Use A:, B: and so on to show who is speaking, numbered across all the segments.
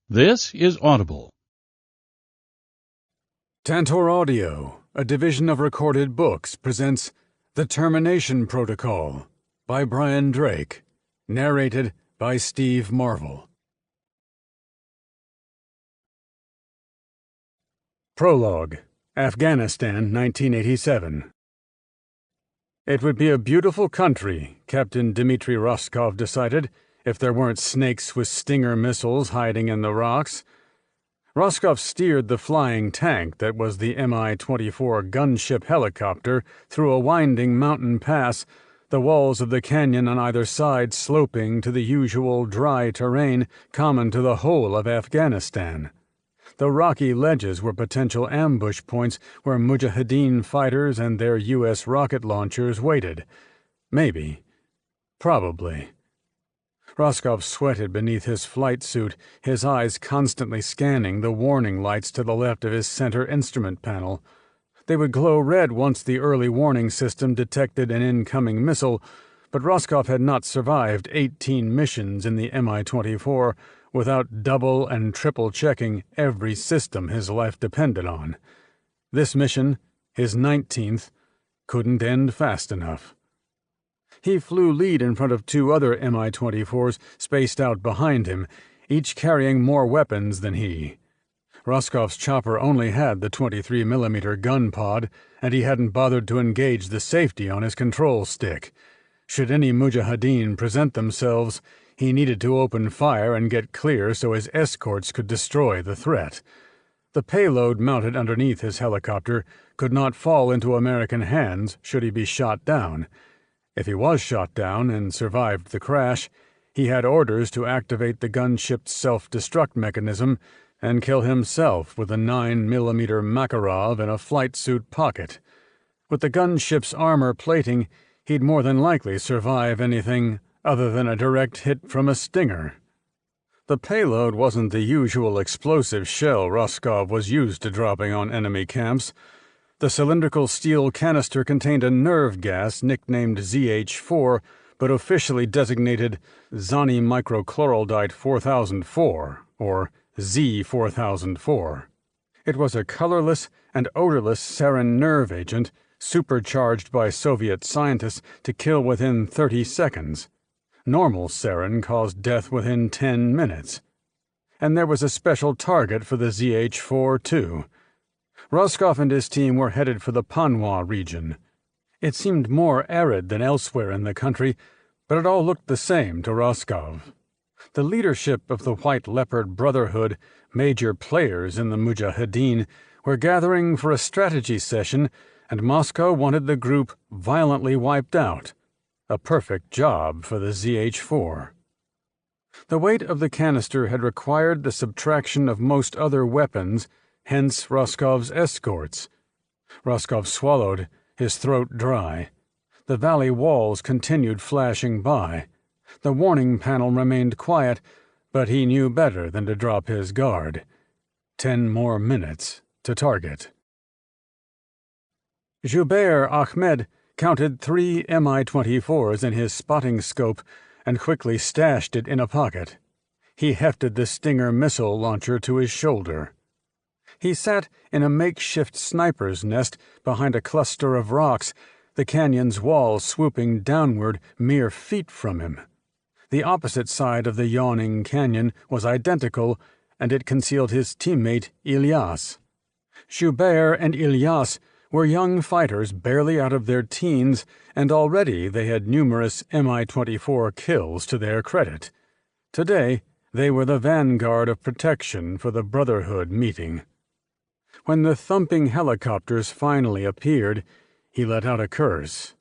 A: This is Audible.
B: Tantor Audio, a division of Recorded Books, presents The Termination Protocol by Brian Drake, narrated by Steve Marvel. Prologue, Afghanistan, 1987. It would be a beautiful country, Captain Dmitry Roscoe decided, if there weren't snakes with Stinger missiles hiding in the rocks. Roscoe steered the flying tank that was the Mi-24 gunship helicopter through a winding mountain pass, the walls of the canyon on either side sloping to the usual dry terrain common to the whole of Afghanistan. The rocky ledges were potential ambush points where Mujahideen fighters and their U.S. rocket launchers waited. Maybe. Probably. Roscoe sweated beneath his flight suit, his eyes constantly scanning the warning lights to the left of his center instrument panel. They would glow red once the early warning system detected an incoming missile, but Roscoe had not survived 18 missions in the Mi-24 without double and triple checking every system his life depended on. This mission, his 19th, couldn't end fast enough. He flew lead in front of two other Mi-24s spaced out behind him, each carrying more weapons than he. Roscoe's chopper only had the 23mm gun pod, and he hadn't bothered to engage the safety on his control stick. Should any Mujahideen present themselves, he needed to open fire and get clear so his escorts could destroy the threat. The payload mounted underneath his helicopter could not fall into American hands should he be shot down. If he was shot down and survived the crash, he had orders to activate the gunship's self-destruct mechanism and kill himself with a 9mm Makarov in a flight suit pocket. With the gunship's armor plating, he'd more than likely survive anything other than a direct hit from a Stinger. The payload wasn't the usual explosive shell Roscoe was used to dropping on enemy camps. The cylindrical steel canister contained a nerve gas nicknamed ZH-4, but officially designated Zani microchloraldite 4004, or Z4004. It was a colorless and odorless sarin nerve agent supercharged by Soviet scientists to kill within 30 seconds. Normal sarin caused death within 10 minutes. And there was a special target for the ZH-4, too. Roscoe and his team were headed for the Panwa region. It seemed more arid than elsewhere in the country, but it all looked the same to Roscoe. The leadership of the White Leopard Brotherhood, major players in the Mujahideen, were gathering for a strategy session, and Moscow wanted the group violently wiped out. A perfect job for the ZH-4. The weight of the canister had required the subtraction of most other weapons, hence Roscoe's escorts. Roscoe swallowed, his throat dry. The valley walls continued flashing by. The warning panel remained quiet, but he knew better than to drop his guard. 10 more minutes to target. Jubair Ahmed counted 3 Mi-24s in his spotting scope and quickly stashed it in a pocket. He hefted the Stinger missile launcher to his shoulder. He sat in a makeshift sniper's nest behind a cluster of rocks, the canyon's wall swooping downward mere feet from him. The opposite side of the yawning canyon was identical, and it concealed his teammate Ilyas. Jubair and Ilyas were young fighters barely out of their teens, and already they had numerous Mi-24 kills to their credit. Today, they were the vanguard of protection for the Brotherhood meeting. When the thumping helicopters finally appeared, he let out a curse.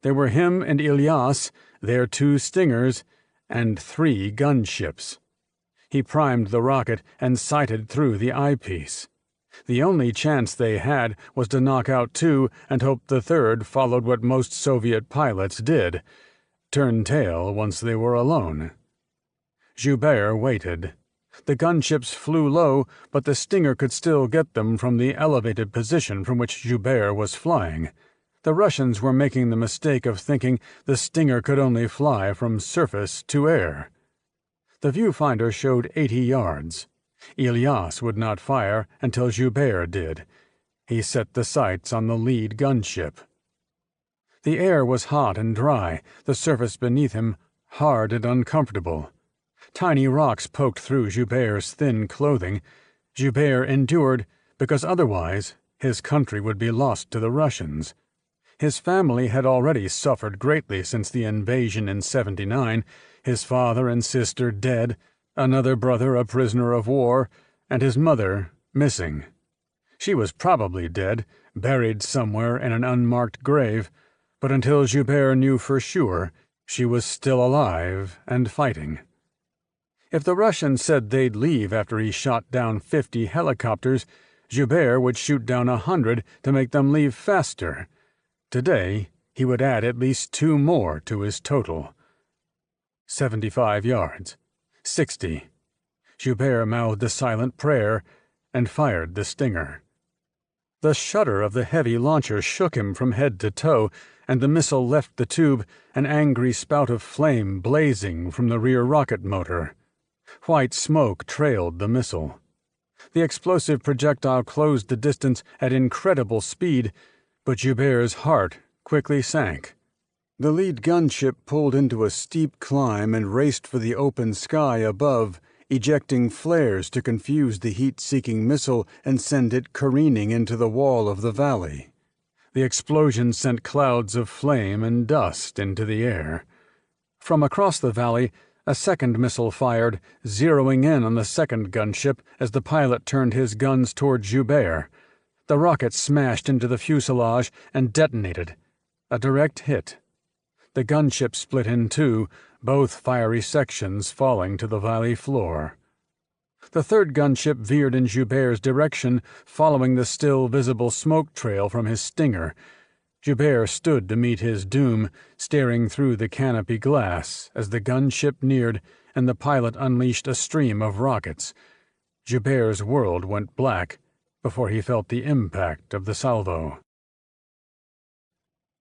B: There were him and Ilyas, their 2 Stingers, and 3 gunships. He primed the rocket and sighted through the eyepiece. The only chance they had was to knock out 2 and hope the third followed what most Soviet pilots did, turn tail once they were alone. Jubair waited. The gunships flew low, but the Stinger could still get them from the elevated position from which Jubair was flying. The Russians were making the mistake of thinking the Stinger could only fly from surface to air. The viewfinder showed 80 yards. Elias would not fire until Joubert did. He set the sights on the lead gunship. The air was hot and dry, the surface beneath him hard and uncomfortable. Tiny rocks poked through Joubert's thin clothing. Joubert endured because otherwise his country would be lost to the Russians. His family had already suffered greatly since the invasion in '79, his father and sister dead, another brother a prisoner of war, and his mother missing. She was probably dead, buried somewhere in an unmarked grave, but until Joubert knew for sure, she was still alive and fighting. If the Russians said they'd leave after he shot down 50 helicopters, Joubert would shoot down 100 to make them leave faster. Today, he would add at least 2 more to his total. 75 yards. 60. Joubert mouthed a silent prayer and fired the stinger. The shudder of the heavy launcher shook him from head to toe, and the missile left the tube, an angry spout of flame blazing from the rear rocket motor. White smoke trailed the missile. The explosive projectile closed the distance at incredible speed, but Joubert's heart quickly sank. The lead gunship pulled into a steep climb and raced for the open sky above, ejecting flares to confuse the heat-seeking missile and send it careening into the wall of the valley. The explosion sent clouds of flame and dust into the air. From across the valley, a second missile fired, zeroing in on the second gunship as the pilot turned his guns toward Joubert. The rocket smashed into the fuselage and detonated. A direct hit. The gunship split in two, both fiery sections falling to the valley floor. The third gunship veered in Joubert's direction, following the still visible smoke trail from his stinger. Joubert stood to meet his doom, staring through the canopy glass as the gunship neared and the pilot unleashed a stream of rockets. Joubert's world went black before he felt the impact of the salvo.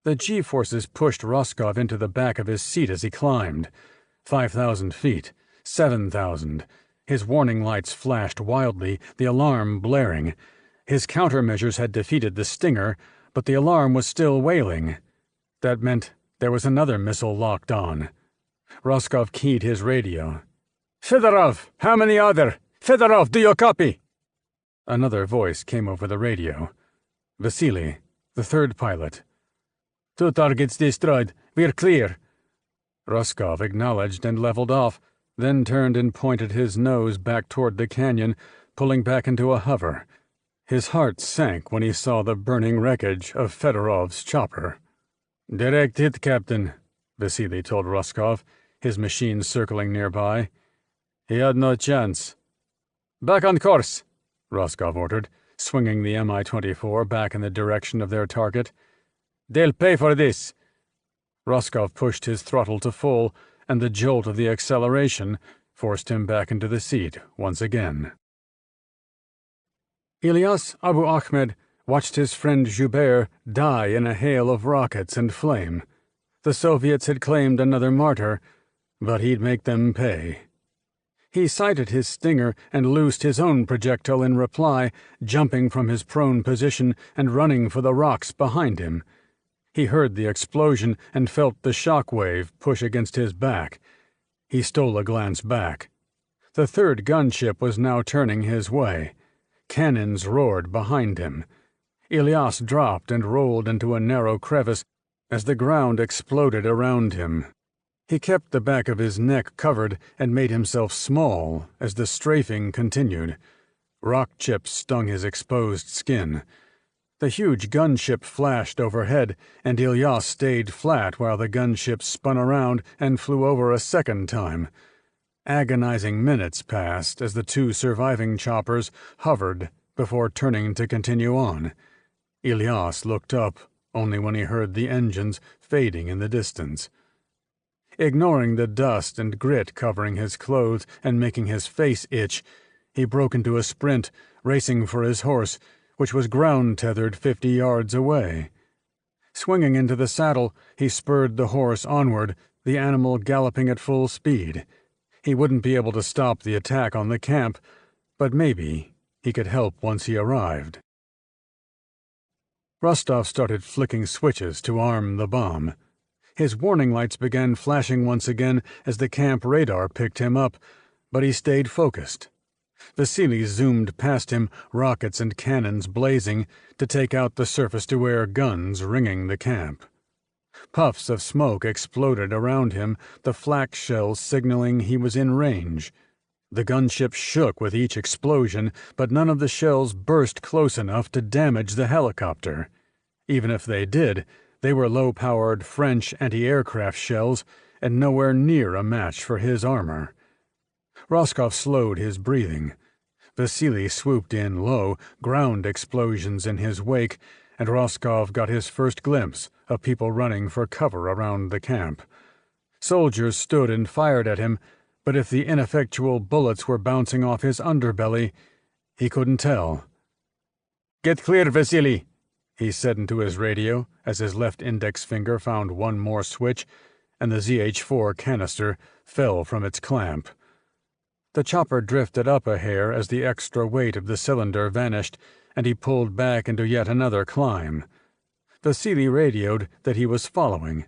B: The G-forces pushed Roscoe into the back of his seat as he climbed. 5,000 feet, 7,000. His warning lights flashed wildly, the alarm blaring. His countermeasures had defeated the stinger, but the alarm was still wailing. That meant there was another missile locked on. Roscoe keyed his radio. "Fedorov, how many are there? Fedorov, do you copy?" Another voice came over the radio. Vasily, the third pilot. "2 targets destroyed. We're clear." Roscoe acknowledged and leveled off, then turned and pointed his nose back toward the canyon, pulling back into a hover. His heart sank when he saw the burning wreckage of Fedorov's chopper. "Direct hit, Captain," Vasily told Roscoe, his machine circling nearby. "He had no chance." "Back on course," Roscoe ordered, swinging the Mi-24 back in the direction of their target. "They'll pay for this." Roscoe pushed his throttle to full, and the jolt of the acceleration forced him back into the seat once again. Ilyas Abu Ahmed watched his friend Joubert die in a hail of rockets and flame. The Soviets had claimed another martyr, but he'd make them pay. He sighted his stinger and loosed his own projectile in reply, jumping from his prone position and running for the rocks behind him. He heard the explosion and felt the shock wave push against his back. He stole a glance back. The third gunship was now turning his way. Cannons roared behind him. Ilyas dropped and rolled into a narrow crevice as the ground exploded around him. He kept the back of his neck covered and made himself small as the strafing continued. Rock chips stung his exposed skin. The huge gunship flashed overhead, and Ilyas stayed flat while the gunship spun around and flew over a second time. Agonizing minutes passed as the two surviving choppers hovered before turning to continue on. Ilyas looked up only when he heard the engines fading in the distance. Ignoring the dust and grit covering his clothes and making his face itch, he broke into a sprint, racing for his horse, which was ground-tethered 50 yards away. Swinging into the saddle, he spurred the horse onward, the animal galloping at full speed. He wouldn't be able to stop the attack on the camp, But maybe he could help once he arrived. Rostov started flicking switches to arm the bomb. His warning lights began flashing once again as the camp radar picked him up, but he stayed focused. Vasily zoomed past him, rockets and cannons blazing, to take out the surface-to-air guns ringing the camp. Puffs of smoke exploded around him, the flak shells signaling he was in range. The gunship shook with each explosion, but none of the shells burst close enough to damage the helicopter. Even if they did, they were low-powered French anti-aircraft shells and nowhere near a match for his armor. Roscoff slowed his breathing. Vasily swooped in low, ground explosions in his wake, and Roscoff got his first glimpse of people running for cover around the camp. Soldiers stood and fired at him, but if the ineffectual bullets were bouncing off his underbelly, he couldn't tell. "Get clear, Vasily," he said into his radio as his left index finger found one more switch, and the ZH-4 canister fell from its clamp. The chopper drifted up a hair as the extra weight of the cylinder vanished, and he pulled back into yet another climb. Vasily radioed that he was following.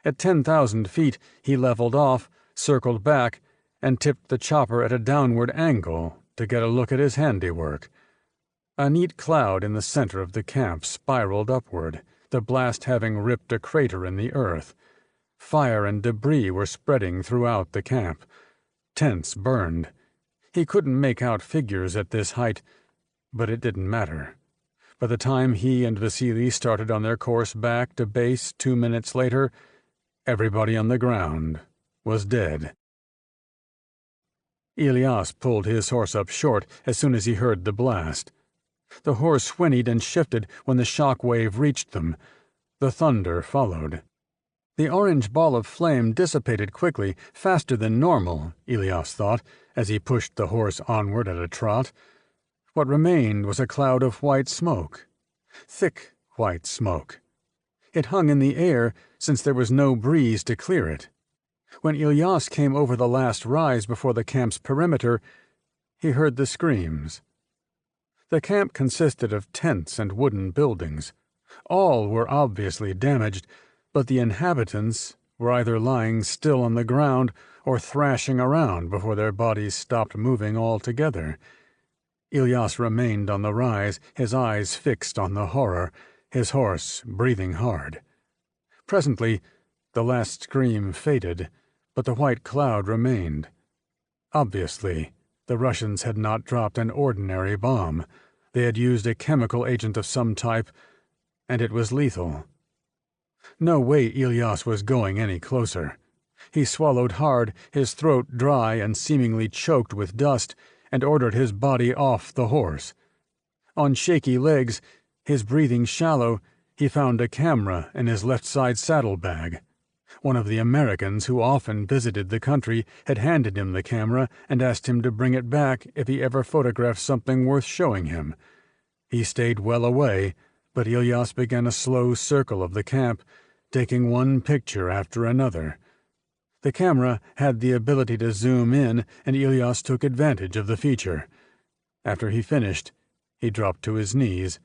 B: At 10,000 feet, he leveled off, circled back, and tipped the chopper at a downward angle to get a look at his handiwork. A neat cloud in the center of the camp spiraled upward, the blast having ripped a crater in the earth. Fire and debris were spreading throughout the camp. Tents burned. He couldn't make out figures at this height, but it didn't matter. By the time he and Vasily started on their course back to base 2 minutes later, everybody on the ground was dead. Ilyas pulled his horse up short as soon as he heard the blast. The horse whinnied and shifted when the shock wave reached them. The thunder followed. The orange ball of flame dissipated quickly, faster than normal, Ilyas thought, as he pushed the horse onward at a trot. What remained was a cloud of white smoke. Thick white smoke. It hung in the air since there was no breeze to clear it. When Ilyas came over the last rise before the camp's perimeter, he heard the screams. The camp consisted of tents and wooden buildings. All were obviously damaged, but the inhabitants were either lying still on the ground or thrashing around before their bodies stopped moving altogether. Ilyas remained on the rise, his eyes fixed on the horror, his horse breathing hard. Presently, the last scream faded, but the white cloud remained. Obviously, the Russians had not dropped an ordinary bomb. They had used a chemical agent of some type, and it was lethal. No way Ilyas was going any closer. He swallowed hard, his throat dry and seemingly choked with dust, and ordered his body off the horse. On shaky legs, his breathing shallow, he found a camera in his left side saddlebag. One of the Americans who often visited the country had handed him the camera and asked him to bring it back if he ever photographed something worth showing him. He stayed well away, but Ilyas began a slow circle of the camp, taking one picture after another. The camera had the ability to zoom in, and Ilyas took advantage of the feature. After he finished, he dropped to his knees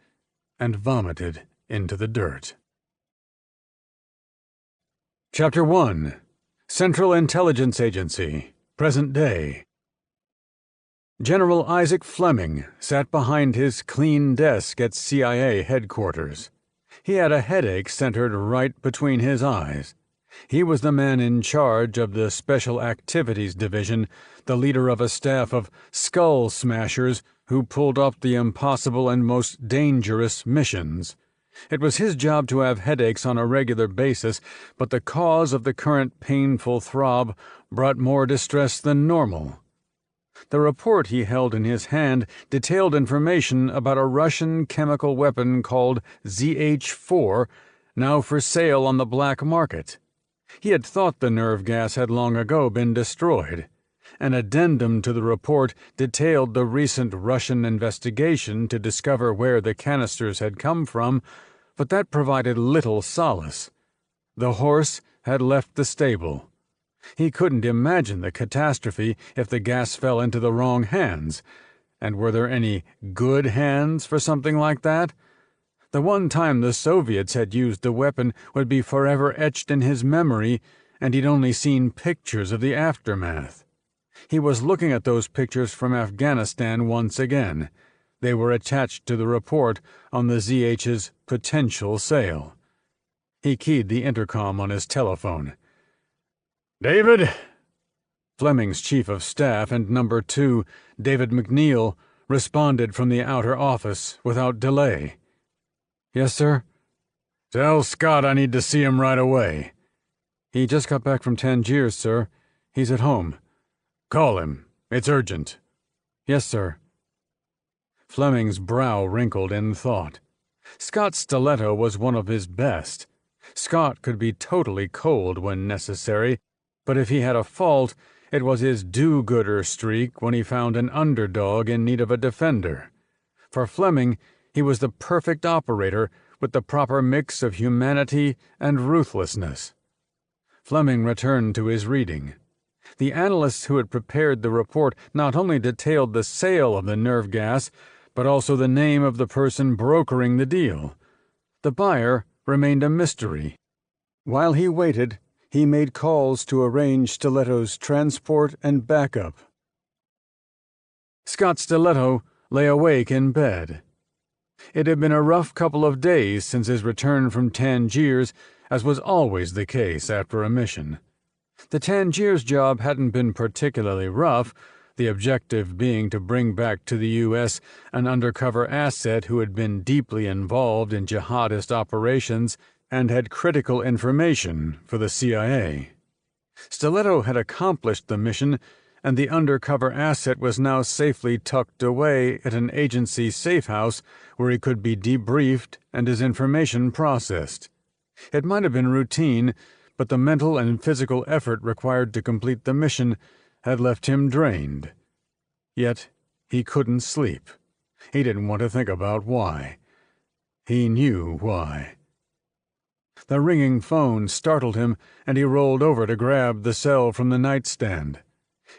B: and vomited into the dirt. Chapter 1. Central Intelligence Agency, Present Day. General Isaac Fleming sat behind his clean desk at CIA headquarters. He had a headache centered right between his eyes. He was the man in charge of the Special Activities Division, the leader of a staff of skull smashers who pulled off the impossible and most dangerous missions. It was his job to have headaches on a regular basis, but the cause of the current painful throb brought more distress than normal. The report he held in his hand detailed information about a Russian chemical weapon called ZH-4, now for sale on the black market. He had thought the nerve gas had long ago been destroyed. An addendum to the report detailed the recent Russian investigation to discover where the canisters had come from, but that provided little solace. The horse had left the stable. He couldn't imagine the catastrophe if the gas fell into the wrong hands. And were there any good hands for something like that? The one time the Soviets had used the weapon would be forever etched in his memory, and he'd only seen pictures of the aftermath. He was looking at those pictures from Afghanistan once again. They were attached to the report on the ZH's potential sale. He keyed the intercom on his telephone. "David?" Fleming's chief of staff and number 2, David McNeil, responded from the outer office without delay. "Yes, sir?" "Tell Scott I need to see him right away." "He just got back from Tangiers, sir. He's at home." "Call him. It's urgent." "Yes, sir." Fleming's brow wrinkled in thought. Scott's Stiletto was one of his best. Scott could be totally cold when necessary, but if he had a fault, it was his do-gooder streak when he found an underdog in need of a defender. For Fleming, he was the perfect operator with the proper mix of humanity and ruthlessness. Fleming returned to his reading. The analysts who had prepared the report not only detailed the sale of the nerve gas, but also the name of the person brokering the deal. The buyer remained a mystery. While he waited, he made calls to arrange Stiletto's transport and backup. Scott Stiletto lay awake in bed. It had been a rough couple of days since his return from Tangiers, as was always the case after a mission. The Tangiers job hadn't been particularly rough, the objective being to bring back to the U.S. an undercover asset who had been deeply involved in jihadist operations and had critical information for the CIA. Stiletto had accomplished the mission, and the undercover asset was now safely tucked away at an agency safehouse where he could be debriefed and his information processed. It might have been routine, but the mental and physical effort required to complete the mission had left him drained. Yet he couldn't sleep. He didn't want to think about why. He knew why. The ringing phone startled him, and he rolled over to grab the cell from the nightstand.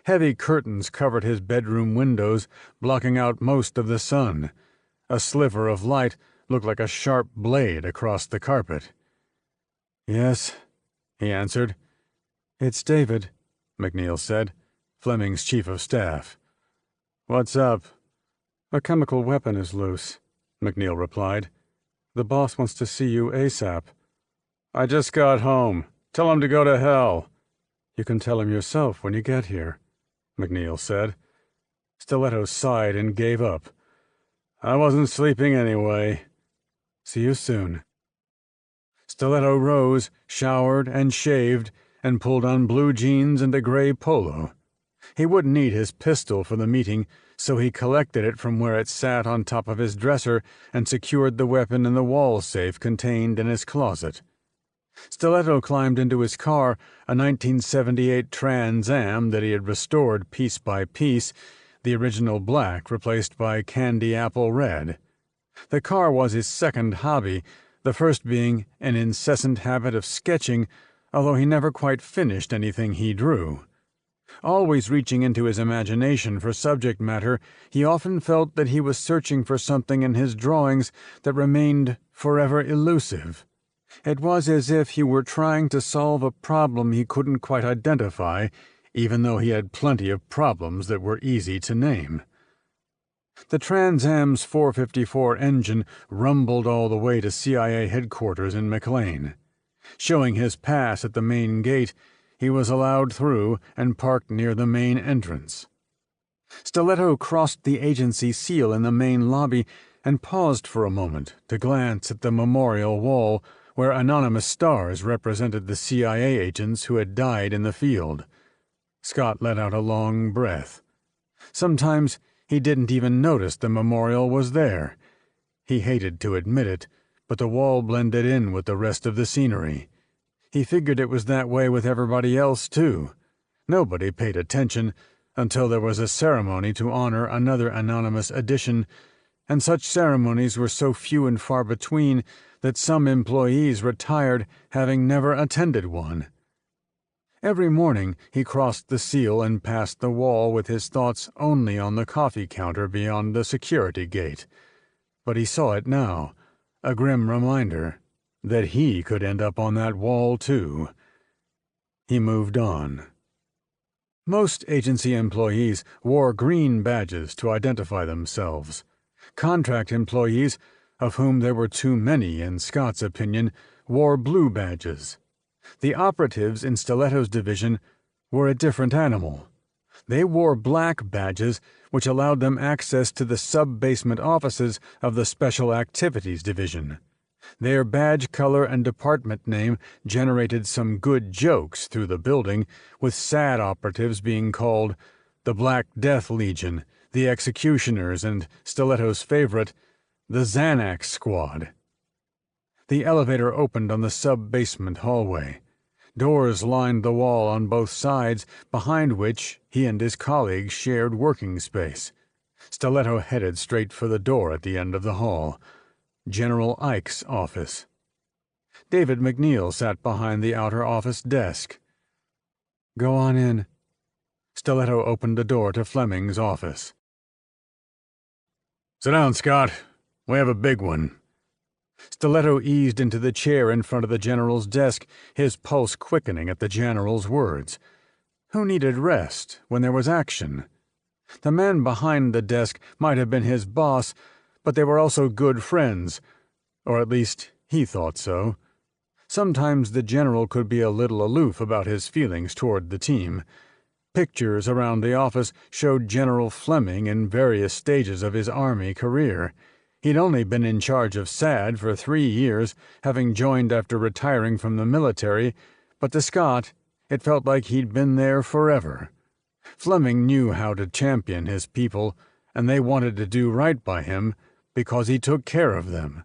B: Heavy curtains covered his bedroom windows, blocking out most of the sun. A sliver of light looked like a sharp blade across the carpet. "Yes," he answered. "It's David," McNeil said, Fleming's chief of staff. "What's up?" "A chemical weapon is loose," McNeil replied. "The boss wants to see you ASAP." "I just got home. Tell him to go to hell." "You can tell him yourself when you get here," McNeil said. Stiletto sighed and gave up. "I wasn't sleeping anyway." "See you soon." Stiletto rose, showered and shaved, and pulled on blue jeans and a gray polo. He wouldn't need his pistol for the meeting, so he collected it from where it sat on top of his dresser and secured the weapon in the wall safe contained in his closet. Stiletto climbed into his car, a 1978 Trans Am that he had restored piece by piece, the original black replaced by candy apple red. The car was his second hobby, the first being an incessant habit of sketching, although he never quite finished anything he drew. Always reaching into his imagination for subject matter, he often felt that he was searching for something in his drawings that remained forever elusive. It was as if he were trying to solve a problem he couldn't quite identify, even though he had plenty of problems that were easy to name. The Trans Am's 454 engine rumbled all the way to CIA headquarters in McLean. Showing his pass at the main gate, he was allowed through and parked near the main entrance. Stiletto crossed the agency seal in the main lobby and paused for a moment to glance at the memorial wall where anonymous stars represented the CIA agents who had died in the field. Scott let out a long breath. Sometimes he didn't even notice the memorial was there. He hated to admit it, but the wall blended in with the rest of the scenery. He figured it was that way with everybody else, too. Nobody paid attention until there was a ceremony to honor another anonymous addition, and such ceremonies were so few and far between that some employees retired having never attended one. Every morning he crossed the seal and passed the wall with his thoughts only on the coffee counter beyond the security gate. But he saw it now, a grim reminder that he could end up on that wall too. He moved on. Most agency employees wore green badges to identify themselves. Contract employees, of whom there were too many in Scott's opinion, wore blue badges. The operatives in Stiletto's division were a different animal. They wore black badges, which allowed them access to the sub-basement offices of the Special Activities Division. Their badge color and department name generated some good jokes through the building, with sad operatives being called the Black Death Legion, the Executioners, and Stiletto's favorite, the Xanax Squad. The elevator opened on the sub-basement hallway. Doors lined the wall on both sides, behind which he and his colleagues shared working space. Stiletto headed straight for the door at the end of the hall. General Ike's office. David McNeil sat behind the outer office desk. "Go on in." Stiletto opened the door to Fleming's office. "Sit down, Scott. We have a big one." Stiletto eased into the chair in front of the general's desk, his pulse quickening at the general's words. Who needed rest when there was action? The man behind the desk might have been his boss, but they were also good friends, or at least he thought so. Sometimes the general could be a little aloof about his feelings toward the team. Pictures around the office showed General Fleming in various stages of his Army career. He'd only been in charge of SAD for 3 years, having joined after retiring from the military, but to Scott, it felt like he'd been there forever. Fleming knew how to champion his people, and they wanted to do right by him because he took care of them.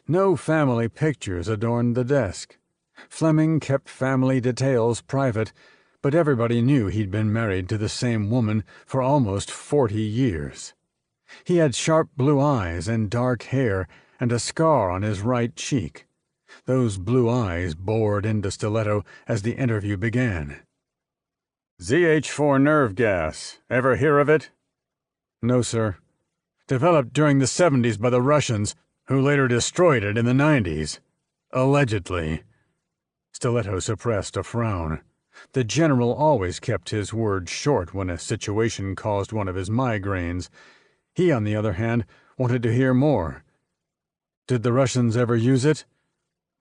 B: No family pictures adorned the desk. Fleming kept family details private, but everybody knew he'd been married to the same woman for almost 40 years. He had sharp blue eyes and dark hair and a scar on his right cheek. Those blue eyes bored into Stiletto as the interview began. "ZH4 nerve gas. Ever hear of it?" "No, sir." "Developed during the 70s by the Russians, who later destroyed it in the 90s. Allegedly." Stiletto suppressed a frown. The general always kept his words short when a situation caused one of his migraines. He, on the other hand, wanted to hear more. "Did the Russians ever use it?"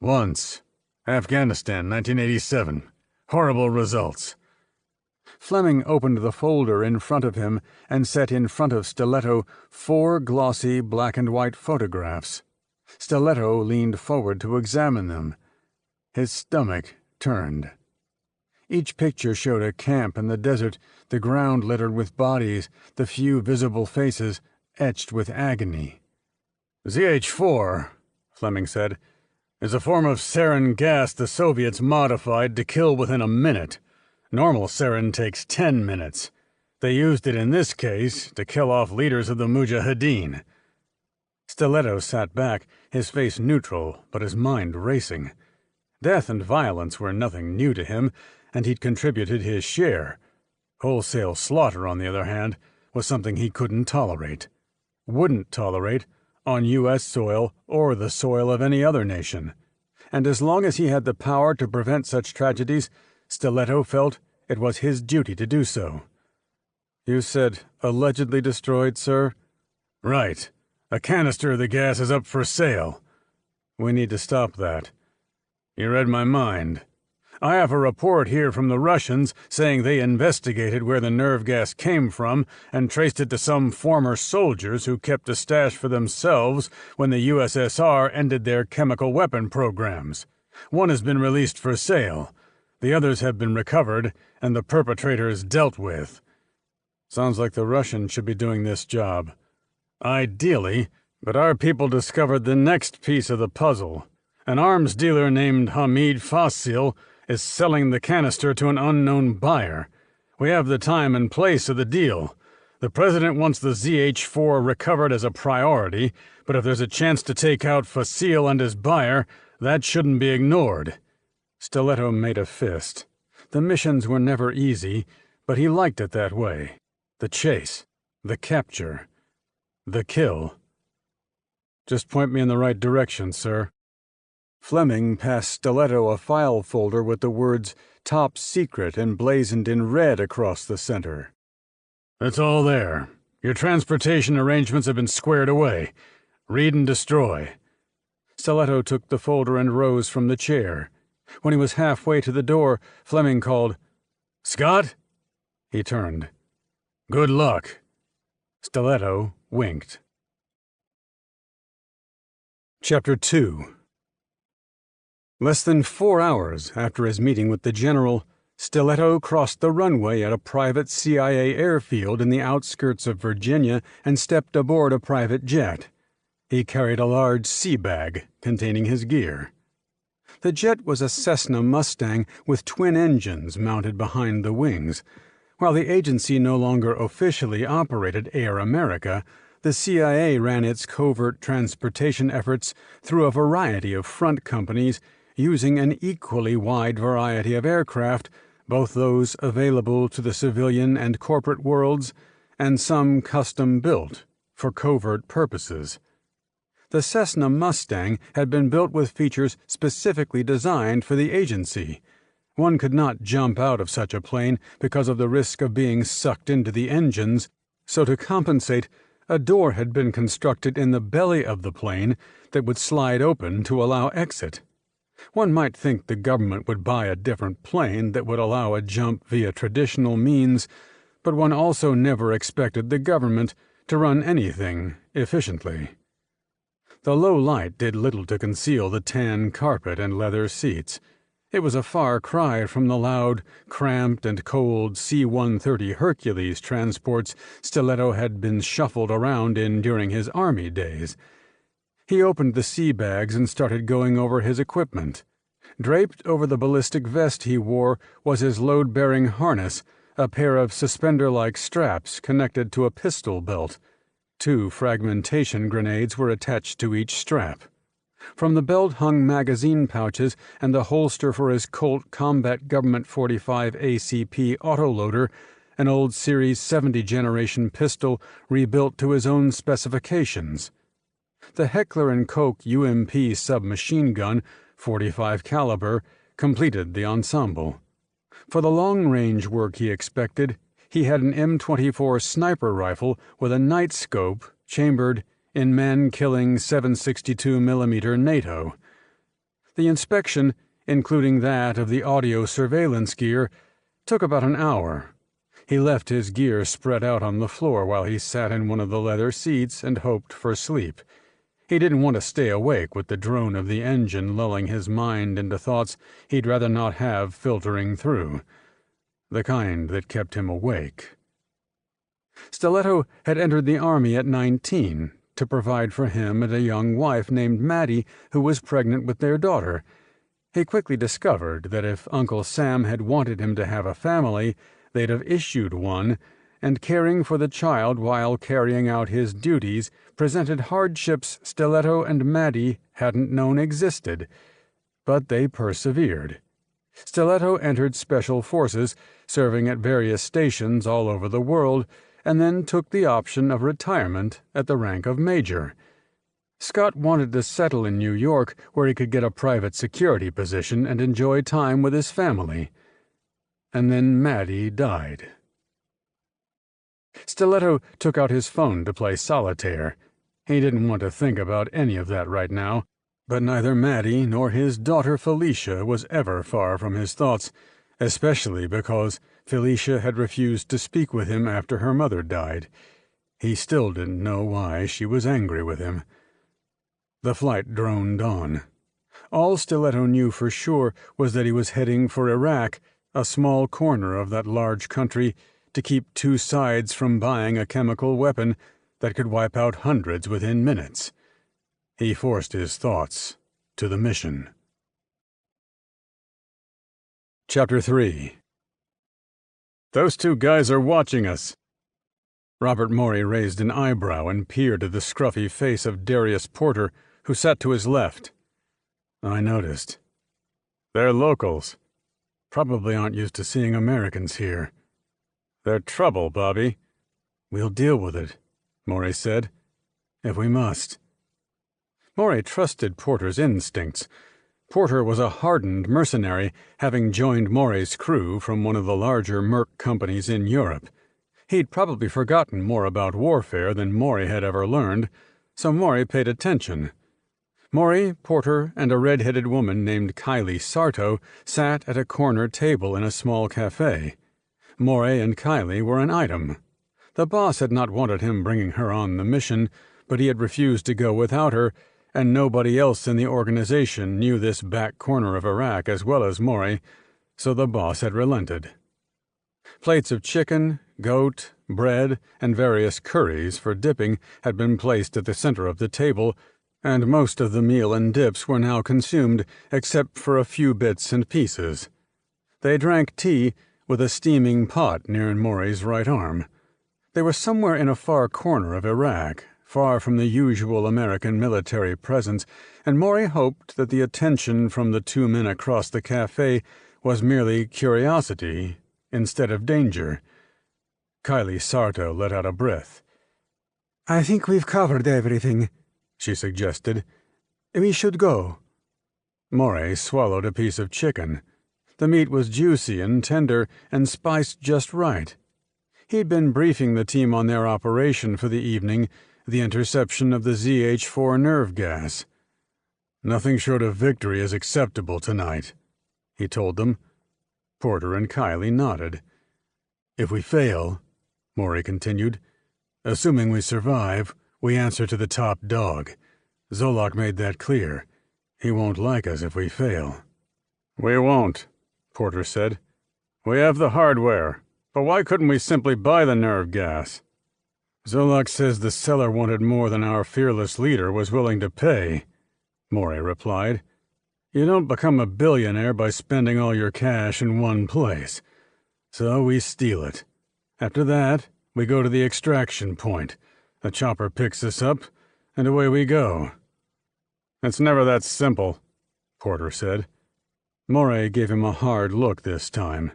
B: "Once. Afghanistan, 1987. Horrible results." Fleming opened the folder in front of him and set in front of Stiletto 4 glossy black-and-white photographs. Stiletto leaned forward to examine them. His stomach turned. Each picture showed a camp in the desert, the ground littered with bodies, the few visible faces etched with agony. "ZH4, Fleming said, "is a form of sarin gas the Soviets modified to kill within a minute. Normal sarin takes 10 minutes. They used it in this case to kill off leaders of the Mujahideen." Stiletto sat back, his face neutral but his mind racing. Death and violence were nothing new to him, and he'd contributed his share. Wholesale slaughter, on the other hand, was something he couldn't tolerate. Wouldn't tolerate on U.S. soil or the soil of any other nation. And as long as he had the power to prevent such tragedies, Stiletto felt it was his duty to do so. "You said allegedly destroyed, sir?" "Right. A canister of the gas is up for sale." "We need to stop that." "You read my mind. I have a report here from the Russians saying they investigated where the nerve gas came from and traced it to some former soldiers who kept a stash for themselves when the USSR ended their chemical weapon programs. One has been released for sale. The others have been recovered and the perpetrators dealt with." "Sounds like the Russians should be doing this job." "Ideally, but our people discovered the next piece of the puzzle. An arms dealer named Hamid Fasil is selling the canister to an unknown buyer. We have the time and place of the deal. The president wants the ZH4 recovered as a priority, but if there's a chance to take out Fasil and his buyer, that shouldn't be ignored." Stiletto made a fist. The missions were never easy, but he liked it that way. The chase, the capture, the kill. Just point me in the right direction, sir. Fleming passed Stiletto a file folder with the words Top Secret emblazoned in red across the center. It's all there. Your transportation arrangements have been squared away. Read and destroy. Stiletto took the folder and rose from the chair. When he was halfway to the door, Fleming called, "Scott?" He turned. "Good luck." Stiletto winked. Chapter 2. Less than 4 hours after his meeting with the general, Stiletto crossed the runway at a private CIA airfield in the outskirts of Virginia and stepped aboard a private jet. He carried a large sea bag containing his gear. The jet was a Cessna Mustang with twin engines mounted behind the wings. While the agency no longer officially operated Air America, the CIA ran its covert transportation efforts through a variety of front companies using an equally wide variety of aircraft, both those available to the civilian and corporate worlds, and some custom-built for covert purposes. The Cessna Mustang had been built with features specifically designed for the agency. One could not jump out of such a plane because of the risk of being sucked into the engines, so to compensate, a door had been constructed in the belly of the plane that would slide open to allow exit. One might think the government would buy a different plane that would allow a jump via traditional means, but one also never expected the government to run anything efficiently. The low light did little to conceal the tan carpet and leather seats. It was a far cry from the loud, cramped, and cold C-130 Hercules transports Stiletto had been shuffled around in during his Army days. He opened the sea bags and started going over his equipment. Draped over the ballistic vest he wore was his load-bearing harness, a pair of suspender-like straps connected to a pistol belt. 2 fragmentation grenades were attached to each strap. From the belt hung magazine pouches and the holster for his Colt Combat Government 45 ACP autoloader, an old Series 70 generation pistol rebuilt to his own specifications. The Heckler & Koch UMP submachine gun, 45 caliber, completed the ensemble. For the long-range work he expected, he had an M24 sniper rifle with a night scope chambered in man-killing 7.62mm NATO. The inspection, including that of the audio surveillance gear, took about an hour. He left his gear spread out on the floor while he sat in one of the leather seats and hoped for sleep. He didn't want to stay awake with the drone of the engine lulling his mind into thoughts he'd rather not have filtering through. The kind that kept him awake. Stiletto had entered the Army at 19 to provide for him and a young wife named Maddie who was pregnant with their daughter. He quickly discovered that if Uncle Sam had wanted him to have a family, they'd have issued one, and caring for the child while carrying out his duties presented hardships Stiletto and Maddie hadn't known existed. But they persevered. Stiletto entered Special Forces, serving at various stations all over the world, and then took the option of retirement at the rank of major. Scott wanted to settle in New York where he could get a private security position and enjoy time with his family. And then Maddie died. Stiletto took out his phone to play solitaire. He didn't want to think about any of that right now, but neither Maddie nor his daughter Felicia was ever far from his thoughts, especially because Felicia had refused to speak with him after her mother died. He still didn't know why she was angry with him. The flight droned on. All Stiletto knew for sure was that he was heading for Iraq, a small corner of that large country, to keep 2 sides from buying a chemical weapon that could wipe out hundreds within minutes. He forced his thoughts to the mission. Chapter 3. "Those 2 guys are watching us." Robert Morey raised an eyebrow and peered at the scruffy face of Darius Porter, who sat to his left. "I noticed. They're locals." Probably aren't used to seeing Americans here. They're trouble, Bobby. We'll deal with it, Maury said. If we must. Maury trusted Porter's instincts. Porter was a hardened mercenary, having joined Maury's crew from one of the larger merc companies in Europe. He'd probably forgotten more about warfare than Maury had ever learned, so Maury paid attention. Maury, Porter, and a red-headed woman named Kylie Sarto sat at a corner table in a small cafe. Maury and Kylie were an item. The boss had not wanted him bringing her on the mission, but he had refused to go without her, and nobody else in the organization knew this back corner of Iraq as well as Maury, so the boss had relented. Plates of chicken, goat, bread, and various curries for dipping had been placed at the center of the table, and most of the meal and dips were now consumed except for a few bits and pieces. They drank tea with a steaming pot near Maury's right arm. They were somewhere in a far corner of Iraq, far from the usual American military presence, and Maury hoped that the attention from the two men across the cafe was merely curiosity instead of danger. Kylie Sarto let out a breath. "I think we've covered everything," she suggested. "We should go." Maury swallowed a piece of chicken. The meat was juicy and tender and spiced just right. He'd been briefing the team on their operation for the evening, the interception of the ZH-4 nerve gas. "Nothing short of victory is acceptable tonight," he told them. Porter and Kylie nodded. "If we fail," Maury continued, "assuming we survive, we answer to the top dog. Zolak made that clear. He won't like us if we fail." "We won't," Porter said. "We have the hardware, but why couldn't we simply buy the nerve gas?" "Zolak says the seller wanted more than our fearless leader was willing to pay," Maury replied. "You don't become a billionaire by spending all your cash in one place. So we steal it. After that, we go to the extraction point. The chopper picks us up, and away we go." "It's never that simple," Porter said. Maury gave him a hard look this time.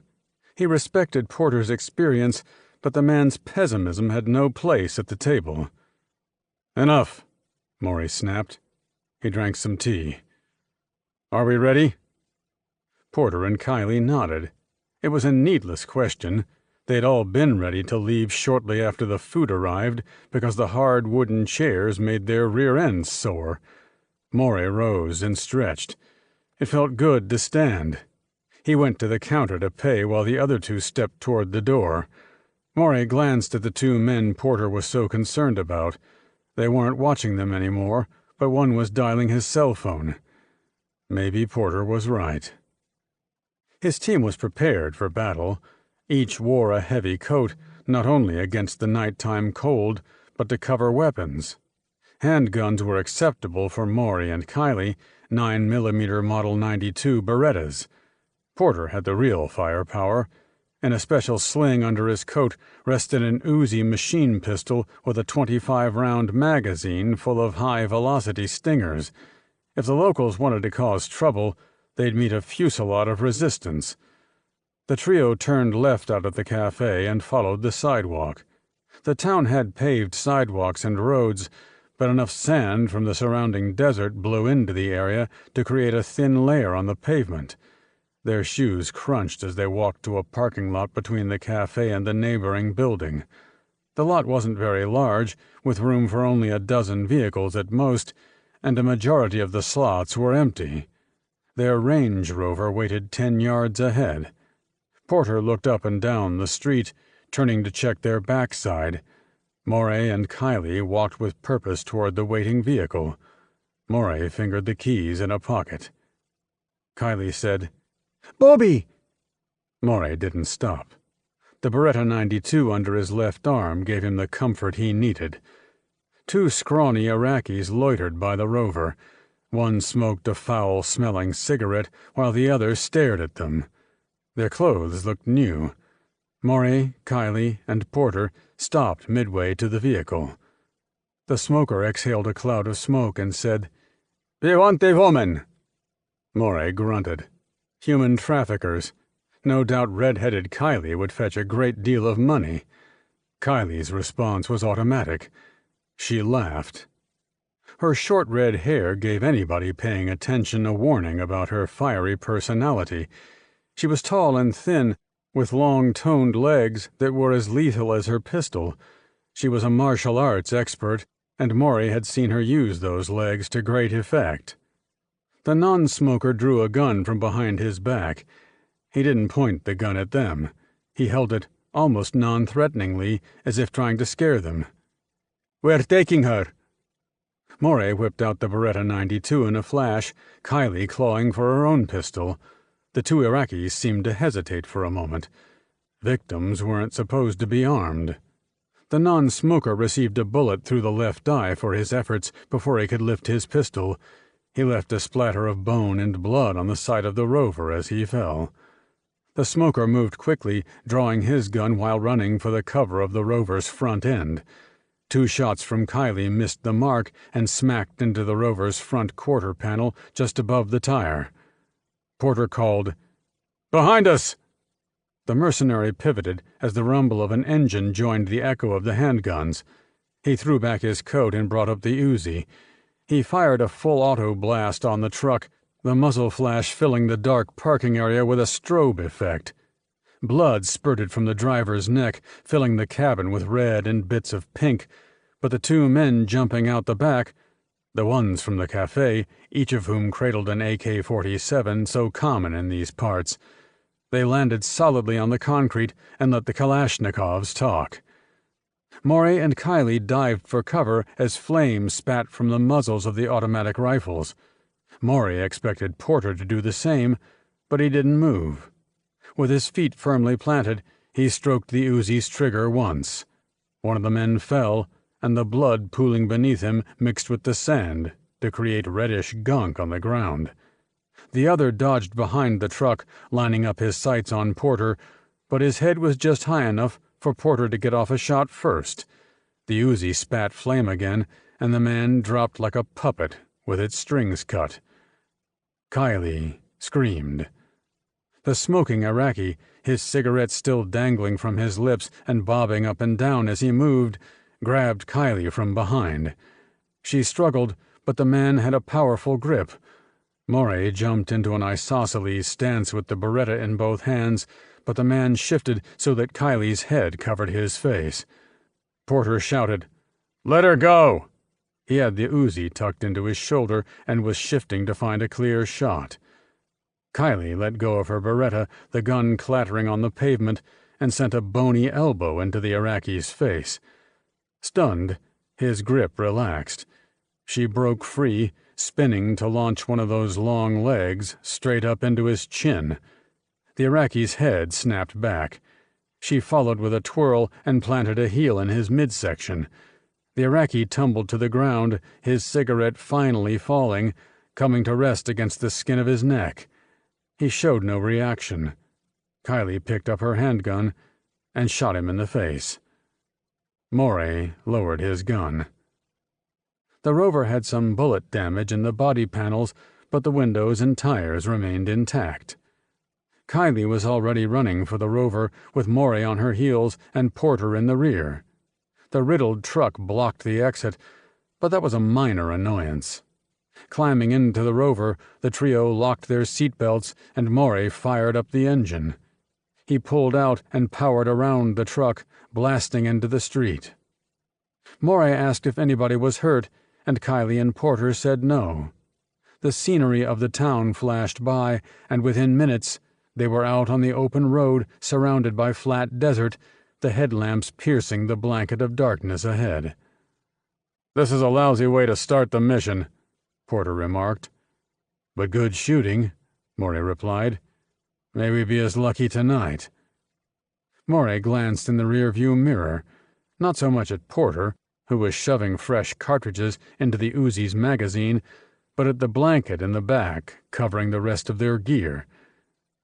B: He respected Porter's experience, but the man's pessimism had no place at the table. "Enough," Maury snapped. He drank some tea. "Are we ready?" Porter and Kylie nodded. It was a needless question. They'd all been ready to leave shortly after the food arrived because the hard wooden chairs made their rear ends sore. Maury rose and stretched. It felt good to stand. He went to the counter to pay while the other two stepped toward the door. Maury glanced at the two men Porter was so concerned about. They weren't watching them anymore, but one was dialing his cell phone. Maybe Porter was right. His team was prepared for battle. Each wore a heavy coat, not only against the nighttime cold, but to cover weapons. Handguns were acceptable for Maury and Kylie, 9mm Model 92 Berettas. Porter had the real firepower. In a special sling under his coat rested an Uzi machine pistol with a 25-round magazine full of high-velocity stingers. If the locals wanted to cause trouble, they'd meet a fusillade of resistance. The trio turned left out of the cafe and followed the sidewalk. The town had paved sidewalks and roads, but enough sand from the surrounding desert blew into the area to create a thin layer on the pavement. Their shoes crunched as they walked to a parking lot between the cafe and the neighboring building. The lot wasn't very large, with room for only a dozen vehicles at most, and a majority of the slots were empty. Their Range Rover waited 10 yards ahead. Porter looked up and down the street, turning to check their backside. Maury and Kylie walked with purpose toward the waiting vehicle. Maury fingered the keys in a pocket. Kylie said, "Bobby!" Maury didn't stop. The Beretta 92 under his left arm gave him the comfort he needed. Two scrawny Iraqis loitered by the Rover. One smoked a foul-smelling cigarette while the other stared at them. Their clothes looked new. Maury, Kylie, and Porter stopped midway to the vehicle. The smoker exhaled a cloud of smoke and said, "We want a woman." Maury grunted. Human traffickers. No doubt red-headed Kylie would fetch a great deal of money. Kylie's response was automatic. She laughed. Her short red hair gave anybody paying attention a warning about her fiery personality. She was tall and thin, with long, toned legs that were as lethal as her pistol. She was a martial arts expert, and Maury had seen her use those legs to great effect. The non-smoker drew a gun from behind his back. He didn't point the gun at them. He held it almost non-threateningly, as if trying to scare them. "We're taking her." Maury whipped out the Beretta 92 in a flash, Kylie clawing for her own pistol. The two Iraqis seemed to hesitate for a moment. Victims weren't supposed to be armed. The non-smoker received a bullet through the left eye for his efforts before he could lift his pistol. He left a splatter of bone and blood on the side of the Rover as he fell. The smoker moved quickly, drawing his gun while running for the cover of the Rover's front end. 2 shots from Kylie missed the mark and smacked into the Rover's front quarter panel just above the tire. Porter called, "Behind us!" The mercenary pivoted as the rumble of an engine joined the echo of the handguns. He threw back his coat and brought up the Uzi. He fired a full auto blast on the truck, the muzzle flash filling the dark parking area with a strobe effect. Blood spurted from the driver's neck, filling the cabin with red and bits of pink, but the 2 men jumping out the back, the ones from the cafe, each of whom cradled an AK-47 so common in these parts, they landed solidly on the concrete and let the Kalashnikovs talk. Maury and Kylie dived for cover as flames spat from the muzzles of the automatic rifles. Maury expected Porter to do the same, but he didn't move. With his feet firmly planted, he stroked the Uzi's trigger once. One of the men fell, and the blood pooling beneath him mixed with the sand to create reddish gunk on the ground. The other dodged behind the truck, lining up his sights on Porter, but his head was just high enough for Porter to get off a shot first. The Uzi spat flame again, and the man dropped like a puppet with its strings cut. Kylie screamed. The smoking Iraqi, his cigarette still dangling from his lips and bobbing up and down as he moved, grabbed Kylie from behind. She struggled, but the man had a powerful grip. Maury jumped into an isosceles stance with the Beretta in both hands, but the man shifted so that Kylie's head covered his face. Porter shouted, "Let her go!" He had the Uzi tucked into his shoulder and was shifting to find a clear shot. Kylie let go of her Beretta, the gun clattering on the pavement, and sent a bony elbow into the Iraqi's face. Stunned, his grip relaxed. She broke free, spinning to launch one of those long legs straight up into his chin. The Iraqi's head snapped back. She followed with a twirl and planted a heel in his midsection. The Iraqi tumbled to the ground, his cigarette finally falling, coming to rest against the skin of his neck. He showed no reaction. Kylie picked up her handgun and shot him in the face. Maury lowered his gun. The Rover had some bullet damage in the body panels, but the windows and tires remained intact. Kylie was already running for the Rover, with Maury on her heels and Porter in the rear. The riddled truck blocked the exit, but that was a minor annoyance. Climbing into the Rover, the trio locked their seatbelts and Maury fired up the engine. He pulled out and powered around the truck, blasting into the street. Maury asked if anybody was hurt, and Kylie and Porter said no. The scenery of the town flashed by, and within minutes they were out on the open road, surrounded by flat desert, the headlamps piercing the blanket of darkness ahead. "This is a lousy way to start the mission," Porter remarked. "But good shooting," Maury replied. "May we be as lucky tonight." Maury glanced in the rearview mirror, not so much at Porter, who was shoving fresh cartridges into the Uzi's magazine, but at the blanket in the back covering the rest of their gear.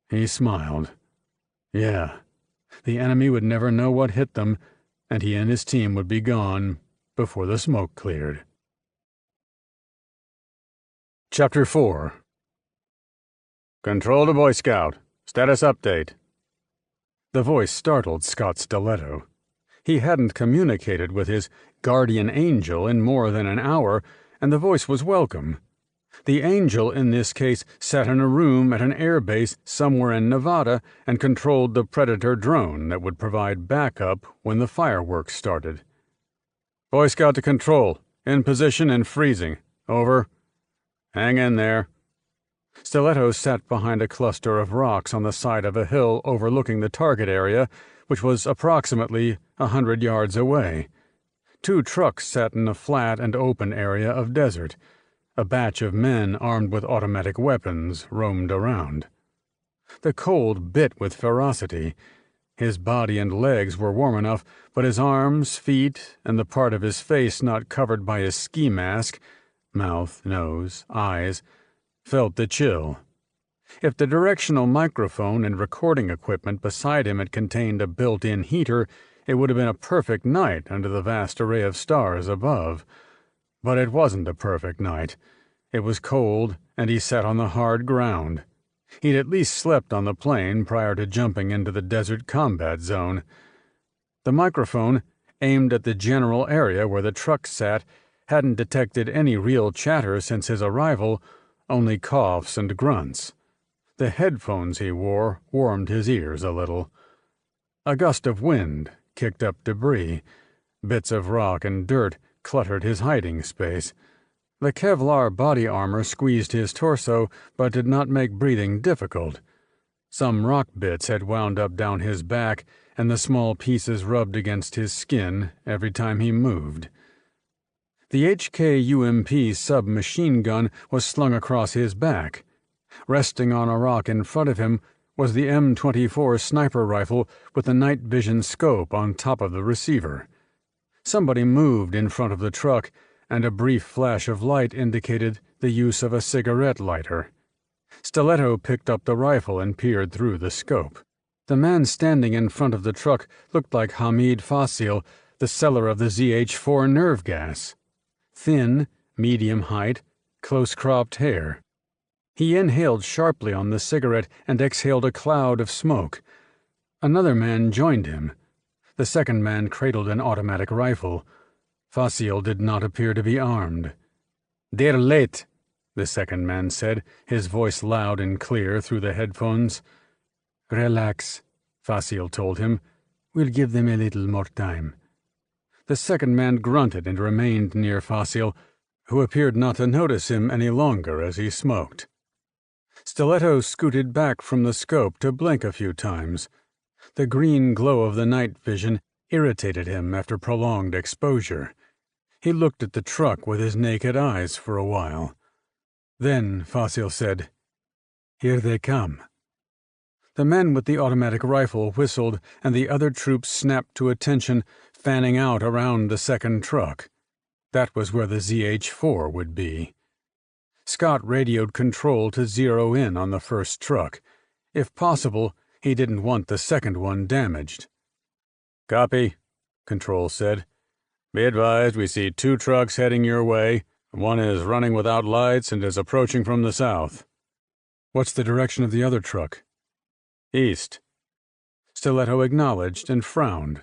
B: He smiled. Yeah, the enemy would never know what hit them, and he and his team would be gone before the smoke cleared. Chapter 4. Control to Boy Scout. Status update. The voice startled Scott Stiletto. He hadn't communicated with his guardian angel in more than an hour, and the voice was welcome. The angel in this case sat in a room at an air base somewhere in Nevada and controlled the Predator drone that would provide backup when the fireworks started. Boy Scout to Control. In position and freezing. Over. Hang in there. Stiletto sat behind a cluster of rocks on the side of a hill overlooking the target area, which was approximately 100 yards away. 2 trucks sat in a flat and open area of desert. A batch of men armed with automatic weapons roamed around. The cold bit with ferocity. His body and legs were warm enough, but his arms, feet, and the part of his face not covered by his ski mask, mouth, nose, eyes, felt the chill. If the directional microphone and recording equipment beside him had contained a built-in heater, it would have been a perfect night under the vast array of stars above. But it wasn't a perfect night. It was cold, and he sat on the hard ground. He'd at least slept on the plane prior to jumping into the desert combat zone. The microphone, aimed at the general area where the truck sat, hadn't detected any real chatter since his arrival, only coughs and grunts. The headphones he wore warmed his ears a little. A gust of wind kicked up debris. Bits of rock and dirt cluttered his hiding space. The Kevlar body armor squeezed his torso, but did not make breathing difficult. Some rock bits had wound up down his back, and the small pieces rubbed against his skin every time he moved. The HK-UMP submachine gun was slung across his back. Resting on a rock in front of him was the M24 sniper rifle with the night vision scope on top of the receiver. Somebody moved in front of the truck, and a brief flash of light indicated the use of a cigarette lighter. Stiletto picked up the rifle and peered through the scope. The man standing in front of the truck looked like Hamid Fasil, the seller of the ZH-4 nerve gas. Thin, medium height, close-cropped hair. He inhaled sharply on the cigarette and exhaled a cloud of smoke. Another man joined him. The second man cradled an automatic rifle. Fasil did not appear to be armed. "They're late," the second man said, his voice loud and clear through the headphones. "Relax," Fasil told him. "We'll give them a little more time." The second man grunted and remained near Fasil, who appeared not to notice him any longer as he smoked. Stiletto scooted back from the scope to blink a few times. The green glow of the night vision irritated him after prolonged exposure. He looked at the truck with his naked eyes for a while. Then Fasil said, "Here they come." The men with the automatic rifle whistled, and the other troops snapped to attention, fanning out around the second truck. That was where the ZH-4 would be. Scott radioed control to zero in on the first truck. If possible, he didn't want the second one damaged. "Copy," Control said. "Be advised, we see 2 trucks heading your way. One is running without lights and is approaching from the south." "What's the direction of the other truck?" "East." Stiletto acknowledged and frowned.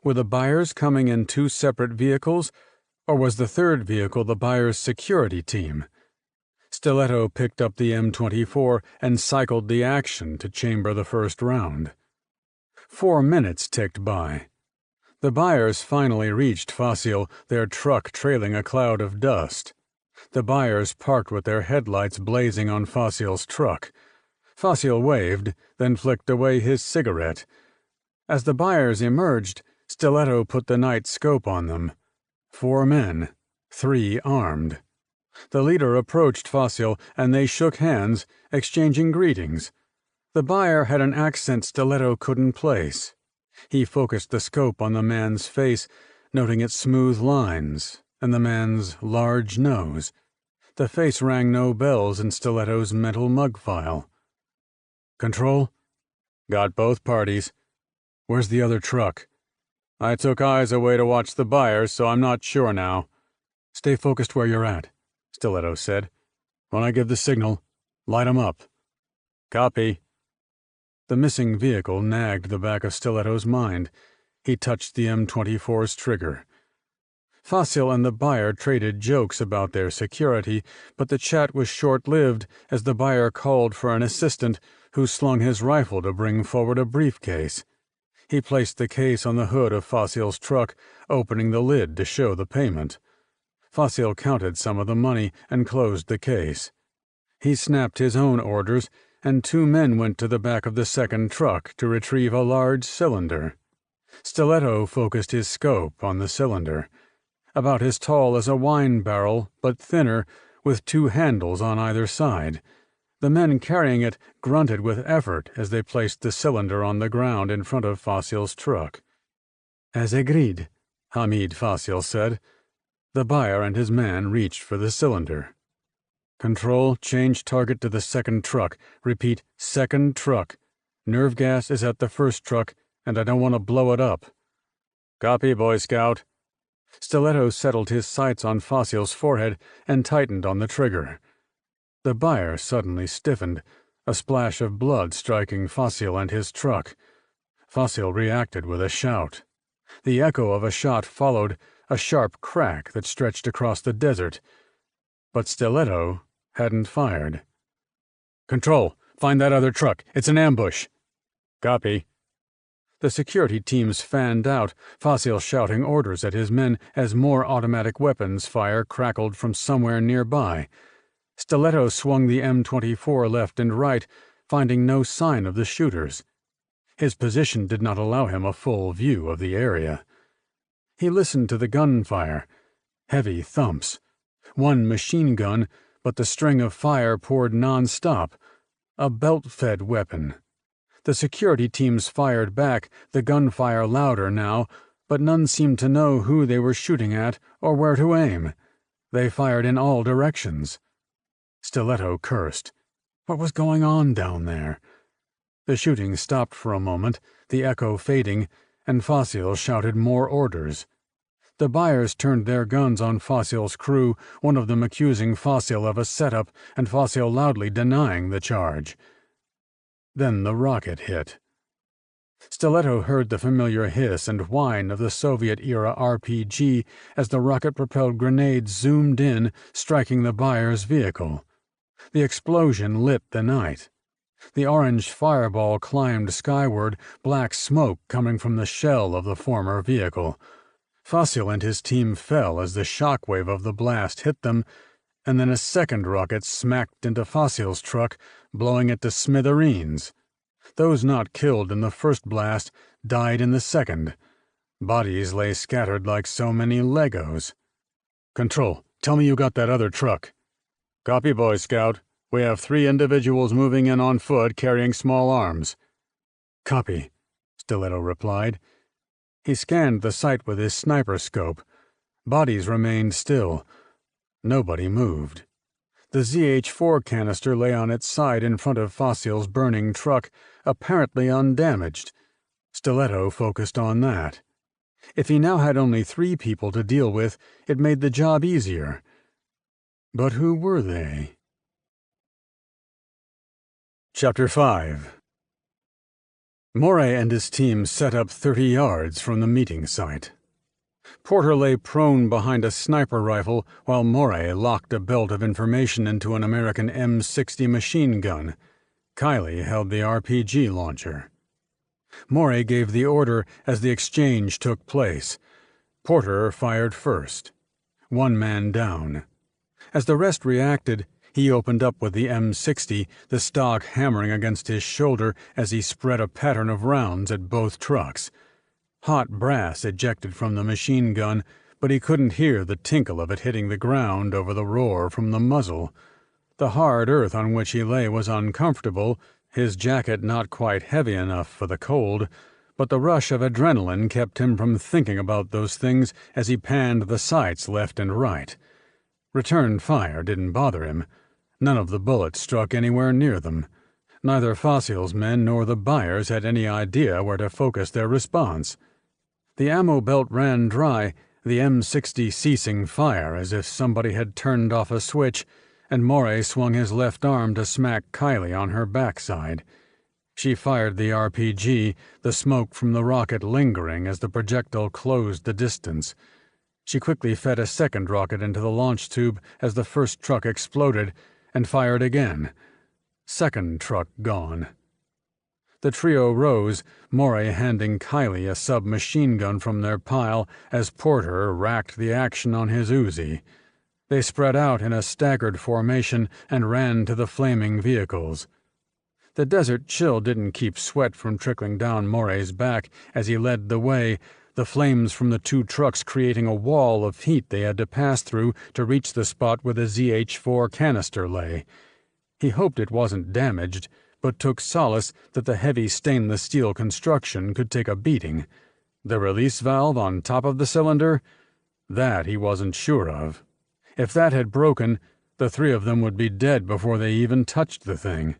B: Were the buyers coming in 2 separate vehicles, or was the third vehicle the buyers' security team? Stiletto picked up the M24 and cycled the action to chamber the first round. 4 minutes ticked by. The buyers finally reached Fasil, their truck trailing a cloud of dust. The buyers parked with their headlights blazing on Fasil's truck. Fasil waved, then flicked away his cigarette. As the buyers emerged, Stiletto put the night scope on them. 4 men, 3 armed. The leader approached Fasil, and they shook hands, exchanging greetings. The buyer had an accent Stiletto couldn't place. He focused the scope on the man's face, noting its smooth lines, and the man's large nose. The face rang no bells in Stiletto's mental mug file. "Control?" "Got both parties." "Where's the other truck?" "I took eyes away to watch the buyers, so I'm not sure now." "Stay focused where you're at," Stiletto said. "When I give the signal, light 'em up." "Copy." The missing vehicle nagged the back of Stiletto's mind. He touched the M24's trigger. Facile and the buyer traded jokes about their security, but the chat was short-lived as the buyer called for an assistant who slung his rifle to bring forward a briefcase. He placed the case on the hood of Facile's truck, opening the lid to show the payment. Facile counted some of the money and closed the case. He snapped his own orders, and 2 men went to the back of the second truck to retrieve a large cylinder. Stiletto focused his scope on the cylinder. About as tall as a wine barrel, but thinner, with 2 handles on either side. The men carrying it grunted with effort as they placed the cylinder on the ground in front of Facile's truck. "As agreed," Hamid Facile said. The buyer and his man reached for the cylinder. "Control, change target to the second truck. Repeat, second truck. Nerve gas is at the first truck, and I don't want to blow it up." "Copy, Boy Scout." Stiletto settled his sights on Facile's forehead and tightened on the trigger. The buyer suddenly stiffened, a splash of blood striking Facile and his truck. Facile reacted with a shout. The echo of a shot followed, a sharp crack that stretched across the desert. But Stiletto hadn't fired. "Control, find that other truck. It's an ambush." "Copy." The security teams fanned out, Facile shouting orders at his men as more automatic weapons fire crackled from somewhere nearby. Stiletto swung the M24 left and right, finding no sign of the shooters. His position did not allow him a full view of the area. He listened to the gunfire. Heavy thumps. 1 machine gun, but the string of fire poured non-stop. A belt-fed weapon. The security teams fired back, the gunfire louder now, but none seemed to know who they were shooting at or where to aim. They fired in all directions. Stiletto cursed. What was going on down there? The shooting stopped for a moment, the echo fading, and Facile shouted more orders. The buyers turned their guns on Facile's crew, one of them accusing Facile of a setup and Facile loudly denying the charge. Then the rocket hit. Stiletto heard the familiar hiss and whine of the Soviet-era RPG as the rocket-propelled grenade zoomed in, striking the buyer's vehicle. The explosion lit the night. The orange fireball climbed skyward, black smoke coming from the shell of the former vehicle. Facile and his team fell as the shockwave of the blast hit them, and then a second rocket smacked into Facile's truck, blowing it to smithereens. Those not killed in the first blast died in the second. Bodies lay scattered like so many Legos. "Control, tell me you got that other truck." "Copy, Boy Scout. We have 3 individuals moving in on foot carrying small arms." "Copy," Stiletto replied. He scanned the site with his sniper scope. Bodies remained still. Nobody moved. The ZH-4 canister lay on its side in front of Facile's burning truck, apparently undamaged. Stiletto focused on that. If he now had only 3 people to deal with, it made the job easier. But who were they? Chapter 5. Moray and his team set up 30 yards from the meeting site. Porter lay prone behind a sniper rifle while Moray locked a belt of information into an American M60 machine gun. Kiley held the RPG launcher. Moray gave the order as the exchange took place. Porter fired first. 1 man down. As the rest reacted, he opened up with the M60, the stock hammering against his shoulder as he spread a pattern of rounds at both trucks. Hot brass ejected from the machine gun, but he couldn't hear the tinkle of it hitting the ground over the roar from the muzzle. The hard earth on which he lay was uncomfortable, his jacket not quite heavy enough for the cold, but the rush of adrenaline kept him from thinking about those things as he panned the sights left and right. Return fire didn't bother him. None of the bullets struck anywhere near them. Neither Facile's men nor the buyers had any idea where to focus their response. The ammo belt ran dry, the M60 ceasing fire as if somebody had turned off a switch, and Moray swung his left arm to smack Kiley on her backside. She fired the RPG, the smoke from the rocket lingering as the projectile closed the distance. She quickly fed a second rocket into the launch tube as the first truck exploded, and fired again. Second truck gone. The trio rose, Morey handing Kylie a submachine gun from their pile as Porter racked the action on his Uzi. They spread out in a staggered formation and ran to the flaming vehicles. The desert chill didn't keep sweat from trickling down Morey's back as he led the way, the flames from the two trucks creating a wall of heat they had to pass through to reach the spot where the ZH-4 canister lay. He hoped it wasn't damaged, but took solace that the heavy stainless steel construction could take a beating. The release valve on top of the cylinder? That he wasn't sure of. If that had broken, the three of them would be dead before they even touched the thing.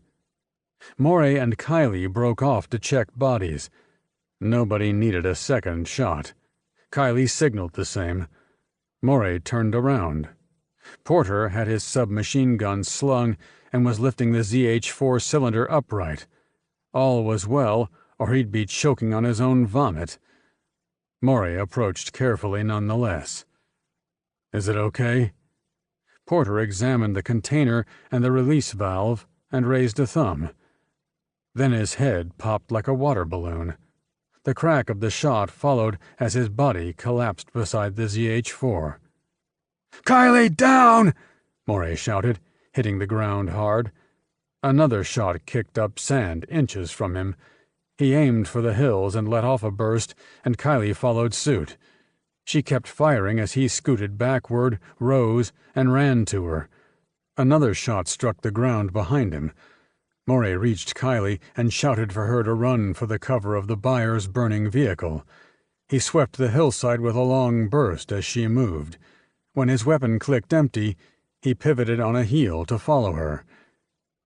B: Morey and Kylie broke off to check bodies. Nobody needed a second shot. Kylie signaled the same. Morey turned around. Porter had his submachine gun slung and was lifting the ZH-4 cylinder upright. All was well, or he'd be choking on his own vomit. Morey approached carefully nonetheless. "Is it okay?" Porter examined the container and the release valve and raised a thumb. Then his head popped like a water balloon. The crack of the shot followed as his body collapsed beside the ZH-4. "Kylie, down!" Morey shouted, hitting the ground hard. Another shot kicked up sand inches from him. He aimed for the hills and let off a burst, and Kylie followed suit. She kept firing as he scooted backward, rose, and ran to her. Another shot struck the ground behind him. Morey reached Kylie and shouted for her to run for the cover of the buyer's burning vehicle. He swept the hillside with a long burst as she moved. When his weapon clicked empty, he pivoted on a heel to follow her.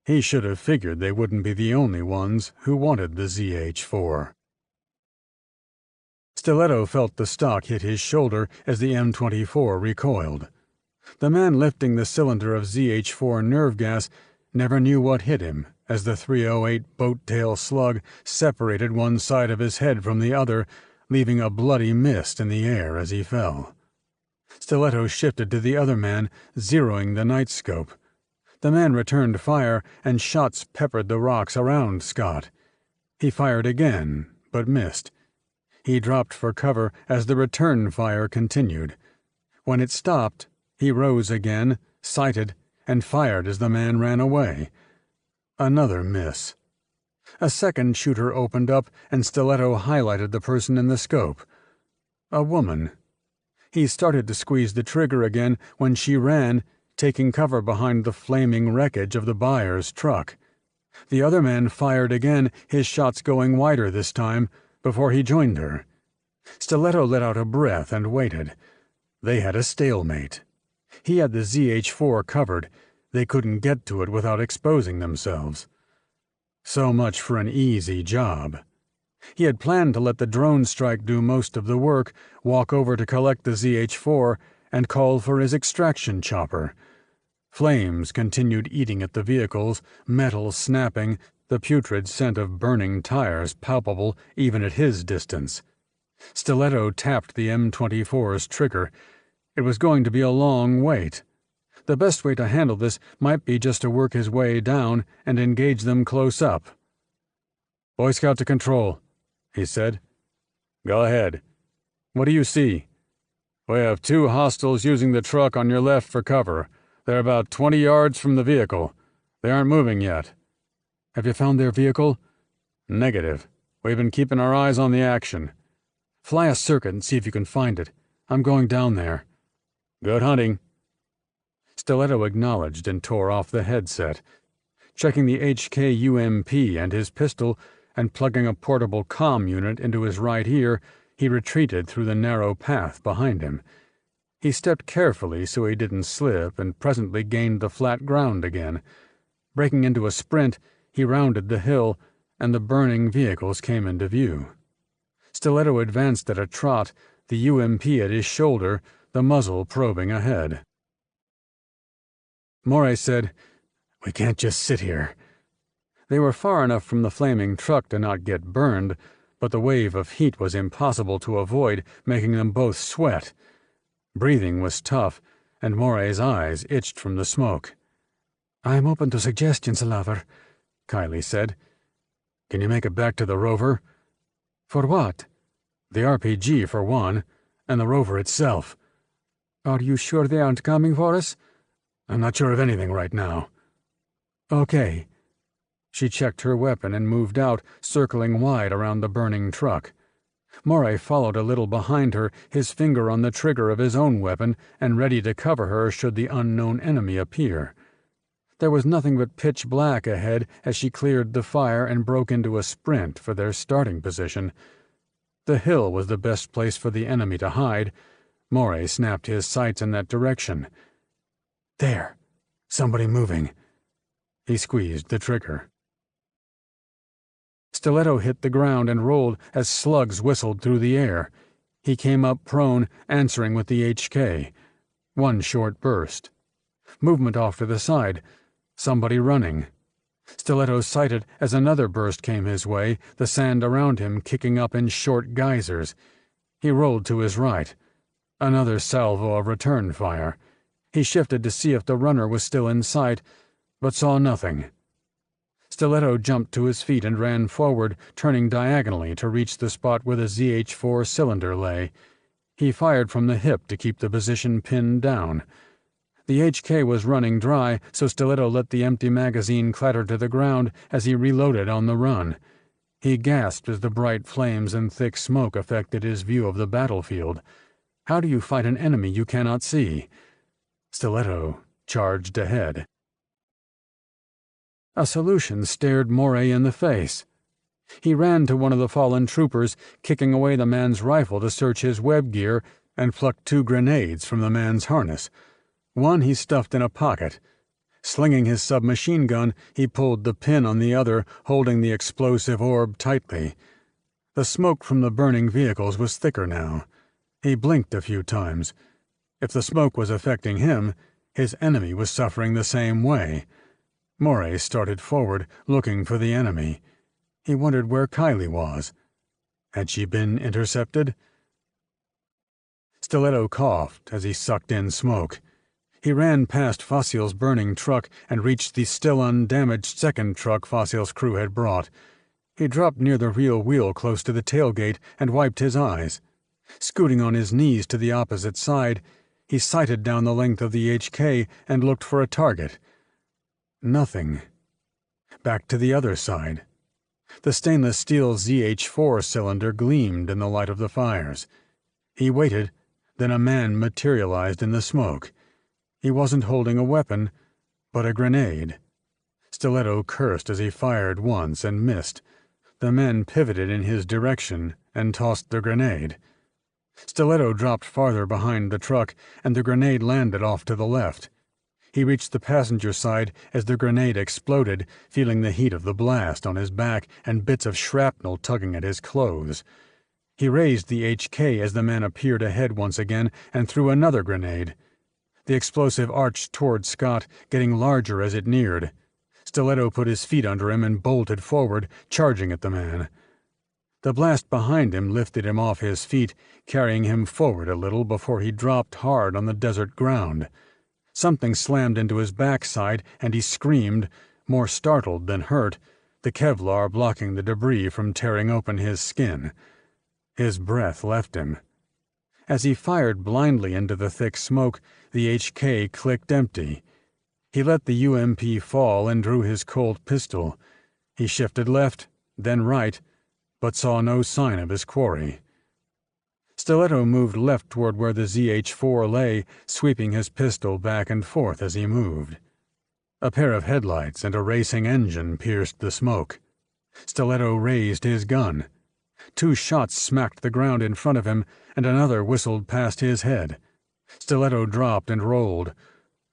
B: He should have figured they wouldn't be the only ones who wanted the ZH-4. Stiletto felt the stock hit his shoulder as the M24 recoiled. The man lifting the cylinder of ZH-4 nerve gas never knew what hit him as the .308 boat-tail slug separated one side of his head from the other, leaving a bloody mist in the air as he fell. Stiletto shifted to the other man, zeroing the nightscope. The man returned fire, and shots peppered the rocks around Scott. He fired again, but missed. He dropped for cover as the return fire continued. When it stopped, he rose again, sighted, and fired as the man ran away. Another miss. A second shooter opened up, and Stiletto highlighted the person in the scope. A woman. He started to squeeze the trigger again when she ran, taking cover behind the flaming wreckage of the buyer's truck. The other man fired again, his shots going wider this time, before he joined her. Stiletto let out a breath and waited. They had a stalemate. He had the ZH-4 covered. They couldn't get to it without exposing themselves. So much for an easy job. He had planned to let the drone strike do most of the work, walk over to collect the ZH-4, and call for his extraction chopper. Flames continued eating at the vehicles, metal snapping, the putrid scent of burning tires palpable even at his distance. Stiletto tapped the M24's trigger. It was going to be a long wait. The best way to handle this might be just to work his way down and engage them close up. "Boy Scout to control," he said. "Go ahead. What do you see?" "We have two hostiles using the truck on your left for cover. They're about 20 yards from the vehicle. They aren't moving yet." "Have you found their vehicle?" "Negative. We've been keeping our eyes on the action." "Fly a circuit and see if you can find it. I'm going down there." "Good hunting." Stiletto acknowledged and tore off the headset. Checking the HK-UMP and his pistol and plugging a portable comm unit into his right ear, he retreated through the narrow path behind him. He stepped carefully so he didn't slip and presently gained the flat ground again. Breaking into a sprint, he rounded the hill, and the burning vehicles came into view. Stiletto advanced at a trot, the UMP at his shoulder, the muzzle probing ahead. Morey said, "We can't just sit here." They were far enough from the flaming truck to not get burned, but the wave of heat was impossible to avoid, making them both sweat. Breathing was tough, and Moray's eyes itched from the smoke. "I'm open to suggestions, lover," Kylie said. "Can you make it back to the rover?" "For what?" "The RPG, for one, and the rover itself." "Are you sure they aren't coming for us?" "I'm not sure of anything right now." "Okay." She checked her weapon and moved out, circling wide around the burning truck. Moray followed a little behind her, his finger on the trigger of his own weapon and ready to cover her should the unknown enemy appear. There was nothing but pitch black ahead as she cleared the fire and broke into a sprint for their starting position. The hill was the best place for the enemy to hide. Moray snapped his sights in that direction. "There! Somebody moving." He squeezed the trigger. Stiletto hit the ground and rolled as slugs whistled through the air. He came up prone, answering with the HK. One short burst. Movement off to the side. Somebody running. Stiletto sighted as another burst came his way, the sand around him kicking up in short geysers. He rolled to his right. Another salvo of return fire. He shifted to see if the runner was still in sight, but saw nothing. Stiletto jumped to his feet and ran forward, turning diagonally to reach the spot where the ZH-4 cylinder lay. He fired from the hip to keep the position pinned down. The HK was running dry, so Stiletto let the empty magazine clatter to the ground as he reloaded on the run. He gasped as the bright flames and thick smoke affected his view of the battlefield. How do you fight an enemy you cannot see? Stiletto charged ahead. A solution stared Moray in the face. He ran to one of the fallen troopers, kicking away the man's rifle to search his web gear, and plucked 2 grenades from the man's harness. One he stuffed in a pocket. Slinging his submachine gun, he pulled the pin on the other, holding the explosive orb tightly. The smoke from the burning vehicles was thicker now. He blinked a few times. If the smoke was affecting him, his enemy was suffering the same way. Moray started forward, looking for the enemy. He wondered where Kylie was. Had she been intercepted? Stiletto coughed as he sucked in smoke. He ran past Fossil's burning truck and reached the still undamaged second truck Fossil's crew had brought. He dropped near the rear wheel close to the tailgate and wiped his eyes. Scooting on his knees to the opposite side, he sighted down the length of the HK and looked for a target. Nothing. Back to the other side. The stainless steel ZH-4 cylinder gleamed in the light of the fires. He waited, then a man materialized in the smoke. He wasn't holding a weapon, but a grenade. Stiletto cursed as he fired once and missed. The men pivoted in his direction and tossed the grenade. Stiletto dropped farther behind the truck, and the grenade landed off to the left. He reached the passenger side as the grenade exploded, feeling the heat of the blast on his back and bits of shrapnel tugging at his clothes. He raised the HK as the man appeared ahead once again and threw another grenade. The explosive arched toward Scott, getting larger as it neared. Stiletto put his feet under him and bolted forward, charging at the man. The blast behind him lifted him off his feet, carrying him forward a little before he dropped hard on the desert ground. Something slammed into his backside, and he screamed, more startled than hurt, the Kevlar blocking the debris from tearing open his skin. His breath left him. As he fired blindly into the thick smoke, the HK clicked empty. He let the UMP fall and drew his Colt pistol. He shifted left, then right, but saw no sign of his quarry. Stiletto moved left toward where the ZH-4 lay, sweeping his pistol back and forth as he moved. A pair of headlights and a racing engine pierced the smoke. Stiletto raised his gun. 2 shots smacked the ground in front of him, and another whistled past his head. Stiletto dropped and rolled.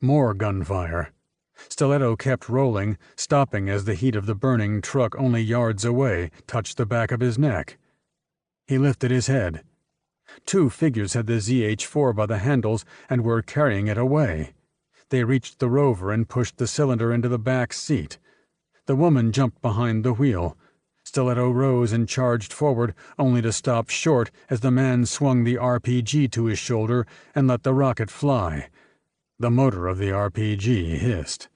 B: More gunfire. Stiletto kept rolling, stopping as the heat of the burning truck only yards away touched the back of his neck. He lifted his head. 2 figures had the ZH-4 by the handles and were carrying it away. They reached the rover and pushed the cylinder into the back seat. The woman jumped behind the wheel. Stiletto rose and charged forward, only to stop short as the man swung the RPG to his shoulder and let the rocket fly. The motor of the RPG hissed.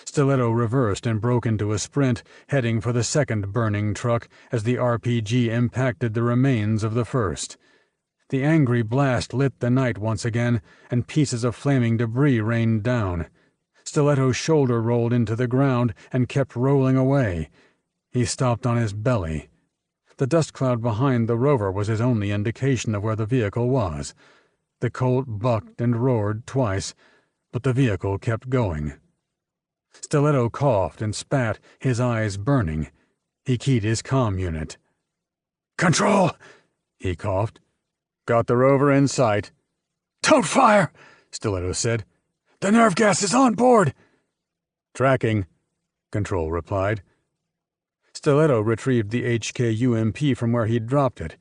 B: Stiletto reversed and broke into a sprint, heading for the second burning truck as the RPG impacted the remains of the first. The angry blast lit the night once again, and pieces of flaming debris rained down. Stiletto's shoulder rolled into the ground and kept rolling away. He stopped on his belly. The dust cloud behind the rover was his only indication of where the vehicle was. The Colt bucked and roared twice, but the vehicle kept going. Stiletto coughed and spat, his eyes burning. He keyed his comm unit. "Control!" he coughed. "Got the rover in sight." "Don't fire!" Stiletto said. "The nerve gas is on board!" "Tracking," Control replied. Stiletto retrieved the HK-UMP from where he'd dropped it.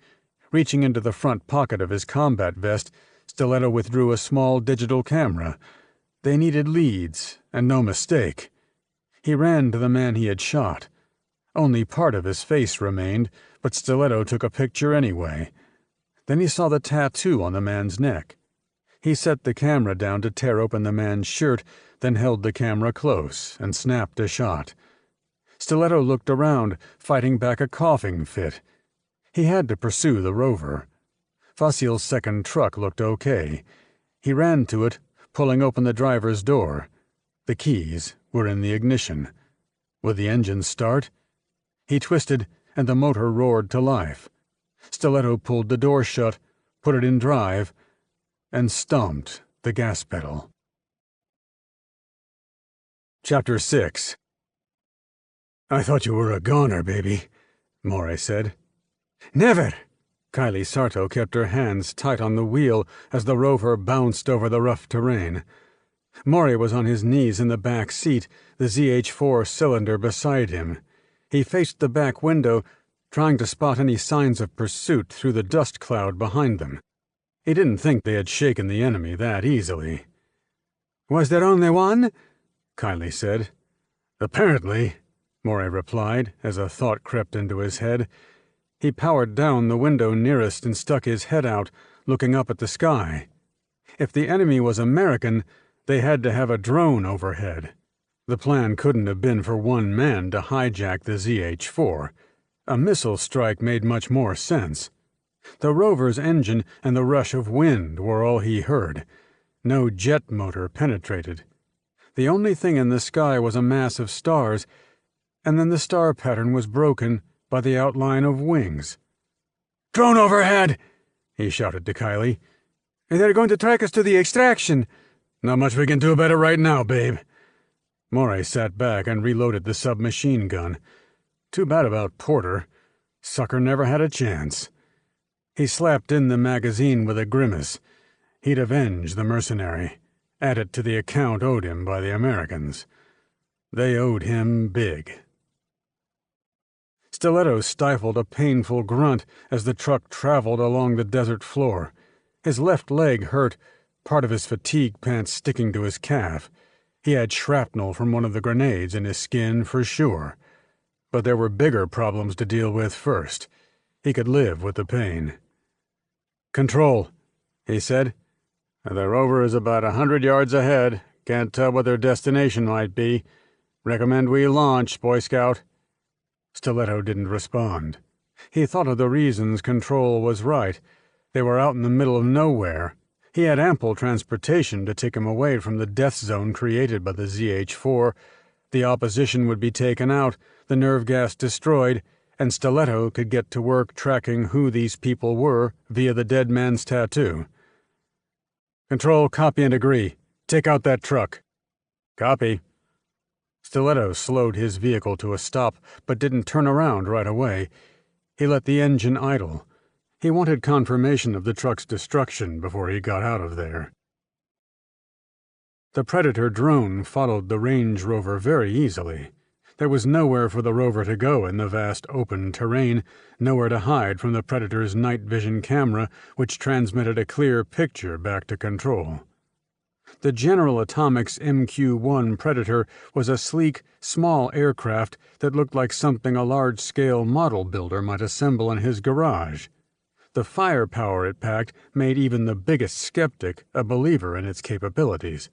B: Reaching into the front pocket of his combat vest, Stiletto withdrew a small digital camera. They needed leads, and no mistake. He ran to the man he had shot. Only part of his face remained, but Stiletto took a picture anyway. Then he saw the tattoo on the man's neck. He set the camera down to tear open the man's shirt, then held the camera close and snapped a shot. Stiletto looked around, fighting back a coughing fit. He had to pursue the rover. Facil's second truck looked okay. He ran to it, pulling open the driver's door. The keys were in the ignition. Would the engine start? He twisted, and the motor roared to life. Stiletto pulled the door shut, put it in drive, and stomped the gas pedal. Chapter 6. "I thought you were a goner, baby," Morey said. "Never!" Kylie Sarto kept her hands tight on the wheel as the rover bounced over the rough terrain. Morey was on his knees in the back seat, the ZH-4 cylinder beside him. He faced the back window, trying to spot any signs of pursuit through the dust cloud behind them. He didn't think they had shaken the enemy that easily. "Was there only one?" Kylie said. "Apparently," Morey replied, as a thought crept into his head. He powered down the window nearest and stuck his head out, looking up at the sky. If the enemy was American, they had to have a drone overhead. The plan couldn't have been for one man to hijack the ZH-4. A missile strike made much more sense. The rover's engine and the rush of wind were all he heard. No jet motor penetrated. The only thing in the sky was a mass of stars, and then the star pattern was broken by the outline of wings. "Drone overhead!" he shouted to Kylie. "They're going to track us to the extraction." "Not much we can do about it right now, babe." Morey sat back and reloaded the submachine gun. Too bad about Porter. Sucker never had a chance. He slapped in the magazine with a grimace. He'd avenge the mercenary, add it to the account owed him by the Americans. They owed him big. Stiletto stifled a painful grunt as the truck traveled along the desert floor. His left leg hurt, part of his fatigue pants sticking to his calf. He had shrapnel from one of the grenades in his skin for sure. But there were bigger problems to deal with first. He could live with the pain. "Control," he said. "The rover is about 100 yards ahead. Can't tell what their destination might be. Recommend we launch, Boy Scout." Stiletto didn't respond. He thought of the reasons Control was right. They were out in the middle of nowhere. He had ample transportation to take him away from the death zone created by the ZH-4. The opposition would be taken out, the nerve gas destroyed, and Stiletto could get to work tracking who these people were via the dead man's tattoo. "Control, copy and agree. Take out that truck." "Copy." Stiletto slowed his vehicle to a stop, but didn't turn around right away. He let the engine idle. He wanted confirmation of the truck's destruction before he got out of there. The Predator drone followed the Range Rover very easily. There was nowhere for the rover to go in the vast open terrain, nowhere to hide from the Predator's night vision camera, which transmitted a clear picture back to Control. The General Atomics MQ-1 Predator was a sleek, small aircraft that looked like something a large-scale model builder might assemble in his garage. The firepower it packed made even the biggest skeptic a believer in its capabilities.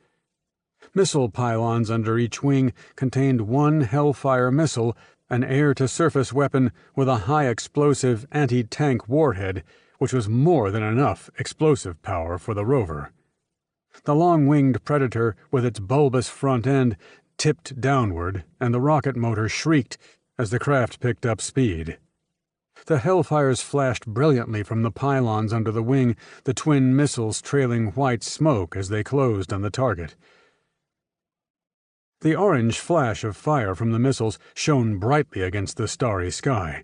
B: Missile pylons under each wing contained one Hellfire missile, an air-to-surface weapon with a high-explosive anti-tank warhead, which was more than enough explosive power for the rover. The long-winged Predator, with its bulbous front end, tipped downward, and the rocket motor shrieked as the craft picked up speed. The Hellfires flashed brilliantly from the pylons under the wing, the twin missiles trailing white smoke as they closed on the target. The orange flash of fire from the missiles shone brightly against the starry sky.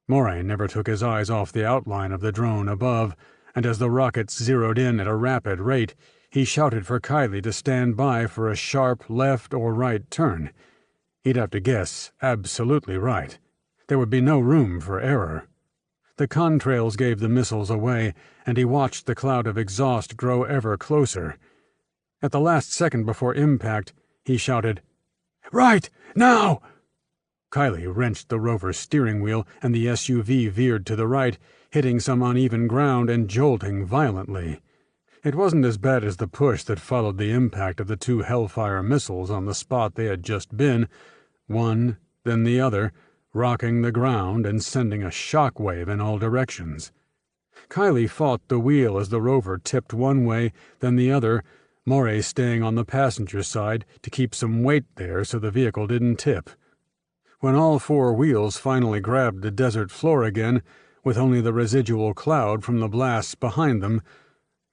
B: Moray never took his eyes off the outline of the drone above, and as the rockets zeroed in at a rapid rate, he shouted for Kiley to stand by for a sharp left or right turn. He'd have to guess absolutely right. There would be no room for error. The contrails gave the missiles away, and he watched the cloud of exhaust grow ever closer. At the last second before impact, he shouted, "Right, now!" Kiley wrenched the rover's steering wheel, and the SUV veered to the right, hitting some uneven ground and jolting violently. It wasn't as bad as the push that followed the impact of the two Hellfire missiles on the spot they had just been, one, then the other, rocking the ground and sending a shock wave in all directions. Kiley fought the wheel as the rover tipped one way, then the other, Moray staying on the passenger side to keep some weight there so the vehicle didn't tip. When all four wheels finally grabbed the desert floor again, with only the residual cloud from the blasts behind them,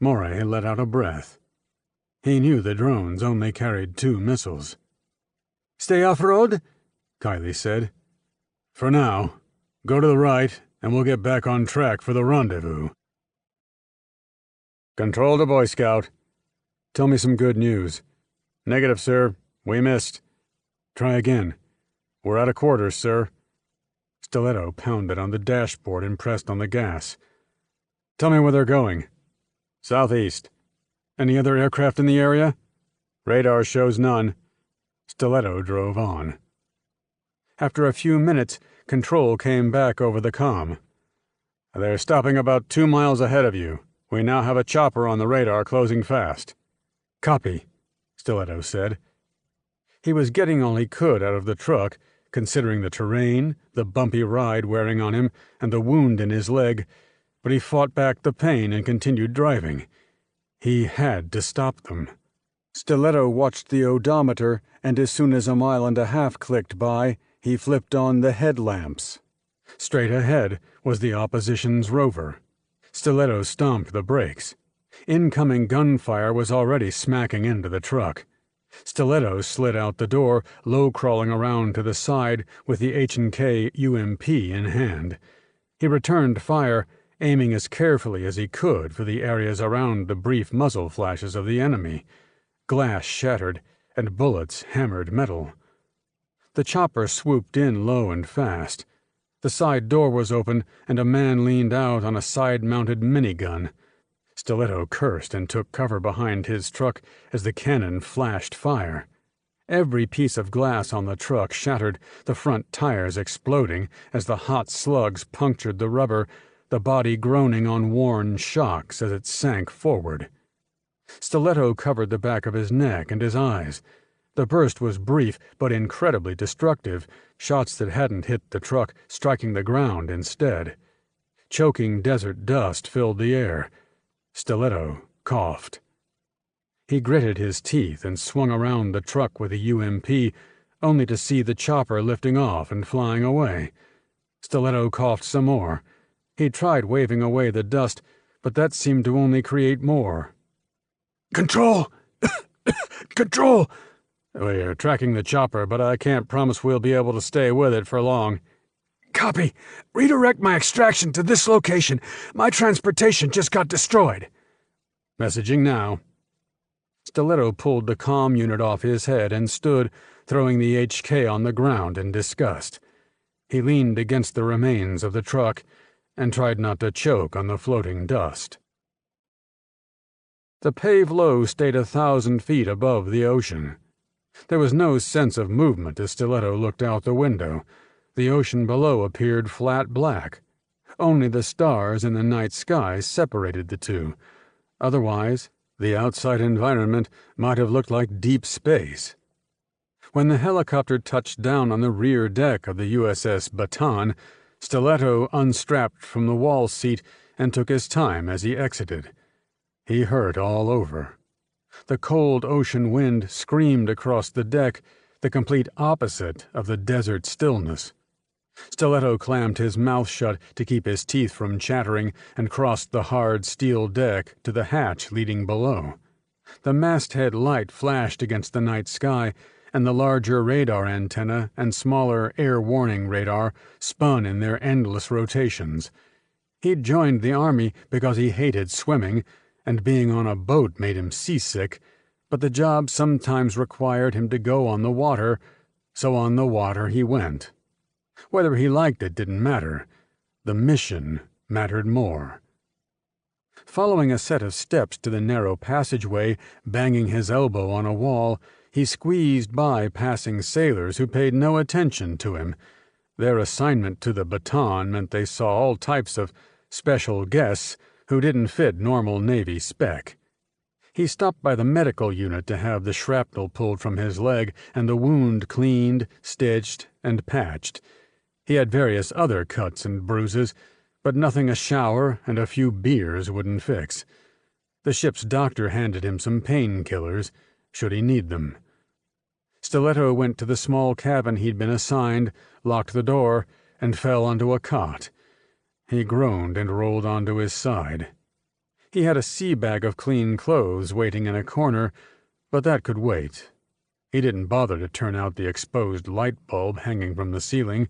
B: Moray let out a breath. He knew the drones only carried 2 missiles. "Stay off-road?" Kiley said. "For now. Go to the right, and we'll get back on track for the rendezvous." "Control to Boy Scout. Tell me some good news." "Negative, sir. We missed." "Try again." "We're out of quarters, sir." Stiletto pounded on the dashboard and pressed on the gas. "Tell me where they're going." "Southeast." "Any other aircraft in the area?" "Radar shows none." Stiletto drove on. After a few minutes, control came back over the comm. "They're stopping about 2 miles ahead of you. We now have a chopper on the radar closing fast." "Copy," Stiletto said. He was getting all he could out of the truck, considering the terrain, the bumpy ride wearing on him, and the wound in his leg, but he fought back the pain and continued driving. He had to stop them. Stiletto watched the odometer, and as soon as 1.5 miles clicked by, he flipped on the headlamps. Straight ahead was the opposition's rover. Stiletto stomped the brakes. Incoming gunfire was already smacking into the truck. Stiletto slid out the door, low-crawling around to the side with the H&K UMP in hand. He returned fire, aiming as carefully as he could for the areas around the brief muzzle flashes of the enemy. Glass shattered, and bullets hammered metal. The chopper swooped in low and fast. The side door was open, and a man leaned out on a side-mounted minigun. Stiletto cursed and took cover behind his truck as the cannon flashed fire. Every piece of glass on the truck shattered, the front tires exploding as the hot slugs punctured the rubber, the body groaning on worn shocks as it sank forward. Stiletto covered the back of his neck and his eyes. The burst was brief but incredibly destructive, shots that hadn't hit the truck striking the ground instead. Choking desert dust filled the air. Stiletto coughed. He gritted his teeth and swung around the truck with the UMP, only to see the chopper lifting off and flying away. Stiletto coughed some more. He tried waving away the dust, but that seemed to only create more. "Control! Control! We're tracking the chopper, but I can't promise we'll be able to stay with it for long." "Copy. Redirect my extraction to this location. My transportation just got destroyed." "Messaging now." Stiletto pulled the comm unit off his head and stood, throwing the HK on the ground in disgust. He leaned against the remains of the truck and tried not to choke on the floating dust. The pave low stayed 1,000 feet above the ocean. There was no sense of movement as Stiletto looked out the window. The ocean below appeared flat black. Only the stars in the night sky separated the two. Otherwise, the outside environment might have looked like deep space. When the helicopter touched down on the rear deck of the USS Baton, Stiletto unstrapped from the wall seat and took his time as he exited. He hurt all over. The cold ocean wind screamed across the deck, the complete opposite of the desert stillness. Stiletto clamped his mouth shut to keep his teeth from chattering and crossed the hard steel deck to the hatch leading below. The masthead light flashed against the night sky, and the larger radar antenna and smaller air warning radar spun in their endless rotations. He'd joined the army because he hated swimming, and being on a boat made him seasick, but the job sometimes required him to go on the water, so on the water he went. Whether he liked it didn't matter. The mission mattered more. Following a set of steps to the narrow passageway, banging his elbow on a wall, he squeezed by passing sailors who paid no attention to him. Their assignment to the Baton meant they saw all types of special guests who didn't fit normal Navy spec. He stopped by the medical unit to have the shrapnel pulled from his leg and the wound cleaned, stitched, and patched. He had various other cuts and bruises, but nothing a shower and a few beers wouldn't fix. The ship's doctor handed him some painkillers, should he need them. Stiletto went to the small cabin he'd been assigned, locked the door, and fell onto a cot. He groaned and rolled onto his side. He had a sea bag of clean clothes waiting in a corner, but that could wait. He didn't bother to turn out the exposed light bulb hanging from the ceiling.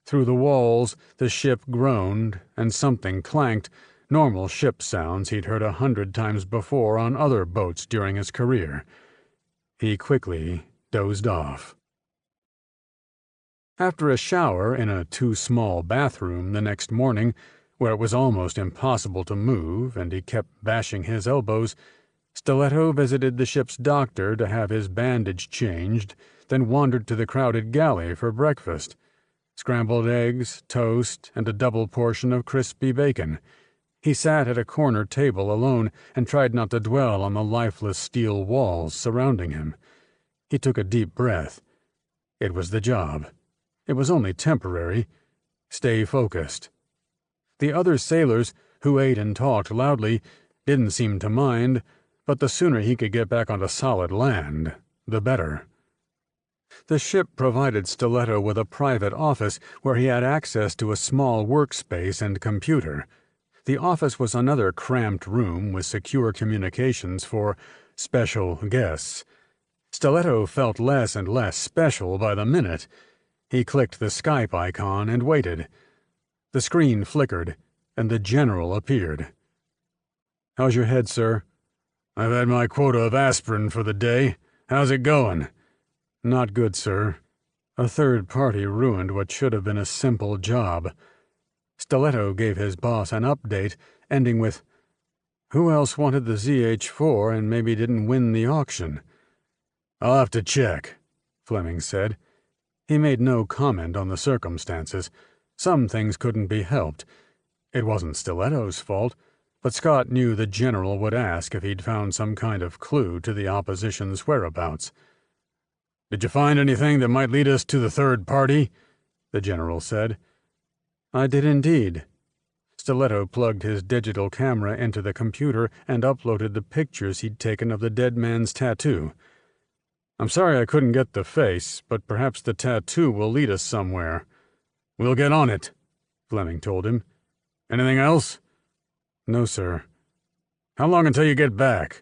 B: Through the walls, the ship groaned, and something clanked, normal ship sounds he'd heard 100 times before on other boats during his career. He quickly dozed off. After a shower in a too-small bathroom the next morning, where it was almost impossible to move and he kept bashing his elbows, Stiletto visited the ship's doctor to have his bandage changed, then wandered to the crowded galley for breakfast. Scrambled eggs, toast, and a double portion of crispy bacon. He sat at a corner table alone and tried not to dwell on the lifeless steel walls surrounding him. He took a deep breath. It was the job. It was only temporary. Stay focused. The other sailors, who ate and talked loudly, didn't seem to mind, but the sooner he could get back onto solid land, the better. The ship provided Stiletto with a private office where he had access to a small workspace and computer. The office was another cramped room with secure communications for special guests. Stiletto felt less and less special by the minute. He clicked the Skype icon and waited. The screen flickered, and the general appeared. "How's your head, sir?" "I've had my quota of aspirin for the day. How's it going?" "Not good, sir. A third party ruined what should have been a simple job." Stiletto gave his boss an update, ending with, "Who else wanted the ZH-4 and maybe didn't win the auction?" "I'll have to check," Fleming said. He made no comment on the circumstances. Some things couldn't be helped. It wasn't Stiletto's fault, but Scott knew the general would ask if he'd found some kind of clue to the opposition's whereabouts. "Did you find anything that might lead us to the third party?" the general said. "I did indeed." Stiletto plugged his digital camera into the computer and uploaded the pictures he'd taken of the dead man's tattoo. "I'm sorry I couldn't get the face, but perhaps the tattoo will lead us somewhere." "We'll get on it," Fleming told him. "Anything else?" "No, sir." "How long until you get back?"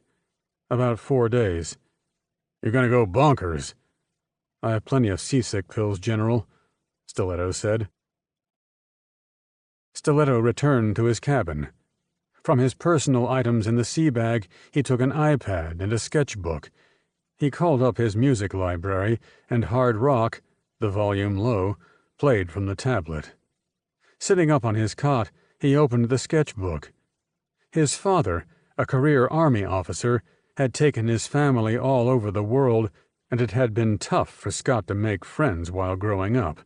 B: "About 4 days." "You're going to go bonkers." "I have plenty of seasick pills, General," Stiletto said. Stiletto returned to his cabin. From his personal items in the sea bag, he took an iPad and a sketchbook. He called up his music library, and hard rock, the volume low, played from the tablet. Sitting up on his cot, he opened the sketchbook. His father, a career army officer, had taken his family all over the world, and it had been tough for Scott to make friends while growing up.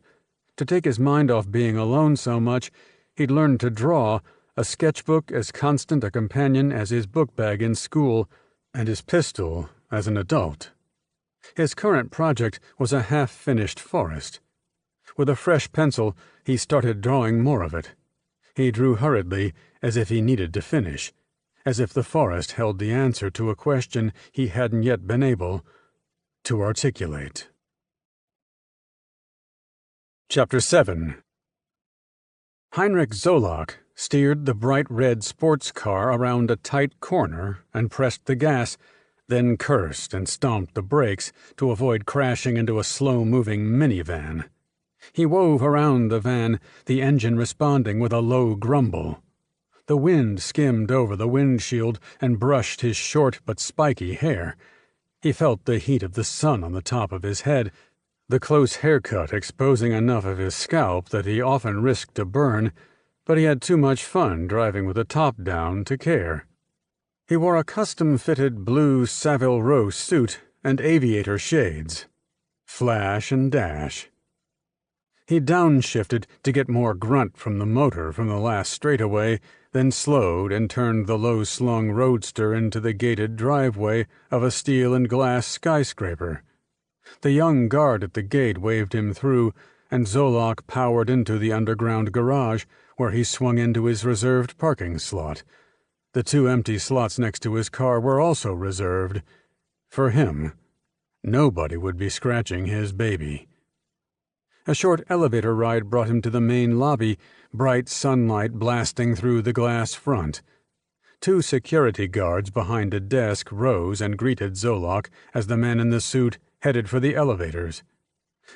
B: To take his mind off being alone so much, he'd learned to draw, a sketchbook as constant a companion as his book bag in school, and his pistol as an adult. His current project was a half-finished forest. With a fresh pencil, he started drawing more of it. He drew hurriedly, as if he needed to finish, as if the forest held the answer to a question he hadn't yet been able to articulate. Chapter 7. Heinrich Zolak steered the bright red sports car around a tight corner and pressed the gas, then cursed and stomped the brakes to avoid crashing into a slow-moving minivan. He wove around the van, the engine responding with a low grumble. The wind skimmed over the windshield and brushed his short but spiky hair. He felt the heat of the sun on the top of his head, the close haircut exposing enough of his scalp that he often risked a burn, but he had too much fun driving with the top down to care. He wore a custom-fitted blue Savile Row suit and aviator shades. Flash and dash. He downshifted to get more grunt from the motor from the last straightaway, then slowed and turned the low-slung roadster into the gated driveway of a steel-and-glass skyscraper. The young guard at the gate waved him through, and Zolak powered into the underground garage, where he swung into his reserved parking slot. The 2 empty slots next to his car were also reserved. For him. Nobody would be scratching his baby. A short elevator ride brought him to the main lobby, bright sunlight blasting through the glass front. 2 security guards behind a desk rose and greeted Zolak as the man in the suit headed for the elevators.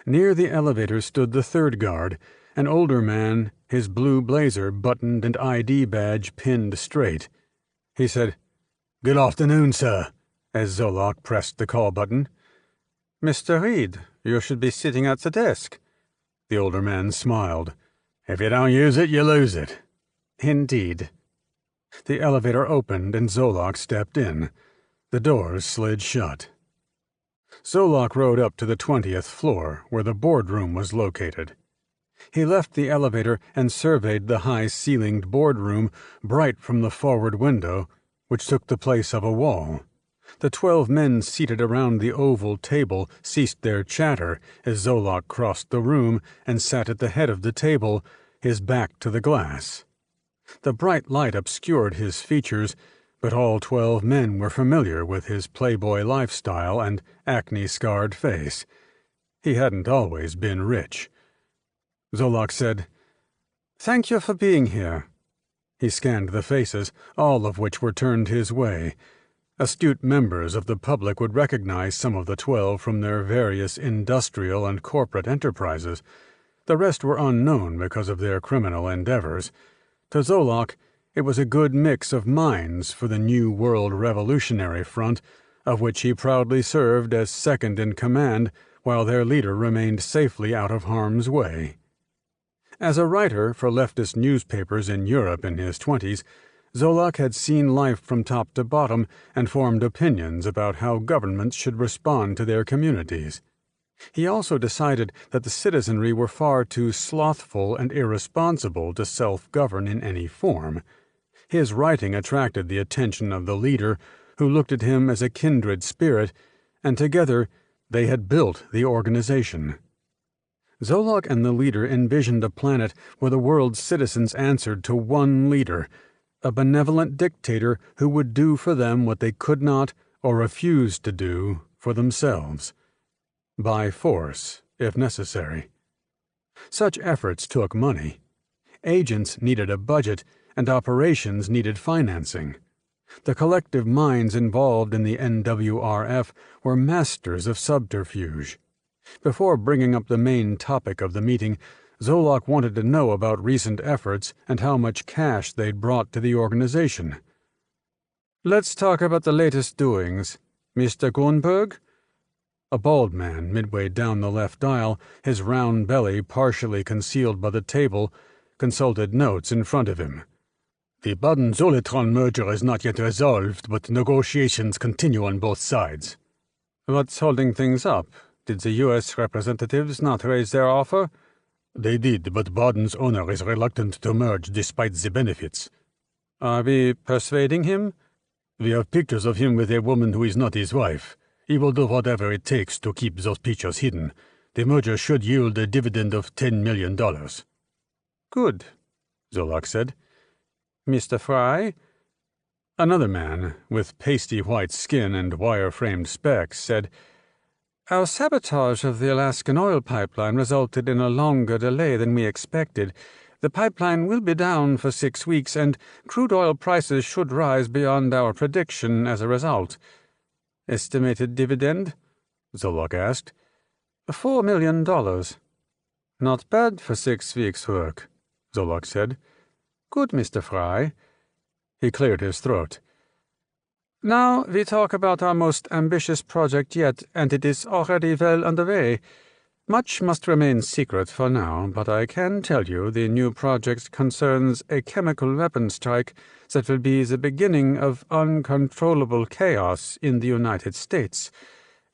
B: Near the elevator stood the 3rd guard, an older man, his blue blazer buttoned and ID badge pinned straight. He said, "Good afternoon, sir," as Zolak pressed the call button. "Mr. Reed, you should be sitting at the desk." The older man smiled. "If you don't use it, you lose it." "Indeed." The elevator opened and Zolak stepped in. The doors slid shut. Zolak rode up to the 20th floor, where the boardroom was located. He left the elevator and surveyed the high-ceilinged boardroom, bright from the forward window, which took the place of a wall. The 12 men seated around the oval table ceased their chatter as Zolak crossed the room and sat at the head of the table, his back to the glass. The bright light obscured his features, but all 12 men were familiar with his playboy lifestyle and acne-scarred face. He hadn't always been rich. Zolak said, "Thank you for being here." He scanned the faces, all of which were turned his way. Astute members of the public would recognize some of the 12 from their various industrial and corporate enterprises. The rest were unknown because of their criminal endeavors. To Zolak, it was a good mix of minds for the New World Revolutionary Front, of which he proudly served as second in command while their leader remained safely out of harm's way. As a writer for leftist newspapers in Europe in his 20s, Zolak had seen life from top to bottom and formed opinions about how governments should respond to their communities. He also decided that the citizenry were far too slothful and irresponsible to self-govern in any form. His writing attracted the attention of the leader, who looked at him as a kindred spirit, and together they had built the organization. Zolak and the leader envisioned a planet where the world's citizens answered to one leader, a benevolent dictator who would do for them what they could not or refused to do for themselves. By force, if necessary. Such efforts took money. Agents needed a budget, and operations needed financing. The collective minds involved in the NWRF were masters of subterfuge. Before bringing up the main topic of the meeting, Zolak wanted to know about recent efforts and how much cash they'd brought to the organization. "Let's talk about the latest doings. Mr. Grunberg?" A bald man midway down the left aisle, his round belly partially concealed by the table, consulted notes in front of him. The Baden-Zoletron merger is not yet resolved, but negotiations continue on both sides. What's holding things up? Did the U.S. representatives not raise their offer? They did, but Baden's owner is reluctant to merge despite the benefits. Are we persuading him? We have pictures of him with a woman who is not his wife. He will do whatever it takes to keep those pictures hidden. The merger should yield a dividend of $10 million. Good, Zolak said. Mr. Fry? Another man, with pasty white skin and wire-framed specs, said, Our sabotage of the Alaskan oil pipeline resulted in a longer delay than we expected. The pipeline will be down for 6 weeks, and crude oil prices should rise beyond our prediction as a result. Estimated dividend? Zolak asked. $4 million. Not bad for 6 weeks' work, Zolak said. Good, Mr. Fry. He cleared his throat. Now we talk about our most ambitious project yet, and it is already well underway. Much must remain secret for now, but I can tell you the new project concerns a chemical weapon strike that will be the beginning of uncontrollable chaos in the United States.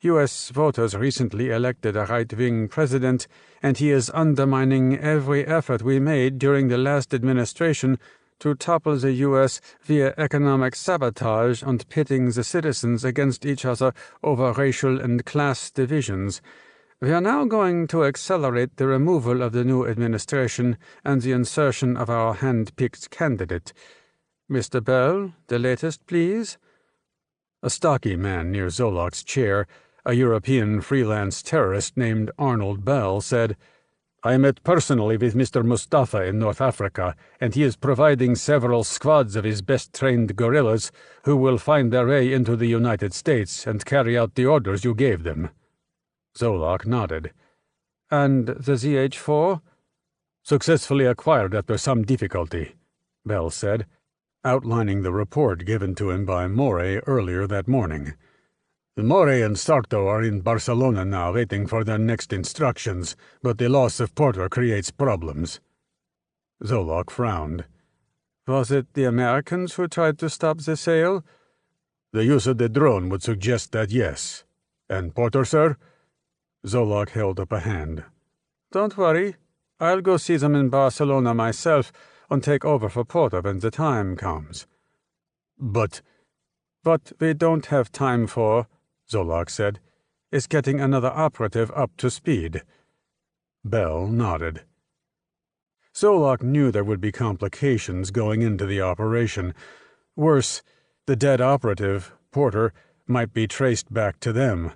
B: U.S. voters recently elected a right-wing president, and he is undermining every effort we made during the last administration to topple the U.S. via economic sabotage and pitting the citizens against each other over racial and class divisions. We are now going to accelerate the removal of the new administration and the insertion of our hand-picked candidate. Mr. Bell, the latest, please. A stocky man near Zolak's chair, a European freelance terrorist named Arnold Bell, said, I met personally with Mr. Mustafa in North Africa, and he is providing several squads of his best-trained guerrillas who will find their way into the United States and carry out the orders you gave them. Zolak nodded. And the ZH-4? Successfully acquired after some difficulty, Bell said, outlining the report given to him by Morey earlier that morning. Morey and Sarto are in Barcelona now waiting for their next instructions, but the loss of Porter creates problems. Zolak frowned. Was it the Americans who tried to stop the sale? The use of the drone would suggest that, yes. And Porter, sir? Zolak held up a hand. Don't worry. I'll go see them in Barcelona myself and take over for Porter when the time comes. But what we don't have time for, Zolak said, is getting another operative up to speed. Bell nodded. Zolak knew there would be complications going into the operation. Worse, the dead operative, Porter, might be traced back to them.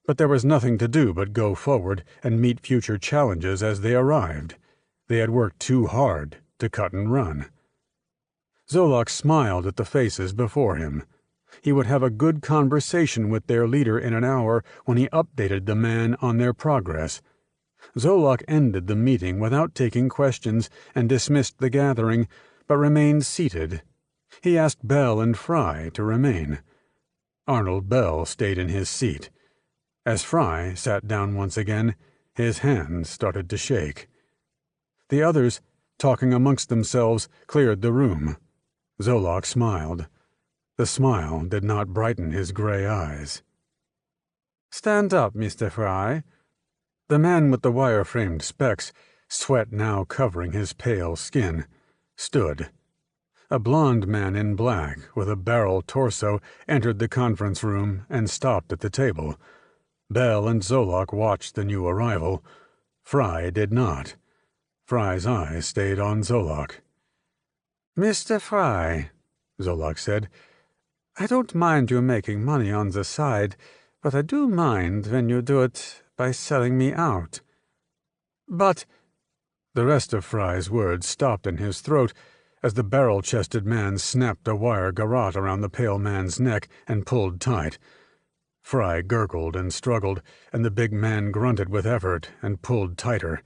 B: But there was nothing to do but go forward and meet future challenges as they arrived. They had worked too hard to cut and run. Zolak smiled at the faces before him. He would have a good conversation with their leader in an hour when he updated the man on their progress. Zolak ended the meeting without taking questions and dismissed the gathering, but remained seated. He asked Bell and Fry to remain. Arnold Bell stayed in his seat. As Fry sat down once again, his hands started to shake. The others, talking amongst themselves, cleared the room. Zolak smiled. The smile did not brighten his gray eyes. Stand up, Mr. Fry. The man with the wire-framed specs, sweat now covering his pale skin, stood. A blond man in black, with a barrel torso, entered the conference room and stopped at the table. Bell and Zolak watched the new arrival. Fry did not. Fry's eyes stayed on Zolak. Mr. Fry, Zolak said, I don't mind you making money on the side, but I do mind when you do it by selling me out. But the rest of Fry's words stopped in his throat as the barrel-chested man snapped a wire garrote around the pale man's neck and pulled tight. Fry gurgled and struggled, and the big man grunted with effort and pulled tighter.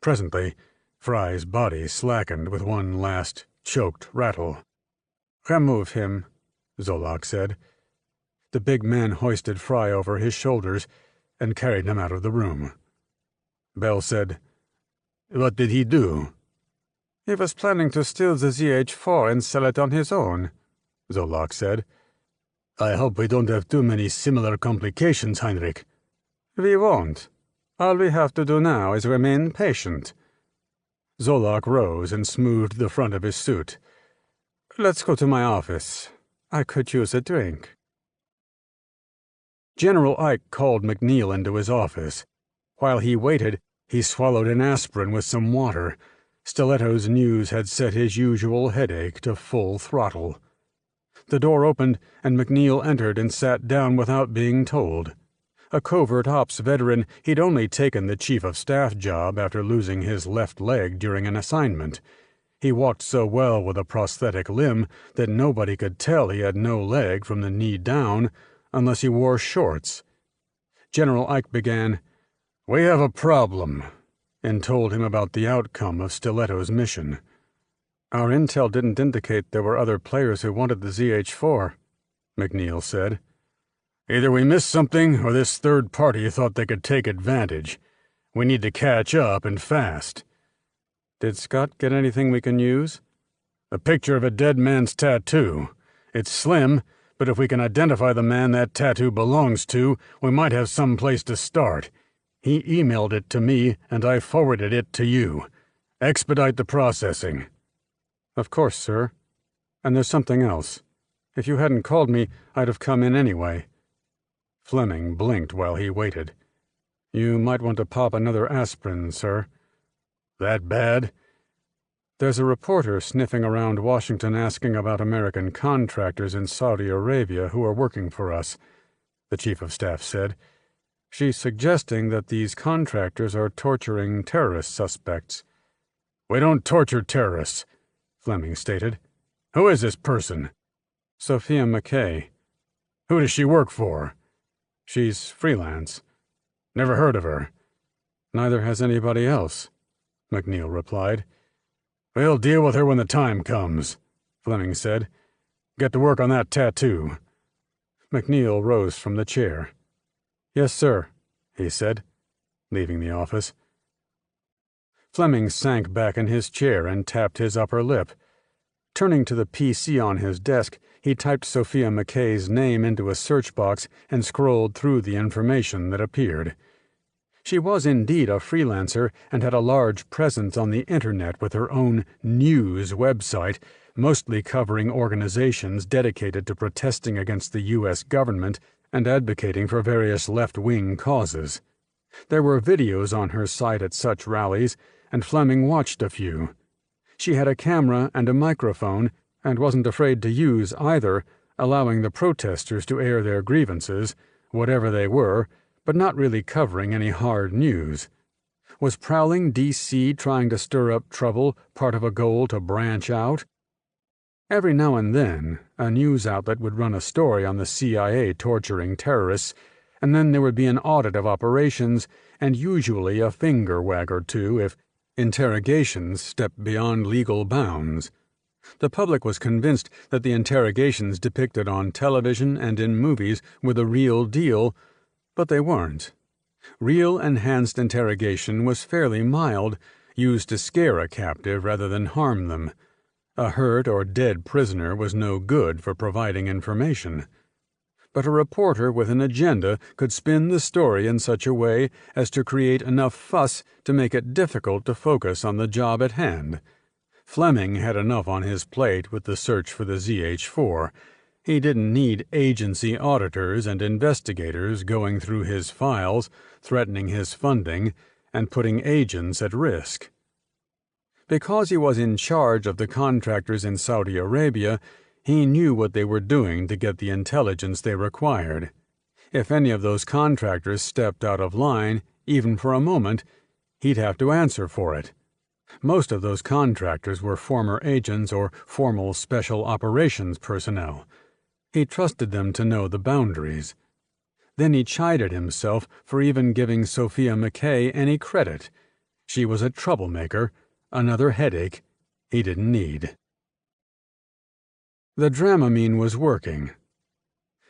B: Presently, Fry's body slackened with one last choked rattle. Remove him, Zolak said. The big man hoisted Fry over his shoulders and carried him out of the room. Bell said, What did he do? He was planning to steal the ZH-4 and sell it on his own, Zolak said. I hope we don't have too many similar complications, Heinrich. We won't. All we have to do now is remain patient. Zolak rose and smoothed the front of his suit. Let's go to my office. I could use a drink. General Ike called McNeil into his office. While he waited, he swallowed an aspirin with some water. Stiletto's news had set his usual headache to full throttle. The door opened, and McNeil entered and sat down without being told. A covert ops veteran, he'd only taken the chief of staff job after losing his left leg during an assignment. He walked so well with a prosthetic limb that nobody could tell he had no leg from the knee down unless he wore shorts. General Ike began, "We have a problem," and told him about the outcome of Stiletto's mission. Our intel didn't indicate there were other players who wanted the ZH-4, McNeil said. Either we missed something or this third party thought they could take advantage. We need to catch up and fast. Did Scott get anything we can use? A picture of a dead man's tattoo. It's slim, but if we can identify the man that tattoo belongs to, we might have some place to start. He emailed it to me, and I forwarded it to you. Expedite the processing. Of course, sir. And there's something else. If you hadn't called me, I'd have come in anyway. Fleming blinked while he waited. You might want to pop another aspirin, sir. That bad? There's a reporter sniffing around Washington asking about American contractors in Saudi Arabia who are working for us, the chief of staff said. She's suggesting that these contractors are torturing terrorist suspects. We don't torture terrorists, Fleming stated. Who is this person? Sophia McKay. Who does she work for? She's freelance. Never heard of her. Neither has anybody else, McNeil replied. We'll deal with her when the time comes, Fleming said. Get to work on that tattoo. McNeil rose from the chair. Yes, sir, he said, leaving the office. Fleming sank back in his chair and tapped his upper lip. Turning to the PC on his desk, he typed Sophia McKay's name into a search box and scrolled through the information that appeared. She was indeed a freelancer and had a large presence on the Internet with her own news website, mostly covering organizations dedicated to protesting against the U.S. government and advocating for various left-wing causes. There were videos on her site at such rallies, and Fleming watched a few. She had a camera and a microphone and wasn't afraid to use either, allowing the protesters to air their grievances, whatever they were, but not really covering any hard news. Was prowling D.C. trying to stir up trouble part of a goal to branch out? Every now and then, a news outlet would run a story on the CIA torturing terrorists, and then there would be an audit of operations and usually a finger wag or two if interrogations stepped beyond legal bounds. The public was convinced that the interrogations depicted on television and in movies were the real deal, but they weren't. Real enhanced interrogation was fairly mild, used to scare a captive rather than harm them. A hurt or dead prisoner was no good for providing information. But a reporter with an agenda could spin the story in such a way as to create enough fuss to make it difficult to focus on the job at hand. Fleming had enough on his plate with the search for the ZH-4. He didn't need agency auditors and investigators going through his files, threatening his funding, and putting agents at risk. Because he was in charge of the contractors in Saudi Arabia, he knew what they were doing to get the intelligence they required. If any of those contractors stepped out of line, even for a moment, he'd have to answer for it. Most of those contractors were former agents or formal special operations personnel. He trusted them to know the boundaries. Then he chided himself for even giving Sophia McKay any credit. She was a troublemaker, another headache he didn't need. The Dramamine was working.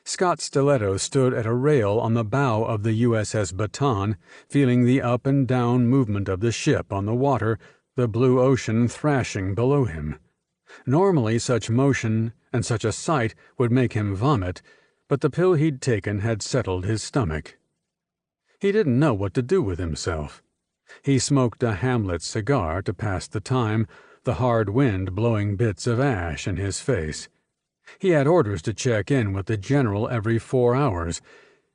B: Scott Stiletto stood at a rail on the bow of the USS Baton, feeling the up and down movement of the ship on the water the blue ocean thrashing below him. Normally such motion and such a sight would make him vomit, but the pill he'd taken had settled his stomach. He didn't know what to do with himself. He smoked a Hamlet cigar to pass the time, the hard wind blowing bits of ash in his face. He had orders to check in with the general every 4 hours.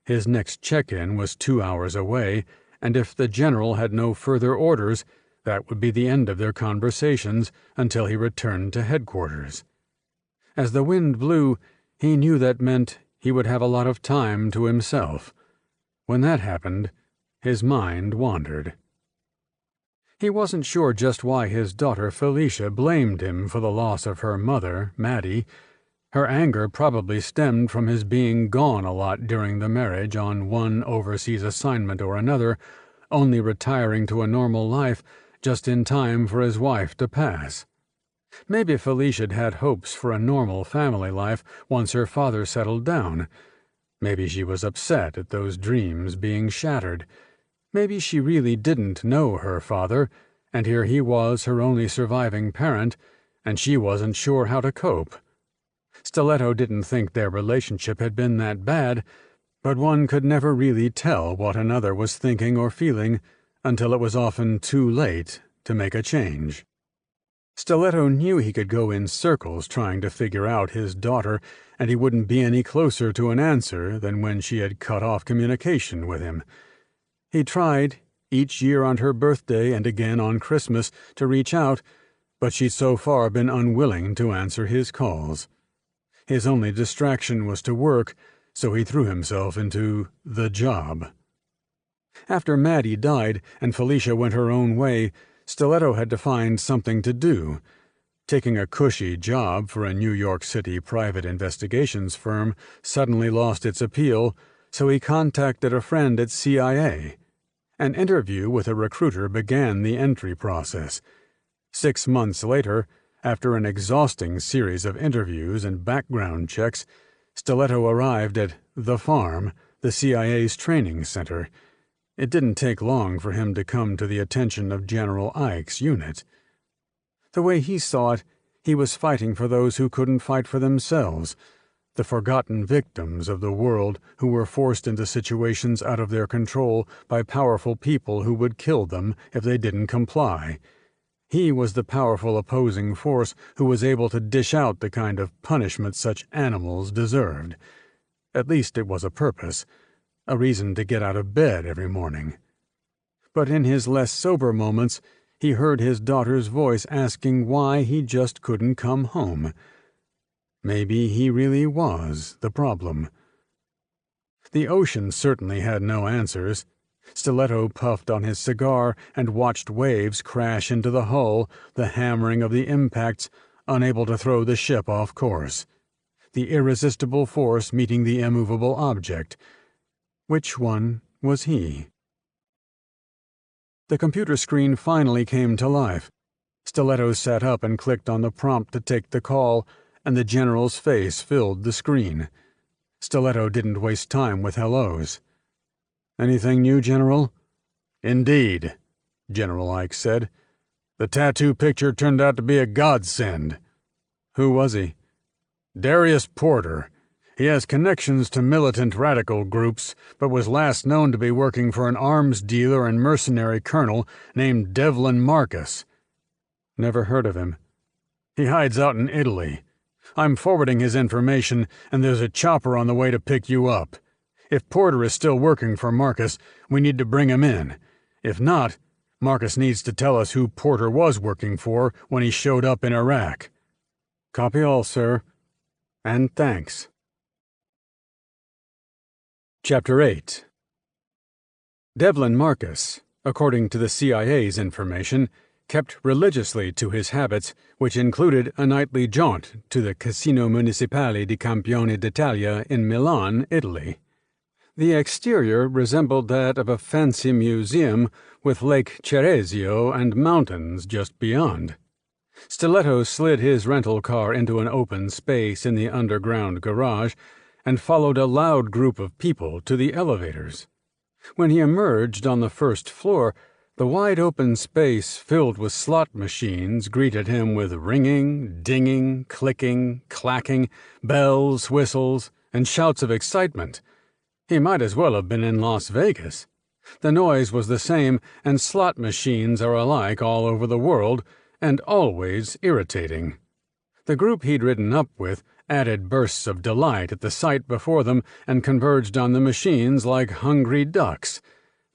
B: His next check-in was 2 hours away, and if the general had no further orders, that would be the end of their conversations until he returned to headquarters. As the wind blew, he knew that meant he would have a lot of time to himself. When that happened, his mind wandered. He wasn't sure just why his daughter Felicia blamed him for the loss of her mother, Maddie. Her anger probably stemmed from his being gone a lot during the marriage on one overseas assignment or another, only retiring to a normal life just in time for his wife to pass. Maybe Felicia'd had hopes for a normal family life once her father settled down. Maybe she was upset at those dreams being shattered. Maybe she really didn't know her father, and here he was her only surviving parent, and she wasn't sure how to cope. Stiletto didn't think their relationship had been that bad, but one could never really tell what another was thinking or feeling until it was often too late to make a change. Stiletto knew he could go in circles trying to figure out his daughter, and he wouldn't be any closer to an answer than when she had cut off communication with him. He tried, each year on her birthday and again on Christmas, to reach out, but she'd so far been unwilling to answer his calls. His only distraction was to work, so he threw himself into the job. After Maddie died and Felicia went her own way, Stiletto had to find something to do. Taking a cushy job for a New York City private investigations firm suddenly lost its appeal, so he contacted a friend at CIA. An interview with a recruiter began the entry process. 6 months later, after an exhausting series of interviews and background checks, Stiletto arrived at The Farm, the CIA's training center. It didn't take long for him to come to the attention of General Ike's unit. The way he saw it, he was fighting for those who couldn't fight for themselves, the forgotten victims of the world who were forced into situations out of their control by powerful people who would kill them if they didn't comply. He was the powerful opposing force who was able to dish out the kind of punishment such animals deserved. At least it was a purpose, a reason to get out of bed every morning. But in his less sober moments, he heard his daughter's voice asking why he just couldn't come home. Maybe he really was the problem. The ocean certainly had no answers. Stiletto puffed on his cigar and watched waves crash into the hull, the hammering of the impacts, unable to throw the ship off course. The irresistible force meeting the immovable object. Which one was he? The computer screen finally came to life. Stiletto sat up and clicked on the prompt to take the call, and the general's face filled the screen. Stiletto didn't waste time with hellos. "Anything new, General?" "Indeed," General Ike said. "The tattoo picture turned out to be a godsend." "Who was he?" "Darius Porter. He has connections to militant radical groups, but was last known to be working for an arms dealer and mercenary colonel named Devlin Marcus." "Never heard of him." "He hides out in Italy. I'm forwarding his information, and there's a chopper on the way to pick you up. If Porter is still working for Marcus, we need to bring him in. If not, Marcus needs to tell us who Porter was working for when he showed up in Iraq." "Copy all, sir. And thanks." Chapter 8. Devlin Marcus, according to the CIA's information, kept religiously to his habits, which included a nightly jaunt to the Casino Municipale di Campione d'Italia in Milan, Italy. The exterior resembled that of a fancy museum with Lake Ceresio and mountains just beyond. Stiletto slid his rental car into an open space in the underground garage and followed a loud group of people to the elevators. When he emerged on the first floor, The wide-open space filled with slot machines greeted him with ringing, dinging, clicking, clacking, bells, whistles, and shouts of excitement. He might as well have been in Las Vegas. The noise was the same, and slot machines are alike all over the world, and always irritating. The group he'd ridden up with added bursts of delight at the sight before them and converged on the machines like hungry ducks.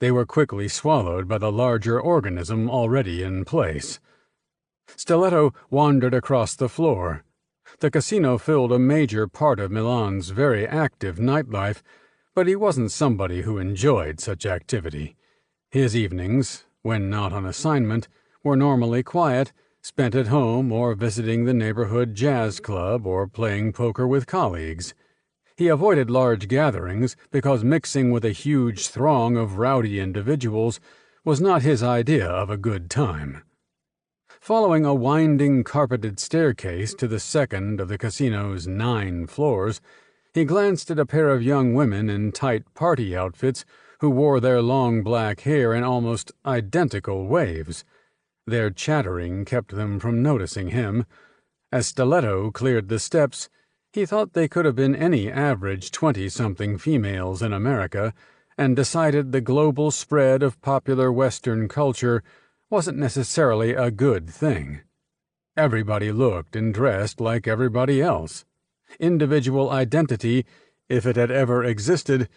B: They were quickly swallowed by the larger organism already in place. Stiletto wandered across the floor. The casino filled a major part of Milan's very active nightlife, but he wasn't somebody who enjoyed such activity. His evenings, when not on assignment, were normally quiet, spent at home or visiting the neighborhood jazz club or playing poker with colleagues. He avoided large gatherings because mixing with a huge throng of rowdy individuals was not his idea of a good time. Following a winding carpeted staircase to the second of the casino's 9 floors, he glanced at a pair of young women in tight party outfits who wore their long black hair in almost identical waves. Their chattering kept them from noticing him. As Stiletto cleared the steps, he thought they could have been any average 20-something females in America, and decided the global spread of popular Western culture wasn't necessarily a good thing. Everybody looked and dressed like everybody else. Individual identity, if it had ever existed,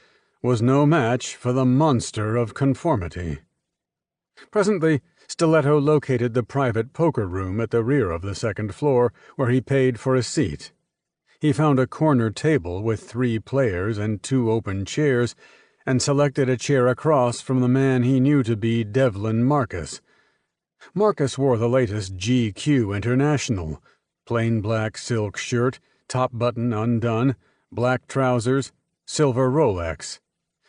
B: was no match for the monster of conformity. Presently, Stiletto located the private poker room at the rear of the second floor, where he paid for a seat. He found a corner table with 3 players and 2 open chairs, and selected a chair across from the man he knew to be Devlin Marcus. Marcus wore the latest GQ International, plain black silk shirt, top button undone, black trousers, silver Rolex.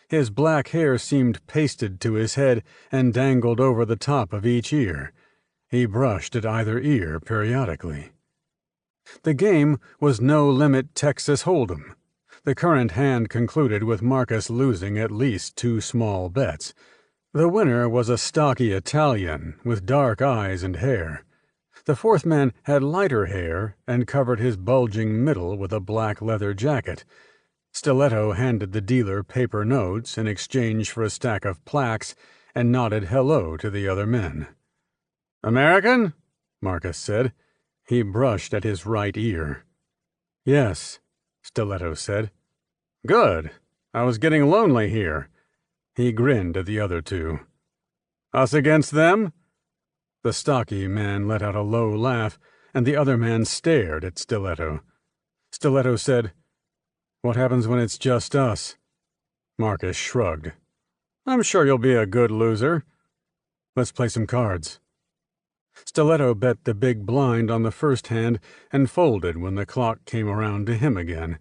B: His black hair seemed pasted to his head and dangled over the top of each ear. He brushed at either ear periodically. The game was No Limit Texas Hold'em. The current hand concluded with Marcus losing at least 2 small bets. The winner was a stocky Italian with dark eyes and hair. The fourth man had lighter hair and covered his bulging middle with a black leather jacket. Stiletto handed the dealer paper notes in exchange for a stack of plaques and nodded hello to the other men. "American?" Marcus said. He brushed at his right ear. "Yes," Stiletto said. "Good. I was getting lonely here." He grinned at the other 2. "Us against them?" The stocky man let out a low laugh, and the other man stared at Stiletto. Stiletto said, "What happens when it's just us?" Marcus shrugged. "I'm sure you'll be a good loser. Let's play some cards." Stiletto bet the big blind on the first hand and folded when the clock came around to him again.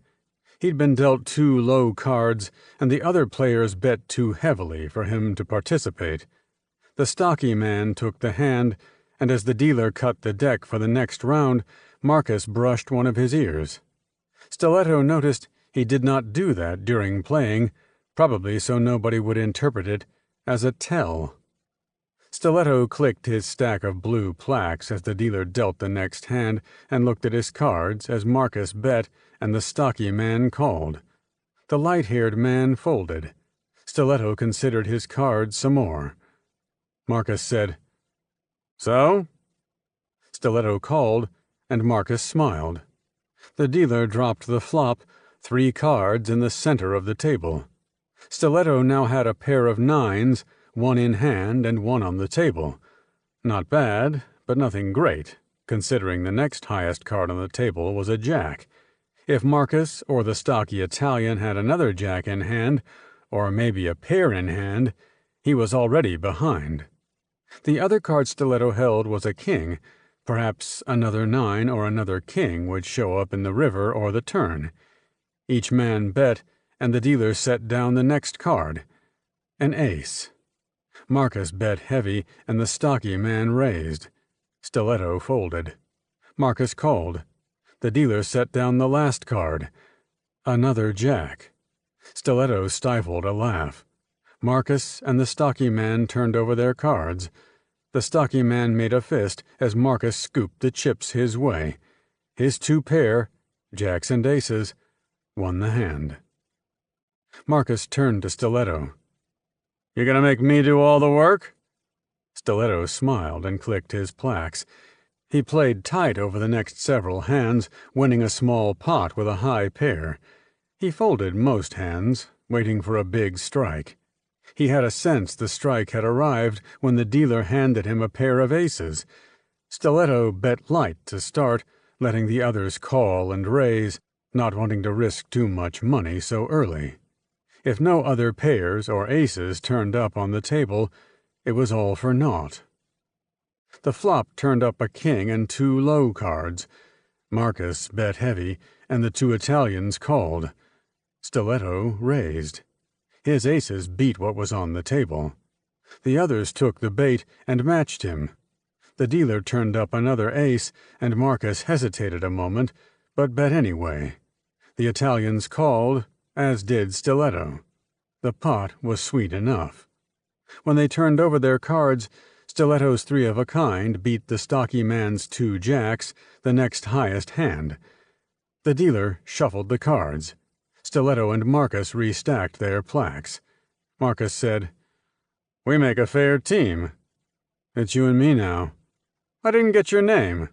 B: He'd been dealt 2 low cards, and the other players bet too heavily for him to participate. The stocky man took the hand, and as the dealer cut the deck for the next round, Marcus brushed one of his ears. Stiletto noticed he did not do that during playing, probably so nobody would interpret it as a tell. Stiletto clicked his stack of blue plaques as the dealer dealt the next hand and looked at his cards as Marcus bet and the stocky man called. The light-haired man folded. Stiletto considered his cards some more. Marcus said, "So?" Stiletto called, and Marcus smiled. The dealer dropped the flop, 3 cards in the center of the table. Stiletto now had a pair of 9s, 1 in hand and 1 on the table. Not bad, but nothing great, considering the next highest card on the table was a jack. If Marcus or the stocky Italian had another jack in hand, or maybe a pair in hand, he was already behind. The other card Stiletto held was a king. Perhaps another 9 or another king would show up in the river or the turn. Each man bet, and the dealer set down the next card. An ace. Marcus bet heavy, and the stocky man raised. Stiletto folded. Marcus called. The dealer set down the last card. Another jack. Stiletto stifled a laugh. Marcus and the stocky man turned over their cards. The stocky man made a fist as Marcus scooped the chips his way. His two pair, jacks and aces, won the hand. Marcus turned to Stiletto. "You gonna make me do all the work?" Stiletto smiled and clicked his plaques. He played tight over the next several hands, winning a small pot with a high pair. He folded most hands, waiting for a big strike. He had a sense the strike had arrived when the dealer handed him a pair of aces. Stiletto bet light to start, letting the others call and raise, not wanting to risk too much money so early. If no other pairs or aces turned up on the table, it was all for naught. The flop turned up a king and two low cards. Marcus bet heavy, and the two Italians called. Stiletto raised. His aces beat what was on the table. The others took the bait and matched him. The dealer turned up another ace, and Marcus hesitated a moment, but bet anyway. The Italians called, as did Stiletto. The pot was sweet enough. When they turned over their cards, Stiletto's three of a kind beat the stocky man's two jacks, the next highest hand. The dealer shuffled the cards. Stiletto and Marcus restacked their plaques. Marcus said, "We make a fair team. It's you and me now. I didn't get your name."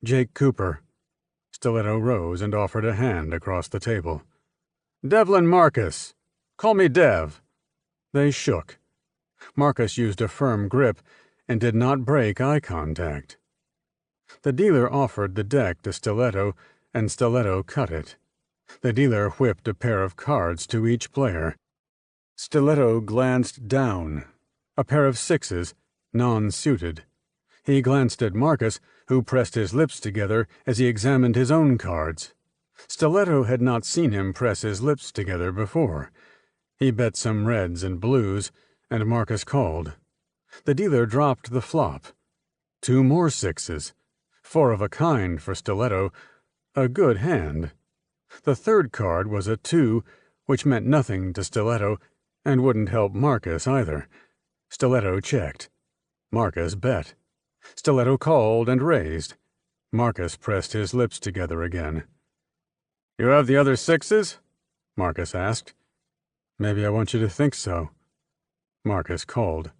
B: "Jake Cooper." Stiletto rose and offered a hand across the table. "Devlin Marcus. Call me Dev." They shook. Marcus used a firm grip and did not break eye contact. The dealer offered the deck to Stiletto, and Stiletto cut it. The dealer whipped a pair of cards to each player. Stiletto glanced down. A pair of sixes, non-suited. He glanced at Marcus, who pressed his lips together as he examined his own cards. Stiletto had not seen him press his lips together before. He bet some reds and blues, and Marcus called. The dealer dropped the flop. Two more sixes. Four of a kind for Stiletto. A good hand. The third card was a 2, which meant nothing to Stiletto, and wouldn't help Marcus either. Stiletto checked. Marcus bet. Stiletto called and raised. Marcus pressed his lips together again. "You have the other sixes?" Marcus asked. "Maybe I want you to think so." Marcus called.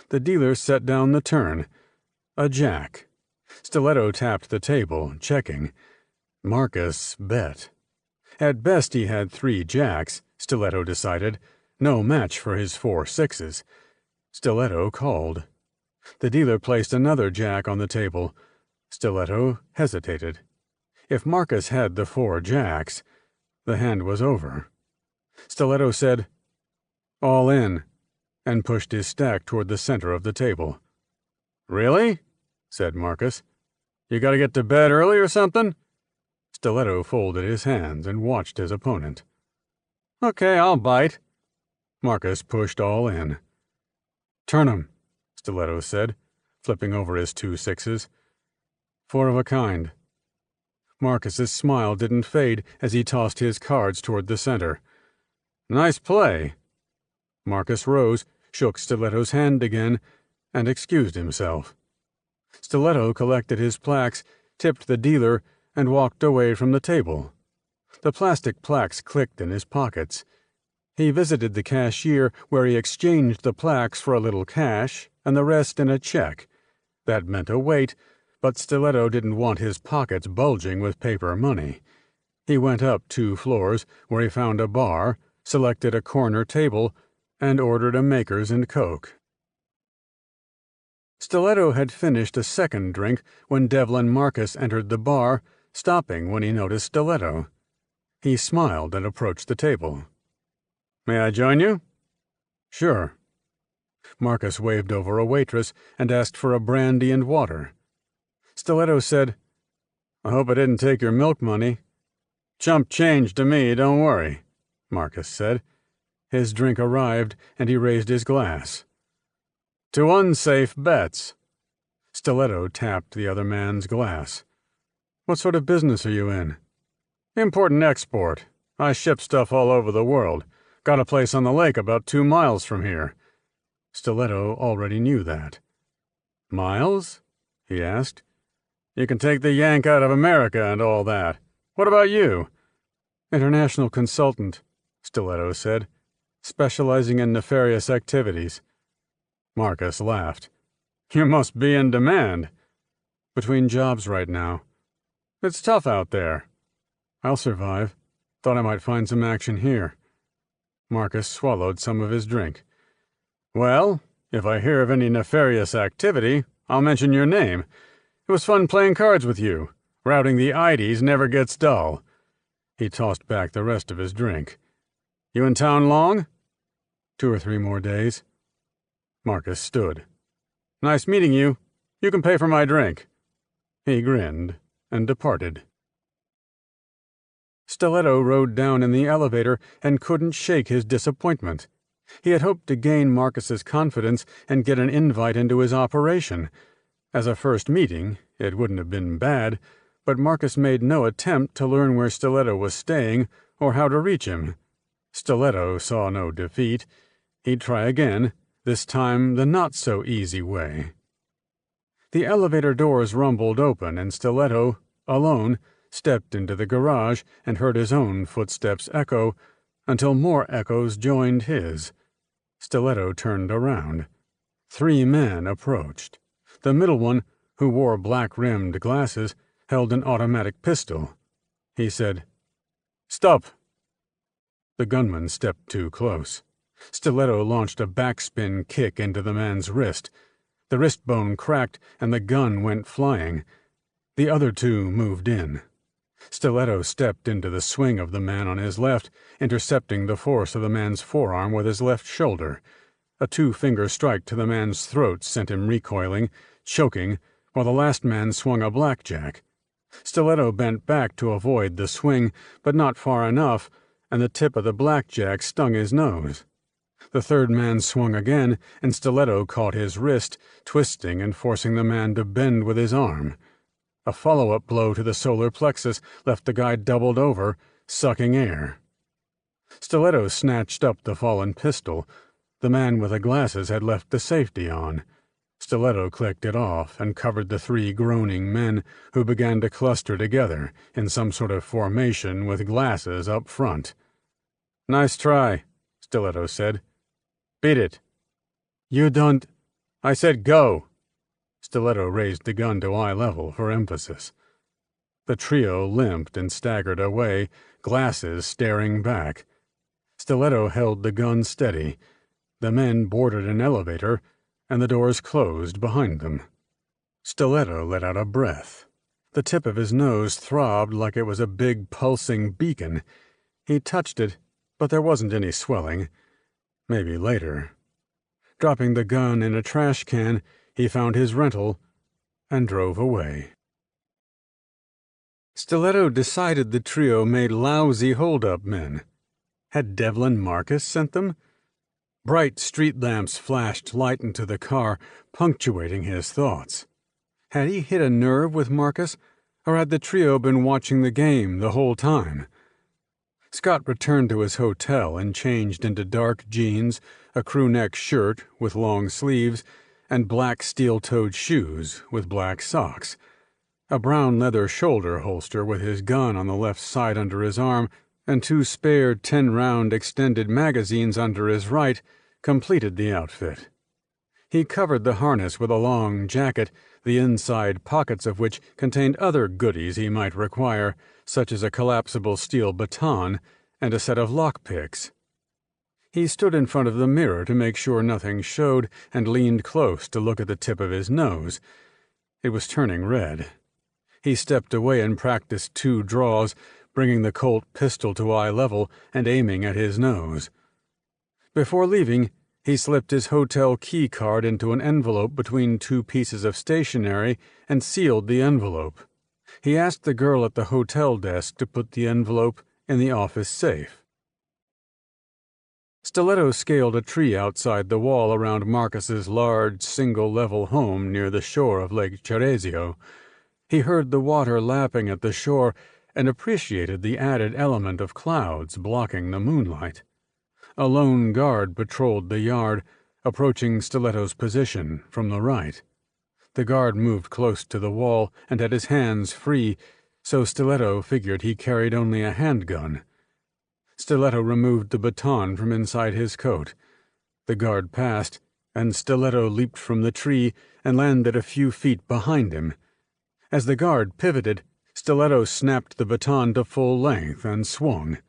B: The dealer set down the turn. A jack. Stiletto tapped the table, checking. Marcus bet. At best he had 3 jacks, Stiletto decided, no match for his 4 sixes. Stiletto called. The dealer placed another jack on the table. Stiletto hesitated. If Marcus had the 4 jacks, the hand was over. Stiletto said, "All in," and pushed his stack toward the center of the table. "Really?" said Marcus. "You gotta get to bed early or something?" Stiletto folded his hands and watched his opponent. "Okay, I'll bite." Marcus pushed all in. "Turn 'em," Stiletto said, flipping over his 2 sixes. 4 of a kind. Marcus's smile didn't fade as he tossed his cards toward the center. "Nice play." Marcus rose, shook Stiletto's hand again, and excused himself. Stiletto collected his plaques, tipped the dealer, and walked away from the table. The plastic plaques clicked in his pockets. He visited the cashier, where he exchanged the plaques for a little cash and the rest in a check. That meant a wait, but Stiletto didn't want his pockets bulging with paper money. He went up 2 floors, where he found a bar, selected a corner table, and ordered a Makers and Coke. Stiletto had finished a second drink when Devlin Marcus entered the bar, stopping when he noticed Stiletto. He smiled and approached the table. "May I join you?" "Sure." Marcus waved over a waitress and asked for a brandy and water. Stiletto said, "I hope I didn't take your milk money." "Chump change to me, don't worry," Marcus said. His drink arrived, and he raised his glass. "To unsafe bets." Stiletto tapped the other man's glass. "What sort of business are you in?" "Import and export. I ship stuff all over the world. Got a place on the lake about 2 miles from here. Stiletto already knew that. Miles? He asked. You can take the yank out of America and all that. What about you? International consultant, Stiletto said, specializing in nefarious activities. Marcus laughed. You must be in demand. Between jobs right now. It's tough out there. I'll survive. Thought I might find some action here. Marcus swallowed some of his drink. Well, if I hear of any nefarious activity, I'll mention your name. It was fun playing cards with you. Routing the IDs never gets dull. He tossed back the rest of his drink. You in town long? 2 or 3 more days. Marcus stood. Nice meeting you. You can pay for my drink. He grinned and departed. Stiletto rode down in the elevator and couldn't shake his disappointment. He had hoped to gain Marcus's confidence and get an invite into his operation. As a first meeting, it wouldn't have been bad, but Marcus made no attempt to learn where Stiletto was staying or how to reach him. Stiletto saw no defeat. He'd try again, this time the not-so-easy way. The elevator doors rumbled open, and Stiletto, alone, stepped into the garage and heard his own footsteps echo, until more echoes joined his. Stiletto turned around. 3 men approached. The middle one, who wore black-rimmed glasses, held an automatic pistol. He said, "Stop." The gunman stepped too close. Stiletto launched a backspin kick into the man's wrist. The wrist bone cracked, and the gun went flying. The other 2 moved in. Stiletto stepped into the swing of the man on his left, intercepting the force of the man's forearm with his left shoulder. A 2-finger strike to the man's throat sent him recoiling, choking, while the last man swung a blackjack. Stiletto bent back to avoid the swing, but not far enough, and the tip of the blackjack stung his nose. The 3rd man swung again, and Stiletto caught his wrist, twisting and forcing the man to bend with his arm. A follow-up blow to the solar plexus left the guy doubled over, sucking air. Stiletto snatched up the fallen pistol. The man with the glasses had left the safety on. Stiletto clicked it off and covered the 3 groaning men who began to cluster together in some sort of formation with glasses up front. "Nice try," Stiletto said. "Beat it." "You don't—" "I said go." Stiletto raised the gun to eye level for emphasis. The trio limped and staggered away, glasses staring back. Stiletto held the gun steady. The men boarded an elevator, and the doors closed behind them. Stiletto let out a breath. The tip of his nose throbbed like it was a big pulsing beacon. He touched it, but there wasn't any swelling. Maybe later. Dropping the gun in a trash can, he found his rental and drove away. Stiletto decided the trio made lousy hold-up men. Had Devlin Marcus sent them? Bright street lamps flashed light into the car, punctuating his thoughts. Had he hit a nerve with Marcus, or had the trio been watching the game the whole time? Scott returned to his hotel and changed into dark jeans, a crew-neck shirt with long sleeves, and black steel-toed shoes with black socks. A brown leather shoulder holster with his gun on the left side under his arm, and 2 spare 10-round extended magazines under his right, completed the outfit. He covered the harness with a long jacket, the inside pockets of which contained other goodies he might require, such as a collapsible steel baton and a set of lockpicks. He stood in front of the mirror to make sure nothing showed and leaned close to look at the tip of his nose. It was turning red. He stepped away and practiced 2 draws, bringing the Colt pistol to eye level and aiming at his nose. Before leaving, he slipped his hotel key card into an envelope between 2 pieces of stationery and sealed the envelope. He asked the girl at the hotel desk to put the envelope in the office safe. Stiletto scaled a tree outside the wall around Marcus's large, single-level home near the shore of Lake Ceresio. He heard the water lapping at the shore and appreciated the added element of clouds blocking the moonlight. A lone guard patrolled the yard, approaching Stiletto's position from the right. The guard moved close to the wall and had his hands free, so Stiletto figured he carried only a handgun. Stiletto removed the baton from inside his coat. The guard passed, and Stiletto leaped from the tree and landed a few feet behind him. As the guard pivoted, Stiletto snapped the baton to full length and swung.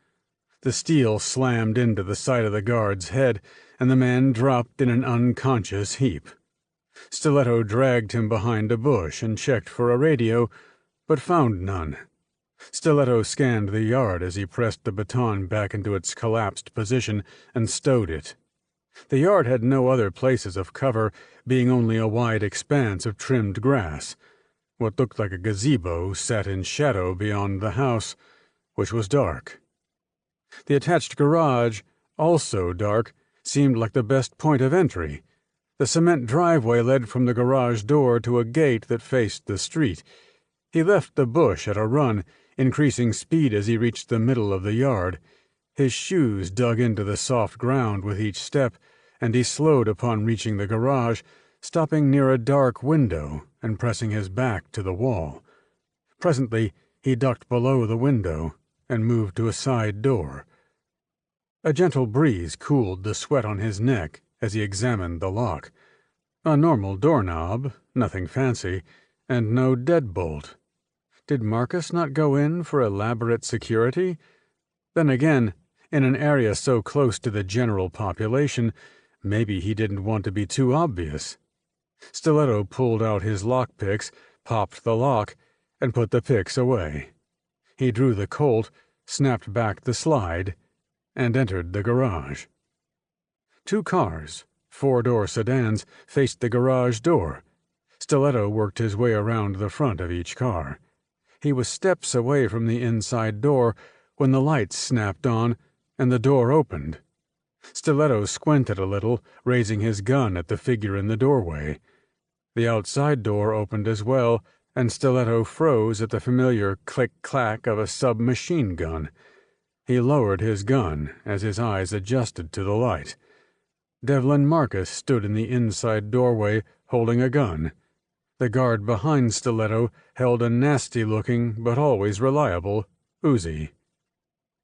B: The steel slammed into the side of the guard's head, and the man dropped in an unconscious heap. Stiletto dragged him behind a bush and checked for a radio, but found none. Stiletto scanned the yard as he pressed the baton back into its collapsed position and stowed it. The yard had no other places of cover, being only a wide expanse of trimmed grass. What looked like a gazebo sat in shadow beyond the house, which was dark. The attached garage, also dark, seemed like the best point of entry. The cement driveway led from the garage door to a gate that faced the street. He left the bush at a run, increasing speed as he reached the middle of the yard. His shoes dug into the soft ground with each step, and he slowed upon reaching the garage, stopping near a dark window and pressing his back to the wall. Presently, he ducked below the window and moved to a side door. A gentle breeze cooled the sweat on his neck as he examined the lock. A normal doorknob, nothing fancy, and no deadbolt. Did Marcus not go in for elaborate security? Then again, in an area so close to the general population, maybe he didn't want to be too obvious. Stiletto pulled out his lockpicks, popped the lock, and put the picks away. He drew the Colt, snapped back the slide, and entered the garage. 2 cars, 4-door sedans, faced the garage door. Stiletto worked his way around the front of each car. He was steps away from the inside door when the lights snapped on and the door opened. Stiletto squinted a little, raising his gun at the figure in the doorway. The outside door opened as well, and Stiletto froze at the familiar click-clack of a submachine gun. He lowered his gun as his eyes adjusted to the light. Devlin Marcus stood in the inside doorway, holding a gun. The guard behind Stiletto held a nasty-looking, but always reliable, Uzi.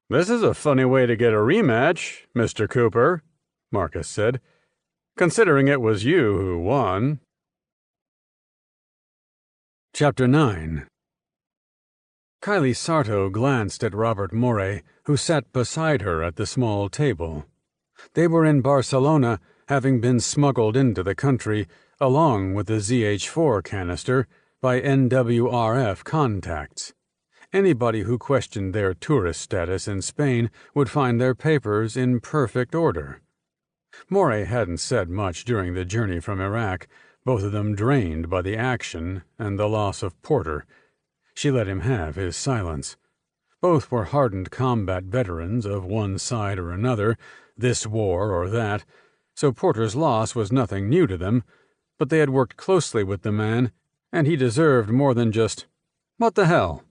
B: "This is a funny way to get a rematch, Mr. Cooper," Marcus said, "considering it was you who won." Chapter 9. Kylie Sarto glanced at Robert Moray, who sat beside her at the small table. They were in Barcelona, having been smuggled into the country, along with the ZH4 canister, by NWRF contacts. Anybody who questioned their tourist status in Spain would find their papers in perfect order. Moray hadn't said much during the journey from Iraq, both of them drained by the action and the loss of Porter. She let him have his silence. Both were hardened combat veterans of one side or another, this war or that, so Porter's loss was nothing new to them, but they had worked closely with the man, and he deserved more than just, "What the hell?"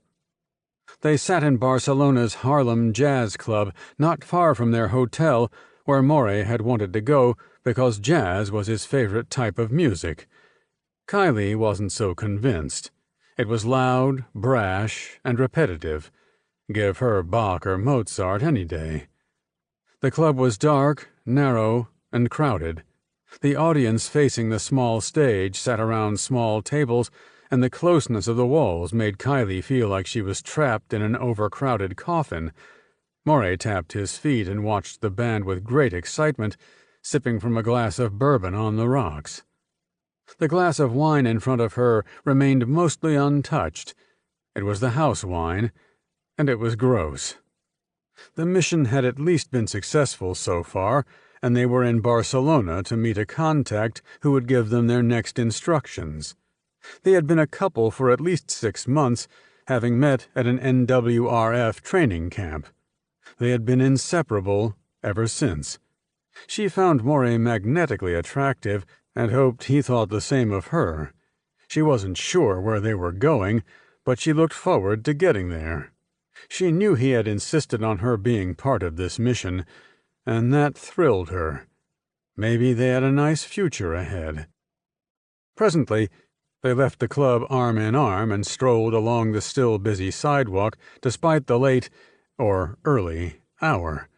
B: They sat in Barcelona's Harlem Jazz Club, not far from their hotel, where Moray had wanted to go because jazz was his favorite type of music. Kylie wasn't so convinced. It was loud, brash, and repetitive. Give her Bach or Mozart any day. The club was dark, narrow, and crowded. The audience facing the small stage sat around small tables, and the closeness of the walls made Kylie feel like she was trapped in an overcrowded coffin. Moray tapped his feet and watched the band with great excitement, sipping from a glass of bourbon on the rocks. The glass of wine in front of her remained mostly untouched. It was the house wine, and it was gross. The mission had at least been successful so far, and they were in Barcelona to meet a contact who would give them their next instructions. They had been a couple for at least 6 months, having met at an NWRF training camp. They had been inseparable ever since. She found Moray magnetically attractive and hoped he thought the same of her. She wasn't sure where they were going, but she looked forward to getting there. She knew he had insisted on her being part of this mission, and that thrilled her. Maybe they had a nice future ahead. Presently, they left the club arm in arm and strolled along the still busy sidewalk despite the late, or early, hour.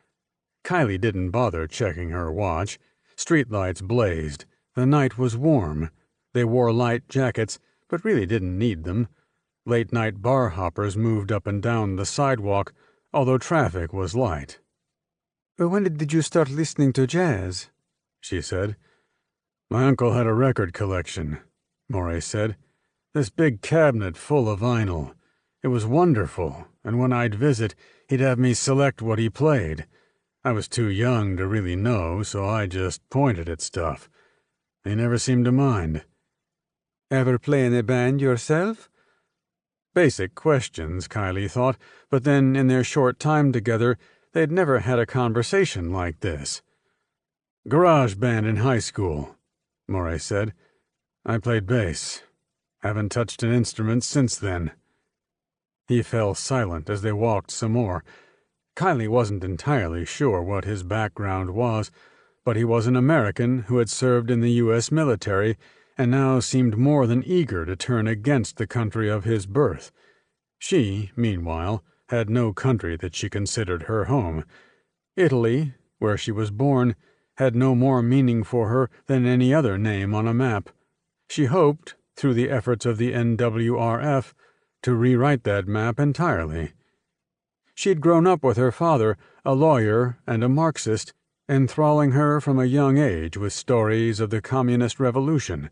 B: Kylie didn't bother checking her watch. Streetlights blazed. The night was warm. They wore light jackets, but really didn't need them. Late-night bar hoppers moved up and down the sidewalk, although traffic was light. "When did you start listening to jazz?" she said. "My uncle had a record collection," Morey said. "This big cabinet full of vinyl. It was wonderful, and when I'd visit, he'd have me select what he played. I was too young to really know, so I just pointed at stuff. They never seemed to mind." "Ever play in a band yourself?" Basic questions, Kylie thought, but then in their short time together, they'd never had a conversation like this. "Garage band in high school," Morey said. "I played bass. Haven't touched an instrument since then." He fell silent as they walked some more. Kylie wasn't entirely sure what his background was, but he was an American who had served in the U.S. military and now seemed more than eager to turn against the country of his birth. She, meanwhile, had no country that she considered her home. Italy, where she was born, had no more meaning for her than any other name on a map. She hoped, through the efforts of the NWRF, to rewrite that map entirely. She'd grown up with her father, a lawyer and a Marxist, enthralling her from a young age with stories of the Communist Revolution.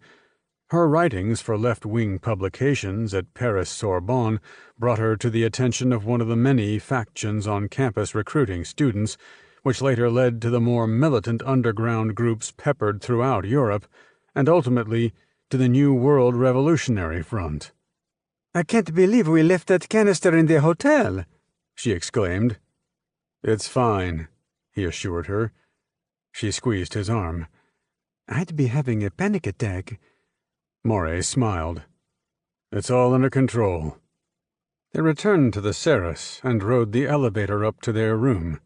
B: Her writings for left-wing publications at Paris Sorbonne brought her to the attention of one of the many factions on campus recruiting students, which later led to the more militant underground groups peppered throughout Europe, and ultimately to the New World Revolutionary Front. "I can't believe we left that canister in the hotel," she exclaimed. "It's fine," he assured her. She squeezed his arm. "I'd be having a panic attack." Morey smiled. "It's all under control." They returned to the Ceres and rode the elevator up to their room.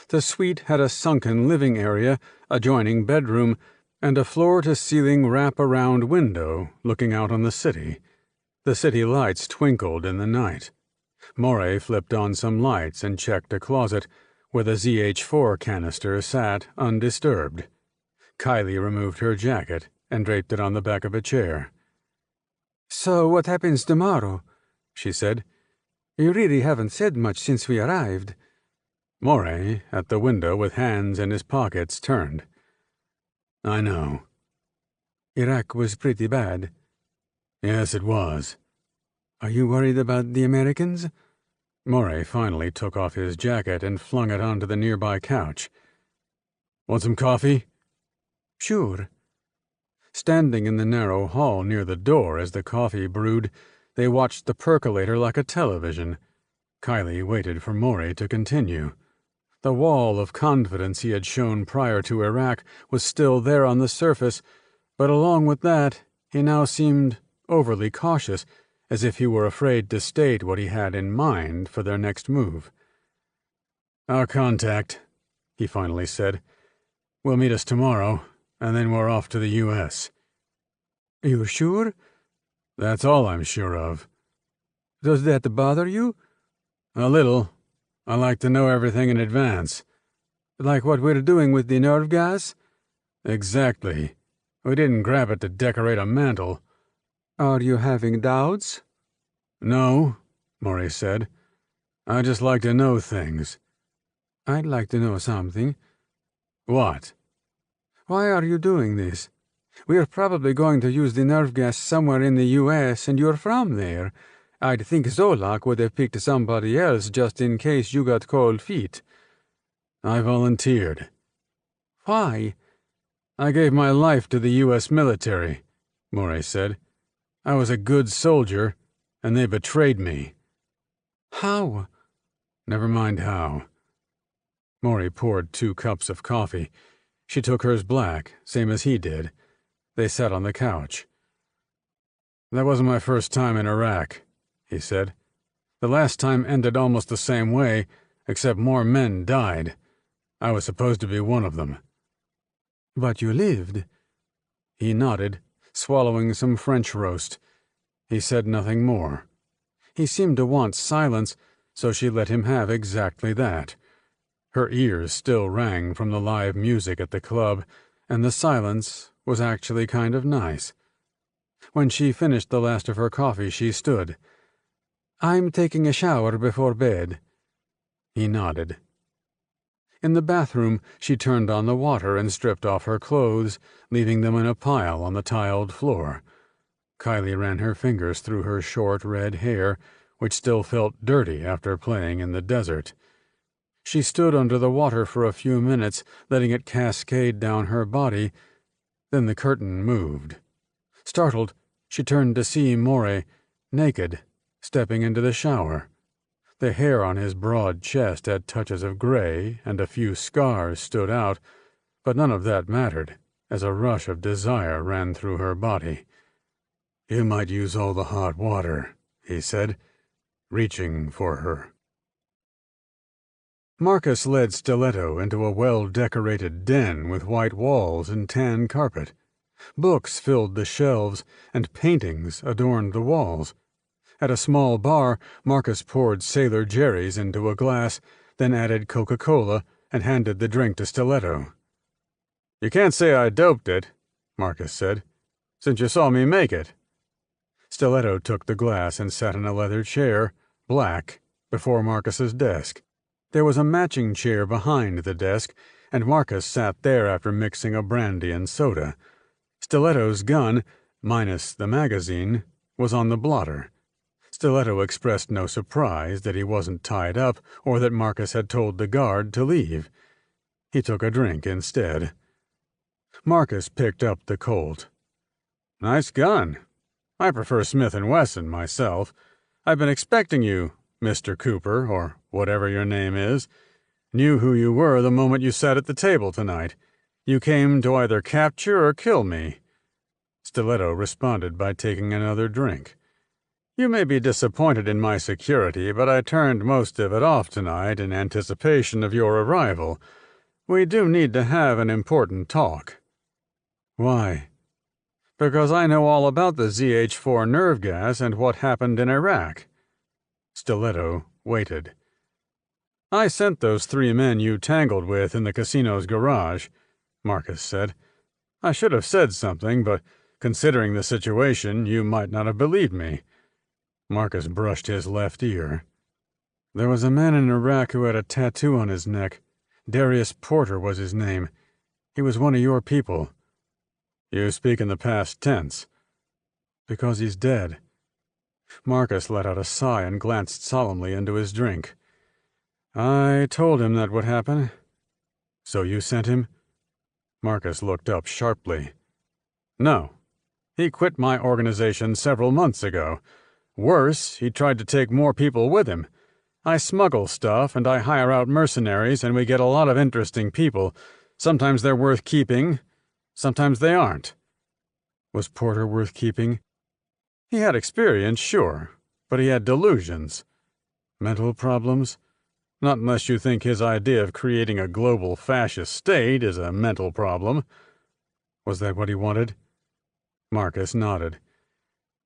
B: The suite had a sunken living area, adjoining bedroom, and a floor-to-ceiling wrap-around window looking out on the city. The city lights twinkled in the night. Morey flipped on some lights and checked a closet, where the ZH4 canister sat undisturbed. Kylie removed her jacket and draped it on the back of a chair. "So what happens tomorrow?" she said. "You really haven't said much since we arrived." Morey, at the window with hands in his pockets, turned. "I know." "Iraq was pretty bad." "Yes, it was." "Are you worried about the Americans?" Morey finally took off his jacket and flung it onto the nearby couch. "Want some coffee?" "Sure." Standing in the narrow hall near the door as the coffee brewed, they watched the percolator like a television. Kylie waited for Morey to continue. The wall of confidence he had shown prior to Iraq was still there on the surface, but along with that, he now seemed overly cautious, as if he were afraid to state what he had in mind for their next move. "Our contact," he finally said. "Will meet us tomorrow, and then we're off to the U.S." "You sure?" "That's all I'm sure of." "Does that bother you?" "A little. I like to know everything in advance." "Like what we're doing with the nerve gas?" "Exactly. We didn't grab it to decorate a mantel." "Are you having doubts?" "No," Morey said. "I just like to know things." "I'd like to know something." "What?" "Why are you doing this? We're probably going to use the nerve gas somewhere in the U.S., and you're from there. I'd think Zolak would have picked somebody else just in case you got cold feet." "I volunteered." "Why?" "I gave my life to the U.S. military," Morey said. "I was a good soldier, and they betrayed me." "How?" "Never mind how." Morey poured 2 cups of coffee. She took hers black, same as he did. They sat on the couch. "That wasn't my first time in Iraq," he said. "The last time ended almost the same way, except more men died. I was supposed to be one of them."
A: "But you lived."
B: He nodded, swallowing some French roast. He said nothing more. He seemed to want silence, so she let him have exactly that. Her ears still rang from the live music at the club, and the silence was actually kind of nice. When she finished the last of her coffee, she stood.
A: "I'm taking a shower before bed."
B: He nodded. In the bathroom, she turned on the water and stripped off her clothes, leaving them in a pile on the tiled floor. Kylie ran her fingers through her short red hair, which still felt dirty after playing in the desert. She stood under the water for a few minutes, letting it cascade down her body. Then the curtain moved. Startled, she turned to see Morey, naked, stepping into the shower. The hair on his broad chest had touches of gray, and a few scars stood out, but none of that mattered, as a rush of desire ran through her body. "You might use all the hot water," he said, reaching for her. Marcus led Stiletto into a well-decorated den with white walls and tan carpet. Books filled the shelves, and paintings adorned the walls. At a small bar, Marcus poured Sailor Jerry's into a glass, then added Coca-Cola and handed the drink to Stiletto. "You can't say I doped it," Marcus said, "since you saw me make it." Stiletto took the glass and sat in a leather chair, black, before Marcus's desk. There was a matching chair behind the desk, and Marcus sat there after mixing a brandy and soda. Stiletto's gun, minus the magazine, was on the blotter. Stiletto expressed no surprise that he wasn't tied up or that Marcus had told the guard to leave. He took a drink instead. Marcus picked up the Colt. "Nice gun. I prefer Smith & Wesson myself. I've been expecting you, Mr. Cooper, or whatever your name is. Knew who you were the moment you sat at the table tonight. You came to either capture or kill me." Stiletto responded by taking another drink. "You may be disappointed in my security, but I turned most of it off tonight in anticipation of your arrival. We do need to have an important talk." "Why?" "Because I know all about the ZH-4 nerve gas and what happened in Iraq." Stiletto waited. "I sent those 3 men you tangled with in the casino's garage," Marcus said. "I should have said something, but considering the situation, you might not have believed me." Marcus brushed his left ear. "There was a man in Iraq who had a tattoo on his neck. Darius Porter was his name. He was one of your people." "You speak in the past tense." "Because he's dead." Marcus let out a sigh and glanced solemnly into his drink. "I told him that would happen." "So you sent him?" Marcus looked up sharply. "No. He quit my organization several months ago. Worse, he tried to take more people with him. I smuggle stuff, and I hire out mercenaries, and we get a lot of interesting people. Sometimes they're worth keeping, sometimes they aren't." "Was Porter worth keeping?" "He had experience, sure, but he had delusions." "Mental problems?" "Not unless you think his idea of creating a global fascist state is a mental problem." "Was that what he wanted?" Marcus nodded.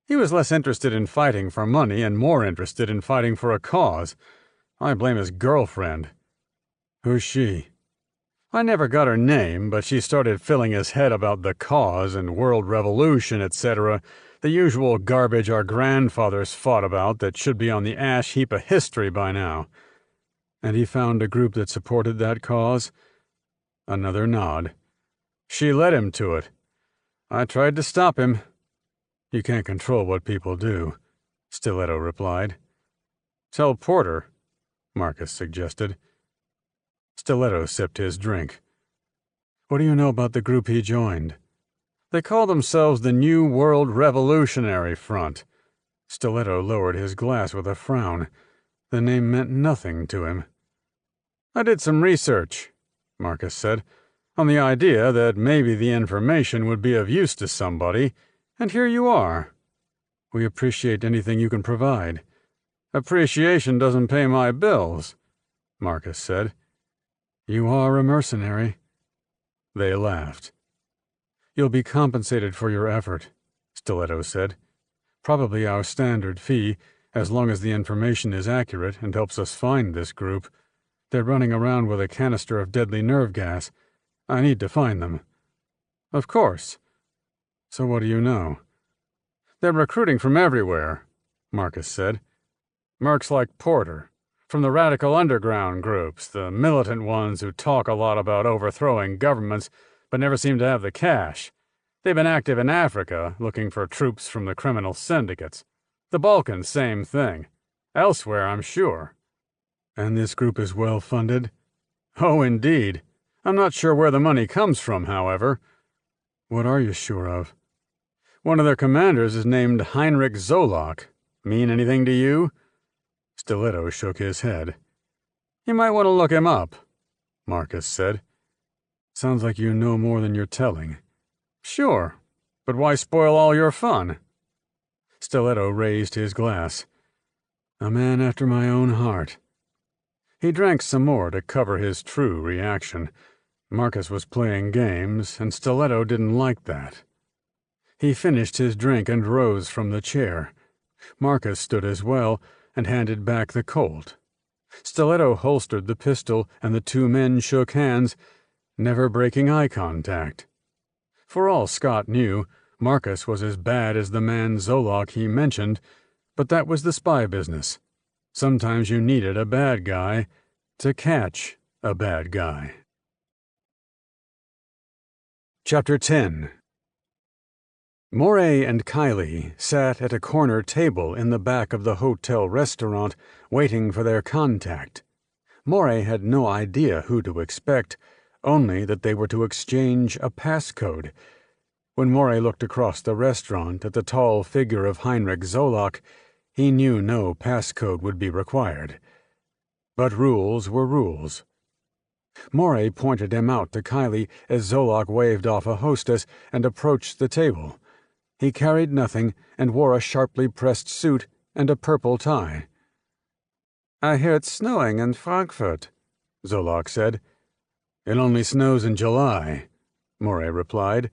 B: "He was less interested in fighting for money and more interested in fighting for a cause. I blame his girlfriend." "Who's she?" "I never got her name, but she started filling his head about the cause and world revolution, etc., the usual garbage our grandfathers fought about that should be on the ash heap of history by now." "And he found a group that supported that cause?" Another nod. "She led him to it. I tried to stop him." "You can't control what people do," Stiletto replied. "Tell Porter," Marcus suggested. Stiletto sipped his drink. "What do you know about the group he joined?" "They call themselves the New World Revolutionary Front." Stiletto lowered his glass with a frown. The name meant nothing to him. "I did some research," Marcus said, "on the idea that maybe the information would be of use to somebody, and here you are." "We appreciate anything you can provide." "Appreciation doesn't pay my bills," Marcus said.
A: You are a mercenary.
B: They laughed. You'll be compensated for your effort, Stiletto said. Probably our standard fee, as long as the information is accurate and helps us find this group. They're running around with a canister of deadly nerve gas. I need to find them. Of course. So what do you know? They're recruiting from everywhere, Marcus said. Mercs like Porter. From the radical underground groups, the militant ones who talk a lot about overthrowing governments but never seem to have the cash. They've been active in Africa, looking for troops from the criminal syndicates. The Balkans, same thing. Elsewhere, I'm sure. And this group is well funded? Oh, indeed. I'm not sure where the money comes from, however. What are you sure of? One of their commanders is named Heinrich Zolak. Mean anything to you? Stiletto shook his head. You might want to look him up, Marcus said. Sounds like you know more than you're telling. Sure, but why spoil all your fun? Stiletto raised his glass. A man after my own heart. He drank some more to cover his true reaction. Marcus was playing games, and Stiletto didn't like that. He finished his drink and rose from the chair. Marcus stood as well and handed back the Colt. Stiletto holstered the pistol, and the two men shook hands, never breaking eye contact. For all Scott knew, Marcus was as bad as the man Zolak he mentioned, but that was the spy business. Sometimes you needed a bad guy to catch a bad guy. Chapter 10. Moray and Kylie sat at a corner table in the back of the hotel restaurant, waiting for their contact. Moray had no idea who to expect, only that they were to exchange a passcode. When Moray looked across the restaurant at the tall figure of Heinrich Zolak, he knew no passcode would be required. But rules were rules. Moray pointed him out to Kylie as Zolak waved off a hostess and approached the table. He carried nothing and wore a sharply pressed suit and a purple tie. I hear it's snowing in Frankfurt, Zolak said. It only snows in July, Moray replied.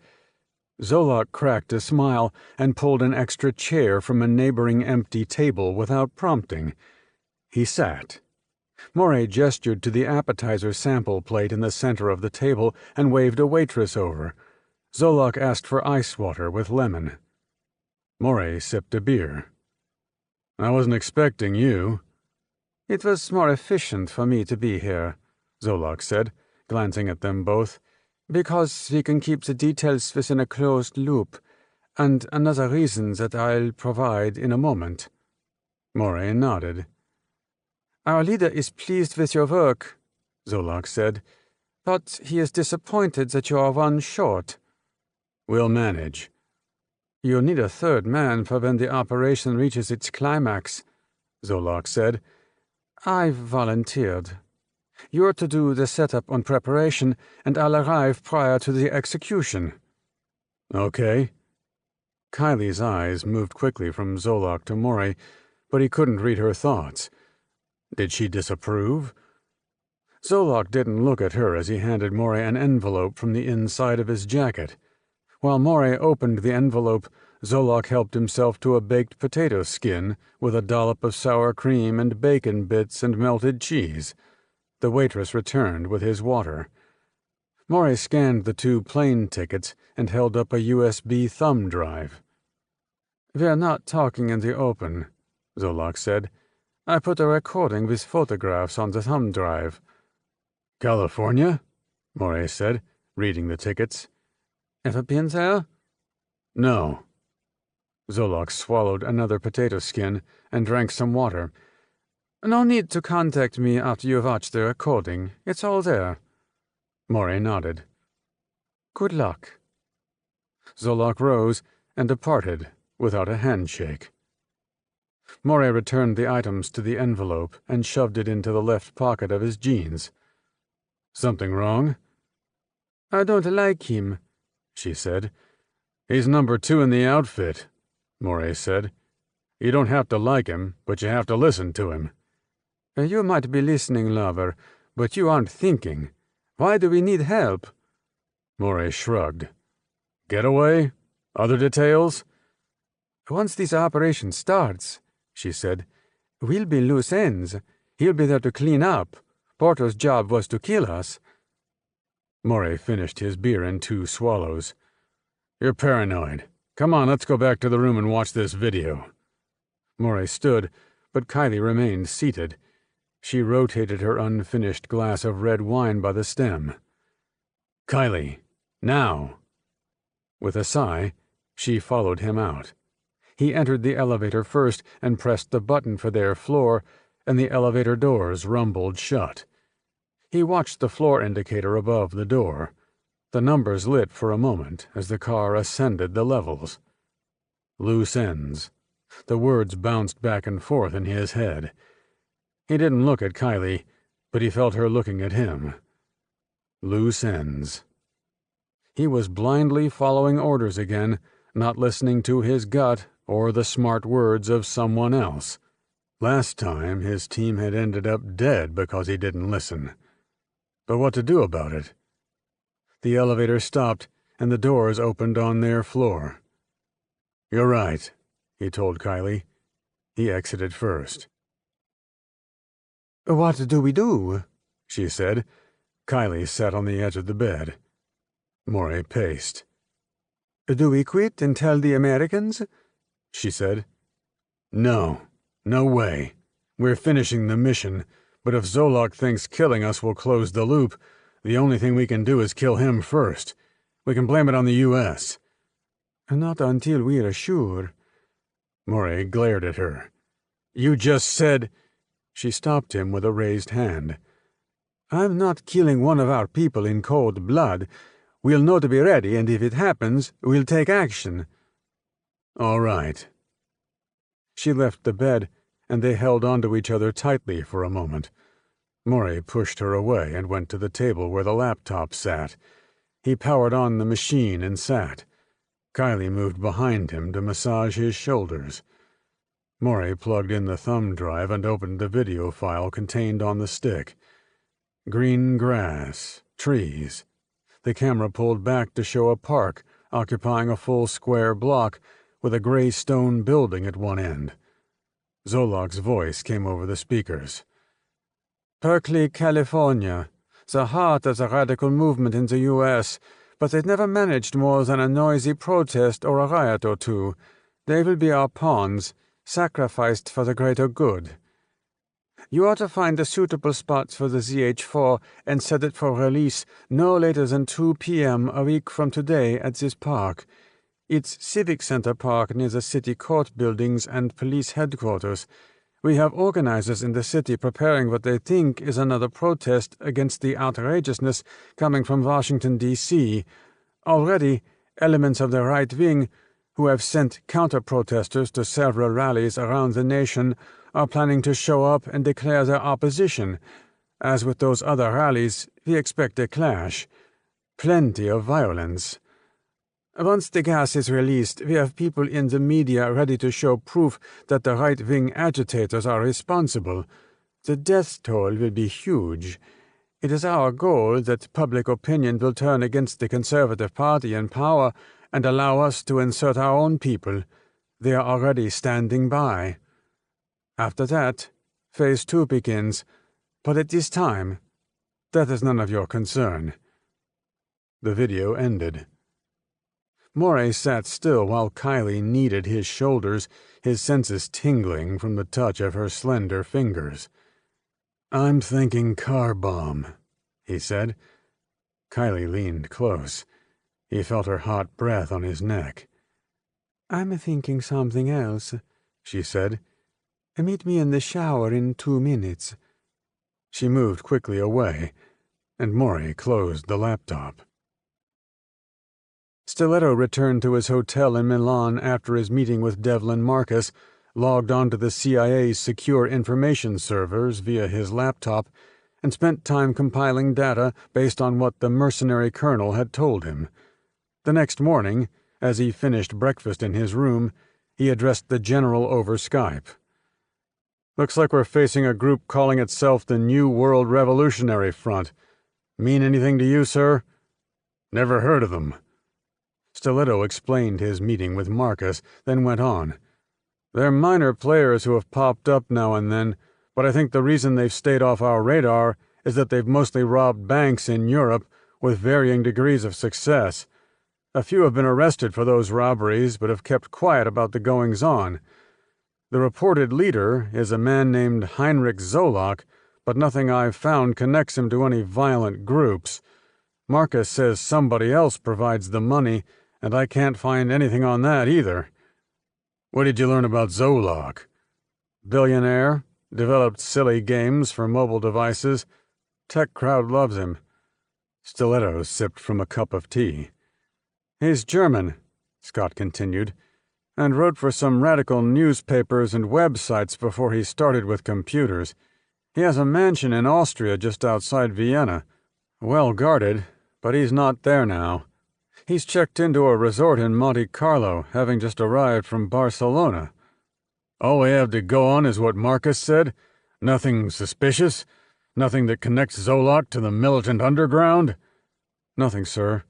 B: Zolak cracked a smile and pulled an extra chair from a neighboring empty table without prompting. He sat. Moray gestured to the appetizer sample plate in the center of the table and waved a waitress over. Zolak asked for ice water with lemon. Moray sipped a beer. I wasn't expecting you. It was more efficient for me to be here, Zolak said, glancing at them both, because we can keep the details within a closed loop, and another reason that I'll provide in a moment. Moray nodded. Our leader is pleased with your work, Zolak said, but he is disappointed that you are one short. We'll manage. You'll need a third man for when the operation reaches its climax, Zolak said. I've volunteered. You're to do the setup on preparation, and I'll arrive prior to the execution. Okay. Kylie's eyes moved quickly from Zolak to Moray, but he couldn't read her thoughts. Did she disapprove? Zolak didn't look at her as he handed Moray an envelope from the inside of his jacket. While Moray opened the envelope, Zolak helped himself to a baked potato skin with a dollop of sour cream and bacon bits and melted cheese. The waitress returned with his water. Moray scanned the 2 plane tickets and held up a USB thumb drive. We're not talking in the open, Zolak said. I put a recording with photographs on the thumb drive. California? Moray said, reading the tickets. Ever been there? No. Zolak swallowed another potato skin and drank some water. No need to contact me after you've watched the recording. It's all there. Moray nodded. Good luck. Zolak rose and departed without a handshake. Moray returned the items to the envelope and shoved it into the left pocket of his jeans. Something wrong? I don't like him, she said. He's number 2 in the outfit, Moray said. You don't have to like him, but you have to listen to him. You might be listening, lover, but you aren't thinking.
A: Why do we need help?
B: Morey shrugged. Getaway? Other details?
A: Once this operation starts, she said, we'll be loose ends. He'll be there to clean up. Porter's job was to kill us.
B: Morey finished his beer in 2 swallows. You're paranoid. Come on, let's go back to the room and watch this video. Morey stood, but Kylie remained seated. She rotated her unfinished glass of red wine by the stem. Kylie, now! With a sigh, she followed him out. He entered the elevator first and pressed the button for their floor, and the elevator doors rumbled shut. He watched the floor indicator above the door. The numbers lit for a moment as the car ascended the levels. Loose ends. The words bounced back and forth in his head. He didn't look at Kylie, but he felt her looking at him. Loose ends. He was blindly following orders again, not listening to his gut or the smart words of someone else. Last time, his team had ended up dead because he didn't listen. But what to do about it? The elevator stopped, and the doors opened on their floor. You're right, he told Kylie. He exited first.
A: What do we do?
B: She said. Kylie sat on the edge of the bed. Morey paced.
A: Do we quit and tell the Americans?
B: She said. No. No way. We're finishing the mission, but if Zolok thinks killing us will close the loop, the only thing we can do is kill him first. We can blame it on the U.S.
A: Not until we're sure.
B: Morey glared at her. You just said... She stopped him with a raised hand.
A: I'm not killing one of our people in cold blood. We'll know to be ready, and if it happens, we'll take action.
B: All right. She left the bed, and they held onto each other tightly for a moment. Morey pushed her away and went to the table where the laptop sat. He powered on the machine and sat. Kylie moved behind him to massage his shoulders. Morey plugged in the thumb drive and opened the video file contained on the stick. Green grass, trees. The camera pulled back to show a park occupying a full square block with a gray stone building at one end. Zolok's voice came over the speakers.
A: Berkeley, California, the heart of the radical movement in the U.S., but they've never managed more than a noisy protest or a riot or two. They will be our pawns, sacrificed for the greater good. You ought to find the suitable spots for the ZH-4 and set it for release no later than 2 p.m. a week from today at this park. It's Civic Center Park near the city court buildings and police headquarters. We have organizers in the city preparing what they think is another protest against the outrageousness coming from Washington, D.C. Already, elements of the right wing, who have sent counter-protesters to several rallies around the nation, are planning to show up and declare their opposition. As with those other rallies, we expect a clash. Plenty of violence. Once the gas is released, we have people in the media ready to show proof that the right-wing agitators are responsible. The death toll will be huge. It is our goal that public opinion will turn against the Conservative Party in power and allow us to insert our own people. They are already standing by. After that, Phase 2 begins, but at this time, that is none of your concern. The video ended. Morey sat still while Kylie kneaded his shoulders, his senses tingling from the touch of her slender fingers. I'm thinking car bomb, he said. Kylie leaned close. He felt her hot breath on his neck. I'm thinking something else, she said. Meet me in the shower in 2 minutes.
B: She moved quickly away, and Morey closed the laptop. Stiletto returned to his hotel in Milan after his meeting with Devlin Marcus, logged onto the CIA's secure information servers via his laptop, and spent time compiling data based on what the mercenary colonel had told him. The next morning, as he finished breakfast in his room, he addressed the general over Skype. Looks like we're facing a group calling itself the New World Revolutionary Front.
A: Mean anything to you, sir?"
B: "Never heard of them."
A: Stiletto explained his meeting with Marcus, then went on. "They're minor players who have popped up now and then, but I think the reason they've stayed off our radar is that they've mostly robbed banks in Europe with varying degrees of success. A few have been arrested for those robberies, but have kept quiet about the goings-on. The reported leader is a man named Heinrich Zolak, but nothing I've found connects him to any violent groups. Marcus says somebody else provides the money, and I can't find anything on that either."
B: "What did you learn about Zolak?"
A: "Billionaire, developed silly games for mobile devices. Tech crowd loves him." Stiletto sipped from a cup of tea. "He's German," Scott continued, "and wrote for some radical newspapers and websites before he started with computers. He has a mansion in Austria just outside Vienna. Well guarded, but he's not there now. He's checked into a resort in Monte Carlo, having just arrived from Barcelona."
B: "All we have to go on is what Marcus said? Nothing suspicious? Nothing that connects Zolak to the militant underground?"
A: "Nothing, sir.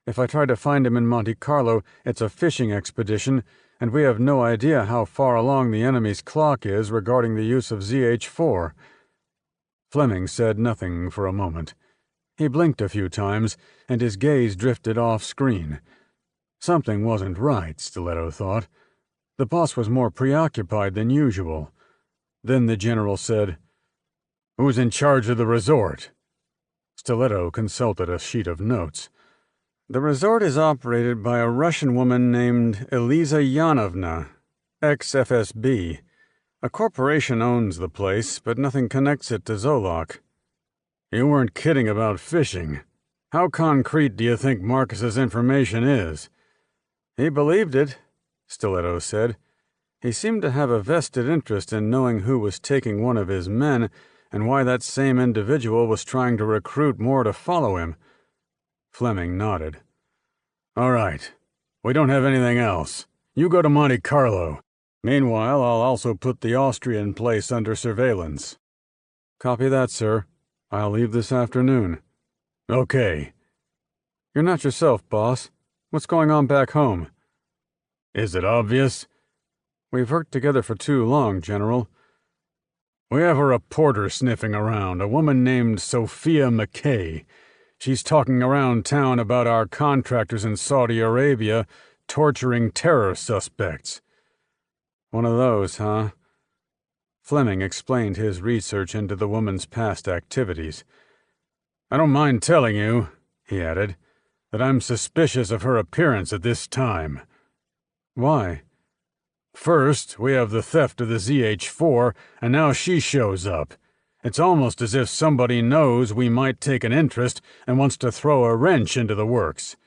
A: If I try to find him in Monte Carlo, it's a fishing expedition, and we have no idea how far along the enemy's clock is regarding the use of ZH-4. Fleming said nothing for a moment. He blinked a few times, and his gaze drifted off-screen. Something wasn't right, Stiletto thought. The boss was more preoccupied than usual. Then the general said,
B: "Who's in charge of the resort?"
A: Stiletto consulted a sheet of notes. "The resort is operated by a Russian woman named Eliza Yanovna, ex-FSB. A corporation owns the place, but nothing connects it to Zolak."
B: "You weren't kidding about fishing. How concrete do you think Marcus's information is?"
A: "He believed it," Stiletto said. "He seemed to have a vested interest in knowing who was taking one of his men and why that same individual was trying to recruit more to follow him." Fleming nodded.
B: "All right. We don't have anything else. You go to Monte Carlo. Meanwhile, I'll also put the Austrian place under surveillance."
A: "Copy that, sir. I'll leave this afternoon."
B: "Okay."
A: "You're not yourself, boss. What's going on back home?"
B: "Is it obvious?"
A: "We've worked together for too long, General."
B: "We have a reporter sniffing around, a woman named Sophia McKay. She's talking around town about our contractors in Saudi Arabia torturing terror suspects."
A: "One of those, huh?" Fleming explained his research into the woman's past activities.
B: "I don't mind telling you," he added, "that I'm suspicious of her appearance at this time."
A: "Why?"
B: "First, we have the theft of the ZH-4, and now she shows up. It's almost as if somebody knows we might take an interest and wants to throw a wrench into the works."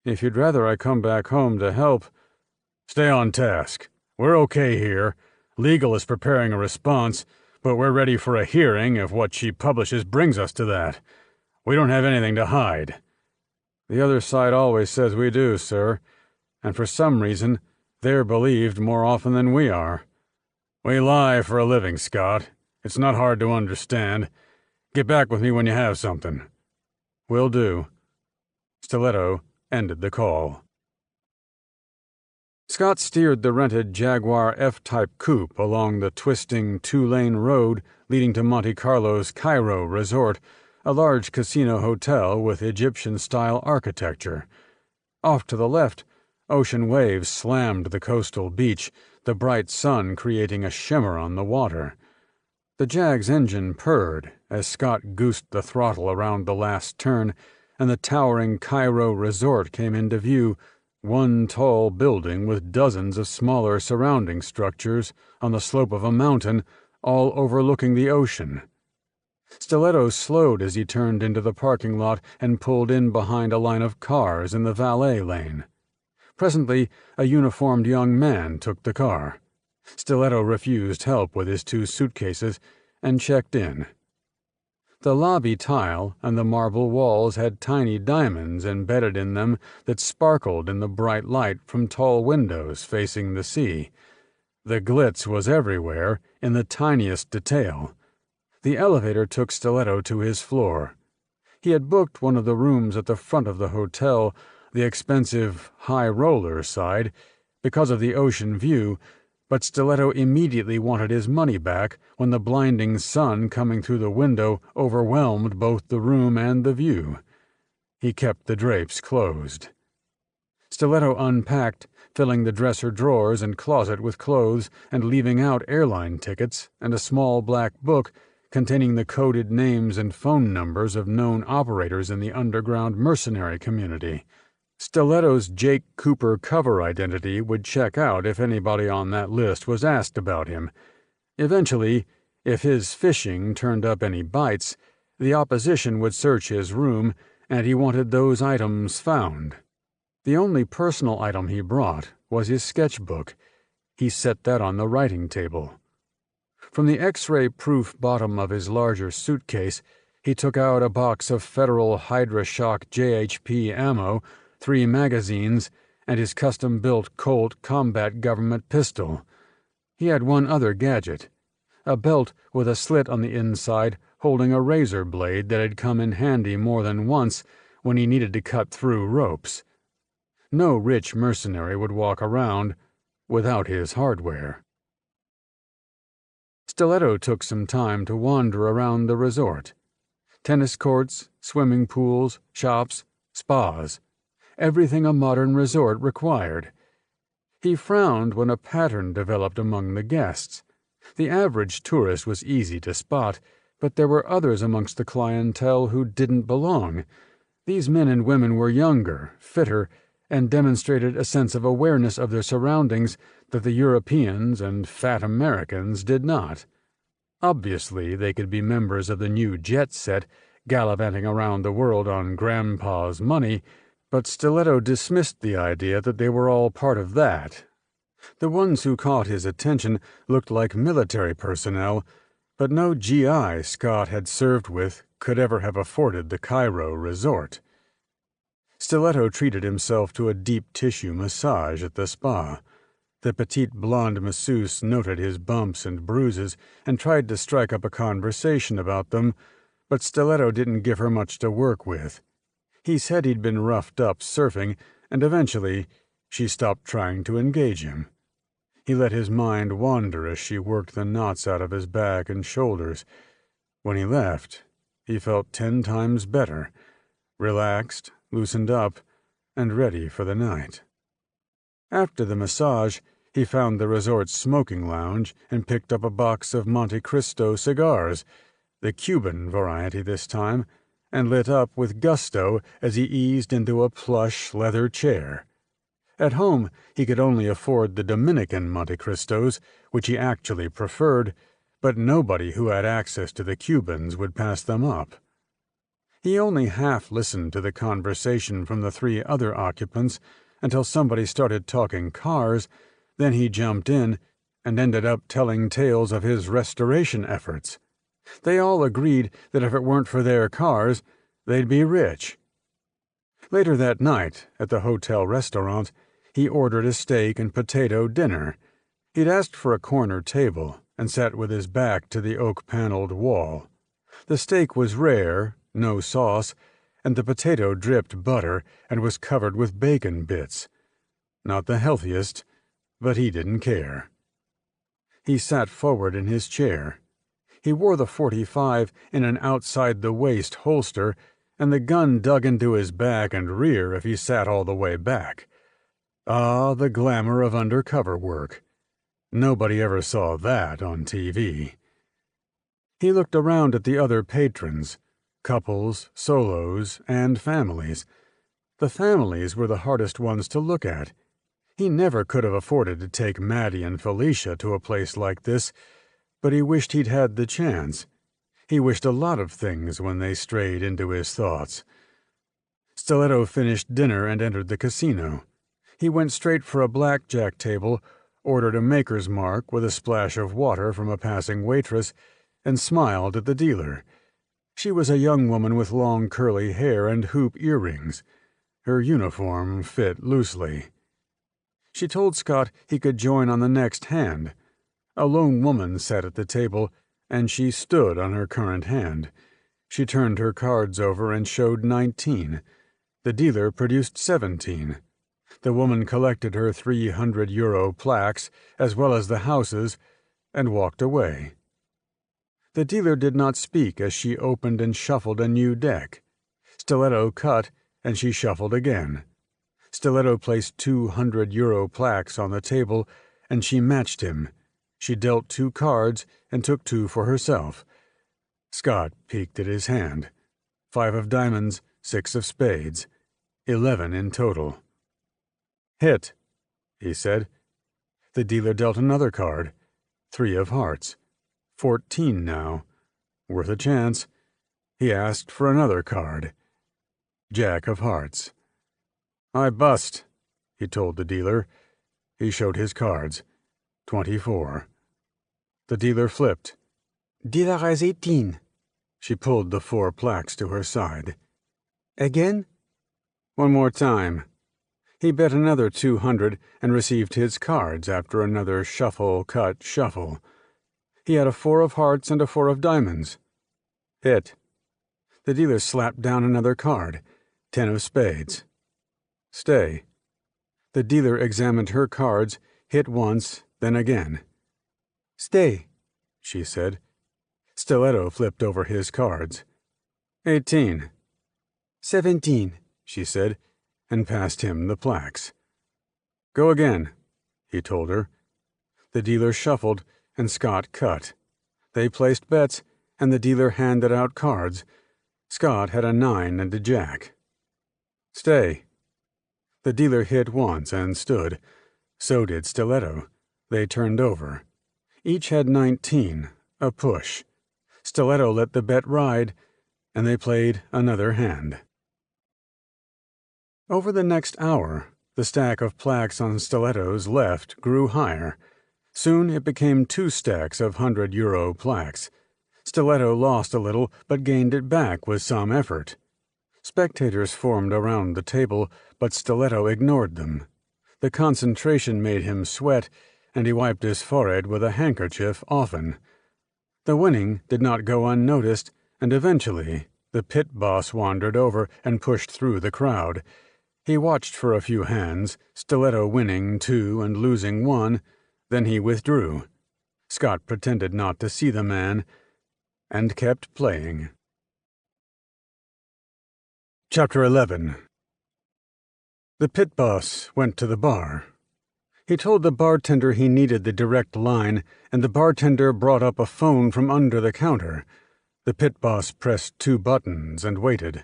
A: "If you'd rather I come back home to help—"
B: "Stay on task. We're okay here. Legal is preparing a response, but we're ready for a hearing if what she publishes brings us to that. We don't have anything to hide."
A: "The other side always says we do, sir. And for some reason, they're believed more often than we are."
B: "We lie for a living, Scott. It's not hard to understand. Get back with me when you have something."
A: "Will do." Stiletto ended the call. Scott steered the rented Jaguar F-Type coupe along the twisting two-lane road leading to Monte Carlo's Cairo Resort, a large casino hotel with Egyptian-style architecture. Off to the left, ocean waves slammed the coastal beach, the bright sun creating a shimmer on the water. The Jag's engine purred as Scott goosed the throttle around the last turn, and the towering Cairo Resort came into view, one tall building with dozens of smaller surrounding structures on the slope of a mountain, all overlooking the ocean. Stiletto slowed as he turned into the parking lot and pulled in behind a line of cars in the valet lane. Presently, a uniformed young man took the car. Stiletto refused help with his 2 suitcases and checked in. The lobby tile and the marble walls had tiny diamonds embedded in them that sparkled in the bright light from tall windows facing the sea. The glitz was everywhere, in the tiniest detail. The elevator took Stiletto to his floor. He had booked one of the rooms at the front of the hotel, the expensive high roller side, because of the ocean view, but Stiletto immediately wanted his money back when the blinding sun coming through the window overwhelmed both the room and the view. He kept the drapes closed. Stiletto unpacked, filling the dresser drawers and closet with clothes and leaving out airline tickets and a small black book containing the coded names and phone numbers of known operators in the underground mercenary community. Stiletto's Jake Cooper cover identity would check out if anybody on that list was asked about him. Eventually, if his fishing turned up any bites, the opposition would search his room, and he wanted those items found. The only personal item he brought was his sketchbook. He set that on the writing table. From the X-ray-proof bottom of his larger suitcase, he took out a box of Federal Hydra-Shock JHP ammo, 3 magazines, and his custom-built Colt combat government pistol. He had one other gadget, a belt with a slit on the inside holding a razor blade that had come in handy more than once when he needed to cut through ropes. No rich mercenary would walk around without his hardware. Stiletto took some time to wander around the resort. Tennis courts, swimming pools, shops, spas. Everything a modern resort required. He frowned when a pattern developed among the guests. The average tourist was easy to spot, but there were others amongst the clientele who didn't belong. These men and women were younger, fitter, and demonstrated a sense of awareness of their surroundings that the Europeans and fat Americans did not. Obviously, they could be members of the new jet set, gallivanting around the world on Grandpa's money, but Stiletto dismissed the idea that they were all part of that. The ones who caught his attention looked like military personnel, but no GI Scott had served with could ever have afforded the Cairo resort. Stiletto treated himself to a deep-tissue massage at the spa. The petite blonde masseuse noted his bumps and bruises and tried to strike up a conversation about them, but Stiletto didn't give her much to work with. He said he'd been roughed up surfing, and eventually she stopped trying to engage him. He let his mind wander as she worked the knots out of his back and shoulders. When he left, he felt 10 times better, relaxed, loosened up, and ready for the night. After the massage, he found the resort's smoking lounge and picked up a box of Monte Cristo cigars, the Cuban variety this time, and lit up with gusto as he eased into a plush leather chair. At home, he could only afford the Dominican Monte Cristos, which he actually preferred, but nobody who had access to the Cubans would pass them up. He only half listened to the conversation from the 3 other occupants until somebody started talking cars, then he jumped in and ended up telling tales of his restoration efforts. They all agreed that if it weren't for their cars, they'd be rich. Later that night, at the hotel restaurant, he ordered a steak and potato dinner. He'd asked for a corner table and sat with his back to the oak-paneled wall. The steak was rare, no sauce, and the potato dripped butter and was covered with bacon bits. Not the healthiest, but he didn't care. He sat forward in his chair. He wore the .45 in an outside-the-waist holster, and the gun dug into his back and rear if he sat all the way back. Ah, the glamour of undercover work. Nobody ever saw that on TV. He looked around at the other patrons, couples, solos, and families. The families were the hardest ones to look at. He never could have afforded to take Maddie and Felicia to a place like this, but he wished he'd had the chance. He wished a lot of things when they strayed into his thoughts. Stiletto finished dinner and entered the casino. He went straight for a blackjack table, ordered a maker's mark with a splash of water from a passing waitress, and smiled at the dealer. She was a young woman with long curly hair and hoop earrings. Her uniform fit loosely. She told Scott he could join on the next hand. A lone woman sat at the table, and she stood on her current hand.
B: She turned her cards over and showed 19. The dealer produced 17. The woman collected her €300 plaques, as well as the houses, and walked away. The dealer did not speak as she opened and shuffled a new deck. Stiletto cut, and she shuffled again. Stiletto placed €200 plaques on the table, and she matched him. She dealt 2 cards and took 2 for herself. Scott peeked at his hand. 5 of diamonds, 6 of spades. 11 in total. "Hit," he said. The dealer dealt another card. 3 of hearts. 14 now. Worth a chance. He asked for another card. Jack of hearts. "I bust," he told the dealer. He showed his cards. 24. The dealer flipped. "Dealer has 18. She pulled the 4 plaques to her side. "Again?" "One more time." He bet another 200 and received his cards after another shuffle, cut, shuffle. He had a 4 of hearts and a 4 of diamonds. "Hit." The dealer slapped down another card. 10 of spades. "Stay." The dealer examined her cards, hit once, then again. "Stay," she said. Stiletto flipped over his cards. 18. 17, she said, and passed him the plaques. "Go again," he told her. The dealer shuffled, and Scott cut. They placed bets, and the dealer handed out cards. Scott had a 9 and a jack. "Stay." The dealer hit once and stood. So did Stiletto. They turned over. Each had 19, a push. Stiletto let the bet ride, and they played another hand. Over the next hour, the stack of plaques on Stiletto's left grew higher. Soon it became 2 stacks of €100 plaques. Stiletto lost a little, but gained it back with some effort. Spectators formed around the table, but Stiletto ignored them. The concentration made him sweat, and he wiped his forehead with a handkerchief often. The winning did not go unnoticed, and eventually the pit boss wandered over and pushed through the crowd. He watched for a few hands, Stiletto winning 2 and losing 1, then he withdrew. Scott pretended not to see the man, and kept playing. Chapter 11. The pit boss went to the bar. He told the bartender he needed the direct line, and the bartender brought up a phone from under the counter. The pit boss pressed 2 buttons and waited.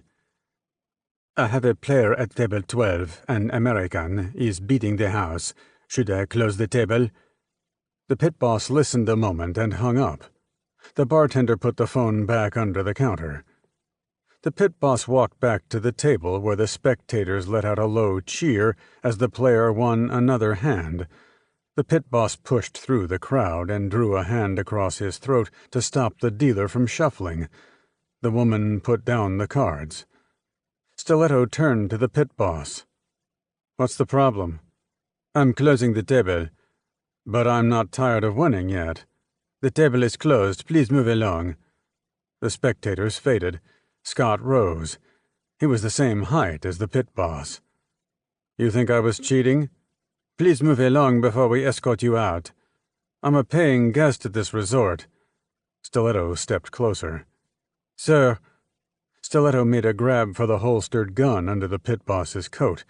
B: "I have a player at table 12, an American, is beating the house. Should I close the table?" The pit boss listened a moment and hung up. The bartender put the phone back under the counter. The pit boss walked back to the table where the spectators let out a low cheer as the player won another hand. The pit boss pushed through the crowd and drew a hand across his throat to stop the dealer from shuffling. The woman put down the cards. Stiletto turned to the pit boss. "What's the problem?" "I'm closing the table. But I'm not tired of winning yet. The table is closed. Please move along." The spectators faded. Scott rose. He was the same height as the pit boss. "You think I was cheating? Please move along before we escort you out. I'm a paying guest at this resort." Stiletto stepped closer. "Sir." Stiletto made a grab for the holstered gun under the pit boss's coat.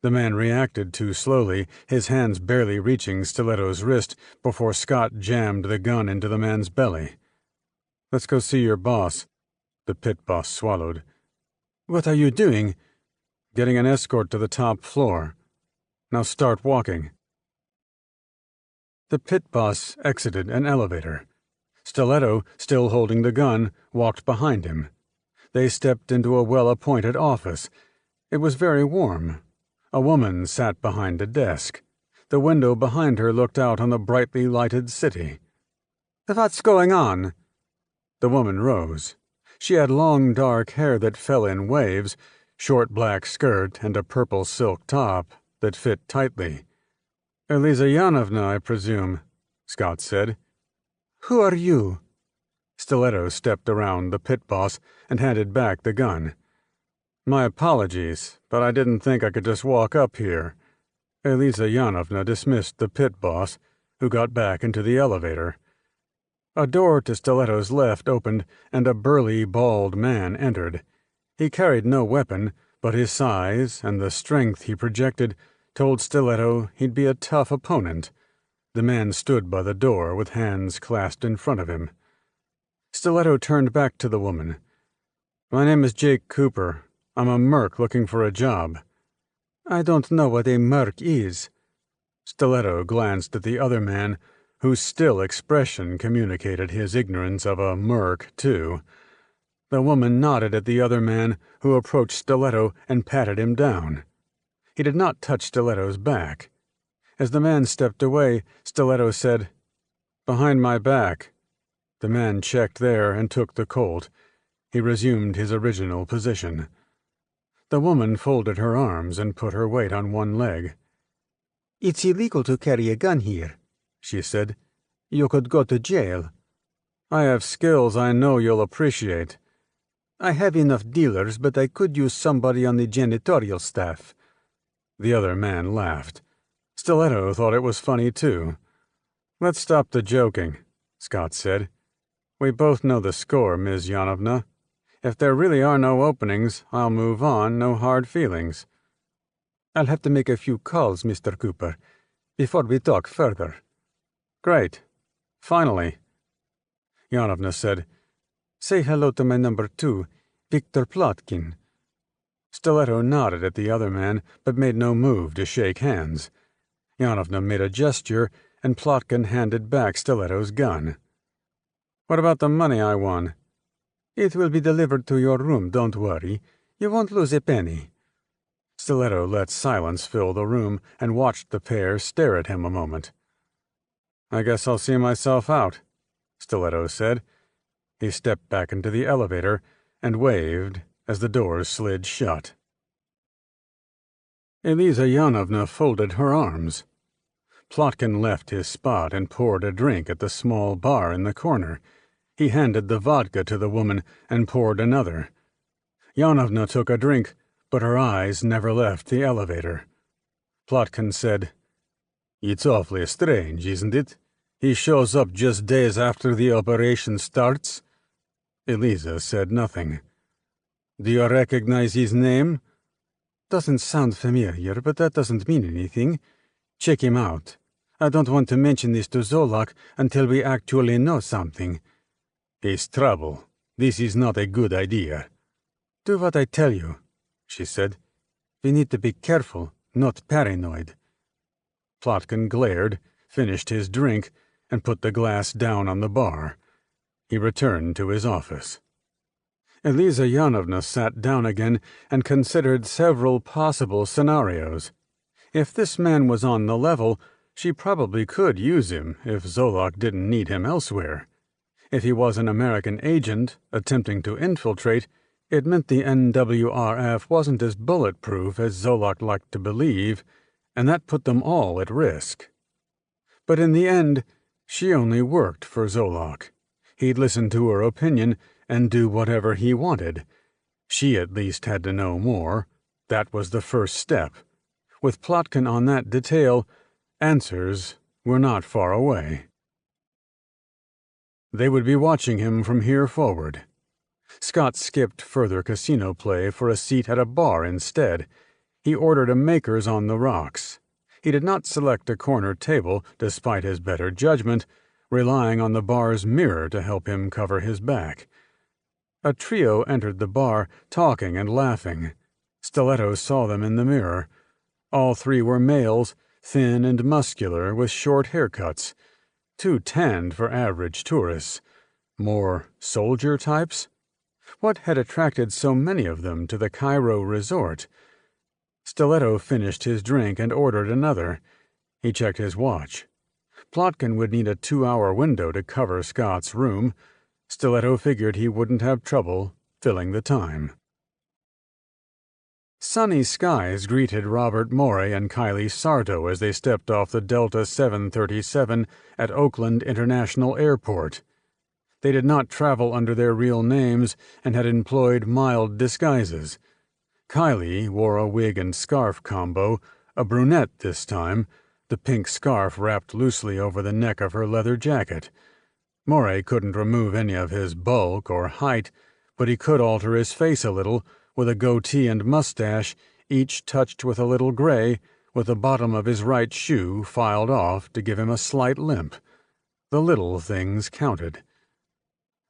B: The man reacted too slowly, his hands barely reaching Stiletto's wrist before Scott jammed the gun into the man's belly. "Let's go see your boss." The pit boss swallowed. "What are you doing?" "Getting an escort to the top floor. Now start walking." The pit boss exited an elevator. Stiletto, still holding the gun, walked behind him. They stepped into a well-appointed office. It was very warm. A woman sat behind a desk. The window behind her looked out on the brightly lighted city. "What's going on?" The woman rose. She had long dark hair that fell in waves, short black skirt, and a purple silk top that fit tightly. "Eliza Yanovna, I presume," Scott said. "Who are you?" Stiletto stepped around the pit boss and handed back the gun. "My apologies, but I didn't think I could just walk up here." Eliza Yanovna dismissed the pit boss, who got back into the elevator. A door to Stiletto's left opened, and a burly, bald man entered. He carried no weapon, but his size and the strength he projected told Stiletto he'd be a tough opponent. The man stood by the door with hands clasped in front of him. Stiletto turned back to the woman. "My name is Jake Cooper. I'm a merc looking for a job." "I don't know what a merc is." Stiletto glanced at the other man, whose still expression communicated his ignorance of a merc, too. The woman nodded at the other man, who approached Stiletto and patted him down. He did not touch Stiletto's back. As the man stepped away, Stiletto said, "Behind my back." The man checked there and took the Colt. He resumed his original position. The woman folded her arms and put her weight on one leg. "It's illegal to carry a gun here," she said. "You could go to jail." "I have skills I know you'll appreciate." "I have enough dealers, but I could use somebody on the janitorial staff." The other man laughed. Stiletto thought it was funny, too. "Let's stop the joking," Scott said. "We both know the score, Ms. Yanovna. If there really are no openings, I'll move on, no hard feelings." "I'll have to make a few calls, Mr. Cooper, before we talk further." "Great. Finally." Yanovna said, "Say hello to my number 2, Victor Plotkin." Stiletto nodded at the other man, but made no move to shake hands. Yanovna made a gesture, and Plotkin handed back Stiletto's gun. "What about the money I won?" "It will be delivered to your room, don't worry. You won't lose a penny." Stiletto let silence fill the room and watched the pair stare at him a moment. "I guess I'll see myself out," Stiletto said. He stepped back into the elevator and waved as the doors slid shut. Eliza Yanovna folded her arms. Plotkin left his spot and poured a drink at the small bar in the corner. He handed the vodka to the woman and poured another. Yanovna took a drink, but her eyes never left the elevator. Plotkin said, "It's awfully strange, isn't it? He shows up just days after the operation starts." Eliza said nothing. "Do you recognize his name?" "Doesn't sound familiar, but that doesn't mean anything. Check him out. I don't want to mention this to Zolak until we actually know something." "He's trouble. This is not a good idea." "Do what I tell you," she said. "We need to be careful, not paranoid." Plotkin glared, finished his drink, and put the glass down on the bar. He returned to his office. Eliza Yanovna sat down again and considered several possible scenarios. If this man was on the level, she probably could use him if Zolak didn't need him elsewhere. If he was an American agent attempting to infiltrate, it meant the NWRF wasn't as bulletproof as Zolak liked to believe, and that put them all at risk. But in the end, she only worked for Zolak. He'd listen to her opinion and do whatever he wanted. She at least had to know more. That was the first step. With Plotkin on that detail, answers were not far away. They would be watching him from here forward. Scott skipped further casino play for a seat at a bar instead. He ordered a Maker's on the rocks. He did not select a corner table, despite his better judgment, relying on the bar's mirror to help him cover his back. A trio entered the bar, talking and laughing. Stiletto saw them in the mirror. All three were males, thin and muscular, with short haircuts. Too tanned for average tourists. More soldier types? What had attracted so many of them to the Cairo resort? Stiletto finished his drink and ordered another. He checked his watch. Plotkin would need a 2-hour window to cover Scott's room. Stiletto figured he wouldn't have trouble filling the time. Sunny skies greeted Robert Morey and Kylie Sarto as they stepped off the Delta 737 at Oakland International Airport. They did not travel under their real names and had employed mild disguises. Kylie wore a wig and scarf combo, a brunette this time, the pink scarf wrapped loosely over the neck of her leather jacket. Morey couldn't remove any of his bulk or height, but he could alter his face a little, with a goatee and mustache, each touched with a little gray, with the bottom of his right shoe filed off to give him a slight limp. The little things counted.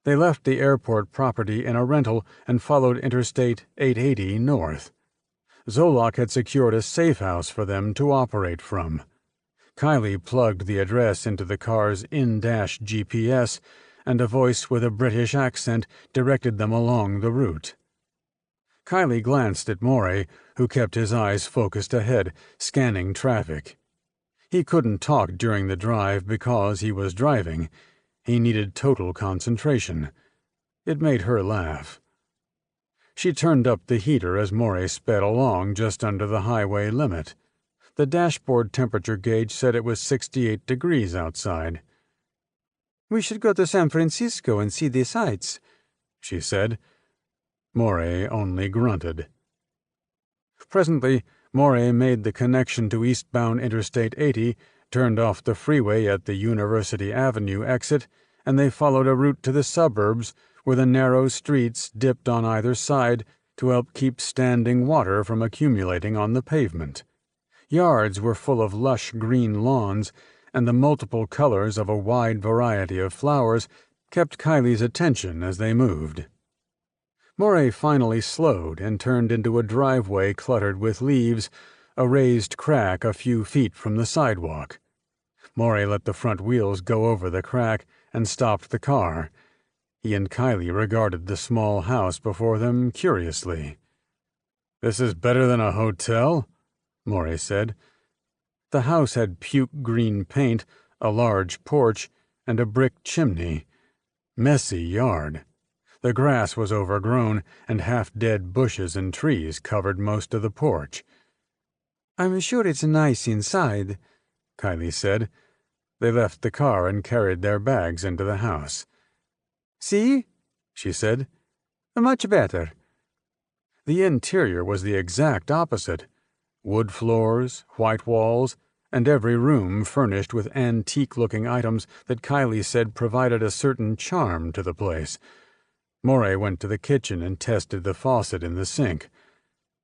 B: They left the airport property in a rental and followed Interstate 880 north. Zolak had secured a safe house for them to operate from. Kylie plugged the address into the car's in-dash GPS, and a voice with a British accent directed them along the route. Kylie glanced at Morey, who kept his eyes focused ahead, scanning traffic. He couldn't talk during the drive because he was driving. He needed total concentration. It made her laugh. She turned up the heater as Morey sped along just under the highway limit. The dashboard temperature gauge said it was 68 degrees outside.
A: "We should go to San Francisco and see the sights," she said.
B: Morey only grunted. Presently, Morey made the connection to eastbound Interstate 80, turned off the freeway at the University Avenue exit, and they followed a route to the suburbs where the narrow streets dipped on either side to help keep standing water from accumulating on the pavement. Yards were full of lush green lawns, and the multiple colors of a wide variety of flowers kept Kylie's attention as they moved. Morey finally slowed and turned into a driveway cluttered with leaves, a raised crack a few feet from the sidewalk. Morey let the front wheels go over the crack and stopped the car. He and Kylie regarded the small house before them curiously. "This is better than a hotel?" Morey said. The house had puke-green paint, a large porch, and a brick chimney. Messy yard. The grass was overgrown, and half-dead bushes and trees covered most of the porch.
A: "I'm sure it's nice inside,"
B: Kylie said. They left the car and carried their bags into the house.
A: "See?"
B: she said.
A: "Much better."
B: The interior was the exact opposite. Wood floors, white walls, and every room furnished with antique-looking items that Kylie said provided a certain charm to the place. Morey went to the kitchen and tested the faucet in the sink.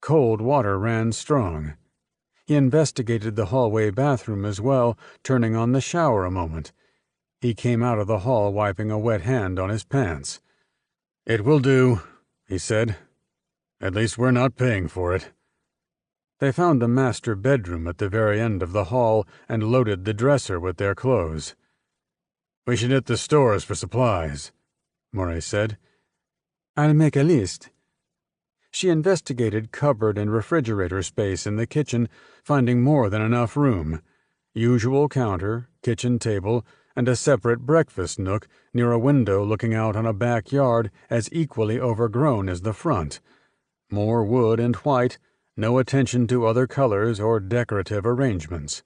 B: Cold water ran strong. He investigated the hallway bathroom as well, turning on the shower a moment. He came out of the hall wiping a wet hand on his pants. "It will do," he said. "At least we're not paying for it." They found the master bedroom at the very end of the hall and loaded the dresser with their clothes. "We should hit the stores for supplies," Morey said.
A: "I'll make a list."
B: She investigated cupboard and refrigerator space in the kitchen, finding more than enough room. Usual counter, kitchen table, and a separate breakfast nook near a window looking out on a backyard as equally overgrown as the front. More wood and white, no attention to other colors or decorative arrangements.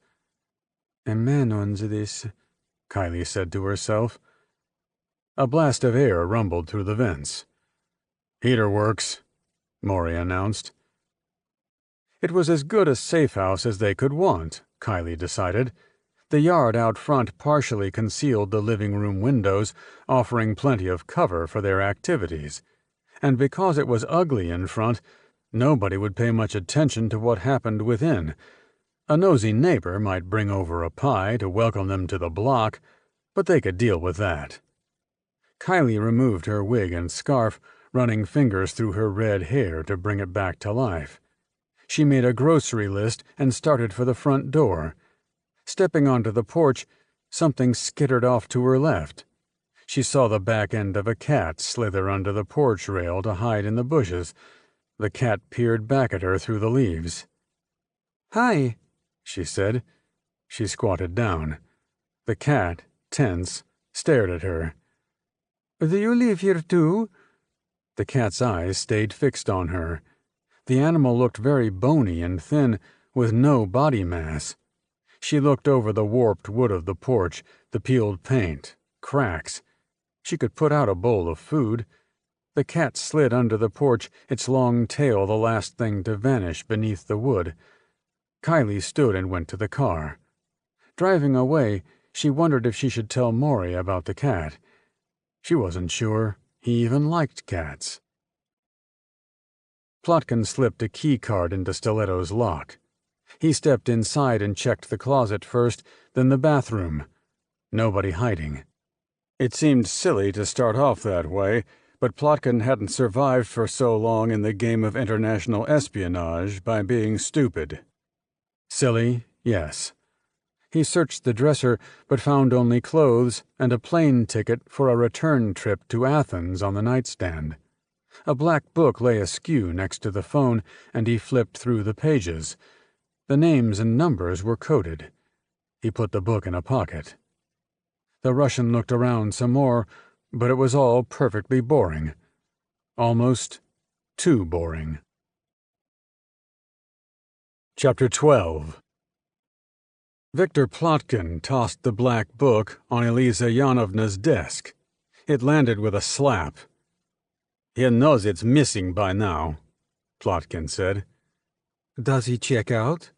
A: "A man owns this,"
B: Kylie said to herself. A blast of air rumbled through the vents. "Heater works," Morey announced. It was as good a safe house as they could want, Kylie decided. The yard out front partially concealed the living room windows, offering plenty of cover for their activities. And because it was ugly in front, nobody would pay much attention to what happened within. A nosy neighbor might bring over a pie to welcome them to the block, but they could deal with that. Kylie removed her wig and scarf, running fingers through her red hair to bring it back to life. She made a grocery list and started for the front door. Stepping onto the porch, something skittered off to her left. She saw the back end of a cat slither under the porch rail to hide in the bushes. The cat peered back at her through the leaves.
A: "Hi,"
B: she said. She squatted down. The cat, tense, stared at her.
A: "Do you live here too?"
B: The cat's eyes stayed fixed on her. The animal looked very bony and thin, with no body mass. She looked over the warped wood of the porch, the peeled paint, cracks. She could put out a bowl of food. The cat slid under the porch, its long tail the last thing to vanish beneath the wood. Kylie stood and went to the car. Driving away, she wondered if she should tell Maury about the cat. She wasn't sure he even liked cats. Plotkin slipped a key card into Stiletto's lock. He stepped inside and checked the closet first, then the bathroom. Nobody hiding. It seemed silly to start off that way, but Plotkin hadn't survived for so long in the game of international espionage by being stupid. Silly, yes. He searched the dresser, but found only clothes and a plane ticket for a return trip to Athens on the nightstand. A black book lay askew next to the phone, and he flipped through the pages. The names and numbers were coded. He put the book in a pocket. The Russian looked around some more, but it was all perfectly boring. Almost too boring. Chapter 12. Viktor Plotkin tossed the black book on Elisa Yanovna's desk. It landed with a slap. "He knows it's missing by now," Plotkin said.
A: Does he check out?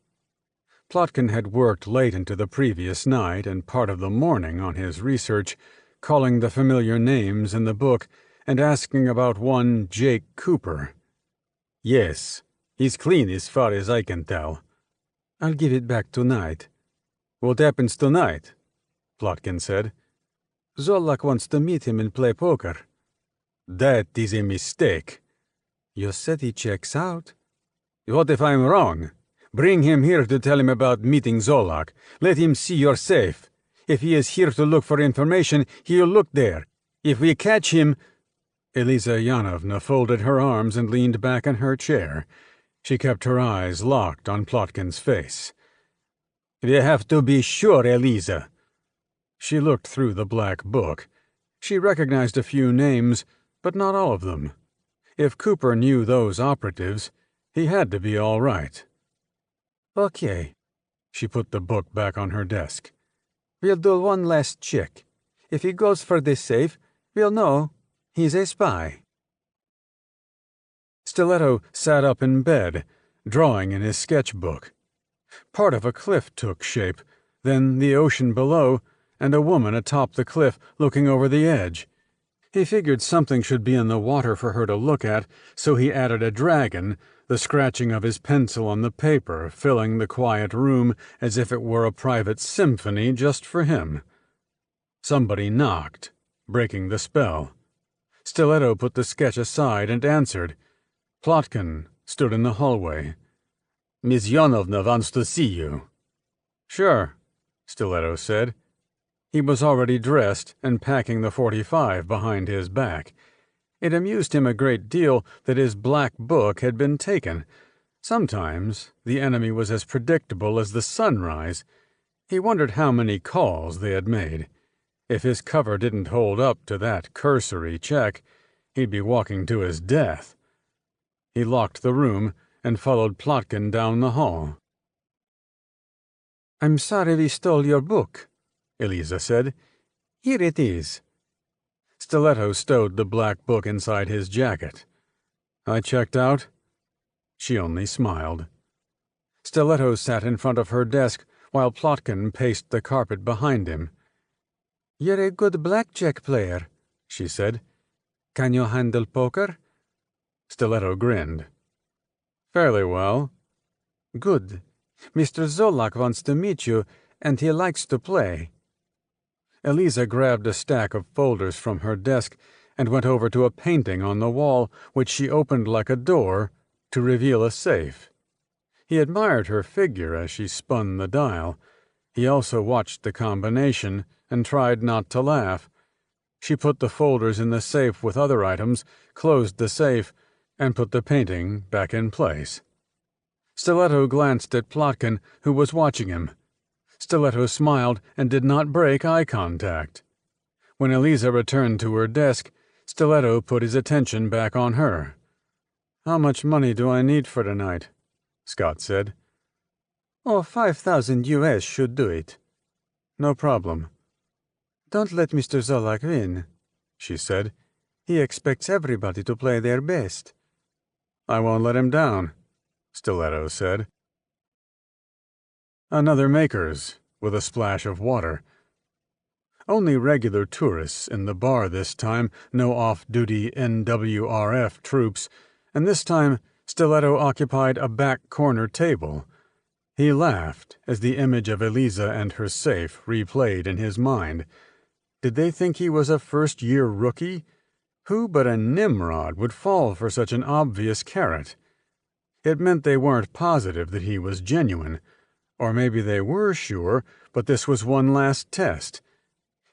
B: Plotkin had worked late into the previous night and part of the morning on his research, calling the familiar names in the book and asking about one Jake Cooper. "Yes, he's clean as far as I can tell."
A: I'll give it back tonight.
B: "What happens tonight?" Plotkin said.
A: Zolak wants to meet him and play poker.
B: "That is a mistake."
A: You said he checks out.
B: "What if I'm wrong? Bring him here to tell him about meeting Zolak. Let him see your safe. If he is here to look for information, he'll look there. If we catch him—" Elisa Yanovna folded her arms and leaned back in her chair. She kept her eyes locked on Plotkin's face. "We have to be sure, Elisa." She looked through the black book. She recognized a few names, but not all of them. If Cooper knew those operatives, he had to be all right.
A: Okay.
B: She put the book back on her desk.
A: We'll do one last check. If he goes for this safe, we'll know he's a spy.
B: Stiletto sat up in bed, drawing in his sketchbook. Part of a cliff took shape, then the ocean below, and a woman atop the cliff looking over the edge. He figured something should be in the water for her to look at, so he added a dragon, the scratching of his pencil on the paper filling the quiet room as if it were a private symphony just for him. Somebody knocked, breaking the spell. Stiletto put the sketch aside and answered. Plotkin stood in the hallway. "Miss Yanovna wants to see you." "Sure," Stiletto said. He was already dressed and packing the .45 behind his back. It amused him a great deal that his black book had been taken. Sometimes the enemy was as predictable as the sunrise. He wondered how many calls they had made. If his cover didn't hold up to that cursory check, he'd be walking to his death. He locked the room and followed Plotkin down the hall.
A: I'm sorry we stole your book,
B: Elisa said.
A: Here it is.
B: Stiletto stowed the black book inside his jacket. "I checked out?" She only smiled. Stiletto sat in front of her desk while Plotkin paced the carpet behind him.
A: You're a good blackjack player, she said. Can you handle poker?
B: Stiletto grinned. Fairly well.
A: Good. Mr. Zolak wants to meet you, and he likes to play.
B: Elisa grabbed a stack of folders from her desk and went over to a painting on the wall, which she opened like a door to reveal a safe. He admired her figure as she spun the dial. He also watched the combination and tried not to laugh. She put the folders in the safe with other items, closed the safe, and put the painting back in place. Stiletto glanced at Plotkin, who was watching him. Stiletto smiled and did not break eye contact. When Elisa returned to her desk, Stiletto put his attention back on her. "How much money do I need for tonight?" Scott said.
A: Oh, 5,000 US should do it.
B: No problem.
A: Don't let Mr. Zolak win, she said. "He expects everybody to play their best." "I won't let him down," Stiletto said. Another Maker's, with a splash of water. Only regular tourists in the bar this time, no off-duty NWRF troops, and this time Stiletto occupied a back corner table. He laughed as the image of Eliza and her safe replayed in his mind. Did they think he was a first-year rookie? Who but a Nimrod would fall for such an obvious carrot? It meant they weren't positive that he was genuine. Or maybe they were sure, but this was one last test.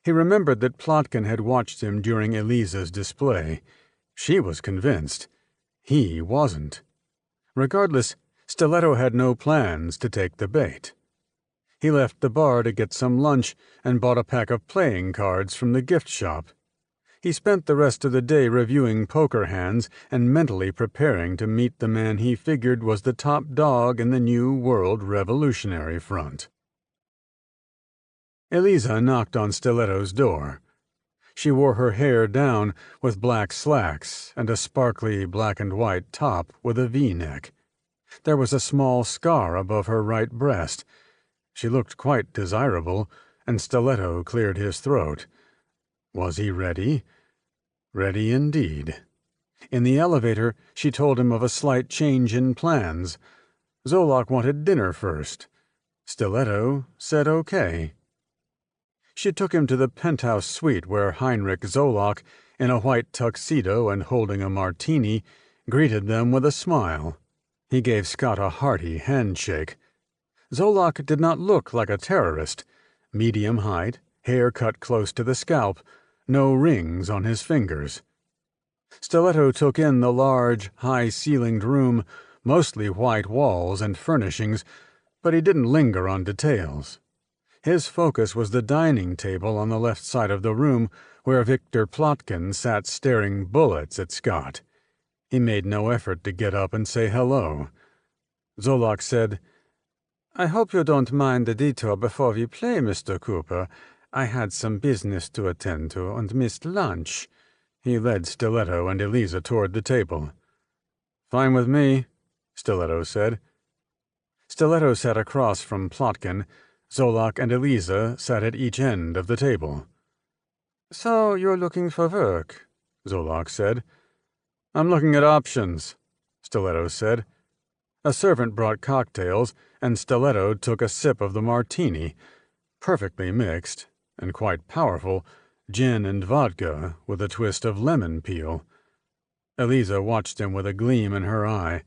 A: He remembered that Plotkin had watched him during Eliza's display. She was convinced. He wasn't. Regardless, Stiletto had no plans to take the bait. He left the bar to get some lunch and bought a pack of playing cards from the gift shop. He spent the rest of the day reviewing poker hands and mentally preparing to meet the man he figured was the top dog in the New World Revolutionary Front. Eliza knocked on Stiletto's door. She wore her hair down with black slacks and a sparkly black-and-white top with a V-neck. There was a small scar above her right breast. She looked quite desirable, and Stiletto cleared his throat. Was he ready? Ready indeed. In the elevator, she told him of a slight change in plans. Zolak wanted dinner first. Stiletto said okay. She took him to the penthouse suite where Heinrich Zolak, in a white tuxedo and holding a martini, greeted them with a smile. He gave Scott a hearty handshake. Zolak did not look like a terrorist. Medium height, hair cut close to the scalp, no rings on his fingers. Stiletto took in the large, high-ceilinged room, mostly white walls and furnishings, but he didn't linger on details. His focus was the dining table on the left side of the room, where Victor Plotkin sat staring bullets at Scott. He made no effort to get up and say hello. Zolak said, "I hope you don't mind the detour before we play, Mr. Cooper. I had some business to attend to and missed lunch." He led Stiletto and Eliza toward the table. "Fine with me," Stiletto said. Stiletto sat across from Plotkin. Zolak and Eliza sat at each end of the table. "So you're looking for work," Zolak said. "I'm looking at options," Stiletto said. A servant brought cocktails, and Stiletto took a sip of the martini, perfectly mixed, and quite powerful, gin and vodka with a twist of lemon peel. Eliza watched him with a gleam in her eye.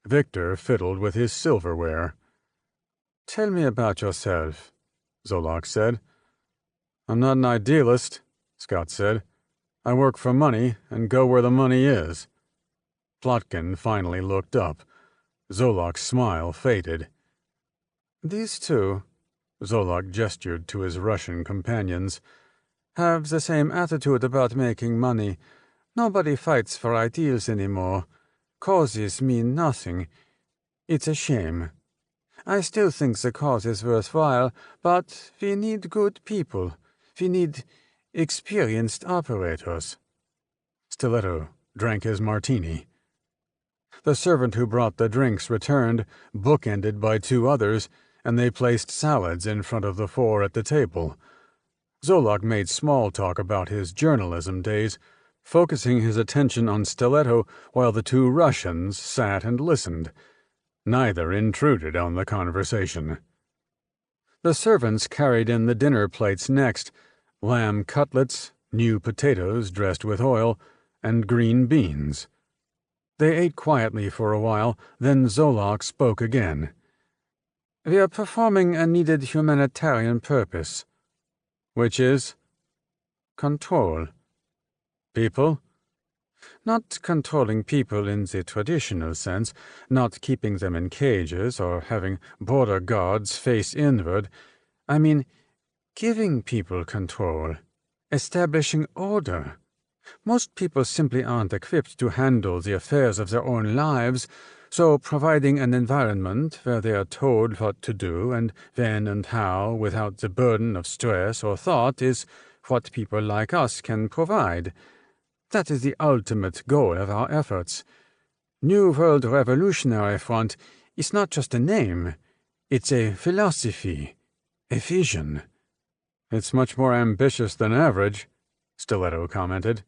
A: Victor fiddled with his silverware. "Tell me about yourself," Zolak said. "I'm not an idealist," Scott said. "I work for money and go where the money is." Plotkin finally looked up. Zolak's smile faded. "These two," Zolak gestured to his Russian companions, "have the same attitude about making money. Nobody fights for ideals anymore. Causes mean nothing. It's a shame. I still think the cause is worthwhile, but we need good people. We need experienced operators." Stiletto drank his martini. The servant who brought the drinks returned, bookended by two others, and they placed salads in front of the four at the table. Zolak made small talk about his journalism days, focusing his attention on Stiletto while the two Russians sat and listened. Neither intruded on the conversation. The servants carried in the dinner plates next, lamb cutlets, new potatoes dressed with oil, and green beans. They ate quietly for a while, then Zolak spoke again. "We are performing a needed humanitarian purpose." "Which is?" "Control." "People?" "Not controlling people in the traditional sense, not keeping them in cages or having border guards face inward. I mean, giving people control, establishing order. Most people simply aren't equipped to handle the affairs of their own lives, so providing an environment where they are told what to do and when and how without the burden of stress or thought is what people like us can provide. That is the ultimate goal of our efforts. New World Revolutionary Front is not just a name, it's a philosophy, a vision."
B: "It's much more ambitious than average," Stiletto commented.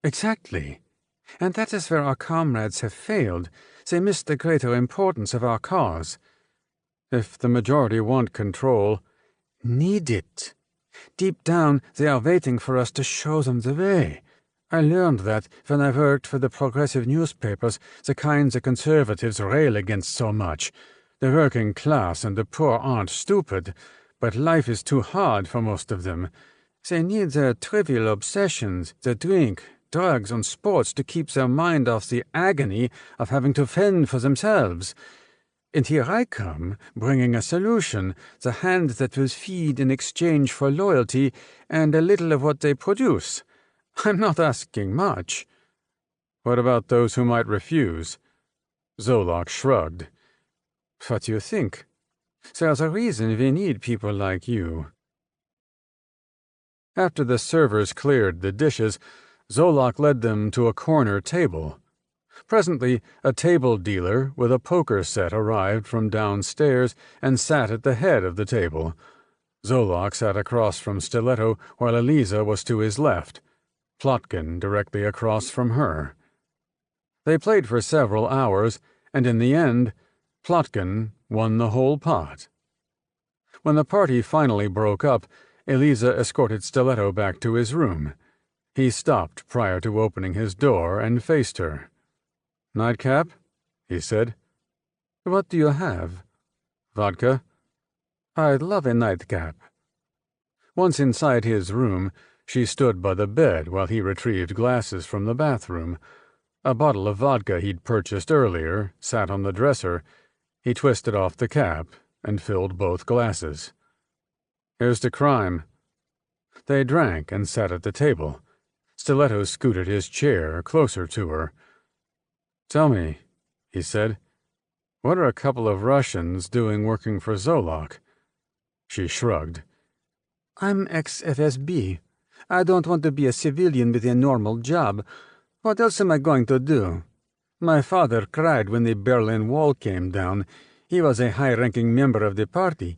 A: "Exactly. And that is where our comrades have failed. They miss the greater importance of our cause."
B: "If the majority want control—"
A: "Need it. Deep down, they are waiting for us to show them the way. I learned that when I worked for the progressive newspapers, the kinds the conservatives rail against so much. The working class and the poor aren't stupid, but life is too hard for most of them. They need their trivial obsessions, the drink, drugs, and sports to keep their mind off the agony of having to fend for themselves. And here I come, bringing a solution, the hand that will feed in exchange for loyalty and a little of what they produce. I'm not asking much."
B: "What about those who might refuse?" Zolak shrugged.
A: "What do you think? There's a reason we need people like you."
B: After the servers cleared the dishes, Zolak led them to a corner table. Presently, a table dealer with a poker set arrived from downstairs and sat at the head of the table. Zolak sat across from Stiletto, while Eliza was to his left, Plotkin directly across from her. They played for several hours, and in the end, Plotkin won the whole pot. When the party finally broke up, Eliza escorted Stiletto back to his room. He stopped prior to opening his door and faced her. "Nightcap?" he said.
A: "What do you have?"
B: "Vodka?"
A: "I'd love a nightcap."
B: Once inside his room, she stood by the bed while he retrieved glasses from the bathroom. A bottle of vodka he'd purchased earlier sat on the dresser. He twisted off the cap and filled both glasses. "Here's to crime." They drank and sat at the table. Stiletto scooted his chair closer to her. "Tell me," he said, "what are a couple of Russians doing working for Zolak?" She shrugged.
A: "I'm ex-FSB. I don't want to be a civilian with a normal job. What else am I going to do? My father cried when the Berlin Wall came down. He was a high-ranking member of the party.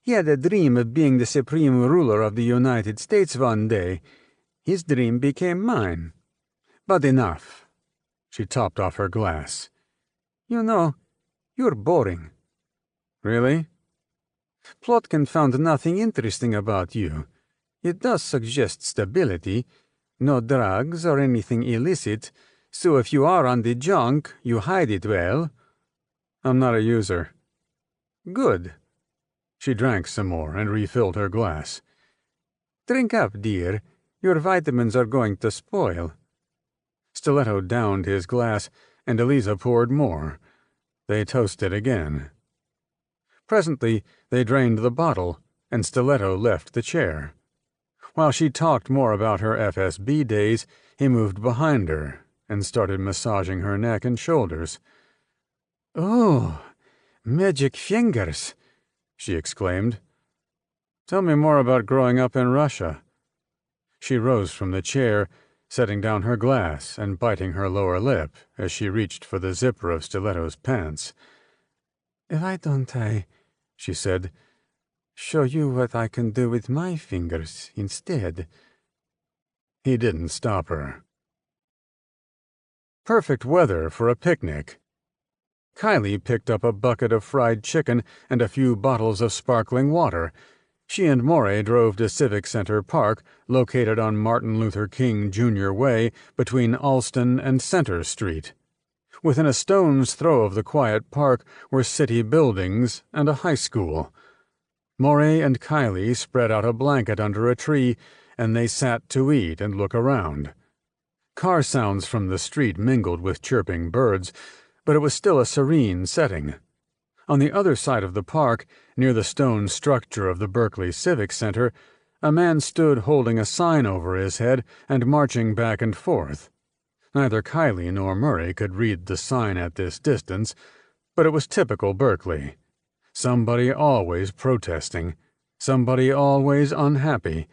A: He had a dream of being the supreme ruler of the United States one day. His dream became mine. But enough." She topped off her glass. "You know, you're boring."
B: "Really?"
A: "Plotkin found nothing interesting about you. It does suggest stability. No drugs or anything illicit, so if you are on the junk, you hide it well."
B: "I'm not a user."
A: "Good."
B: She drank some more and refilled her glass.
A: "Drink up, dear. Your vitamins are going to spoil."
B: Stiletto downed his glass, and Eliza poured more. They toasted again. Presently, they drained the bottle, and Stiletto left the chair. While she talked more about her FSB days, he moved behind her and started massaging her neck and shoulders.
A: "Oh, magic fingers,"
B: she exclaimed. "Tell me more about growing up in Russia." She rose from the chair, setting down her glass and biting her lower lip as she reached for the zipper of Stiletto's pants.
A: "Why don't I," she said, "show you what I can do with my fingers instead?"
B: He didn't stop her. Perfect weather for a picnic. Kylie picked up a bucket of fried chicken and a few bottles of sparkling water. She and Morey drove to Civic Center Park, located on Martin Luther King Jr. Way between Alston and Center Street. Within a stone's throw of the quiet park were city buildings and a high school. Morey and Kylie spread out a blanket under a tree, and they sat to eat and look around. Car sounds from the street mingled with chirping birds, but it was still a serene setting. On the other side of the park, near the stone structure of the Berkeley Civic Center, a man stood holding a sign over his head and marching back and forth. Neither Kylie nor Murray could read the sign at this distance, but it was typical Berkeley. Somebody always protesting, somebody always unhappy,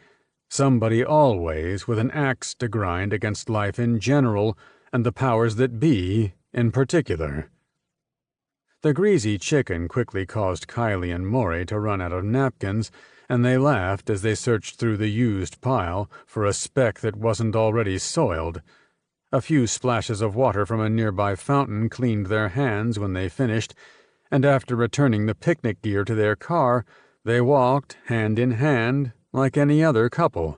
B: Somebody always with an axe to grind against life in general and the powers that be in particular. The greasy chicken quickly caused Kylie and Maury to run out of napkins, and they laughed as they searched through the used pile for a speck that wasn't already soiled. A few splashes of water from a nearby fountain cleaned their hands when they finished, and after returning the picnic gear to their car, they walked hand in hand like any other couple.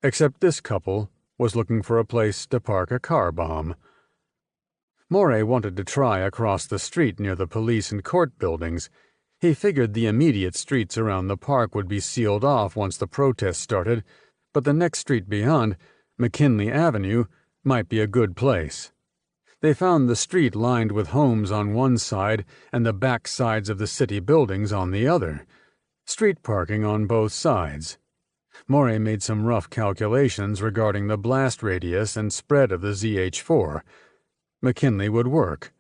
B: Except this couple was looking for a place to park a car bomb. Morey wanted to try across the street near the police and court buildings. He figured the immediate streets around the park would be sealed off once the protest started, but the next street beyond, McKinley Avenue, might be a good place. They found the street lined with homes on one side and the back sides of the city buildings on the other. Street parking on both sides. Morey made some rough calculations regarding the blast radius and spread of the ZH-4. McKinley would work.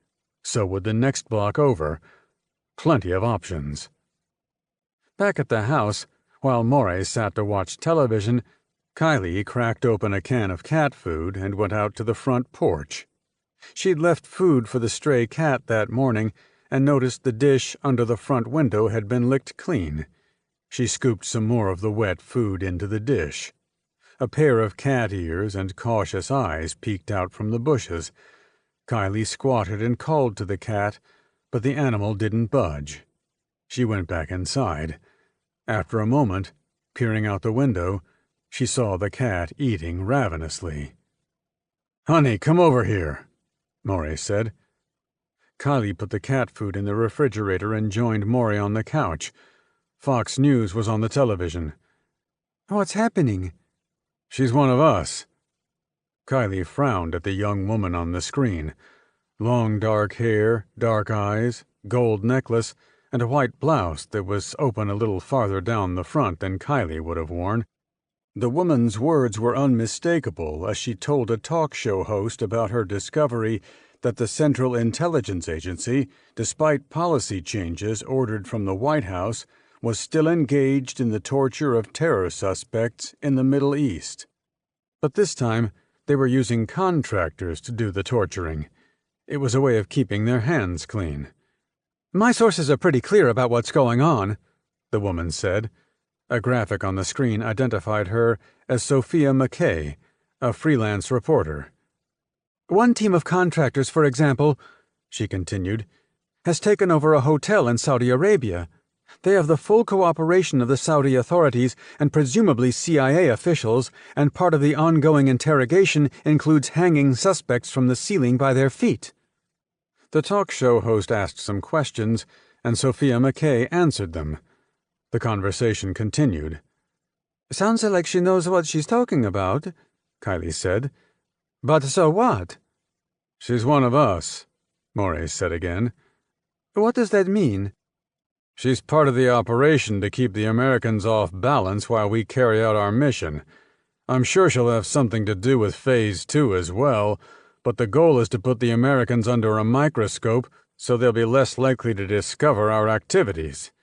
B: So would the next block over. Plenty of options. Back at the house, while Morey sat to watch television, Kylie cracked open a can of cat food and went out to the front porch. She'd left food for the stray cat that morning and noticed the dish under the front window had been licked clean. She scooped some more of the wet food into the dish. A pair of cat ears and cautious eyes peeked out from the bushes. Kylie squatted and called to the cat, but the animal didn't budge. She went back inside. After a moment, peering out the window, she saw the cat eating ravenously. "Honey, come over here," Morey said. Kylie put the cat food in the refrigerator and joined Morey on the couch. Fox News was on the television.
A: "What's happening?"
B: "She's one of us." Kylie frowned at the young woman on the screen. Long dark hair, dark eyes, gold necklace, and a white blouse that was open a little farther down the front than Kylie would have worn. The woman's words were unmistakable as she told a talk show host about her discovery that the Central Intelligence Agency, despite policy changes ordered from the White House, was still engaged in the torture of terror suspects in the Middle East. But this time, they were using contractors to do the torturing. It was a way of keeping their hands clean.
A: "My sources are pretty clear about what's going on,"
B: the woman said. A graphic on the screen identified her as Sophia McKay, a freelance reporter.
A: "One team of contractors, for example," she continued, "has taken over a hotel in Saudi Arabia. They have the full cooperation of the Saudi authorities and presumably CIA officials, and part of the ongoing interrogation includes hanging suspects from the ceiling by their feet."
B: The talk show host asked some questions, and Sophia McKay answered them. The conversation continued.
A: "Sounds like she knows what she's talking about," Kylie said. "But so what?"
B: "She's one of us," Morey said again.
A: "What does that mean?"
B: "She's part of the operation to keep the Americans off balance while we carry out our mission. I'm sure she'll have something to do with Phase 2 as well, but the goal is to put the Americans under a microscope so they'll be less likely to discover our activities."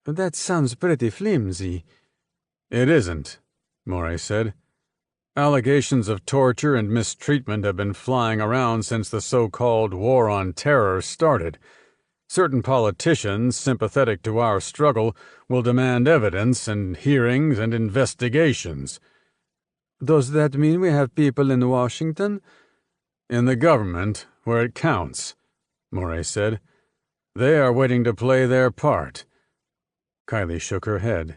A: "That sounds pretty flimsy."
B: "It isn't," Morey said. "Allegations of torture and mistreatment have been flying around since the so-called War on Terror started. Certain politicians sympathetic to our struggle will demand evidence and hearings and investigations."
A: "Does that mean we have people in Washington?"
B: "In the government, where it counts," Morey said. "They are waiting to play their part." Kylie shook her head.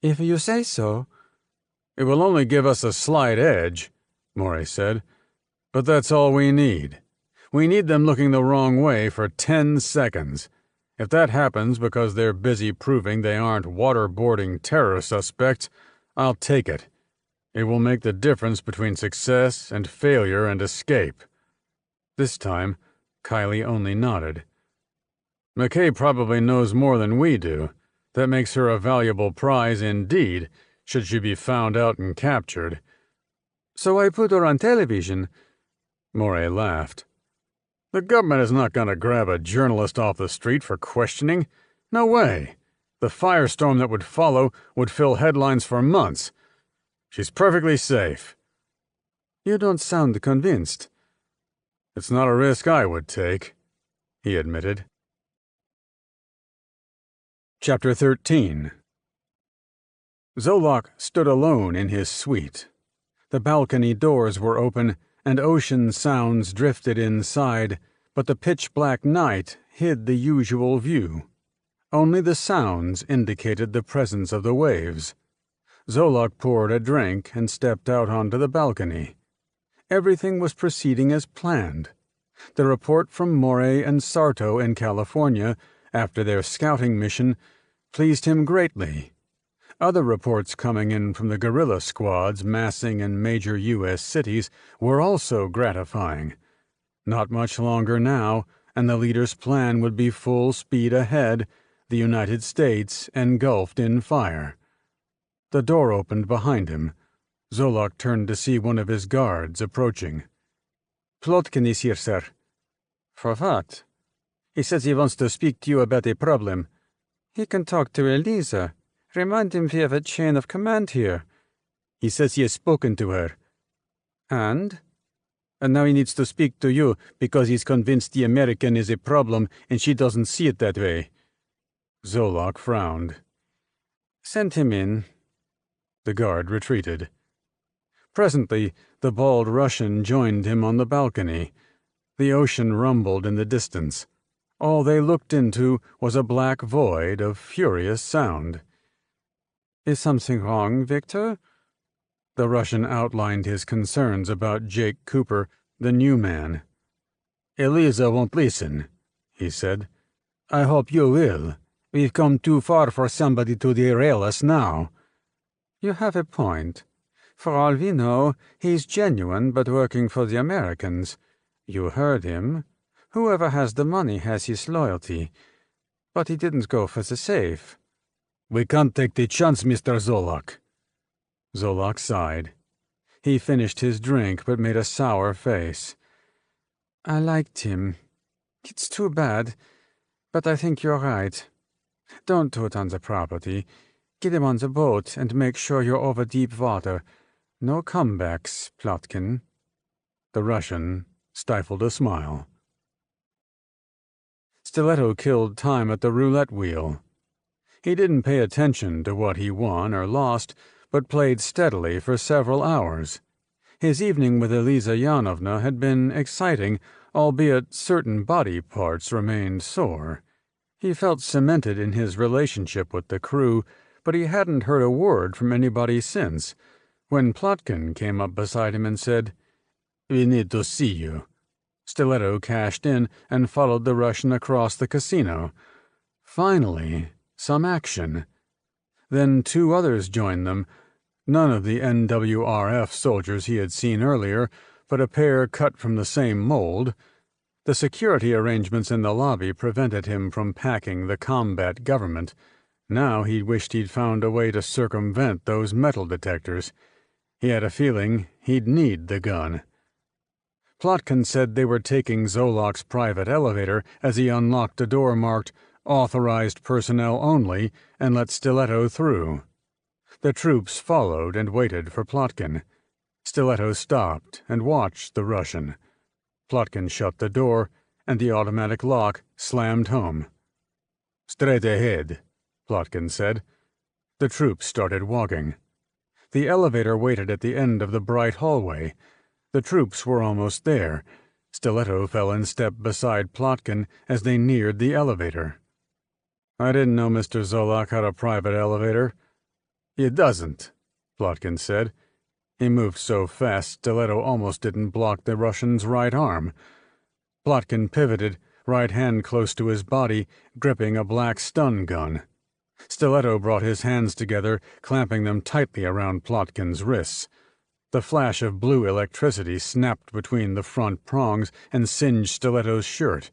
A: "If you say so."
B: "It will only give us a slight edge," Morey said. "But that's all we need. We need them looking the wrong way for 10 seconds. If that happens because they're busy proving they aren't waterboarding terror suspects, I'll take it. It will make the difference between success and failure and escape." This time, Kylie only nodded. "McKay probably knows more than we do. That makes her a valuable prize indeed, should she be found out and captured."
A: "So I put her on television."
B: Morey laughed. "The government is not going to grab a journalist off the street for questioning. No way. The firestorm that would follow would fill headlines for months. She's perfectly safe.
A: You don't sound convinced.
B: It's not a risk I would take, he admitted. Chapter 13. Zolok stood alone in his suite. The balcony doors were open, and ocean sounds drifted inside, but the pitch-black night hid the usual view. Only the sounds indicated the presence of the waves. Zolok poured a drink and stepped out onto the balcony. Everything was proceeding as planned. The report from Morey and Sarto in California, after their scouting mission, pleased him greatly. Other reports coming in from the guerrilla squads massing in major U.S. cities were also gratifying. Not much longer now, and the leader's plan would be full speed ahead, the United States engulfed in fire. The door opened behind him. Zolok turned to see one of his guards approaching.
A: Plotkin is here, sir. For what? He says he wants to speak to you about a problem. He can talk to Eliza. Remind him we have a chain of command here.
B: He says he has spoken to her.
A: And?
B: And now he needs to speak to you because he's convinced the American is a problem and she doesn't see it that way. Zolok frowned.
A: Send him in.
B: The guard retreated. Presently, the bald Russian joined him on the balcony. The ocean rumbled in the distance. All they looked into was a black void of furious sound.
A: Is something wrong, Victor?
B: The Russian outlined his concerns about Jake Cooper, the new man.
C: Eliza won't listen, he said.
B: I hope you will. We've come too far for somebody to derail us now.
A: You have a point. For all we know, he's genuine but working for the Americans. You heard him. Whoever has the money has his loyalty. But he didn't go for the safe.
C: We can't take the chance, Mr. Zolok.
B: Zolok sighed. He finished his drink but made a sour face.
A: I liked him. It's too bad, but I think you're right. Don't do it on the property. Get him on the boat and make sure you're over deep water. No comebacks, Plotkin.
B: The Russian stifled a smile. Stiletto killed time at the roulette wheel. He didn't pay attention to what he won or lost, but played steadily for several hours. His evening with Eliza Yanovna had been exciting, albeit certain body parts remained sore. He felt cemented in his relationship with the crew, but he hadn't heard a word from anybody since, when Plotkin came up beside him and said,
C: We need to see you.
B: Stiletto cashed in and followed the Russian across the casino. Finally, some action. Then two others joined them, none of the NWRF soldiers he had seen earlier, but a pair cut from the same mold. The security arrangements in the lobby prevented him from packing the combat government. Now he wished he'd found a way to circumvent those metal detectors. He had a feeling he'd need the gun. Plotkin said they were taking Zolok's private elevator as he unlocked a door marked "Authorized Personnel Only" and let Stiletto through. The troops followed and waited for Plotkin. Stiletto stopped and watched the Russian. Plotkin shut the door, and the automatic lock slammed home.
C: Straight ahead,
B: Plotkin said. The troops started walking. The elevator waited at the end of the bright hallway. The troops were almost there. Stiletto fell in step beside Plotkin as they neared the elevator. I didn't know Mr. Zolok had a private elevator.
C: He doesn't,
B: Plotkin said. He moved so fast Stiletto almost didn't block the Russian's right arm. Plotkin pivoted, right hand close to his body, gripping a black stun gun. Stiletto brought his hands together, clamping them tightly around Plotkin's wrists. The flash of blue electricity snapped between the front prongs and singed Stiletto's shirt.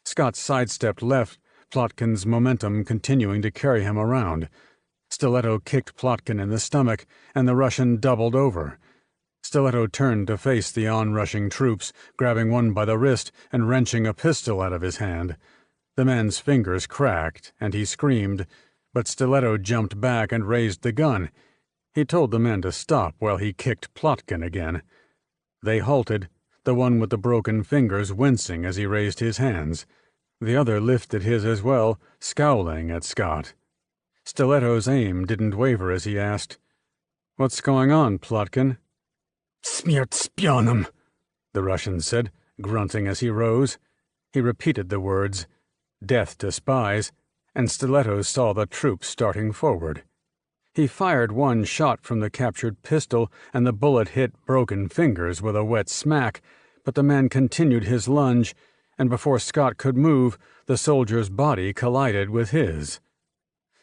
B: Scott sidestepped left, Plotkin's momentum continuing to carry him around. Stiletto kicked Plotkin in the stomach, and the Russian doubled over. Stiletto turned to face the onrushing troops, grabbing one by the wrist and wrenching a pistol out of his hand. The man's fingers cracked, and he screamed, but Stiletto jumped back and raised the gun. He told the men to stop while he kicked Plotkin again. They halted, the one with the broken fingers wincing as he raised his hands. The other lifted his as well, scowling at Scott. Stiletto's aim didn't waver as he asked, "What's going on, Plotkin?"
C: "Smert spionem,"
B: the Russian said, grunting as he rose. He repeated the words, "Death to spies," and Stiletto saw the troops starting forward. He fired one shot from the captured pistol, and the bullet hit Broken Fingers with a wet smack, but the man continued his lunge, and before Scott could move, the soldier's body collided with his.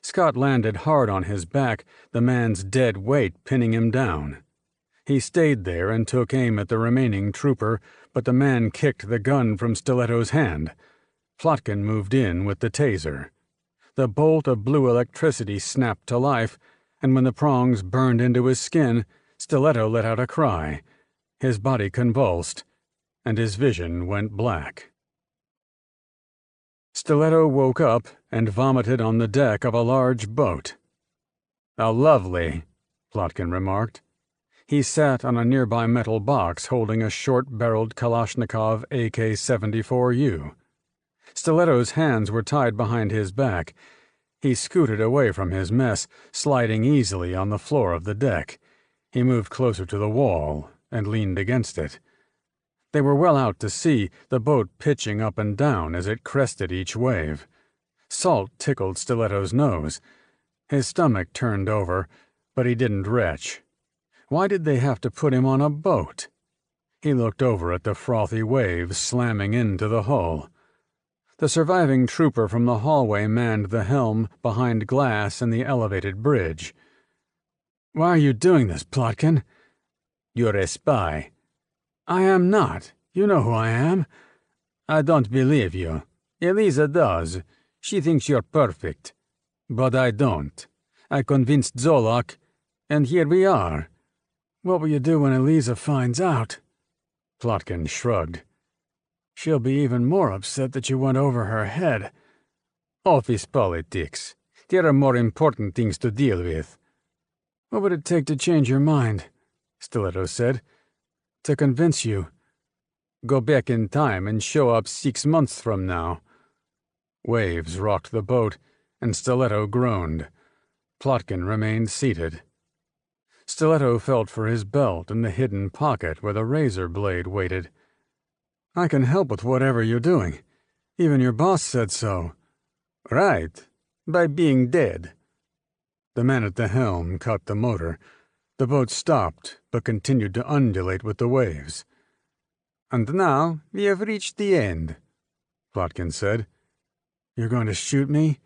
B: Scott landed hard on his back, the man's dead weight pinning him down. He stayed there and took aim at the remaining trooper, but the man kicked the gun from Stiletto's hand. Plotkin moved in with the taser. The bolt of blue electricity snapped to life, and when the prongs burned into his skin, Stiletto let out a cry. His body convulsed, and his vision went black. Stiletto woke up and vomited on the deck of a large boat. "How lovely," Plotkin remarked. He sat on a nearby metal box holding a short-barreled Kalashnikov AK-74U. Stiletto's hands were tied behind his back. He scooted away from his mess, sliding easily on the floor of the deck. He moved closer to the wall and leaned against it. They were well out to sea, the boat pitching up and down as it crested each wave. Salt tickled Stiletto's nose. His stomach turned over, but he didn't retch. Why did they have to put him on a boat? He looked over at the frothy waves slamming into the hull. The surviving trooper from the hallway manned the helm behind glass in the elevated bridge. "Why are you doing this, Plotkin?" "You're a spy." "I am not. You know who I am." "I don't believe you. Eliza does. She thinks you're perfect. But I don't. I convinced Zolak, and here we are." "What will you do when Eliza finds out?" Plotkin shrugged. "She'll be even more upset that you went over her head." "Office politics. There are more important things to deal with." "What would it take to change your mind?" Stiletto said. "To convince you." "Go back in time and show up 6 months from now." Waves rocked the boat, and Stiletto groaned. Plotkin remained seated. Stiletto felt for his belt in the hidden pocket where the razor blade waited. "I can help with whatever you're doing. Even your boss said so." "Right. By being dead." The man at the helm cut the motor. The boat stopped, but continued to undulate with the waves. "And now we have reached the end," Plotkin said. "You're going to shoot me?"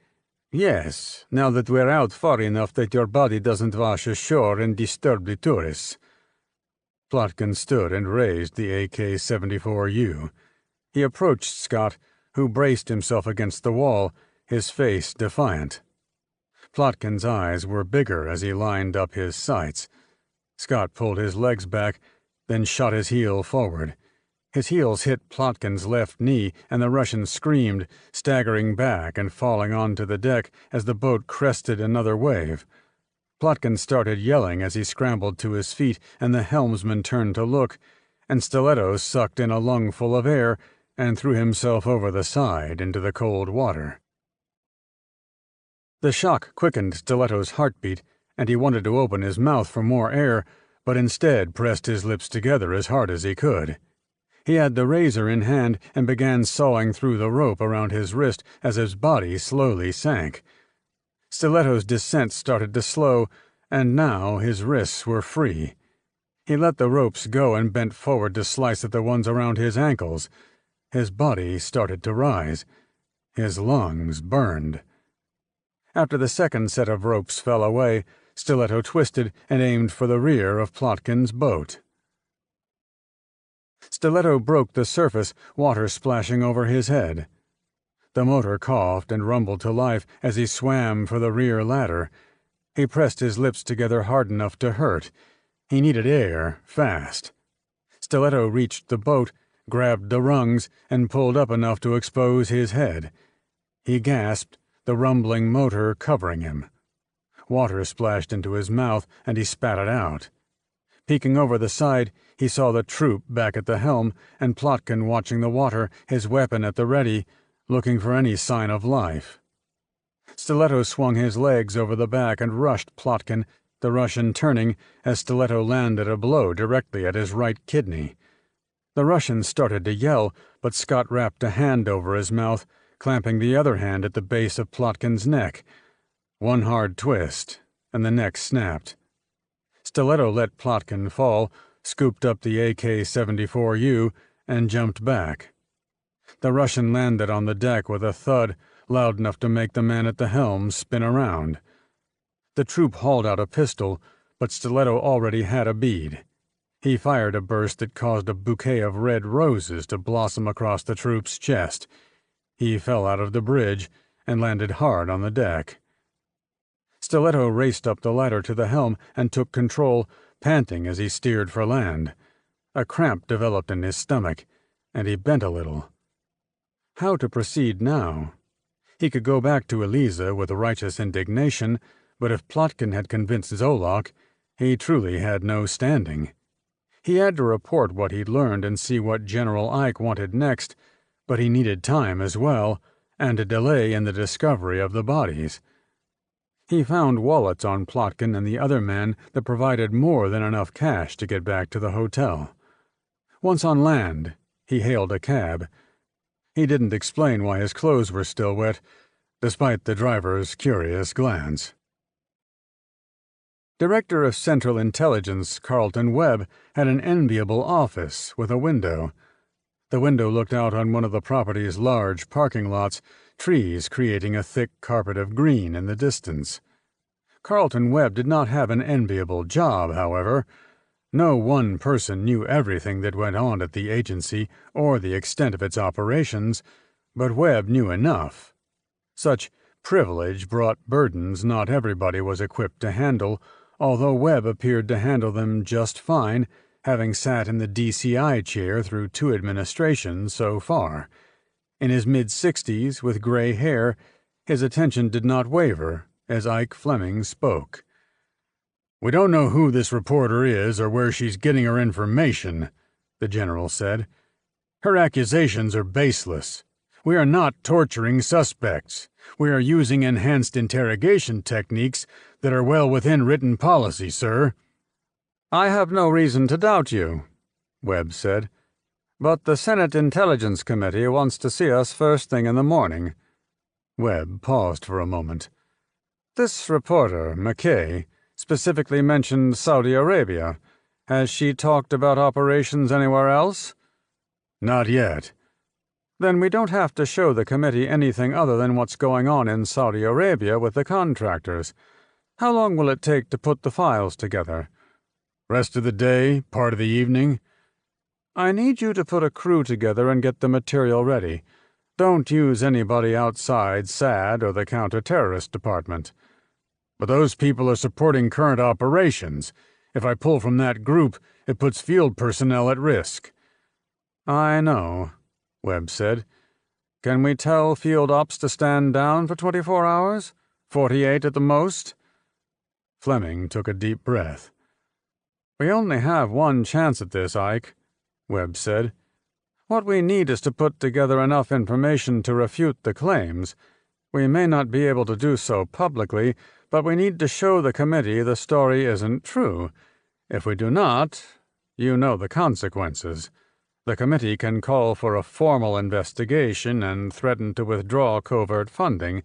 B: "Yes, now that we're out far enough that your body doesn't wash ashore and disturb the tourists." Plotkin stood and raised the AK-74U. He approached Scott, who braced himself against the wall, his face defiant. Plotkin's eyes were bigger as he lined up his sights. Scott pulled his legs back, then shot his heel forward. His heels hit Plotkin's left knee, and the Russian screamed, staggering back and falling onto the deck as the boat crested another wave. Plotkin started yelling as he scrambled to his feet, and the helmsman turned to look, and Stiletto sucked in a lungful of air and threw himself over the side into the cold water. The shock quickened Stiletto's heartbeat, and he wanted to open his mouth for more air, but instead pressed his lips together as hard as he could. He had the razor in hand and began sawing through the rope around his wrist as his body slowly sank. Stiletto's descent started to slow, and now his wrists were free. He let the ropes go and bent forward to slice at the ones around his ankles. His body started to rise. His lungs burned. After the second set of ropes fell away, Stiletto twisted and aimed for the rear of Plotkin's boat. Stiletto broke the surface, water splashing over his head. The motor coughed and rumbled to life as he swam for the rear ladder. He pressed his lips together hard enough to hurt. He needed air, fast. Stiletto reached the boat, grabbed the rungs, and pulled up enough to expose his head. He gasped, the rumbling motor covering him. Water splashed into his mouth, and he spat it out. Peeking over the side, he saw the troop back at the helm, and Plotkin watching the water, his weapon at the ready, looking for any sign of life. Stiletto swung his legs over the back and rushed Plotkin, the Russian turning as Stiletto landed a blow directly at his right kidney. The Russian started to yell, but Scott wrapped a hand over his mouth, clamping the other hand at the base of Plotkin's neck. One hard twist, and the neck snapped. Stiletto let Plotkin fall, scooped up the AK-74U, and jumped back. The Russian landed on the deck with a thud, loud enough to make the man at the helm spin around. The troop hauled out a pistol, but Stiletto already had a bead. He fired a burst that caused a bouquet of red roses to blossom across the troop's chest. He fell out of the bridge and landed hard on the deck. Stiletto raced up the ladder to the helm and took control, panting as he steered for land. A cramp developed in his stomach, and he bent a little. How to proceed now? He could go back to Eliza with righteous indignation, but if Plotkin had convinced Zolak, he truly had no standing. He had to report what he'd learned and see what General Ike wanted next, but he needed time as well, and a delay in the discovery of the bodies. He found wallets on Plotkin and the other man that provided more than enough cash to get back to the hotel. Once on land, he hailed a cab. He didn't explain why his clothes were still wet, despite the driver's curious glance. Director of Central Intelligence Carlton Webb had an enviable office with a window. The window looked out on one of the property's large parking lots, trees creating a thick carpet of green in the distance. Carlton Webb did not have an enviable job, however. No one person knew everything that went on at the agency or the extent of its operations, but Webb knew enough. Such privilege brought burdens not everybody was equipped to handle, although Webb appeared to handle them just fine, having sat in the DCI chair through 2 administrations so far. In his mid-60s, with gray hair, his attention did not waver as Ike Fleming spoke. "We don't know who this reporter is or where she's getting her information," the general said. "Her accusations are baseless. We are not torturing suspects. We are using enhanced interrogation techniques that are well within written policy, sir."
A: "I have no reason to doubt you," Webb said. "But the Senate Intelligence Committee wants to see us first thing in the morning."
B: Webb paused for a moment.
A: "This reporter, McKay, specifically mentioned Saudi Arabia. Has she talked about operations anywhere else?"
B: "Not yet."
A: "Then we don't have to show the committee anything other than what's going on in Saudi Arabia with the contractors. How long will it take to put the files together?"
B: "Rest of the day, part of the evening."
A: "I need you to put a crew together and get the material ready. Don't use anybody outside SAD or the Counter-Terrorist Department."
B: "But those people are supporting current operations. If I pull from that group, it puts field personnel at risk."
A: "I know," Webb said. "Can we tell Field Ops to stand down for 24 hours? 48 at the most?"
B: Fleming took a deep breath.
A: "We only have one chance at this, Ike," Webb said. "What we need is to put together enough information to refute the claims. We may not be able to do so publicly, but we need to show the committee the story isn't true. If we do not, you know the consequences. The committee can call for a formal investigation and threaten to withdraw covert funding.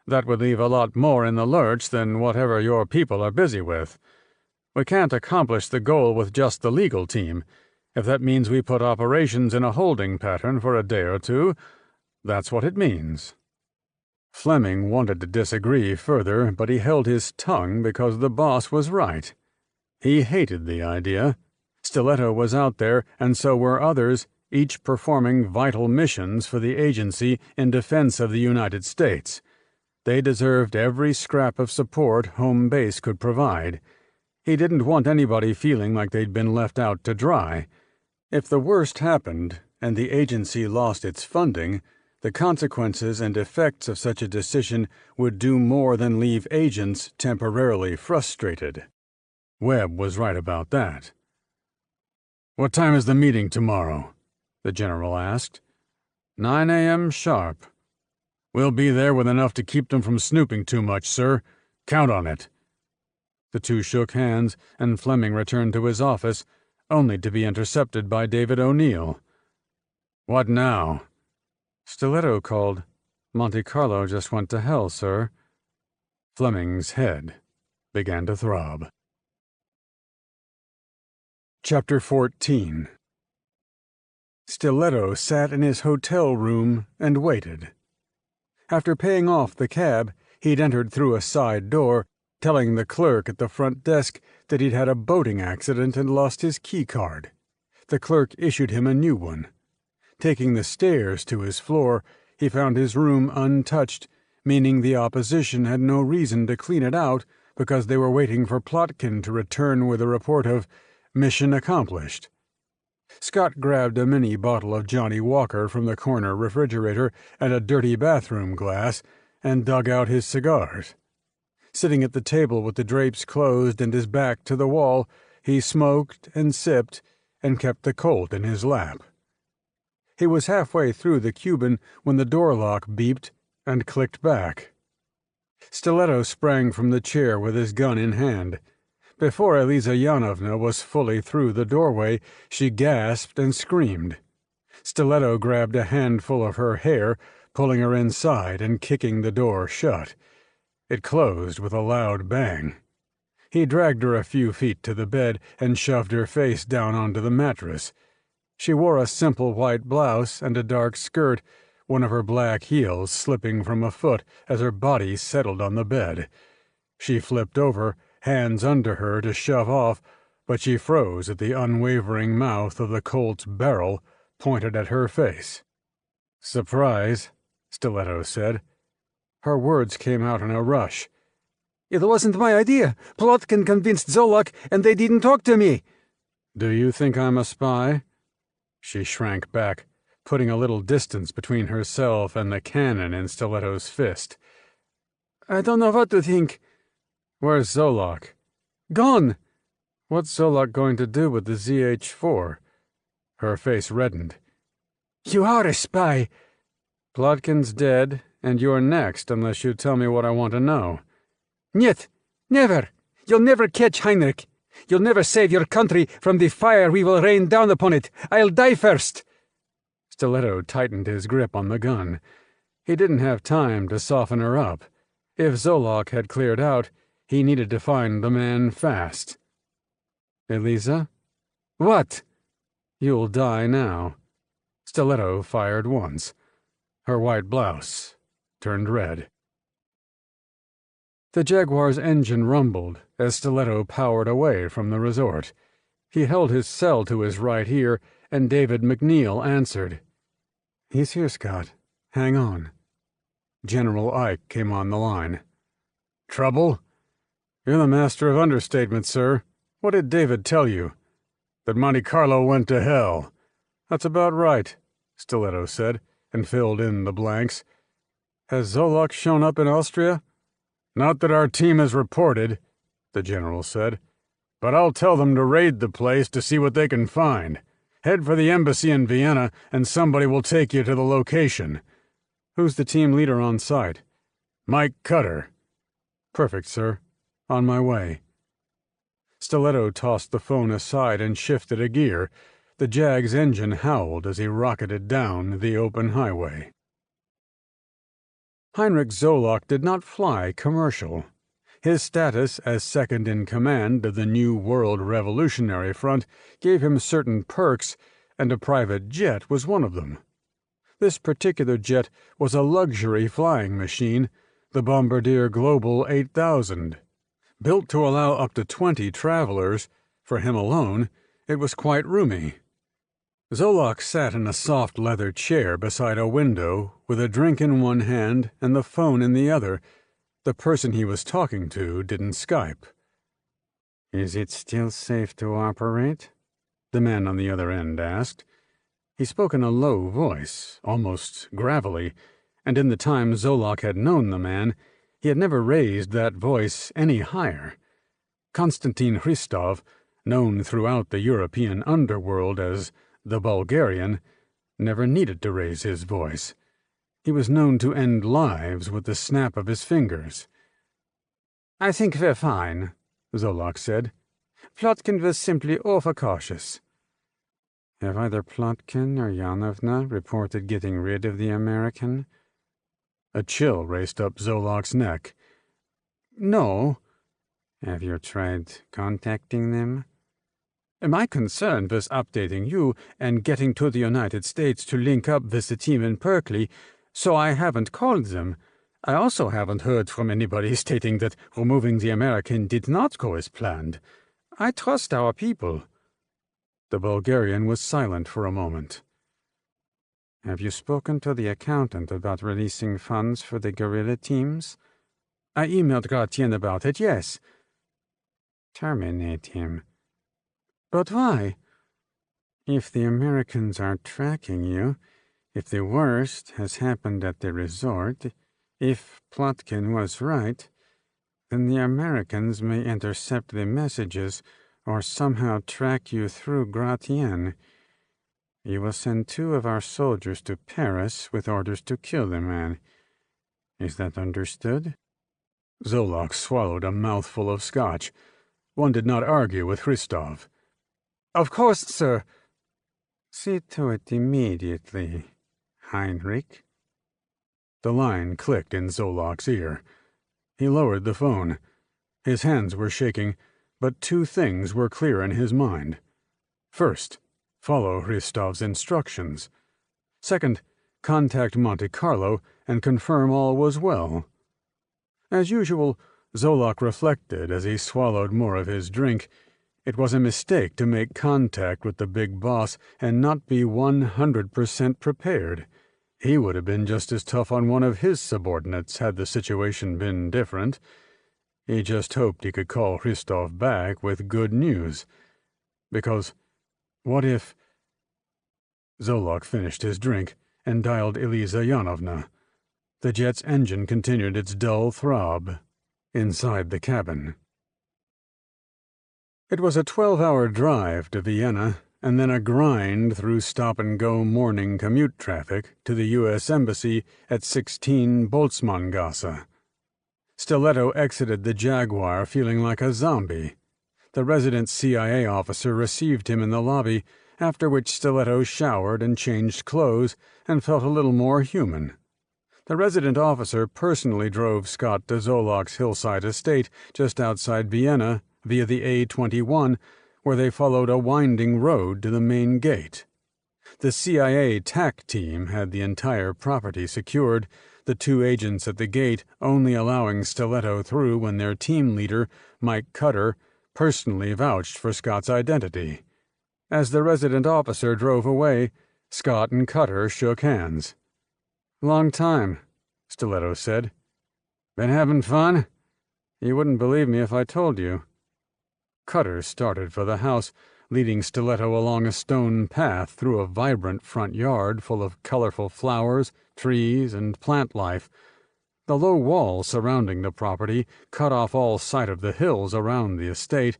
A: That would leave a lot more in the lurch than whatever your people are busy with. We can't accomplish the goal with just the legal team. If that means we put operations in a holding pattern for a day or two, that's what it means." Fleming wanted to disagree further, but he held his tongue because the boss was right. He hated the idea. Stiletto was out there, and so were others, each performing vital missions for the agency in defense of the United States. They deserved every scrap of support home base could provide. He didn't want anybody feeling like they'd been left out to dry. If the worst happened, and the agency lost its funding, The consequences and effects of such a decision would do more than leave agents temporarily frustrated. Webb was right about that.
B: "What time is the meeting tomorrow?" the general asked.
A: 9 a.m. sharp.
B: "We'll be there with enough to keep them from snooping too much, sir. Count on it."
A: The two shook hands, and Fleming returned to his office, only to be intercepted by David O'Neill.
B: "What now?"
A: "Stiletto called. Monte Carlo just went to hell, sir."
B: Fleming's head began to throb.
A: Chapter 14. Stiletto sat in his hotel room and waited. After paying off the cab, he'd entered through a side door, telling the clerk at the front desk that he'd had a boating accident and lost his key card. The clerk issued him a new one. Taking the stairs to his floor, he found his room untouched, meaning the opposition had no reason to clean it out because they were waiting for Plotkin to return with a report of mission accomplished. Scott grabbed a mini bottle of Johnny Walker from the corner refrigerator and a dirty bathroom glass and dug out his cigars. Sitting at the table with the drapes closed and his back to the wall, he smoked and sipped and kept the Colt in his lap. He was halfway through the Cuban when the door lock beeped and clicked back. Stiletto sprang from the chair with his gun in hand. Before Eliza Yanovna was fully through the doorway, she gasped and screamed. Stiletto grabbed a handful of her hair, pulling her inside and kicking the door shut. It closed with a loud bang. He dragged her a few feet to the bed and shoved her face down onto the mattress. She wore a simple white blouse and a dark skirt, one of her black heels slipping from a foot as her body settled on the bed. She flipped over, hands under her to shove off, but she froze at the unwavering mouth of the Colt's barrel pointed at her face.
B: "Surprise," Stiletto said.
A: Her words came out in a rush.
D: "It wasn't my idea. Plotkin convinced Zolak, and they didn't talk to me."
A: "Do you think I'm a spy?" She shrank back, putting a little distance between herself and the cannon in Stiletto's fist.
D: "I don't know what to think."
A: "Where's Zolak?"
D: "Gone."
A: "What's Zolak going to do with the ZH-4? Her face reddened.
D: "You are a spy."
A: "Plotkin's dead, and you're next unless you tell me what I want to know."
D: "Niet, never. You'll never catch Heinrich. You'll never save your country from the fire we will rain down upon it. I'll die first."
A: Stiletto tightened his grip on the gun. He didn't have time to soften her up. If Zolak had cleared out, he needed to find the man fast. "Eliza?"
D: "What?"
A: "You'll die now." Stiletto fired once. Her white blouse turned red. The Jaguar's engine rumbled as Stiletto powered away from the resort. He held his cell to his right ear, and David McNeil answered.
B: "He's here, Scott. Hang on."
A: General Ike came on the line.
B: "Trouble?"
A: "You're the master of understatement, sir. What did David tell you?"
B: "That Monte Carlo went to hell."
A: "That's about right," Stiletto said, and filled in the blanks. "Has Zolak shown up in Austria?"
B: "Not that our team has reported," the general said. "But I'll tell them to raid the place to see what they can find. Head for the embassy in Vienna, and somebody will take you to the location."
A: "Who's the team leader on site?"
B: "Mike Cutter."
A: "Perfect, sir. On my way." Stiletto tossed the phone aside and shifted a gear. The Jag's engine howled as he rocketed down the open highway. Heinrich Zolak did not fly commercial. His status as second in command of the New World Revolutionary Front gave him certain perks, and a private jet was one of them. This particular jet was a luxury flying machine, the Bombardier Global 8000. Built to allow up to 20 travelers, for him alone, it was quite roomy. Zolak sat in a soft leather chair beside a window, with a drink in one hand and the phone in the other. The person he was talking to didn't Skype.
C: "Is it still safe to operate?"
A: the man on the other end asked.
B: He spoke in a low voice, almost gravelly, and in the time Zolok had known the man, he had never raised that voice any higher. Konstantin Hristov, known throughout the European underworld as the Bulgarian, never needed to raise his voice. He was known to end lives with the snap of his fingers.
A: "I think we're fine," Zolok said. "Plotkin was simply overcautious." "Have either Plotkin or Yanovna reported getting rid of the American?"
B: A chill raced up Zolok's neck. "No."
A: "Have you tried contacting them?" "My concern was updating you and getting to the United States to link up with the team in Berkeley, so I haven't called them. I also haven't heard from anybody stating that removing the American did not go as planned. I trust our people."
B: The Bulgarian was silent for a moment.
A: "Have you spoken to the accountant about releasing funds for the guerrilla teams?" "I emailed Gratien about it, yes." "Terminate him."
B: "But why?"
A: "If the Americans are tracking you, if the worst has happened at the resort, if Plotkin was right, then the Americans may intercept the messages or somehow track you through Gratien. You will send 2 of our soldiers to Paris with orders to kill the man. Is that understood?"
B: Zolok swallowed a mouthful of scotch. One did not argue with Hristov.
D: "Of course, sir."
A: "See to it immediately, Heinrich."
B: The line clicked in Zolok's ear. He lowered the phone. His hands were shaking, but 2 things were clear in his mind. First, follow Hristov's instructions. Second, contact Monte Carlo and confirm all was well. As usual, Zolok reflected as he swallowed more of his drink. It was a mistake to make contact with the big boss and not be 100% prepared. He would have been just as tough on one of his subordinates had the situation been different. He just hoped he could call Hristov back with good news. Because what if... Zolok finished his drink and dialed Eliza Yanovna. The jet's engine continued its dull throb inside the cabin. It was a 12-hour drive to Vienna, and then a grind through stop-and-go morning commute traffic to the U.S. Embassy at 16 Boltzmanngasse. Stiletto exited the Jaguar feeling like a zombie. The resident CIA officer received him in the lobby, after which Stiletto showered and changed clothes and felt a little more human. The resident officer personally drove Scott to Zolok's hillside estate just outside Vienna via the A21, where they followed a winding road to the main gate. The CIA TAC team had the entire property secured, the 2 agents at the gate only allowing Stiletto through when their team leader, Mike Cutter, personally vouched for Scott's identity. As the resident officer drove away, Scott and Cutter shook hands.
A: "Long time," Stiletto said. "Been having fun? You wouldn't believe me if I told you."
B: Cutter started for the house, leading Stiletto along a stone path through a vibrant front yard full of colorful flowers, trees, and plant life. The low wall surrounding the property cut off all sight of the hills around the estate,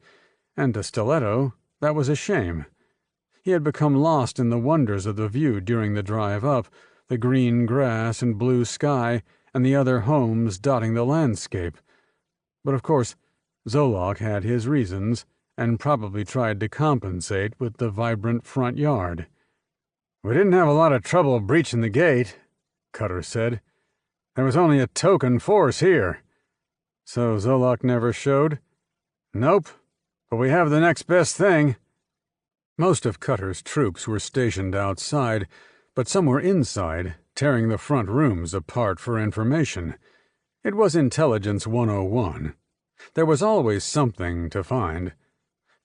B: and to Stiletto, that was a shame. He had become lost in the wonders of the view during the drive up, the green grass and blue sky, and the other homes dotting the landscape. But of course, Zolok had his reasons, and probably tried to compensate with the vibrant front yard.
A: "We didn't have a lot of trouble breaching the gate," Cutter said. "There was only a token force here." "So Zolok never showed?" "Nope, but we have the next best thing."
B: Most of Cutter's troops were stationed outside, but some were inside, tearing the front rooms apart for information. It was Intelligence 101. There was always something to find.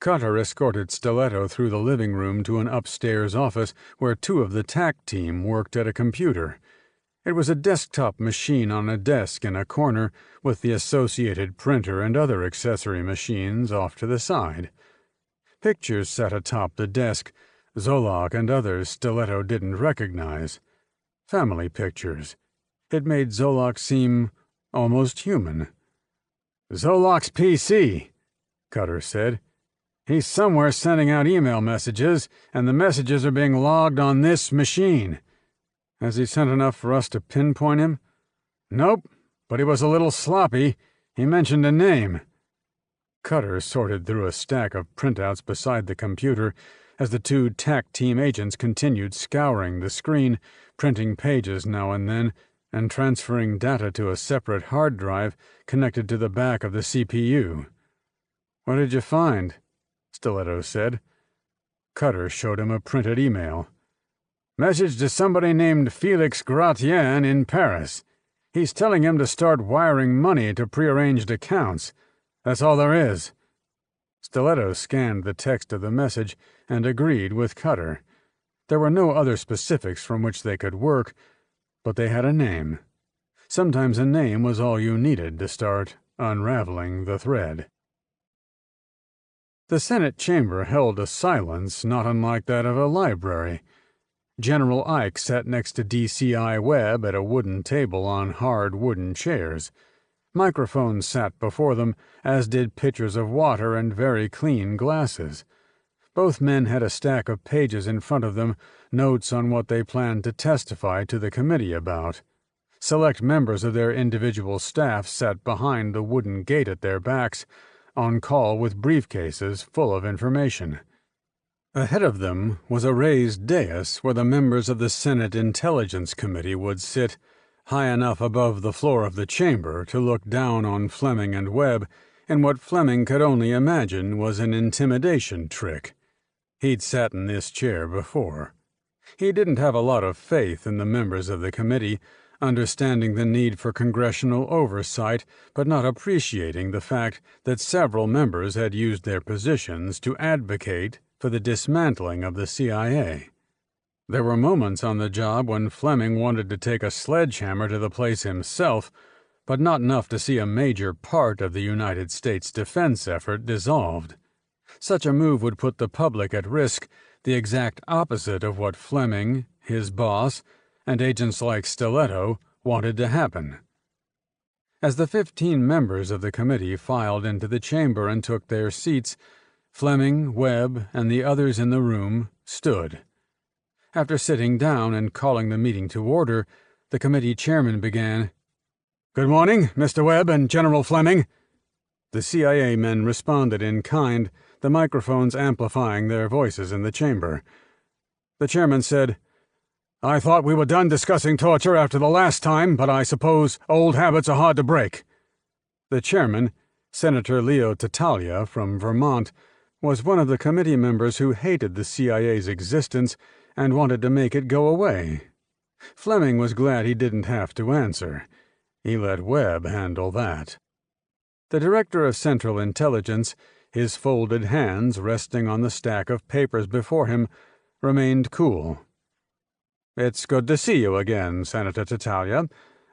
B: Cutter escorted Stiletto through the living room to an upstairs office where 2 of the TAC team worked at a computer. It was a desktop machine on a desk in a corner, with the associated printer and other accessory machines off to the side. Pictures sat atop the desk, Zolak and others Stiletto didn't recognize. Family pictures. It made Zolak seem almost human. "Zolak's PC," Cutter said. "He's somewhere sending out email messages, and the messages are being logged on this machine. Has he sent enough for us to pinpoint him?" "Nope, but he was a little sloppy. He mentioned a name." Cutter sorted through a stack of printouts beside the computer as the two TAC team agents continued scouring the screen, printing pages now and then, and transferring data to a separate hard drive connected to the back of the CPU. "What did you find?" Stiletto said. Cutter showed him a printed email. "Message to somebody named Felix Gratien in Paris. He's telling him to start wiring money to prearranged accounts. That's all there is." Stiletto scanned the text of the message and agreed with Cutter. There were no other specifics from which they could work, but they had a name. Sometimes a name was all you needed to start unraveling the thread. The Senate chamber held a silence not unlike that of a library. General Ike sat next to DCI Webb at a wooden table on hard wooden chairs. Microphones sat before them, as did pitchers of water and very clean glasses. Both men had a stack of pages in front of them, notes on what they planned to testify to the committee about. Select members of their individual staff sat behind the wooden gate at their backs, on call with briefcases full of information. Ahead of them was a raised dais where the members of the Senate Intelligence Committee would sit, high enough above the floor of the chamber to look down on Fleming and Webb in what Fleming could only imagine was an intimidation trick. He'd sat in this chair before. He didn't have a lot of faith in the members of the committee, understanding the need for congressional oversight, but not appreciating the fact that several members had used their positions to advocate for the dismantling of the CIA. There were moments on the job when Fleming wanted to take a sledgehammer to the place himself, but not enough to see a major part of the United States defense effort dissolved. Such a move would put the public at risk, the exact opposite of what Fleming, his boss, and agents like Stiletto wanted to happen. As the 15 members of the committee filed into the chamber and took their seats, Fleming, Webb, and the others in the room stood. After sitting down and calling the meeting to order, the committee chairman began, "Good morning, Mr. Webb and General Fleming." The CIA men responded in kind, the microphones amplifying their voices in the chamber. The chairman said, "I thought we were done discussing torture after the last time, but I suppose old habits are hard to break." The chairman, Senator Leo Tattaglia from Vermont, was one of the committee members who hated the CIA's existence and wanted to make it go away. Fleming was glad he didn't have to answer. He let Webb handle that. The Director of Central Intelligence, his folded hands resting on the stack of papers before him, remained cool. "It's good to see you again, Senator Tattaglia.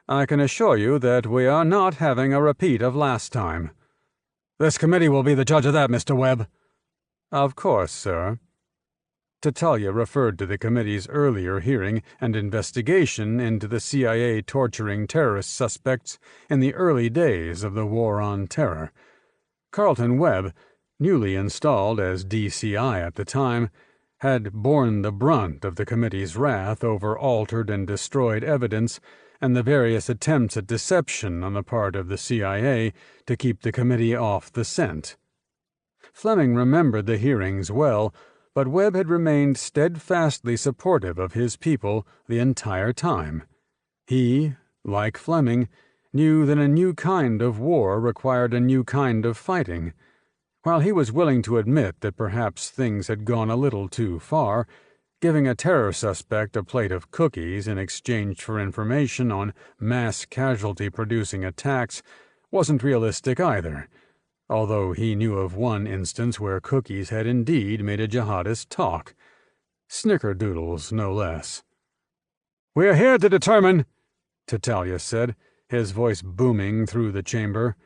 B: I can assure you that we are not having a repeat of last time." "This committee will be the judge of that, Mr. Webb." "Of course, sir." Tattaglia referred to the committee's earlier hearing and investigation into the CIA torturing terrorist suspects in the early days of the War on Terror. Carlton Webb, newly installed as DCI at the time, had borne the brunt of the committee's wrath over altered and destroyed evidence and the various attempts at deception on the part of the CIA to keep the committee off the scent. Fleming remembered the hearings well, but Webb had remained steadfastly supportive of his people the entire time. He, like Fleming, knew that a new kind of war required a new kind of fighting. While he was willing to admit that perhaps things had gone a little too far, giving a terror suspect a plate of cookies in exchange for information on mass casualty-producing attacks wasn't realistic either, although he knew of one instance where cookies had indeed made a jihadist talk. Snickerdoodles, no less. "We're here to determine," Tattaglia said, his voice booming through the chamber,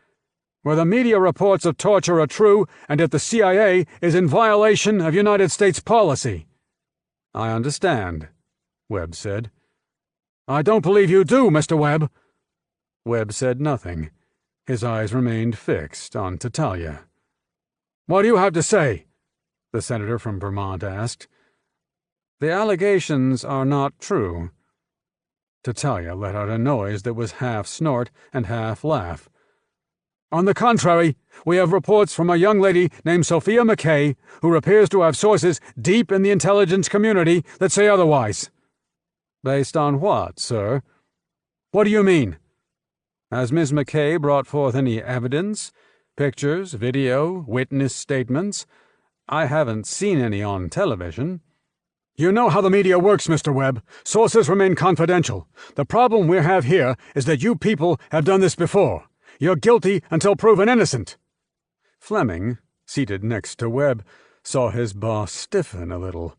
B: "whether media reports of torture are true and if the CIA is in violation of United States policy." I understand, Webb said. I don't believe you do, Mr. Webb. Webb said nothing. His eyes remained fixed on Tattaglia. What do you have to say? The senator from Vermont asked. The allegations are not true. Tattaglia let out a noise that was half snort and half laugh. On the contrary, we have reports from a young lady named Sophia McKay, who appears to have sources deep in the intelligence community that say otherwise. Based on what, sir? What do you mean? Has Miss McKay brought forth any evidence? Pictures, video, witness statements? I haven't seen any on television. You know how the media works, Mr. Webb. Sources remain confidential. The problem we have here is that you people have done this before. You're guilty until proven innocent. Fleming, seated next to Webb, saw his boss stiffen a little.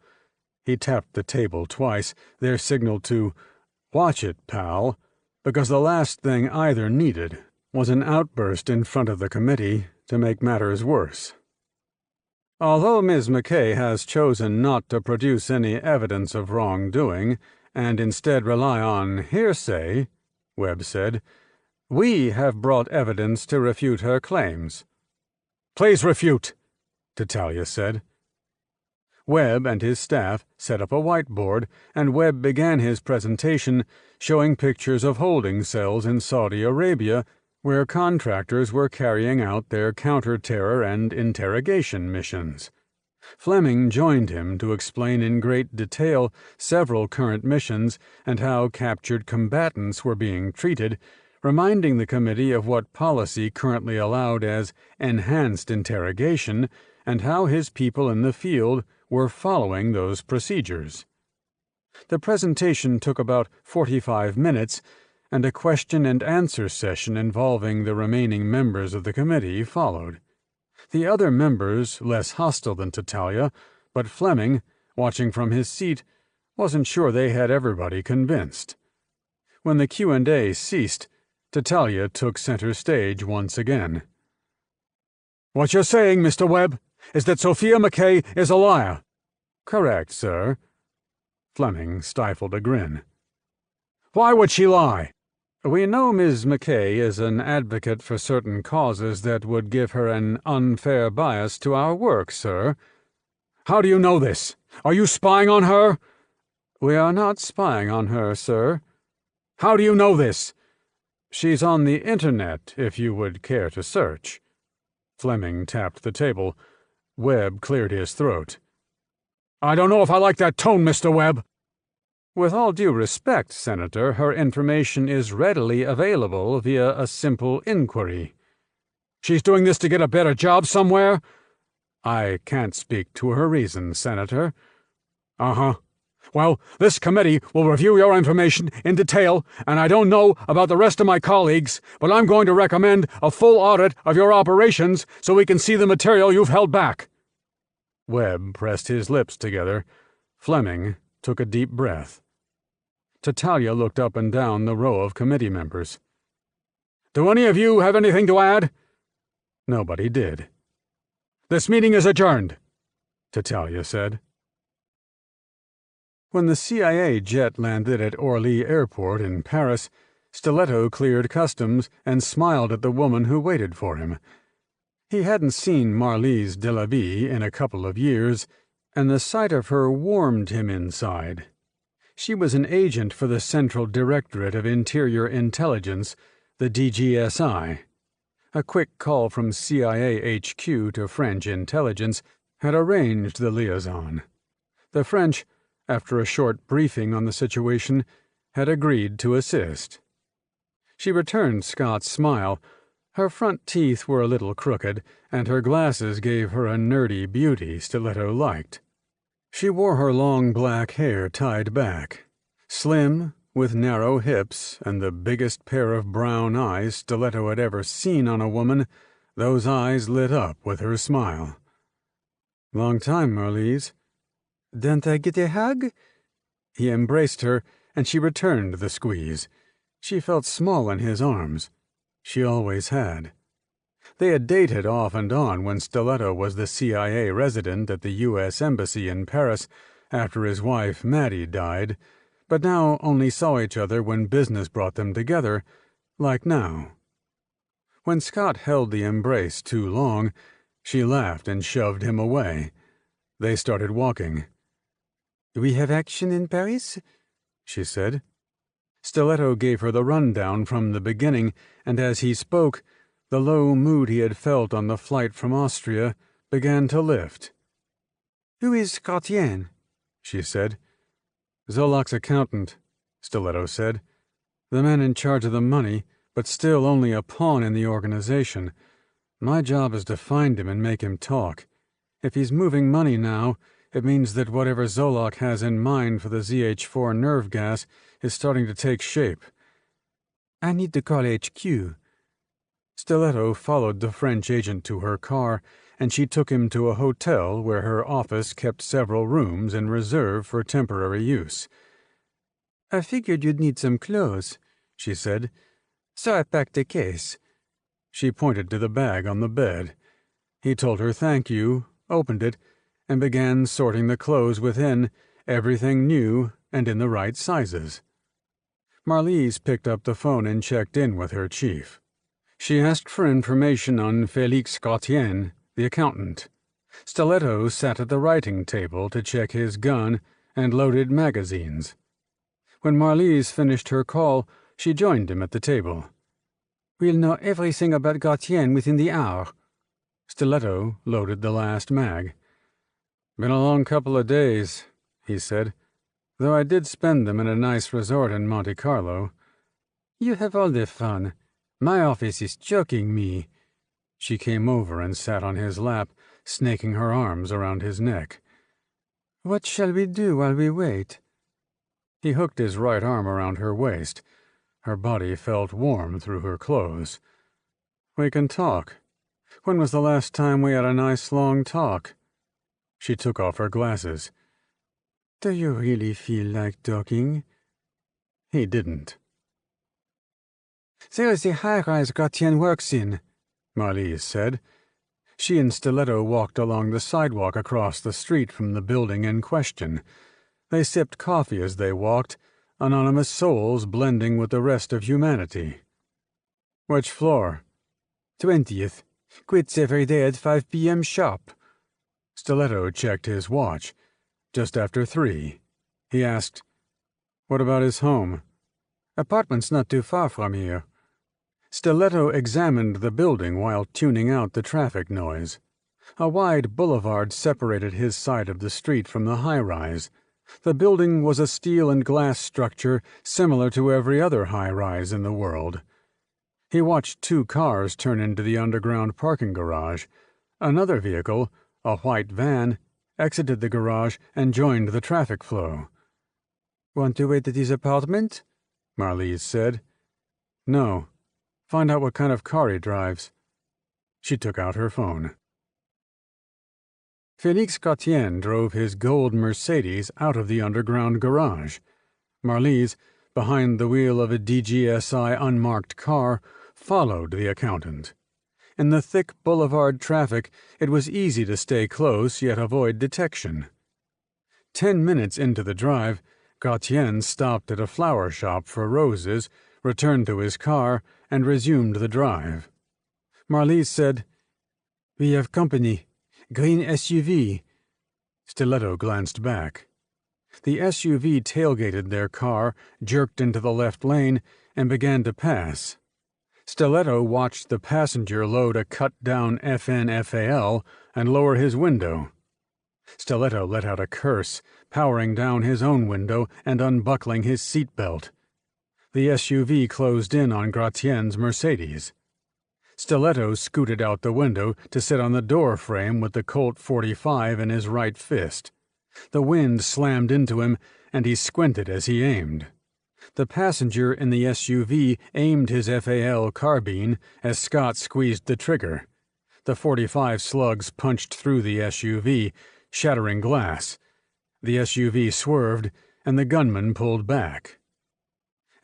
B: He tapped the table twice, their signal to, "Watch it, pal," because the last thing either needed was an outburst in front of the committee to make matters worse. Although Ms. McKay has chosen not to produce any evidence of wrongdoing, and instead rely on hearsay, Webb said, we have brought evidence to refute her claims. Please refute, Tattaglia said. Webb and his staff set up a whiteboard, and Webb began his presentation showing pictures of holding cells in Saudi Arabia where contractors were carrying out their counter-terror and interrogation missions. Fleming joined him to explain in great detail several current missions and how captured combatants were being treated, reminding the committee of what policy currently allowed as enhanced interrogation and how his people in the field were following those procedures. The presentation took about 45 minutes, and a question-and-answer session involving the remaining members of the committee followed. The other members, less hostile than Tattaglia, but Fleming, watching from his seat, wasn't sure they had everybody convinced. When the Q&A ceased, Tattaglia took center stage once again. What you're saying, Mr. Webb, is that Sophia McKay is a liar. Correct, sir. Fleming stifled a grin. Why would she lie? We know Ms. McKay is an advocate for certain causes that would give her an unfair bias to our work, sir. How do you know this? Are you spying on her? We are not spying on her, sir. How do you know this? She's on the internet, if you would care to search. Fleming tapped the table. Webb cleared his throat. I don't know if I like that tone, Mr. Webb. With all due respect, Senator, her information is readily available via a simple inquiry. She's doing this to get a better job somewhere? I can't speak to her reasons, Senator. Uh-huh. Well, this committee will review your information in detail, and I don't know about the rest of my colleagues, but I'm going to recommend a full audit of your operations so we can see the material you've held back. Webb pressed his lips together. Fleming took a deep breath. Tattaglia looked up and down the row of committee members. Do any of you have anything to add? Nobody did. This meeting is adjourned, Tattaglia said. When the CIA jet landed at Orly Airport in Paris, Stiletto cleared customs and smiled at the woman who waited for him. He hadn't seen Marlise Delavie in a couple of years, and the sight of her warmed him inside. She was an agent for the Central Directorate of Interior Intelligence, the DGSI. A quick call from CIA HQ to French intelligence had arranged the liaison. The French, after a short briefing on the situation, had agreed to assist. She returned Scott's smile. Her front teeth were a little crooked, and her glasses gave her a nerdy beauty Stiletto liked. She wore her long black hair tied back. Slim, with narrow hips and the biggest pair of brown eyes Stiletto had ever seen on a woman, those eyes lit up with her smile. Long time, Marlise. Didn't I get a hug? He embraced her, and she returned the squeeze. She felt small in his arms. She always had. They had dated off and on when Stiletto was the CIA resident at the U.S. Embassy in Paris, after his wife Maddie died, but now only saw each other when business brought them together, like now. When Scott held the embrace too long, she laughed and shoved him away. They started walking.
A: "We have action in Paris?" she said.
B: Stiletto gave her the rundown from the beginning, and as he spoke, the low mood he had felt on the flight from Austria began to lift.
A: "Who is Gratienne?"
B: she said. "Zolak's accountant," Stiletto said. "The man in charge of the money, but still only a pawn in the organization. My job is to find him and make him talk. If he's moving money now, it means that whatever Zolak has in mind for the ZH4 nerve gas is starting to take shape."
A: "I need to call HQ."
B: Stiletto followed the French agent to her car, and she took him to a hotel where her office kept several rooms in reserve for temporary use.
A: "I figured you'd need some clothes," she said, "so I packed a case."
B: She pointed to the bag on the bed. He told her thank you, opened it, and began sorting the clothes within, everything new and in the right sizes. Marlise picked up the phone and checked in with her chief. She asked for information on Félix Gratienne, the accountant. Stiletto sat at the writing table to check his gun and loaded magazines. When Marlise finished her call, she joined him at the table.
A: "We'll know everything about Gratienne within the hour."
B: Stiletto loaded the last mag. "Been a long couple of days," he said, "though I did spend them in a nice resort in Monte Carlo."
A: "You have all the fun. My office is choking me."
B: She came over and sat on his lap, snaking her arms around his neck.
A: "What shall we do while we wait?"
B: He hooked his right arm around her waist. Her body felt warm through her clothes. "We can talk. When was the last time we had a nice long talk?" She took off her glasses.
A: "Do you really feel like talking?"
B: He didn't.
A: "There is a high-rise Gratienne works in,"
B: Marlise said. She and Stiletto walked along the sidewalk across the street from the building in question. They sipped coffee as they walked, anonymous souls blending with the rest of humanity. "Which floor?"
A: 20th. Quits every day at 5 p.m. sharp."
B: Stiletto checked his watch. Just after 3. He asked, "What about his home?"
A: "Apartment's not too far from here."
B: Stiletto examined the building while tuning out the traffic noise. A wide boulevard separated his side of the street from the high-rise. The building was a steel and glass structure similar to every other high-rise in the world. He watched 2 cars turn into the underground parking garage. Another vehicle, a white van, exited the garage and joined the traffic flow.
A: "Want to wait at his apartment?"
B: Marlise said. "No. Find out what kind of car he drives." She took out her phone. Félix Gratienne drove his gold Mercedes out of the underground garage. Marlise, behind the wheel of a DGSI unmarked car, followed the accountant. In the thick boulevard traffic, it was easy to stay close yet avoid detection. 10 minutes into the drive, Gratienne stopped at a flower shop for roses, returned to his car, and resumed the drive. Marlise said,
A: "We have company. Green SUV."
B: Stiletto glanced back. The SUV tailgated their car, jerked into the left lane, and began to pass. Stiletto watched the passenger load a cut-down FNFAL and lower his window. Stiletto let out a curse, powering down his own window and unbuckling his seatbelt. The SUV closed in on Gratienne's Mercedes. Stiletto scooted out the window to sit on the door frame with the Colt .45 in his right fist. The wind slammed into him, and he squinted as he aimed. The passenger in the SUV aimed his FAL carbine as Scott squeezed the trigger. The .45 slugs punched through the SUV, shattering glass. The SUV swerved, and the gunman pulled back.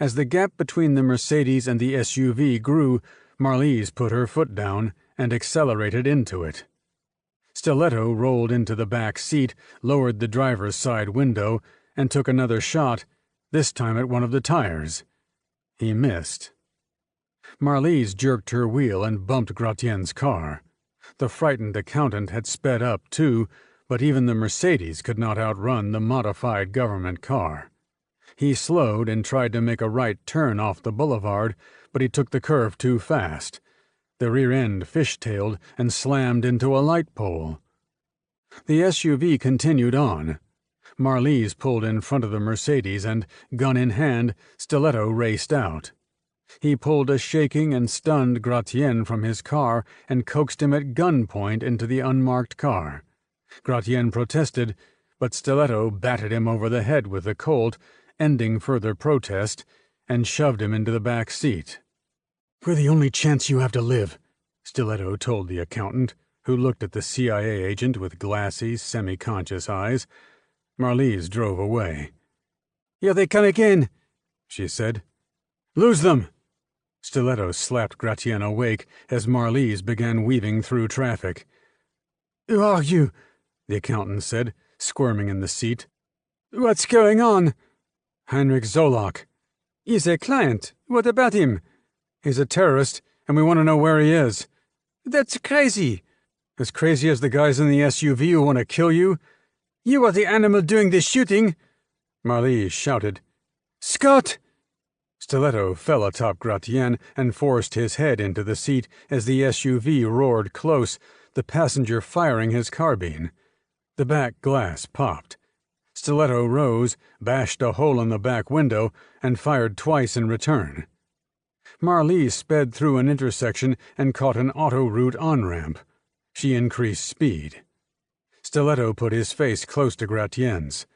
B: As the gap between the Mercedes and the SUV grew, Marlise put her foot down and accelerated into it. Stiletto rolled into the back seat, lowered the driver's side window, and took another shot, this time at one of the tires. He missed. Marlise jerked her wheel and bumped Gratien's car. The frightened accountant had sped up, too, but even the Mercedes could not outrun the modified government car. He slowed and tried to make a right turn off the boulevard, but he took the curve too fast. The rear end fishtailed and slammed into a light pole. The SUV continued on. Marlise pulled in front of the Mercedes and, gun in hand, Stiletto raced out. He pulled a shaking and stunned Gratien from his car and coaxed him at gunpoint into the unmarked car. Gratien protested, but Stiletto batted him over the head with the Colt, ending further protest, and shoved him into the back seat. "We're the only chance you have to live," Stiletto told the accountant, who looked at the CIA agent with glassy, semi-conscious eyes. Marlise drove away.
D: "Here they come again,"
B: she said. "Lose them!" Stiletto slapped Gratien awake as Marlise began weaving through traffic.
D: "Who are you?"
B: the accountant said, squirming in the seat.
D: "What's going on?"
B: "Heinrich Zolak."
D: "He's a client. What about him?"
B: "He's a terrorist, and we want to know where he is."
D: "That's crazy."
B: "As crazy as the guys in the SUV who want to kill you?"
D: "You are the animal doing the shooting."
B: Marlise shouted.
D: "Scott!"
B: Stiletto fell atop Gratien and forced his head into the seat as the SUV roared close, the passenger firing his carbine. The back glass popped. Stiletto rose, bashed a hole in the back window, and fired twice in return. Marlise sped through an intersection and caught an auto route on-ramp. She increased speed. Stiletto put his face close to Gratien's.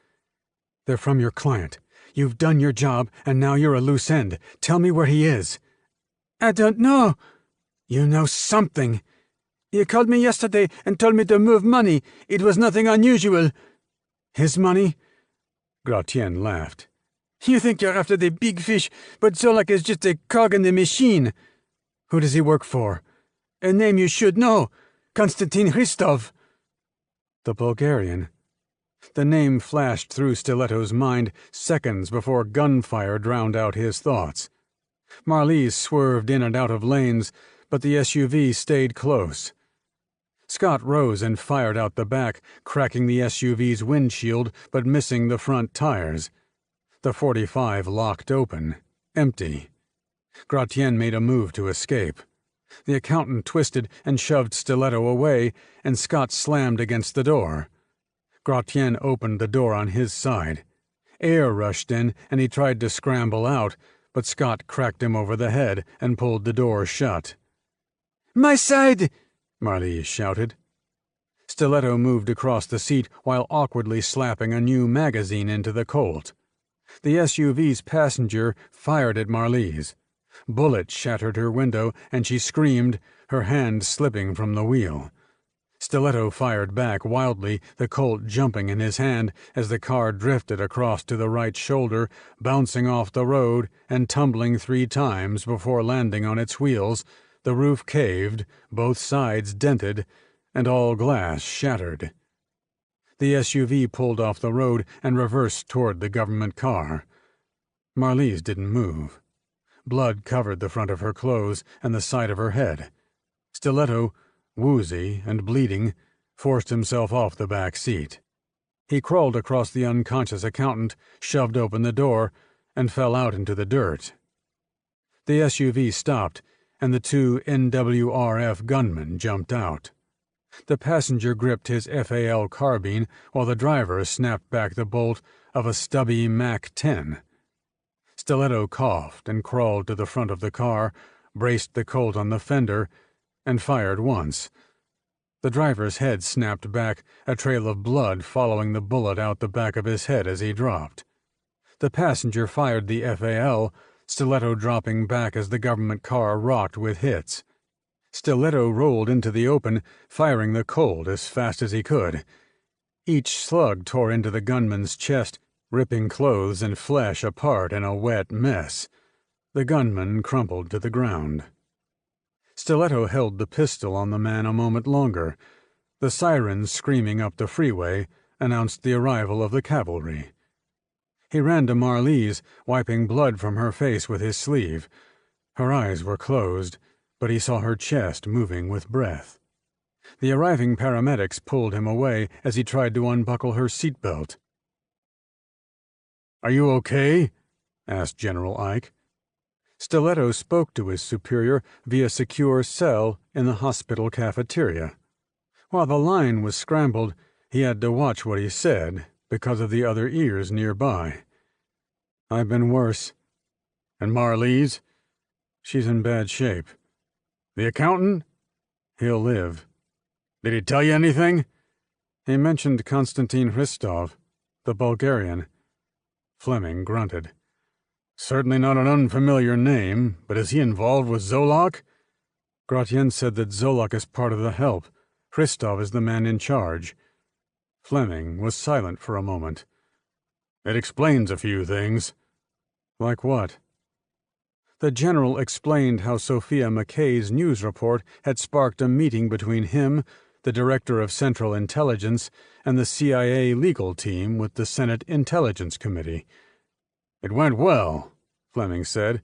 B: "They're from your client. You've done your job, and now you're a loose end. Tell me where he is."
D: "I don't know."
B: "You know something."
D: "He called me yesterday and told me to move money. It was nothing unusual."
B: "His money?" Gratien laughed.
D: "You think you're after the big fish, but Zolak is just a cog in the machine."
B: "Who does he work for?"
D: "A name you should know. Konstantin Hristov."
B: "The Bulgarian." The name flashed through Stiletto's mind seconds before gunfire drowned out his thoughts. Marlise swerved in and out of lanes, but the SUV stayed close. Scott rose and fired out the back, cracking the SUV's windshield but missing the front tires. The .45 locked open, empty. Gratien made a move to escape. The accountant twisted and shoved Stiletto away, and Scott slammed against the door. Gratien opened the door on his side. Air rushed in, and he tried to scramble out, but Scott cracked him over the head and pulled the door shut.
D: "My side!"
B: Marlise shouted. Stiletto moved across the seat while awkwardly slapping a new magazine into the Colt. The SUV's passenger fired at Marlise. Bullets shattered her window, and she screamed, her hand slipping from the wheel. Stiletto fired back wildly, the Colt jumping in his hand as the car drifted across to the right shoulder, bouncing off the road and tumbling 3 times before landing on its wheels. The roof caved, both sides dented, and all glass shattered. The SUV pulled off the road and reversed toward the government car. Marlise didn't move. Blood covered the front of her clothes and the side of her head. Stiletto, woozy and bleeding, forced himself off the back seat. He crawled across the unconscious accountant, shoved open the door, and fell out into the dirt. The SUV stopped, and the 2 NWRF gunmen jumped out. The passenger gripped his FAL carbine while the driver snapped back the bolt of a stubby MAC-10. Stiletto coughed and crawled to the front of the car, braced the Colt on the fender, and fired once. The driver's head snapped back, a trail of blood following the bullet out the back of his head as he dropped. The passenger fired the FAL, Stiletto dropping back as the government car rocked with hits. Stiletto rolled into the open, firing the Colt as fast as he could. Each slug tore into the gunman's chest, ripping clothes and flesh apart in a wet mess. The gunman crumpled to the ground. Stiletto held the pistol on the man a moment longer. The sirens screaming up the freeway announced the arrival of the cavalry. He ran to Marlize, wiping blood from her face with his sleeve. Her eyes were closed, but he saw her chest moving with breath. The arriving paramedics pulled him away as he tried to unbuckle her seatbelt. "Are you okay?" asked General Ike. Stiletto spoke to his superior via secure cell in the hospital cafeteria. While the line was scrambled, he had to watch what he said because of the other ears nearby. "I've been worse." "And Marlize?" "She's in bad shape." "The accountant?" "He'll live." "Did he tell you anything?"
A: "He mentioned Konstantin Hristov, the Bulgarian."
B: Fleming grunted. "Certainly not an unfamiliar name, but is he involved with Zolak?"
A: "Grotjen said that Zolak is part of the help. Hristov is the man in charge."
B: Fleming was silent for a moment. "It explains a few things."
A: "Like what?"
B: The general explained how Sophia Mackay's news report had sparked a meeting between him, the director of Central Intelligence, and the CIA legal team with the Senate Intelligence Committee. "It went well," Fleming said,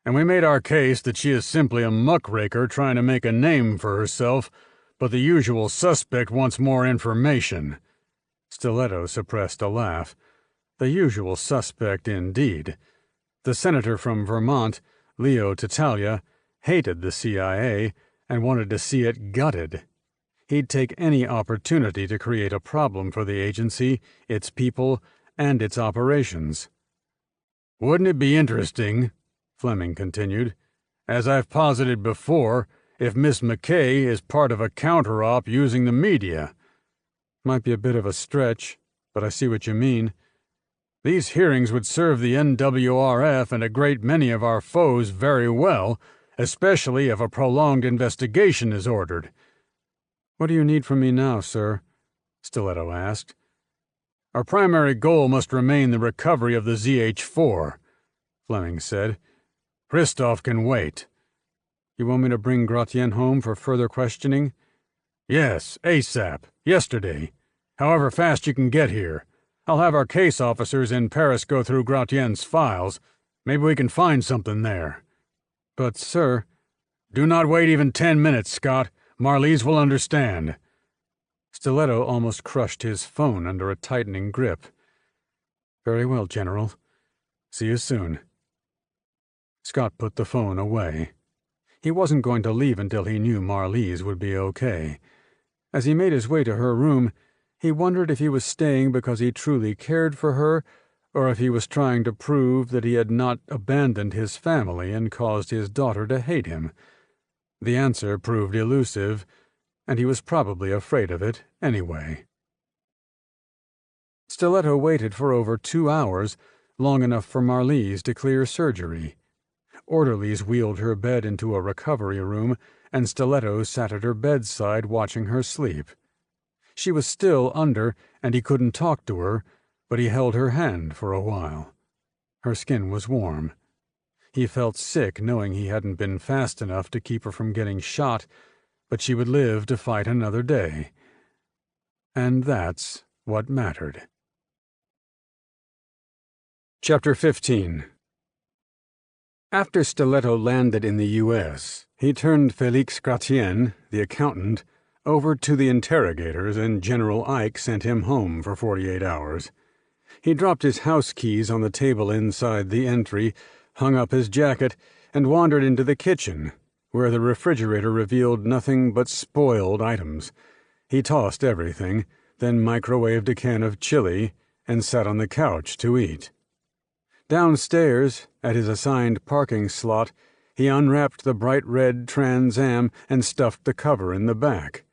B: "and we made our case that she is simply a muckraker trying to make a name for herself, but the usual suspect wants more information." Stiletto suppressed a laugh. The usual suspect, indeed. The senator from Vermont, Leo Tattaglia, hated the CIA and wanted to see it gutted. He'd take any opportunity to create a problem for the agency, its people, and its operations. "Wouldn't it be interesting," Fleming continued, "as I've posited before, if Miss Mackay is part of a counter-op using the media?"
A: "Might be a bit of a stretch, but I see what you mean."
B: "These hearings would serve the NWRF and a great many of our foes very well, especially if a prolonged investigation is ordered."
A: "What do you need from me now, sir?" Stiletto asked.
B: "Our primary goal must remain the recovery of the ZH-4, Fleming said. "Hristov can wait."
A: "You want me to bring Grotjen home for further questioning?"
B: "Yes, ASAP, yesterday. However fast you can get here. I'll have our case officers in Paris go through Grotjen's files. Maybe we can find something there."
A: "But, sir—"
B: "Do not wait even 10 minutes, Scott. Marlize will understand."
A: Stiletto almost crushed his phone under a tightening grip. "Very well, General. See you soon." Scott put the phone away. He wasn't going to leave until he knew Marlize would be okay. As he made his way to her room, he wondered if he was staying because he truly cared for her, or if he was trying to prove that he had not abandoned his family and caused his daughter to hate him. The answer proved elusive, and he was probably afraid of it anyway. Stiletto waited for over 2 hours, long enough for Marlize to clear surgery. Orderlies wheeled her bed into a recovery room, and Stiletto sat at her bedside watching her sleep. She was still under, and he couldn't talk to her, but he held her hand for a while. Her skin was warm. He felt sick knowing he hadn't been fast enough to keep her from getting shot, but she would live to fight another day. And that's what mattered. Chapter 15. After Stiletto landed in the U.S., he turned Félix Grotjen, the accountant, over to the interrogators, and General Ike sent him home for 48 hours. He dropped his house keys on the table inside the entry, hung up his jacket, and wandered into the kitchen, where the refrigerator revealed nothing but spoiled items. He tossed everything, then microwaved a can of chili, and sat on the couch to eat. Downstairs, at his assigned parking slot, he unwrapped the bright red Trans Am and stuffed the cover in the back.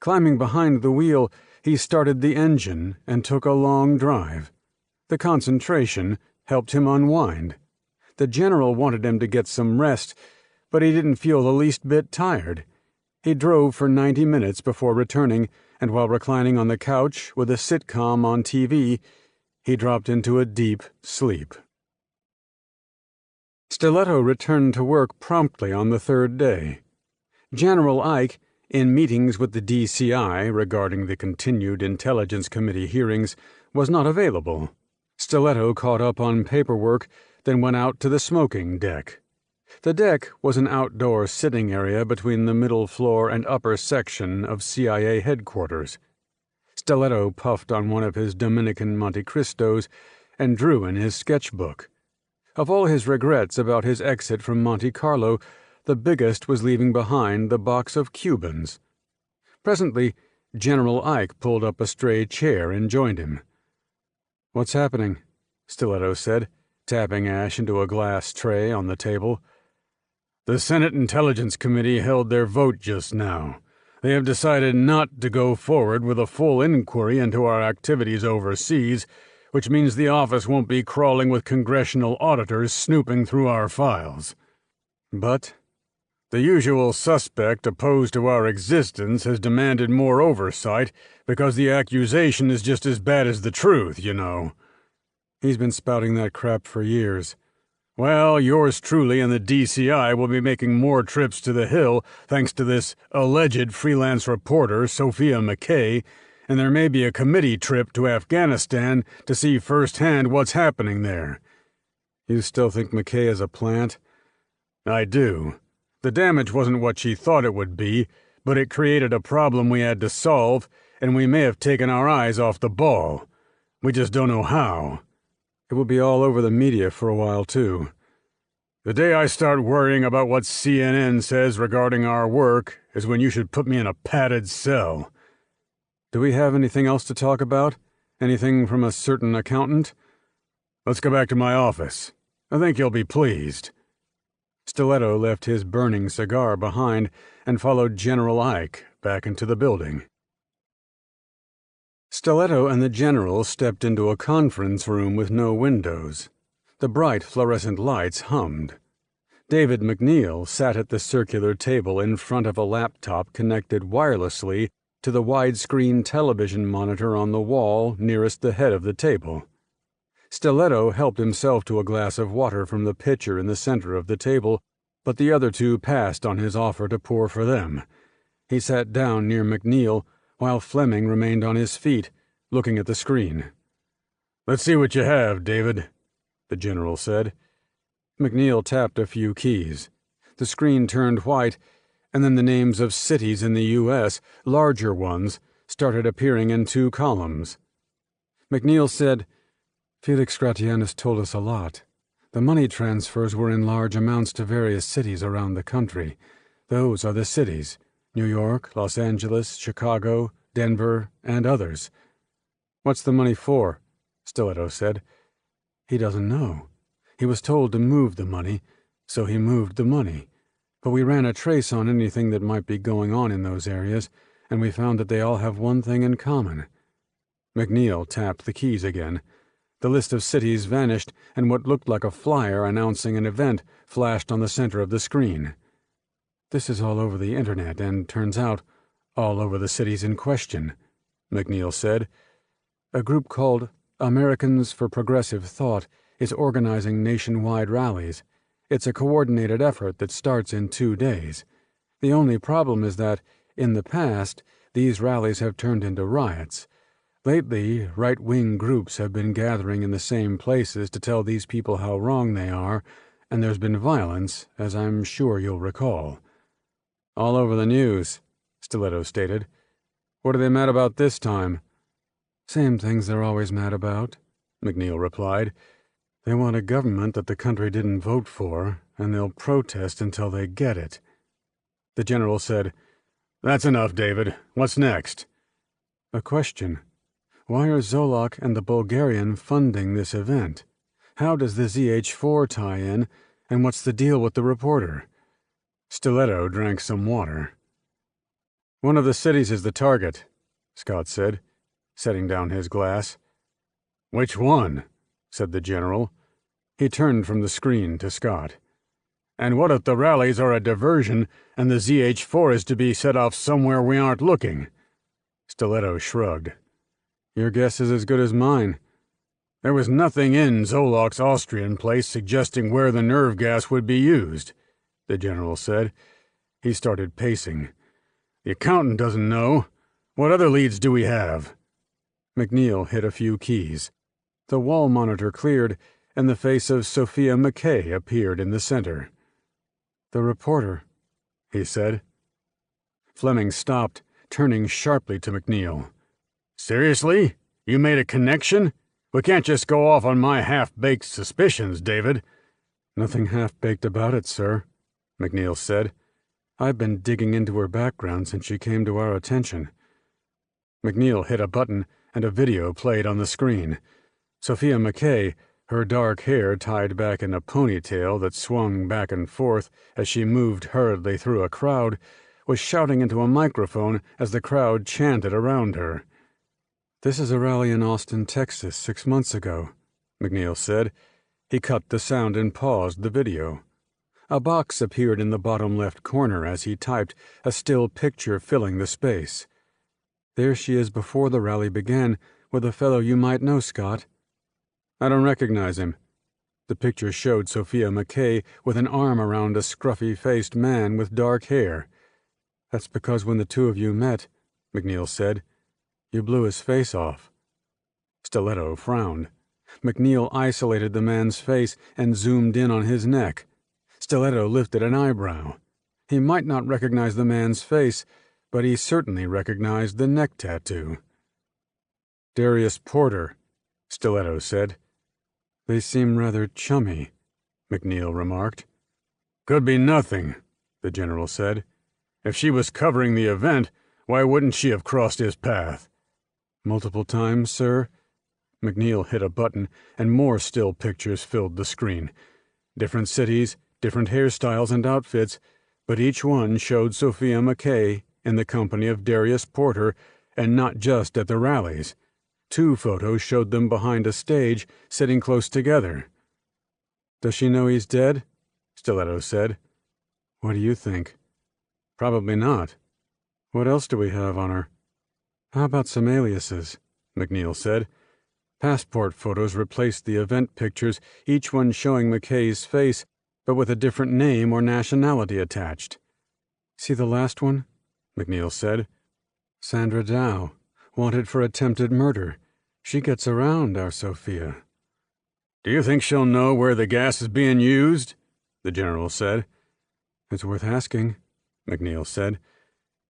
A: Climbing behind the wheel, he started the engine and took a long drive. The concentration helped him unwind. The general wanted him to get some rest, but he didn't feel the least bit tired. He drove for 90 minutes before returning, and while reclining on the couch with a sitcom on TV, he dropped into a deep sleep. Stiletto returned to work promptly on the third day. General Ike,
B: in meetings with the DCI regarding the continued Intelligence Committee hearings, was not available. Stiletto caught up on paperwork, then went out to the smoking deck. The deck was an outdoor sitting area between the middle floor and upper section of CIA headquarters. Stiletto puffed on one of his Dominican Monte Cristos and drew in his sketchbook. Of all his regrets about his exit from Monte Carlo, the biggest was leaving behind the box of Cubans. Presently, General Ike pulled up a stray chair and joined him. "What's happening?" Stiletto said, tapping ash into a glass tray on the table.
C: "The Senate Intelligence Committee held their vote just now. They have decided not to go forward with a full inquiry into our activities overseas, which means the office won't be crawling with congressional auditors snooping through our files.
B: But
C: the usual suspect opposed to our existence has demanded more oversight because the accusation is just as bad as the truth, you know."
B: "He's been spouting that crap for years."
C: "Well, yours truly and the DCI will be making more trips to the Hill thanks to this alleged freelance reporter, Sophia McKay, and there may be a committee trip to Afghanistan to see firsthand what's happening there."
B: "You still think McKay is a plant?"
C: "I do. The damage wasn't what she thought it would be, but it created a problem we had to solve, and we may have taken our eyes off the ball. We just don't know how."
B: "It will be all over the media for a while, too."
C: "The day I start worrying about what CNN says regarding our work is when you should put me in a padded cell."
B: "Do we have anything else to talk about? Anything from a certain accountant?"
C: "Let's go back to my office. I think you'll be pleased."
B: Stiletto left his burning cigar behind and followed General Ike back into the building. Stiletto and the General stepped into a conference room with no windows. The bright fluorescent lights hummed. David McNeil sat at the circular table in front of a laptop connected wirelessly to the widescreen television monitor on the wall nearest the head of the table. Stiletto helped himself to a glass of water from the pitcher in the center of the table, but the other two passed on his offer to pour for them. He sat down near McNeil, while Fleming remained on his feet, looking at the screen.
C: "Let's see what you have, David," the General said.
B: McNeil tapped a few keys. The screen turned white, and then the names of cities in the U.S., larger ones, started appearing in 2 columns. McNeil said, "Felix Gratianus told us a lot. The money transfers were in large amounts to various cities around the country. Those are the cities: New York, Los Angeles, Chicago, Denver, and others." "What's the money for?" Stiletto said. "He doesn't know. He was told to move the money, so he moved the money. But we ran a trace on anything that might be going on in those areas, and we found that they all have one thing in common." McNeil tapped the keys again. The list of cities vanished, and what looked like a flyer announcing an event flashed on the center of the screen. "This is all over the internet, and turns out, all over the cities in question," McNeil said. "A group called Americans for Progressive Thought is organizing nationwide rallies. It's a coordinated effort that starts in 2 days. The only problem is that, in the past, these rallies have turned into riots. Lately, right-wing groups have been gathering in the same places to tell these people how wrong they are, and there's been violence, as I'm sure you'll recall." "All over the news," Stiletto stated. "What are they mad about this time?" "Same things they're always mad about," McNeil replied. "They want a government that the country didn't vote for, and they'll protest until they get it." The General said,
C: "That's enough, David. What's next?"
B: "A question. Why are Zolak and the Bulgarian funding this event? How does the ZH-4 tie in, and what's the deal with the reporter?"
C: Stiletto drank some water.
B: "One of the cities is the target," Scott said, setting down his glass.
C: "Which one?"
B: said the General. He turned from the screen to Scott.
C: "And what if the rallies are a diversion and the ZH-4 is to be set off somewhere we aren't looking?"
B: Stiletto shrugged. "Your guess is as good as mine."
C: "There was nothing in Zolak's Austrian place suggesting where the nerve gas would be used," the General said. He started pacing. The accountant doesn't know. What other leads do we have?"
B: McNeil hit a few keys. The wall monitor cleared, and the face of Sophia McKay appeared in the center. "The reporter," he said. Fleming stopped, turning sharply to McNeil.
C: "Seriously? You made a connection? We can't just go off on my half-baked suspicions, David."
B: "Nothing half-baked about it, sir," McNeil said. "I've been digging into her background since she came to our attention." McNeil hit a button, and a video played on the screen. Sophia McKay, her dark hair tied back in a ponytail that swung back and forth as she moved hurriedly through a crowd, was shouting into a microphone as the crowd chanted around her. "This is a rally in Austin, Texas, 6 months ago," McNeil said. He cut the sound and paused the video. A box appeared in the bottom left corner as he typed, a still picture filling the space. "There she is before the rally began, with a fellow you might know, Scott." "I don't recognize him." The picture showed Sophia McKay with an arm around a scruffy-faced man with dark hair. "That's because when the two of you met," McNeil said, "you blew his face off." Stiletto frowned. McNeil isolated the man's face and zoomed in on his neck. Stiletto lifted an eyebrow. He might not recognize the man's face, but he certainly recognized the neck tattoo. "Darius Porter," Stiletto said. "They seem rather chummy," McNeil remarked.
C: "Could be nothing," the general said. "If she was covering the event, why wouldn't she have crossed his path?"
B: "Multiple times, sir?" McNeil hit a button, and more still pictures filled the screen. Different cities, different hairstyles and outfits, but each one showed Sophia McKay in the company of Darius Porter, and not just at the rallies. 2 photos showed them behind a stage, sitting close together. "Does she know he's dead?" Stiletto said. "What do you think?" "Probably not." "What else do we have on her?" "How about some aliases?" McNeil said. Passport photos replaced the event pictures, each one showing McKay's face, but with a different name or nationality attached. "See the last one?" McNeil said. "Sandra Dow, wanted for attempted murder. She gets around, our Sophia."
C: "Do you think she'll know where the gas is being used?" the general said.
B: "It's worth asking," McNeil said.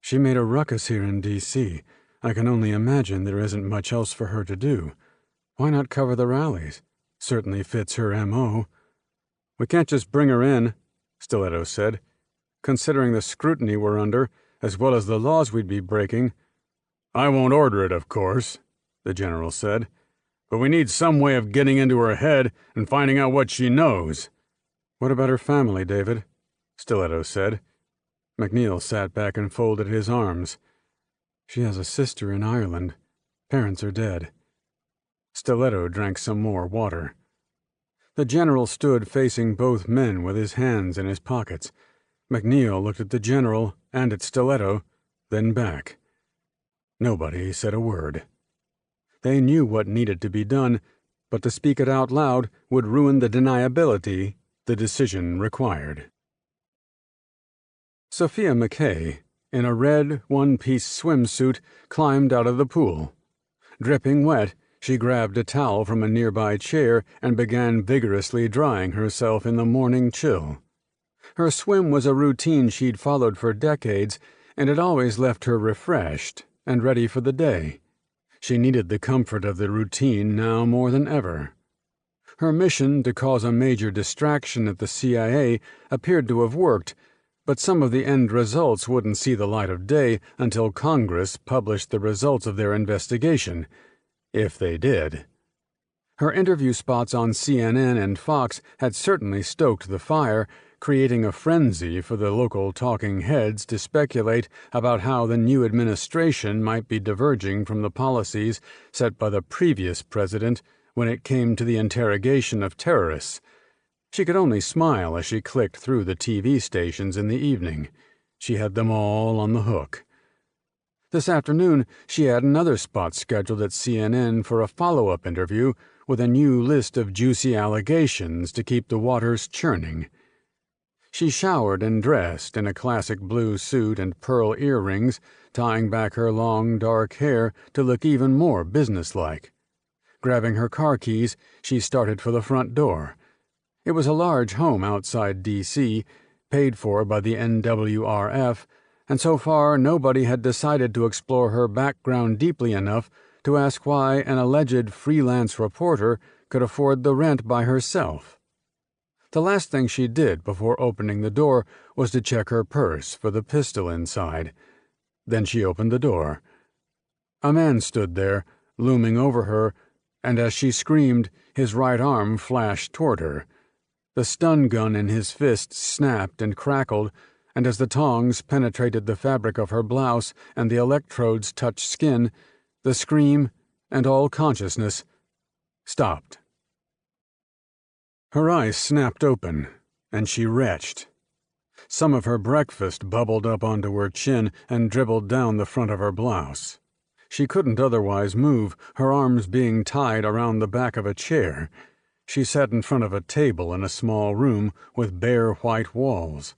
B: "She made a ruckus here in D.C. I can only imagine there isn't much else for her to do. Why not cover the rallies? Certainly fits her M.O. "We can't just bring her in," Stiletto said. "Considering the scrutiny we're under, as well as the laws we'd be breaking."
C: "I won't order it, of course," the general said. "But we need some way of getting into her head and finding out what she knows."
B: "What about her family, David?" Stiletto said. McNeil sat back and folded his arms. "She has a sister in Ireland. Parents are dead." Stiletto drank some more water. The general stood facing both men with his hands in his pockets. McNeil looked at the general and at Stiletto, then back. Nobody said a word. They knew what needed to be done, but to speak it out loud would ruin the deniability the decision required. Sophia McKay, in a red one-piece swimsuit, climbed out of the pool. Dripping wet, she grabbed a towel from a nearby chair and began vigorously drying herself in the morning chill. Her swim was a routine she'd followed for decades, and it always left her refreshed and ready for the day. She needed the comfort of the routine now more than ever. Her mission to cause a major distraction at the CIA appeared to have worked, but some of the end results wouldn't see the light of day until Congress published the results of their investigation, if they did. Her interview spots on CNN and Fox had certainly stoked the fire, creating a frenzy for the local talking heads to speculate about how the new administration might be diverging from the policies set by the previous president when it came to the interrogation of terrorists. She could only smile as she clicked through the TV stations in the evening. She had them all on the hook. This afternoon, she had another spot scheduled at CNN for a follow-up interview with a new list of juicy allegations to keep the waters churning. She showered and dressed in a classic blue suit and pearl earrings, tying back her long, dark hair to look even more businesslike. Grabbing her car keys, she started for the front door. It was a large home outside D.C., paid for by the NWRF, and so far nobody had decided to explore her background deeply enough to ask why an alleged freelance reporter could afford the rent by herself. The last thing she did before opening the door was to check her purse for the pistol inside. Then she opened the door. A man stood there, looming over her, and as she screamed, his right arm flashed toward her. The stun gun in his fist snapped and crackled, and as the tongs penetrated the fabric of her blouse and the electrodes touched skin, the scream and all consciousness stopped. Her eyes snapped open, and she retched. Some of her breakfast bubbled up onto her chin and dribbled down the front of her blouse. She couldn't otherwise move, her arms being tied around the back of a chair. She sat in front of a table in a small room with bare white walls.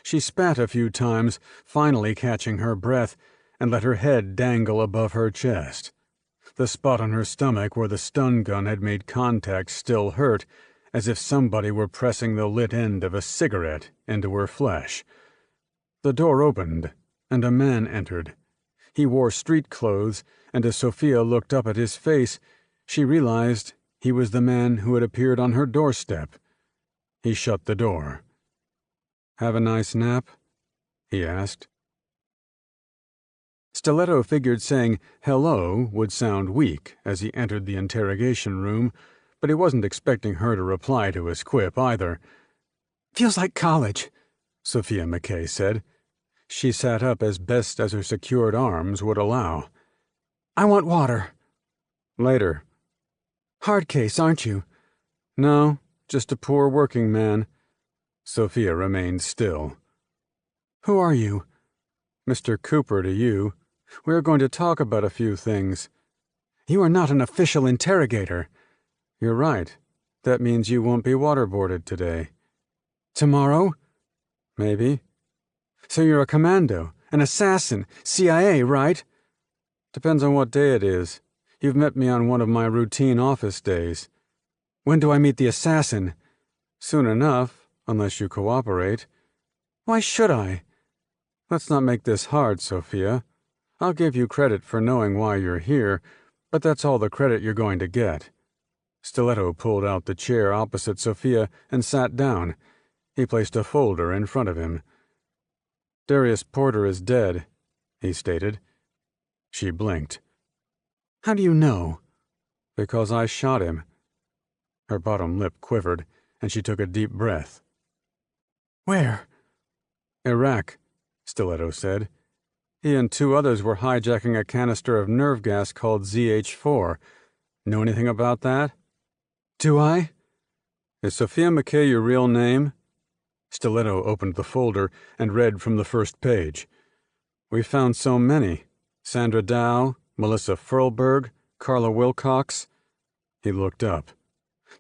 B: She spat a few times, finally catching her breath, and let her head dangle above her chest. The spot on her stomach where the stun gun had made contact still hurt, as if somebody were pressing the lit end of a cigarette into her flesh. The door opened, and a man entered. He wore street clothes, and as Sophia looked up at his face, she realized he was the man who had appeared on her doorstep. He shut the door. "Have a nice nap?" he asked. Stiletto figured saying hello would sound weak as he entered the interrogation room, but he wasn't expecting her to reply to his quip either.
D: "Feels like college,"
B: Sophia McKay said. She sat up as best as her secured arms would allow.
D: "I want water."
B: "Later."
D: "Hard case, aren't you?"
B: "No, just a poor working man." Sophia remained still.
D: "Who are you?"
B: "Mr. Cooper to you. We are going to talk about a few things."
D: "You are not an official interrogator."
B: "You're right. That means you won't be waterboarded today."
D: "Tomorrow?"
B: "Maybe."
D: "So you're a commando, an assassin, CIA, right?"
B: "Depends on what day it is. You've met me on one of my routine office days."
D: "When do I meet the assassin?"
B: "Soon enough, unless you cooperate."
D: "Why should I?"
B: "Let's not make this hard, Sophia. I'll give you credit for knowing why you're here, but that's all the credit you're going to get." Stiletto pulled out the chair opposite Sophia and sat down. He placed a folder in front of him. "Darius Porter is dead," he stated. She blinked.
D: "How do you know?"
B: "Because I shot him." Her bottom lip quivered, and she took a deep breath.
D: "Where?"
B: "Iraq," Stiletto said. "He and 2 others were hijacking a canister of nerve gas called ZH4. Know anything about that?"
D: "Do I?"
B: "Is Sophia McKay your real name?" Stiletto opened the folder and read from the first page. "We found so many. Sandra Dow, Melissa Furlberg, Carla Wilcox." He looked up.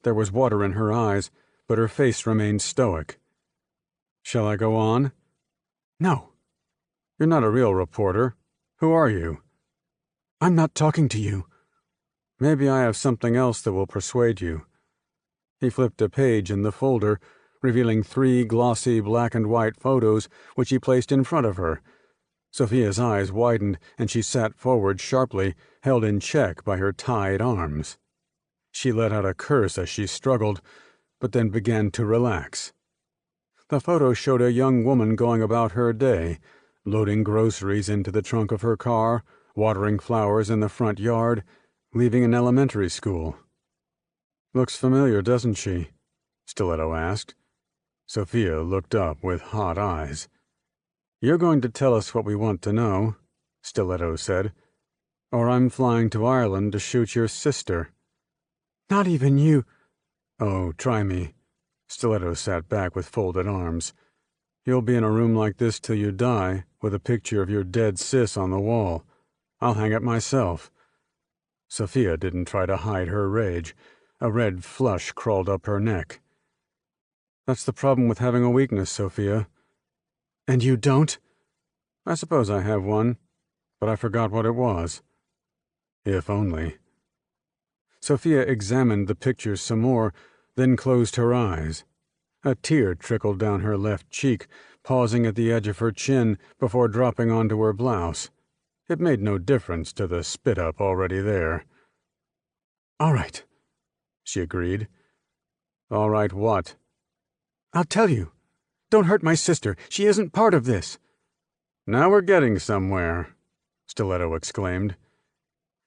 B: There was water in her eyes, but her face remained stoic. "Shall I go on?"
D: "No."
B: "You're not a real reporter. Who are you?"
D: "I'm not talking to you."
B: "Maybe I have something else that will persuade you." He flipped a page in the folder, revealing 3 glossy black and white photos which he placed in front of her. Sophia's eyes widened, and she sat forward sharply, held in check by her tied arms. She let out a curse as she struggled, but then began to relax. The photo showed a young woman going about her day, loading groceries into the trunk of her car, watering flowers in the front yard, leaving an elementary school. "Looks familiar, doesn't she?" Stiletto asked. Sophia looked up with hot eyes. "You're going to tell us what we want to know," Stiletto said, "or I'm flying to Ireland to shoot your sister."
D: "Not even you."
B: "Oh, try me." Stiletto sat back with folded arms. "You'll be in a room like this till you die, with a picture of your dead sis on the wall. I'll hang it myself." Sophia didn't try to hide her rage. A red flush crawled up her neck.
A: That's the problem with having a weakness, Sophia.
D: And you don't?
A: I suppose I have one, but I forgot what it was. If only. Sophia examined the pictures some more, then closed her eyes. A tear trickled down her left cheek, pausing at the edge of her chin before dropping onto her blouse. It made no difference to the spit-up already there.
D: All right,
A: she agreed. All right what?
D: I'll tell you. Don't hurt my sister. She isn't part of this.
A: Now we're getting somewhere, Stiletto exclaimed.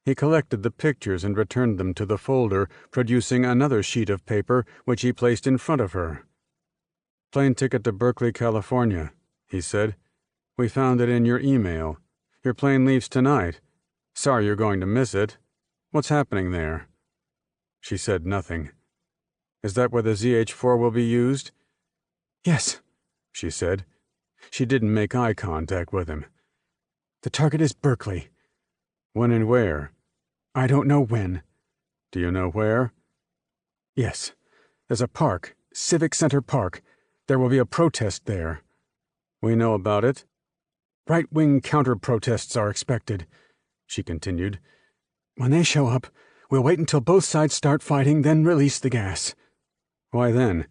A: He collected the pictures and returned them to the folder, producing another sheet of paper which he placed in front of her. Plane ticket to Berkeley, California, he said. We found it in your email. Your plane leaves tonight. Sorry you're going to miss it. What's happening there? She said nothing. Is that where the ZH-4 will be used?
D: Yes,
A: she said. She didn't make eye contact with him.
D: The target is Berkeley.
A: When and where?
D: I don't know when.
A: Do you know where?
D: Yes. There's a park, Civic Center Park. There will be a protest there.
A: We know about it.
D: Right-wing counter-protests are expected, she continued. When they show up, we'll wait until both sides start fighting, then release the gas.
A: Why then?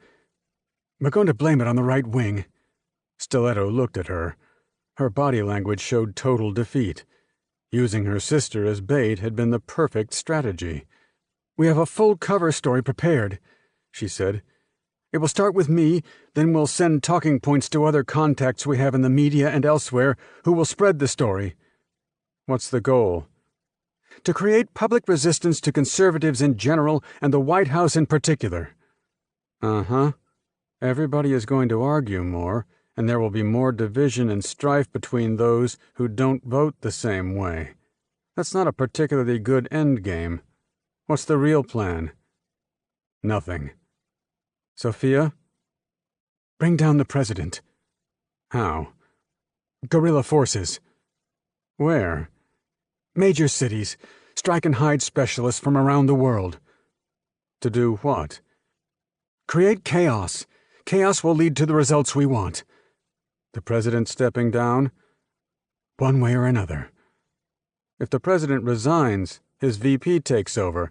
D: We're going to blame it on the right wing.
A: Stiletto looked at her. Her body language showed total defeat. Using her sister as bait had been the perfect strategy.
D: We have a full cover story prepared, she said. It will start with me, then we'll send talking points to other contacts we have in the media and elsewhere who will spread the story.
A: What's the goal?
D: To create public resistance to conservatives in general and the White House in particular.
A: Uh-huh. Everybody is going to argue more, and there will be more division and strife between those who don't vote the same way. That's not a particularly good endgame. What's the real plan? Nothing. Sophia?
D: Bring down the president.
A: How?
D: Guerrilla forces.
A: Where?
D: Major cities. Strike and hide specialists from around the world.
A: To do what?
D: Create chaos. Chaos will lead to the results we want.
A: The president stepping down?
D: One way or another.
A: If the president resigns, his VP takes over.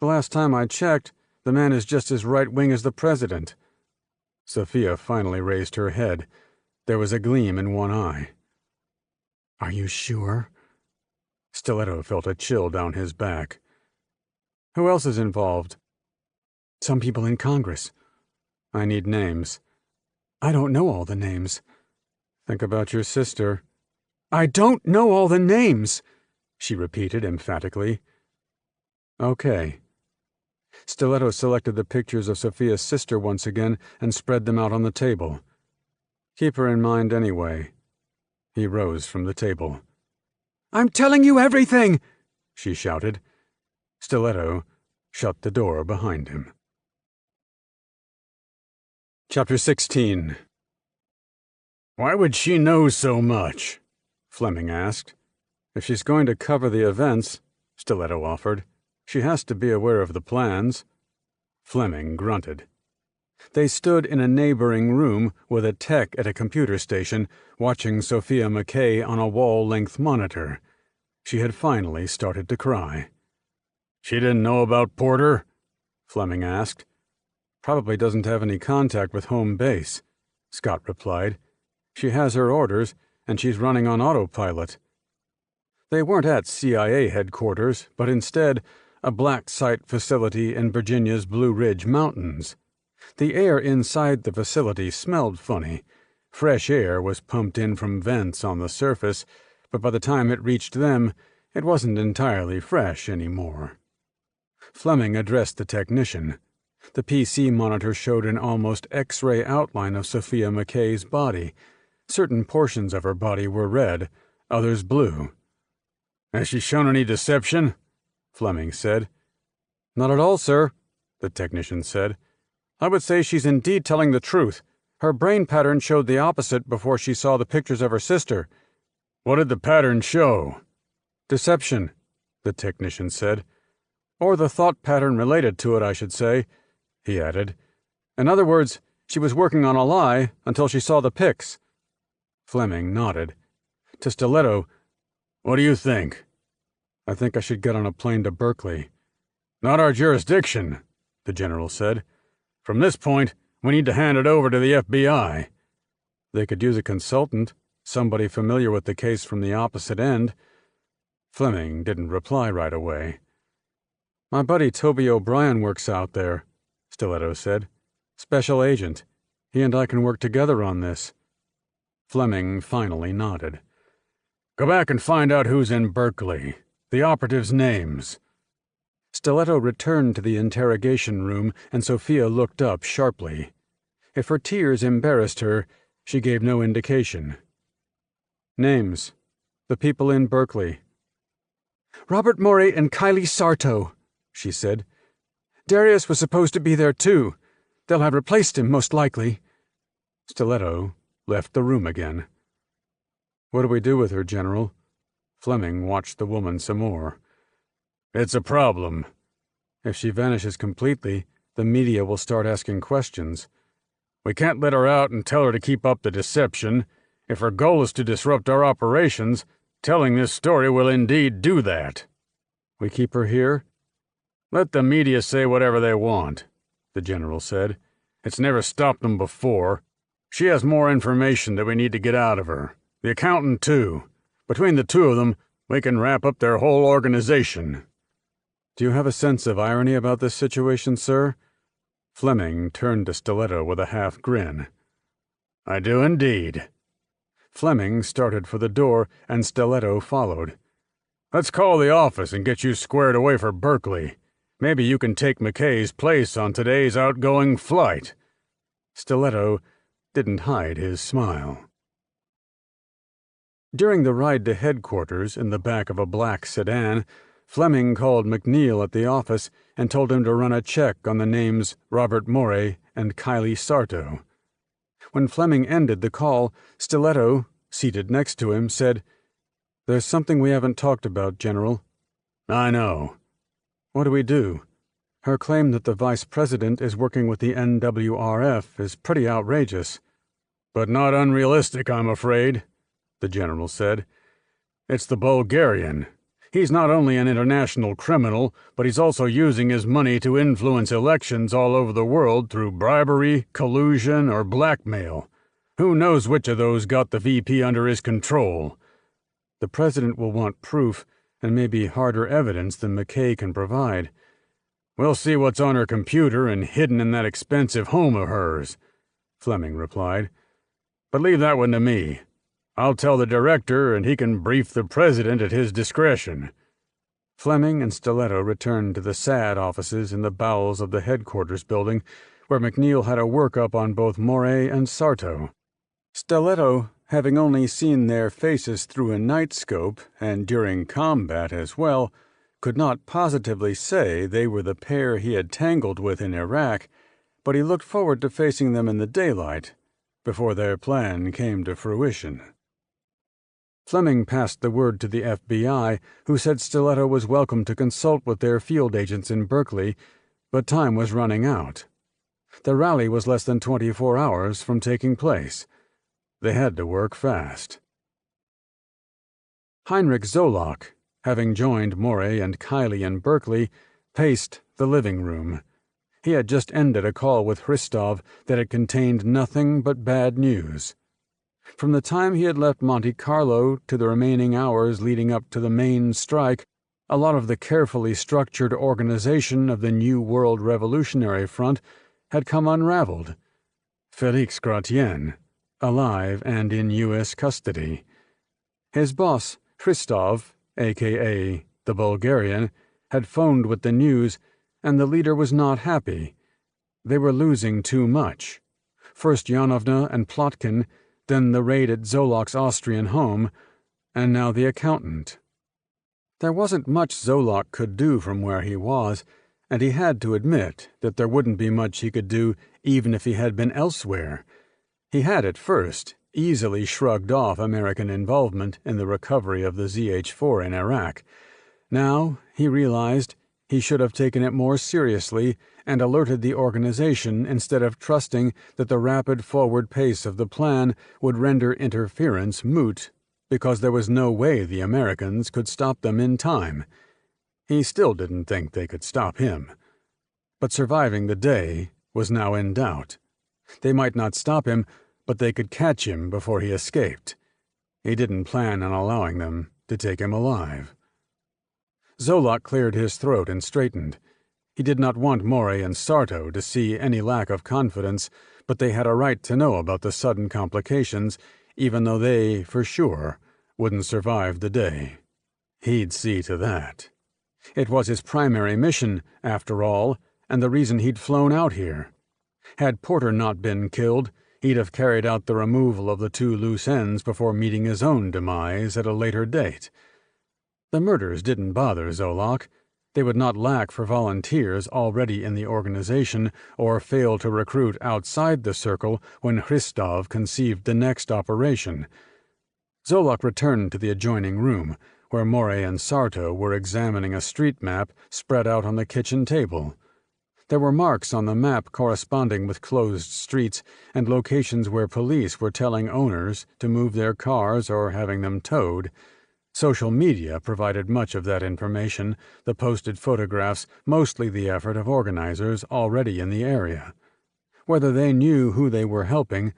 A: The last time I checked, the man is just as right-wing as the president. Sophia finally raised her head. There was a gleam in one eye.
D: Are you sure?
A: Stiletto felt a chill down his back. Who else is involved?
D: Some people in Congress.
A: I need names.
D: I don't know all the names.
A: Think about your sister.
D: I don't know all the names, she repeated emphatically.
A: Okay. Stiletto selected the pictures of Sophia's sister once again and spread them out on the table. Keep her in mind anyway. He rose from the table.
D: I'm telling you everything,
A: she shouted. Stiletto shut the door behind him. Chapter 16. Why would she know so much? Fleming asked. If she's going to cover the events, Stiletto offered, she has to be aware of the plans. Fleming grunted. They stood in a neighboring room with a tech at a computer station, watching Sophia McKay on a wall-length monitor. She had finally started to cry. She didn't know about Porter? Fleming asked. Probably doesn't have any contact with home base, Scott replied. She has her orders, and she's running on autopilot. They weren't at CIA headquarters, but instead a black site facility in Virginia's Blue Ridge Mountains. The air inside the facility smelled funny. Fresh air was pumped in from vents on the surface, but by the time it reached them, it wasn't entirely fresh anymore. Fleming addressed the technician. The PC monitor showed an almost X-ray outline of Sophia McKay's body. Certain portions of her body were red, others blue. Has she shown any deception? Fleming said. Not at all, sir, the technician said. I would say she's indeed telling the truth. Her brain pattern showed the opposite before she saw the pictures of her sister. What did the pattern show? Deception, the technician said. Or the thought pattern related to it, I should say, he added. In other words, She was working on a lie until she saw the pics.
B: Fleming nodded. To Stiletto, "What do you think?"
A: "I think I should get on a plane to Berkeley."
B: "Not our jurisdiction," the general said. "From this point, we need to hand it over to the FBI.
A: "They could use a consultant, somebody familiar with the case from the opposite end."
B: Fleming didn't reply right away.
A: "My buddy Toby O'Brien works out there," Stiletto said. "Special agent. He and I can work together on this."
B: Fleming finally nodded. "Go back and find out who's in Berkeley. The operatives' names."
A: Stiletto returned to the interrogation room, and Sophia looked up sharply. If her tears embarrassed her, she gave no indication. "Names. The people in Berkeley." "Robert Morey and Kylie Sarto," she said. "Darius was supposed to be there too. They'll have replaced him, most likely."
B: Stiletto left the room again.
A: "What do we do with her, General?"
B: Fleming watched the woman some more. "It's a problem.
A: If she vanishes completely, the media will start asking questions.
B: We can't let her out and tell her to keep up the deception. If her goal is to disrupt our operations, telling this story will indeed do that."
A: "We keep her here?"
B: "Let the media say whatever they want," the general said. "It's never stopped them before. She has more information that we need to get out of her. The accountant, too. Between the two of them, we can wrap up their whole organization."
A: "Do you have a sense of irony about this situation, sir?"
B: Fleming turned to Stiletto with a half grin. "I do indeed."
A: Fleming started for the door, and Stiletto followed.
B: "Let's call the office and get you squared away for Berkeley. Maybe you can take McKay's place on today's outgoing flight."
A: Stiletto didn't hide his smile. During the ride to headquarters in the back of a black sedan, Fleming called McNeil at the office and told him to run a check on the names Robert Morey and Kylie Sarto. When Fleming ended the call, Stiletto, seated next to him, said, "There's something we haven't talked about, General."
B: "I know."
A: "What do we do? Her claim that the vice president is working with the NWRF is pretty outrageous."
B: "But not unrealistic, I'm afraid," the general said. "It's the Bulgarian. He's not only an international criminal, but he's also using his money to influence elections all over the world through bribery, collusion, or blackmail. Who knows which of those got the VP under his control?"
A: "The president will want proof, and maybe harder evidence than McKay can provide."
B: "We'll see what's on her computer and hidden in that expensive home of hers," Fleming replied. "But leave that one to me. I'll tell the director, and he can brief the president at his discretion."
A: Fleming and Stiletto returned to the SAD offices in the bowels of the headquarters building, where McNeil had a workup on both Morey and Sarto. Stiletto, having only seen their faces through a nightscope, and during combat as well, could not positively say they were the pair he had tangled with in Iraq, but he looked forward to facing them in the daylight, before their plan came to fruition. Fleming passed the word to the FBI, who said Stiletto was welcome to consult with their field agents in Berkeley, but time was running out. The rally was less than 24 hours from taking place. They had to work fast. Heinrich Zolak, having joined Morey and Kylie in Berkeley, paced the living room. He had just ended a call with Hristov that had contained nothing but bad news. From the time he had left Monte Carlo to the remaining hours leading up to the main strike, a lot of the carefully structured organization of the New World Revolutionary Front had come unraveled. Félix Gratien, alive and in U.S. custody. His boss, Hristov, a.k.a. the Bulgarian, had phoned with the news, and the leader was not happy. They were losing too much. First Yanovna and Plotkin, then the raid at Zolak's Austrian home, and now the accountant. There wasn't much Zolak could do from where he was, and he had to admit that there wouldn't be much he could do even if he had been elsewhere. He had at first easily shrugged off American involvement in the recovery of the ZH-4 in Iraq. Now, he realized,
B: He should have taken it more seriously and alerted the organization instead of trusting that the rapid forward pace of the plan would render interference moot, because there was no way the Americans could stop them in time. He still didn't think they could stop him. But surviving the day was now in doubt. They might not stop him, but they could catch him before he escaped. He didn't plan on allowing them to take him alive. Zolak cleared his throat and straightened. He did not want Morey and Sarto to see any lack of confidence, but they had a right to know about the sudden complications, even though they, for sure, wouldn't survive the day. He'd see to that. It was his primary mission, after all, and the reason he'd flown out here. Had Porter not been killed, he'd have carried out the removal of the two loose ends before meeting his own demise at a later date. The murders didn't bother Zolak. They would not lack for volunteers already in the organization or fail to recruit outside the circle when Christov conceived the next operation. Zolak returned to the adjoining room, where Morey and Sarto were examining a street map spread out on the kitchen table. There were marks on the map corresponding with closed streets and locations where police were telling owners to move their cars or having them towed. Social media provided much of that information, the posted photographs mostly the effort of organizers already in the area. Whether they knew who they were helping,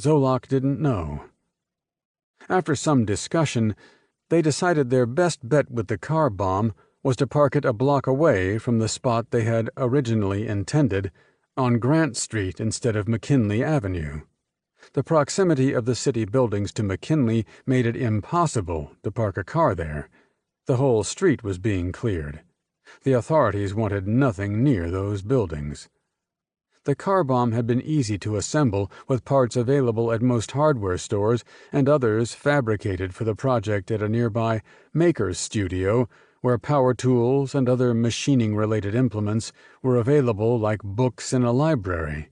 B: Zolak didn't know. After some discussion, they decided their best bet with the car bomb was to park it a block away from the spot they had originally intended, on Grant Street instead of McKinley Avenue. The proximity of the city buildings to McKinley made it impossible to park a car there. The whole street was being cleared. The authorities wanted nothing near those buildings. The car bomb had been easy to assemble, with parts available at most hardware stores and others fabricated for the project at a nearby maker's studio, where power tools and other machining-related implements were available like books in a library.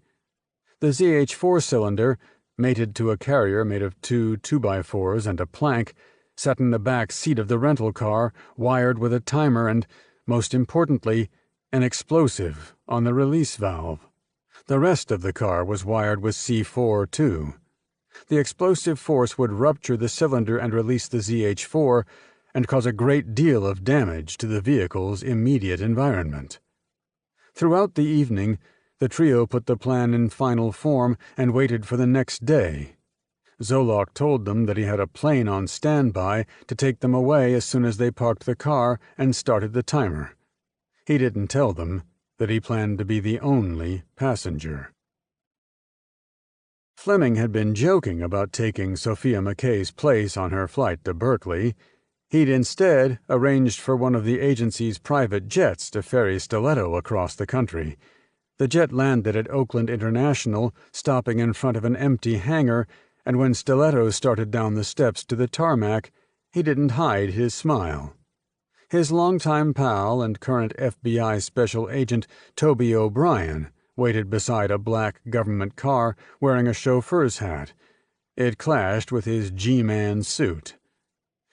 B: The ZH-4 cylinder, mated to a carrier made of two 2x4s and a plank, sat in the back seat of the rental car, wired with a timer and, most importantly, an explosive on the release valve. The rest of the car was wired with C4 too. The explosive force would rupture the cylinder and release the ZH-4 and cause a great deal of damage to the vehicle's immediate environment. Throughout the evening, the trio put the plan in final form and waited for the next day. Zolak told them that he had a plane on standby to take them away as soon as they parked the car and started the timer. He didn't tell them that he planned to be the only passenger. Fleming had been joking about taking Sophia McKay's place on her flight to Berkeley. He'd instead arranged for one of the agency's private jets to ferry Stiletto across the country. The jet landed at Oakland International, stopping in front of an empty hangar, and when Stiletto started down the steps to the tarmac, he didn't hide his smile. His longtime pal and current FBI special agent Toby O'Brien waited beside a black government car wearing a chauffeur's hat. It clashed with his G-Man suit.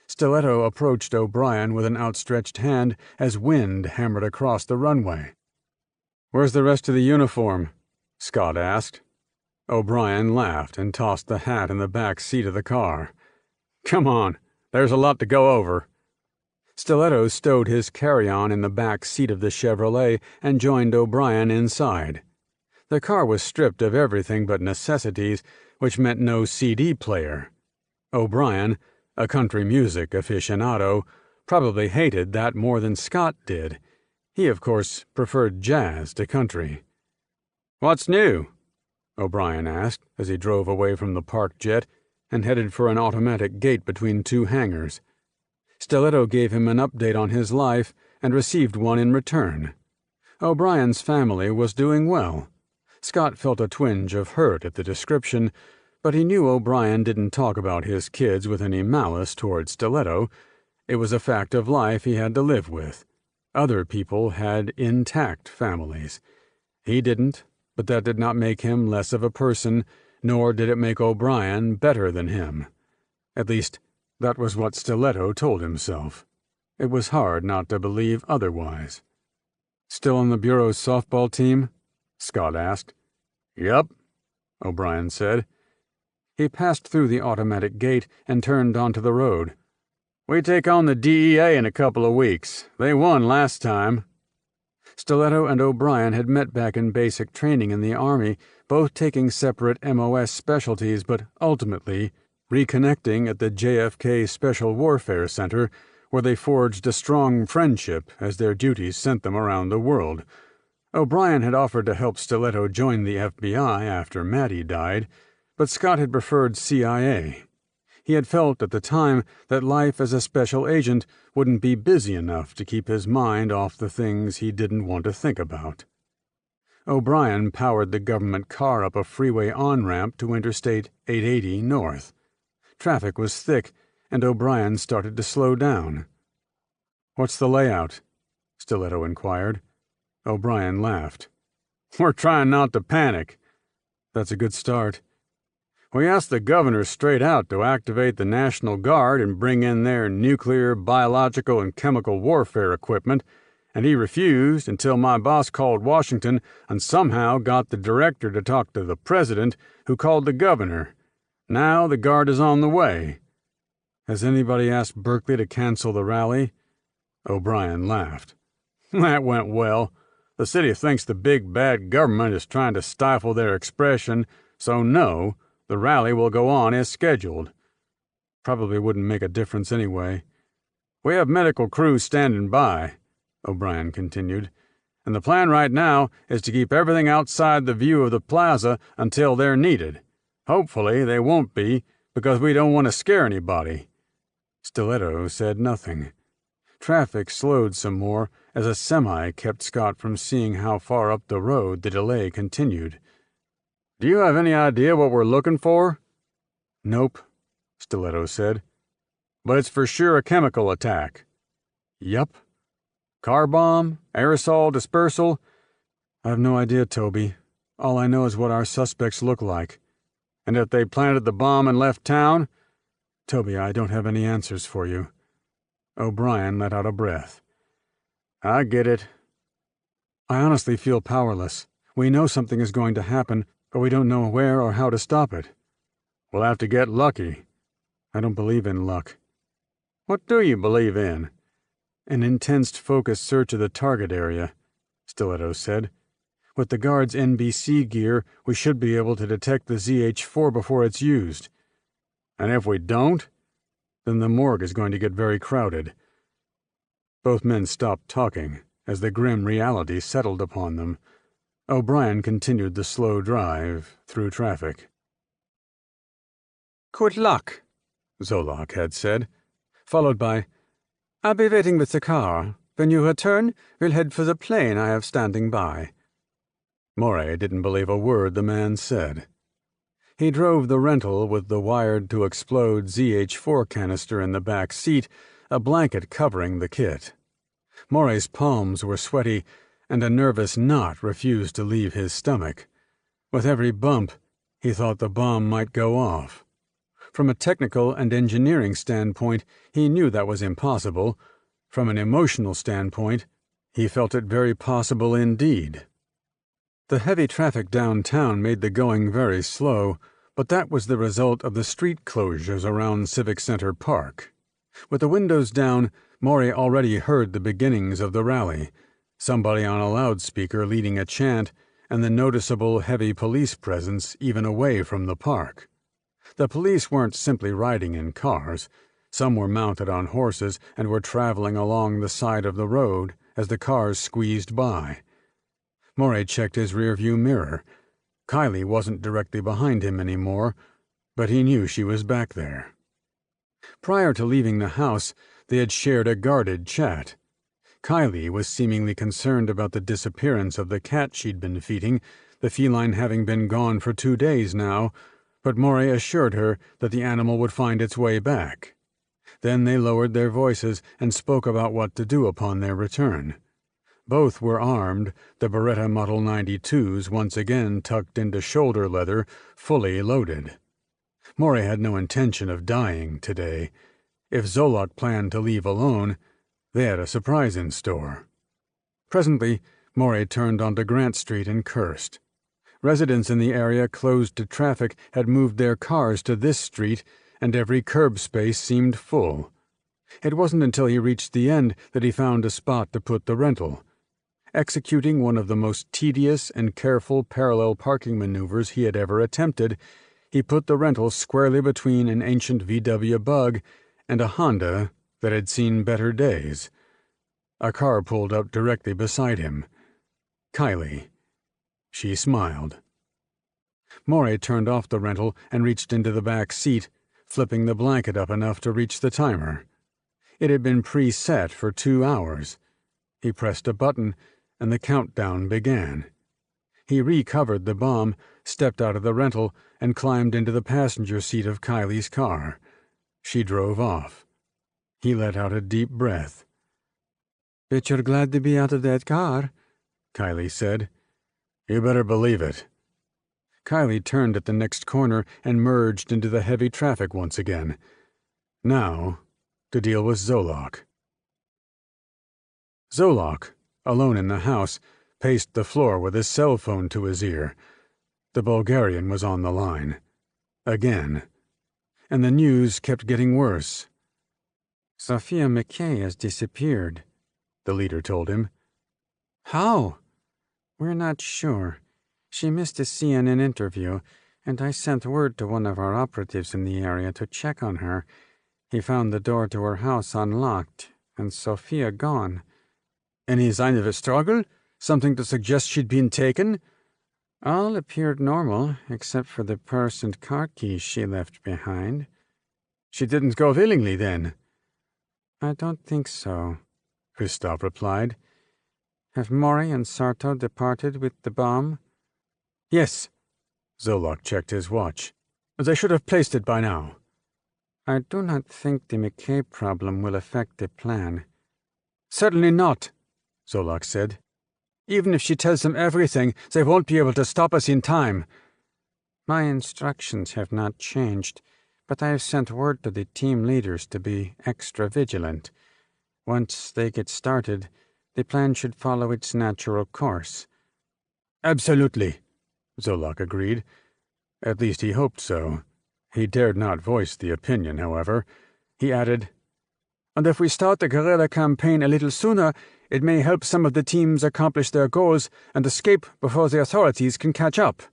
B: Stiletto approached O'Brien with an outstretched hand as wind hammered across the runway. "Where's the rest of the uniform?" Scott asked. O'Brien laughed and tossed the hat in the back seat of the car. "Come on, there's a lot to go over." Stiletto stowed his carry-on in the back seat of the Chevrolet and joined O'Brien inside. The car was stripped of everything but necessities, which meant no CD player. O'Brien, a country music aficionado, probably hated that more than Scott did. He, of course, preferred jazz to country. "What's new?" O'Brien asked as he drove away from the parked jet and headed for an automatic gate between two hangars. Stiletto gave him an update on his life and received one in return. O'Brien's family was doing well. Scott felt a twinge of hurt at the description, but he knew O'Brien didn't talk about his kids with any malice toward Stiletto. It was a fact of life he had to live with. Other people had intact families. He didn't, but that did not make him less of a person, nor did it make O'Brien better than him. At least, that was what Stiletto told himself. It was hard not to believe otherwise. Still on the Bureau's softball team? Scott asked.
C: Yup,
B: O'Brien said. He passed through the automatic gate and turned onto the road.
C: We take on the DEA in a couple of weeks. They won last time.
B: Stiletto and O'Brien had met back in basic training in the Army, both taking separate MOS specialties, but ultimately reconnecting at the JFK Special Warfare Center, where they forged a strong friendship as their duties sent them around the world. O'Brien had offered to help Stiletto join the FBI after Maddie died, but Scott had preferred CIA. He had felt at the time that life as a special agent wouldn't be busy enough to keep his mind off the things he didn't want to think about. O'Brien powered the government car up a freeway on-ramp to Interstate 880 North. Traffic was thick, and O'Brien started to slow down. "What's the layout?" Stiletto inquired. O'Brien laughed.
C: "We're trying not to panic."
B: "That's a good start."
C: "We asked the governor straight out to activate the National Guard and bring in their nuclear, biological, and chemical warfare equipment, and he refused until my boss called Washington and somehow got the director to talk to the president, who called the governor. Now the Guard is on the way."
B: "Has anybody asked Berkeley to cancel the rally?"
C: O'Brien laughed. "That went well. The city thinks the big bad government is trying to stifle their expression, so no, the rally will go on as scheduled."
B: "Probably wouldn't make a difference anyway."
C: "We have medical crews standing by," O'Brien continued, "and the plan right now is to keep everything outside the view of the plaza until they're needed. Hopefully they won't be, because we don't want to scare anybody."
B: Stiletto said nothing. Traffic slowed some more as a semi kept Scott from seeing how far up the road the delay continued.
C: "Do you have any idea what we're looking for?"
B: "Nope," Stiletto said.
C: "But it's for sure a chemical attack."
B: "Yup."
C: "Car bomb? Aerosol dispersal?"
B: "I have no idea, Toby. All I know is what our suspects look like."
C: "And if they planted the bomb and left town?"
B: "Toby, I don't have any answers for you." O'Brien let out a breath.
C: "I get it."
B: "I honestly feel powerless. We know something is going to happen, but we don't know where or how to stop it."
C: "We'll have to get lucky."
B: "I don't believe in luck."
C: "What do you believe in?"
B: "An intense focused search of the target area," Stiletto said. "With the Guard's NBC gear, we should be able to detect the ZH-4 before it's used."
C: "And if we don't?"
B: "Then the morgue is going to get very crowded." Both men stopped talking as the grim reality settled upon them. O'Brien continued the slow drive through traffic.
A: "Good luck," Zolak had said, followed by, "I'll be waiting with the car. When you return, we'll head for the plane I have standing by."
B: Morey didn't believe a word the man said. He drove the rental with the wired-to-explode ZH-4 canister in the back seat, a blanket covering the kit. Morey's palms were sweaty, and a nervous knot refused to leave his stomach. With every bump, he thought the bomb might go off. From a technical and engineering standpoint, he knew that was impossible. From an emotional standpoint, he felt it very possible indeed. The heavy traffic downtown made the going very slow, but that was the result of the street closures around Civic Center Park. With the windows down, Morey already heard the beginnings of the rally, somebody on a loudspeaker leading a chant, and the noticeable heavy police presence even away from the park. The police weren't simply riding in cars. Some were mounted on horses and were traveling along the side of the road as the cars squeezed by. Morey checked his rearview mirror. Kylie wasn't directly behind him anymore, but he knew she was back there. Prior to leaving the house, they had shared a guarded chat. Kylie was seemingly concerned about the disappearance of the cat she'd been feeding, the feline having been gone for 2 days now, but Morey assured her that the animal would find its way back. Then they lowered their voices and spoke about what to do upon their return. Both were armed, the Beretta Model 92s once again tucked into shoulder leather, fully loaded. Morey had no intention of dying today. If Zolak planned to leave alone, they had a surprise in store. Presently, Morey turned onto Grant Street and cursed. Residents in the area closed to traffic had moved their cars to this street, and every curb space seemed full. It wasn't until he reached the end that he found a spot to put the rental. Executing one of the most tedious and careful parallel parking maneuvers he had ever attempted, he put the rental squarely between an ancient VW Bug and a Honda that had seen better days. A car pulled up directly beside him. Kylie. She smiled. Morey turned off the rental and reached into the back seat, flipping the blanket up enough to reach the timer. It had been pre-set for 2 hours. He pressed a button, and the countdown began. He recovered the bomb, stepped out of the rental, and climbed into the passenger seat of Kylie's car. She drove off. He let out a deep breath.
A: "Bet you're glad to be out of that car,"
B: Kylie said. "You better believe it." Kylie turned at the next corner and merged into the heavy traffic once again. Now, to deal with Zolok. Zolok, alone in the house, paced the floor with his cell phone to his ear. The Bulgarian was on the line. Again. And the news kept getting worse.
A: "Sophia McKay has disappeared,"
B: the leader told him.
A: "How?" "We're not sure. She missed a CNN interview, and I sent word to one of our operatives in the area to check on her. He found the door to her house unlocked, and Sophia gone."
B: "Any sign of a struggle? Something to suggest she'd been taken?"
A: "All appeared normal, except for the purse and car keys she left behind."
B: "She didn't go willingly, then?"
A: "I don't think so,"
B: Christoph replied.
A: "Have Morey and Sarto departed with the bomb?"
B: "Yes." Zolok checked his watch. "They should have placed it by now."
A: "I do not think the McKay problem will affect the plan."
B: "Certainly not," Zolok said. "Even if she tells them everything, they won't be able to stop us in time."
A: "My instructions have not changed, but I have sent word to the team leaders to be extra vigilant. Once they get started, the plan should follow its natural course."
B: "Absolutely," Zolok agreed. At least he hoped so. He dared not voice the opinion, however. He added, "And if we start the guerrilla campaign a little sooner, it may help some of the teams accomplish their goals and escape before the authorities can catch up."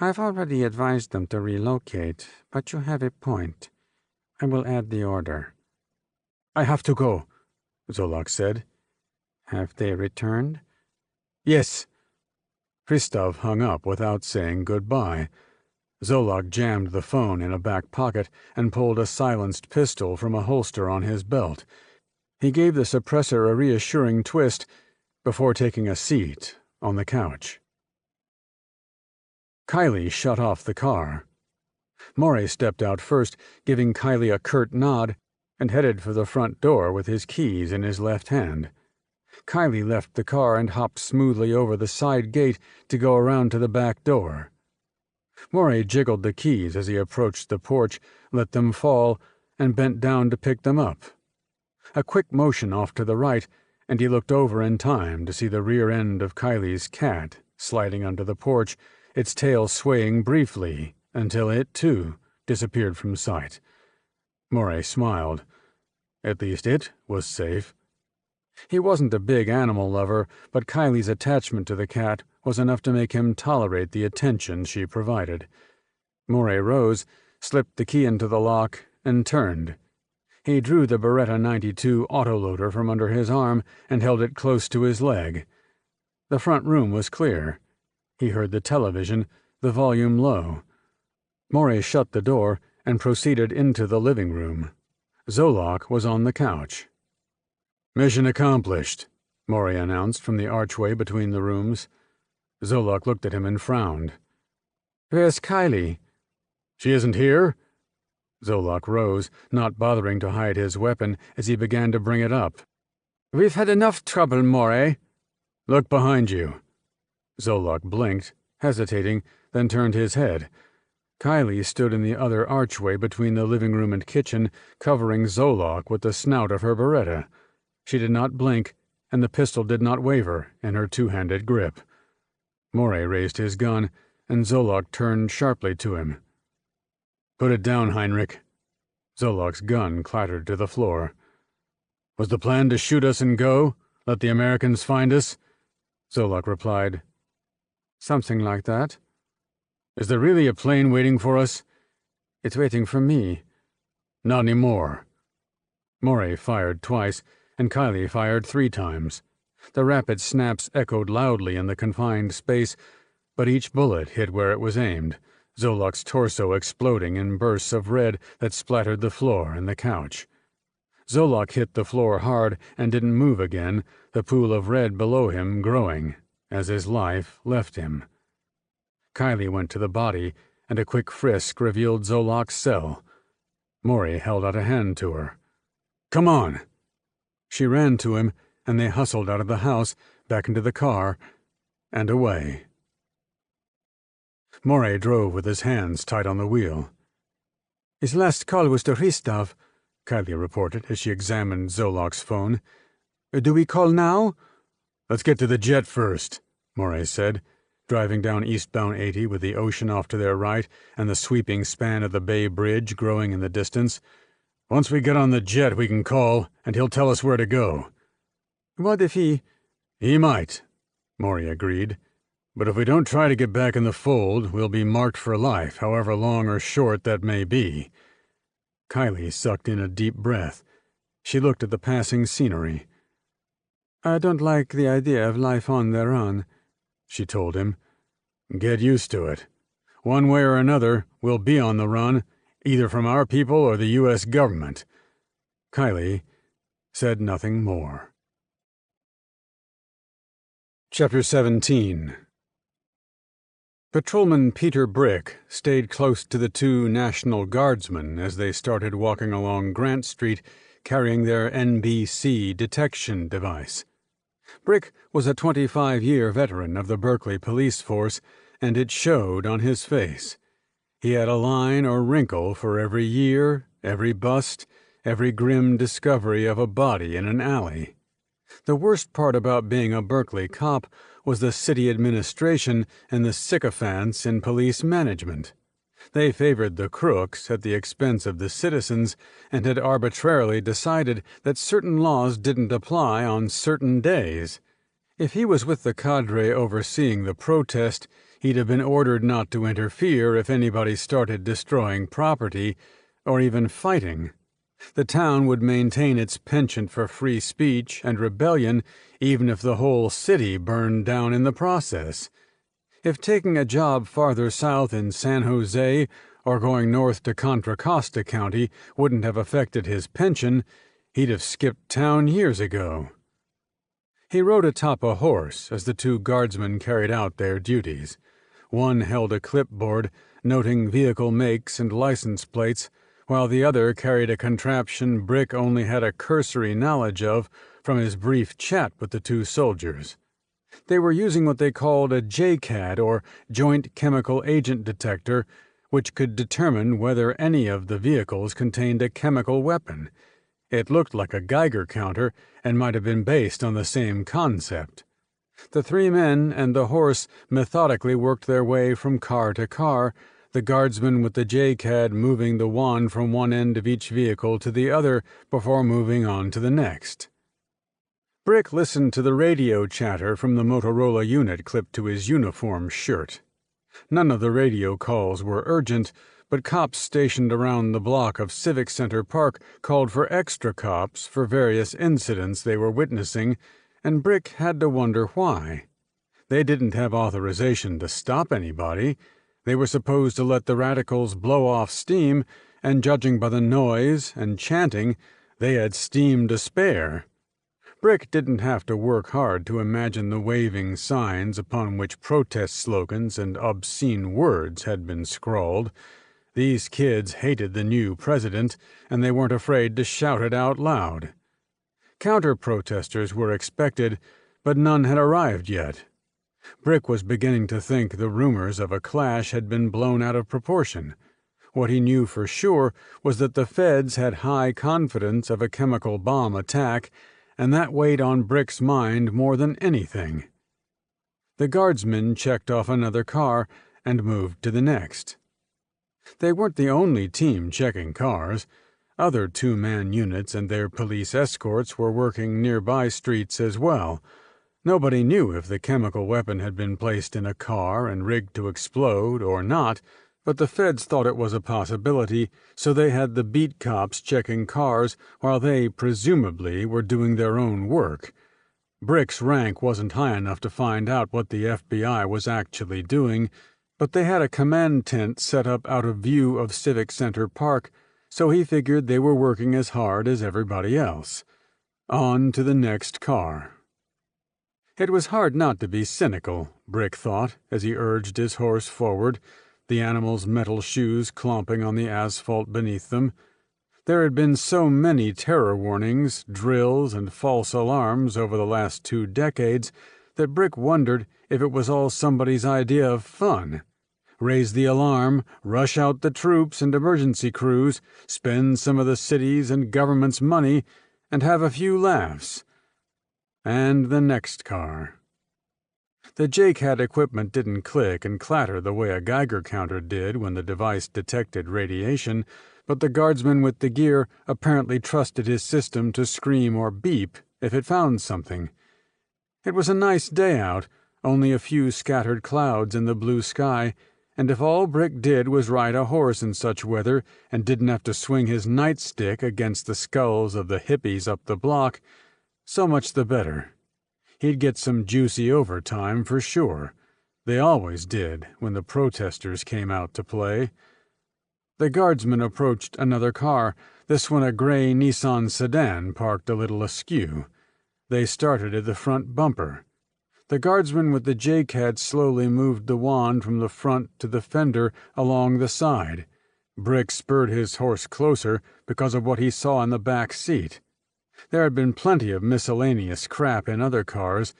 A: "I've already advised them to relocate, but you have a point. I will add the order."
B: "I have to go," Zolok said.
A: "Have they returned?"
B: "Yes." Christoph hung up without saying goodbye. Zolok jammed the phone in a back pocket and pulled a silenced pistol from a holster on his belt. He gave the suppressor a reassuring twist before taking a seat on the couch. Kylie shut off the car. Morey stepped out first, giving Kylie a curt nod, and headed for the front door with his keys in his left hand. Kylie left the car and hopped smoothly over the side gate to go around to the back door. Morey jiggled the keys as he approached the porch, let them fall, and bent down to pick them up. A quick motion off to the right, and he looked over in time to see the rear end of Kylie's cat sliding under the porch, its tail swaying briefly until it, too, disappeared from sight. Morey smiled. At least it was safe. He wasn't a big animal lover, but Kylie's attachment to the cat was enough to make him tolerate the attention she provided. Morey rose, slipped the key into the lock, and turned. He drew the Beretta 92 autoloader from under his arm and held it close to his leg. The front room was clear. He heard the television, the volume low. Morey shut the door and proceeded into the living room. Zolok was on the couch. "Mission accomplished," Morey announced from the archway between the rooms. Zolok looked at him and frowned.
A: "Where's Kylie?"
B: "She isn't here?" Zolok rose, not bothering to hide his weapon as he began to bring it up.
A: "We've had enough trouble, Morey."
B: "Look behind you." Zolok blinked, hesitating, then turned his head. Kylie stood in the other archway between the living room and kitchen, covering Zolok with the snout of her Beretta. She did not blink, and the pistol did not waver in her two-handed grip. Morey raised his gun, and Zolok turned sharply to him. "Put it down, Heinrich." Zolok's gun clattered to the floor. "Was the plan to shoot us and go? Let the Americans find us?" Zolok replied, "Something like that." "Is there really a plane waiting for us?"
A: "It's waiting for me."
B: "Not anymore." Morey fired twice, and Kiley fired 3 times. The rapid snaps echoed loudly in the confined space, but each bullet hit where it was aimed, Zolok's torso exploding in bursts of red that splattered the floor and the couch. Zolok hit the floor hard and didn't move again, the pool of red below him growing as his life left him. Kiley went to the body, and a quick frisk revealed Zolok's cell. Morey held out a hand to her. "Come on!" She ran to him, and they hustled out of the house, back into the car, and away. Morey drove with his hands tight on the wheel.
A: "His last call was to Hristov,"
B: Kiley reported as she examined Zolok's phone.
A: "Do we call now?"
B: "Let's get to the jet first," Morey said, driving down eastbound 80 with the ocean off to their right and the sweeping span of the Bay Bridge growing in the distance. "Once we get on the jet, we can call, and he'll tell us where to go."
A: "What if he—"
B: "He might," Morey agreed. "But if we don't try to get back in the fold, we'll be marked for life, however long or short that may be." Kiley sucked in a deep breath. She looked at the passing scenery.
A: "I don't like the idea of life on their own,"
B: she told him. "Get used to it. One way or another, we'll be on the run, either from our people or the U.S. government." Kiley said nothing more. Chapter 17. Patrolman Peter Brick stayed close to the 2 National Guardsmen as they started walking along Grant Street carrying their NBC detection device. Brick was a 25-year veteran of the Berkeley police force, and it showed on his face. He had a line or wrinkle for every year, every bust, every grim discovery of a body in an alley. The worst part about being a Berkeley cop was the city administration and the sycophants in police management. They favored the crooks at the expense of the citizens and had arbitrarily decided that certain laws didn't apply on certain days. If he was with the cadre overseeing the protest, he'd have been ordered not to interfere if anybody started destroying property or even fighting. The town would maintain its penchant for free speech and rebellion even if the whole city burned down in the process. If taking a job farther south in San Jose or going north to Contra Costa County wouldn't have affected his pension, he'd have skipped town years ago. He rode atop a horse as the 2 guardsmen carried out their duties. One held a clipboard, noting vehicle makes and license plates, while the other carried a contraption Brick only had a cursory knowledge of from his brief chat with the 2 soldiers. They were using what they called a JCAD, or Joint Chemical Agent Detector, which could determine whether any of the vehicles contained a chemical weapon. It looked like a Geiger counter and might have been based on the same concept. The 3 men and the horse methodically worked their way from car to car, the guardsman with the JCAD moving the wand from one end of each vehicle to the other before moving on to the next. Brick listened to the radio chatter from the Motorola unit clipped to his uniform shirt. None of the radio calls were urgent, but cops stationed around the block of Civic Center Park called for extra cops for various incidents they were witnessing, and Brick had to wonder why. They didn't have authorization to stop anybody. They were supposed to let the radicals blow off steam, and judging by the noise and chanting, they had steam to spare. Brick didn't have to work hard to imagine the waving signs upon which protest slogans and obscene words had been scrawled. These kids hated the new president, and they weren't afraid to shout it out loud. Counter-protesters were expected, but none had arrived yet. Brick was beginning to think the rumors of a clash had been blown out of proportion. What he knew for sure was that the feds had high confidence of a chemical bomb attack, and that weighed on Brick's mind more than anything. The guardsmen checked off another car and moved to the next. They weren't the only team checking cars. Other two-man units and their police escorts were working nearby streets as well. Nobody knew if the chemical weapon had been placed in a car and rigged to explode or not, but the feds thought it was a possibility, so they had the beat cops checking cars while they, presumably, were doing their own work. Brick's rank wasn't high enough to find out what the FBI was actually doing, but they had a command tent set up out of view of Civic Center Park, so he figured they were working as hard as everybody else. On to the next car. It was hard not to be cynical, Brick thought, as he urged his horse forward, the animal's metal shoes clomping on the asphalt beneath them. There had been so many terror warnings, drills, and false alarms over the last 2 decades that Brick wondered if it was all somebody's idea of fun. Raise the alarm, rush out the troops and emergency crews, spend some of the city's and government's money, and have a few laughs. And the next car. The JCAT equipment didn't click and clatter the way a Geiger counter did when the device detected radiation, but the guardsman with the gear apparently trusted his system to scream or beep if it found something. It was a nice day out, only a few scattered clouds in the blue sky, and if all Brick did was ride a horse in such weather and didn't have to swing his nightstick against the skulls of the hippies up the block, so much the better. He'd get some juicy overtime for sure. They always did when the protesters came out to play. The guardsman approached another car, this one a gray Nissan sedan parked a little askew. They started at the front bumper. The guardsman with the JCAT slowly moved the wand from the front to the fender along the side. Brick spurred his horse closer because of what he saw in the back seat. There had been plenty of miscellaneous crap in other cars,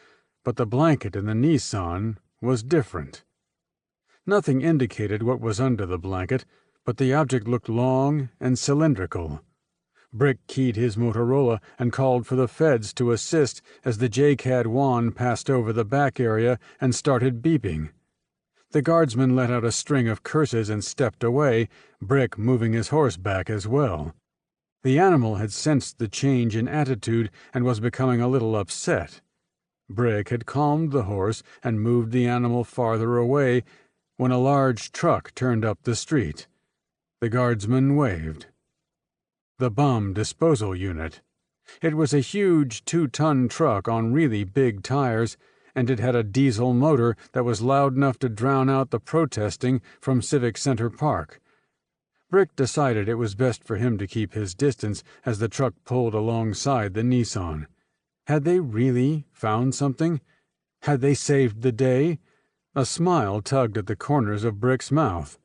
B: but the blanket in the Nissan was different. Nothing indicated what was under the blanket, but the object looked long and cylindrical. Brick keyed his Motorola and called for the feds to assist as the JCAT wand passed over the back area and started beeping. The guardsman let out a string of curses and stepped away, Brick moving his horse back as well. The animal had sensed the change in attitude and was becoming a little upset. Brick had calmed the horse and moved the animal farther away when a large truck turned up the street. The guardsman waved. The bomb disposal unit. It was a huge 2-ton truck on really big tires, and it had a diesel motor that was loud enough to drown out the protesting from Civic Center Park. Brick decided it was best for him to keep his distance as the truck pulled alongside the Nissan. Had they really found something? Had they saved the day? A smile tugged at the corners of Brick's mouth.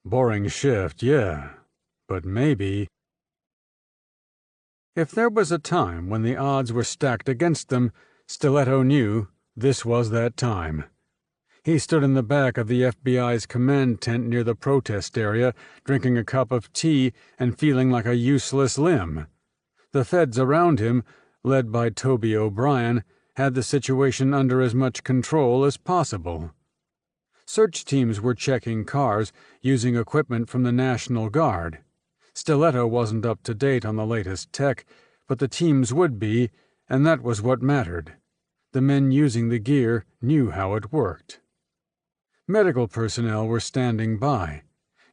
B: Boring shift, yeah, but maybe. If there was a time when the odds were stacked against them, Stiletto knew this was that time. He stood in the back of the FBI's command tent near the protest area, drinking a cup of tea and feeling like a useless limb. The feds around him, led by Toby O'Brien, had the situation under as much control as possible. Search teams were checking cars, using equipment from the National Guard. Stiletto wasn't up to date on the latest tech, but the teams would be, and that was what mattered. The men using the gear knew how it worked. Medical personnel were standing by.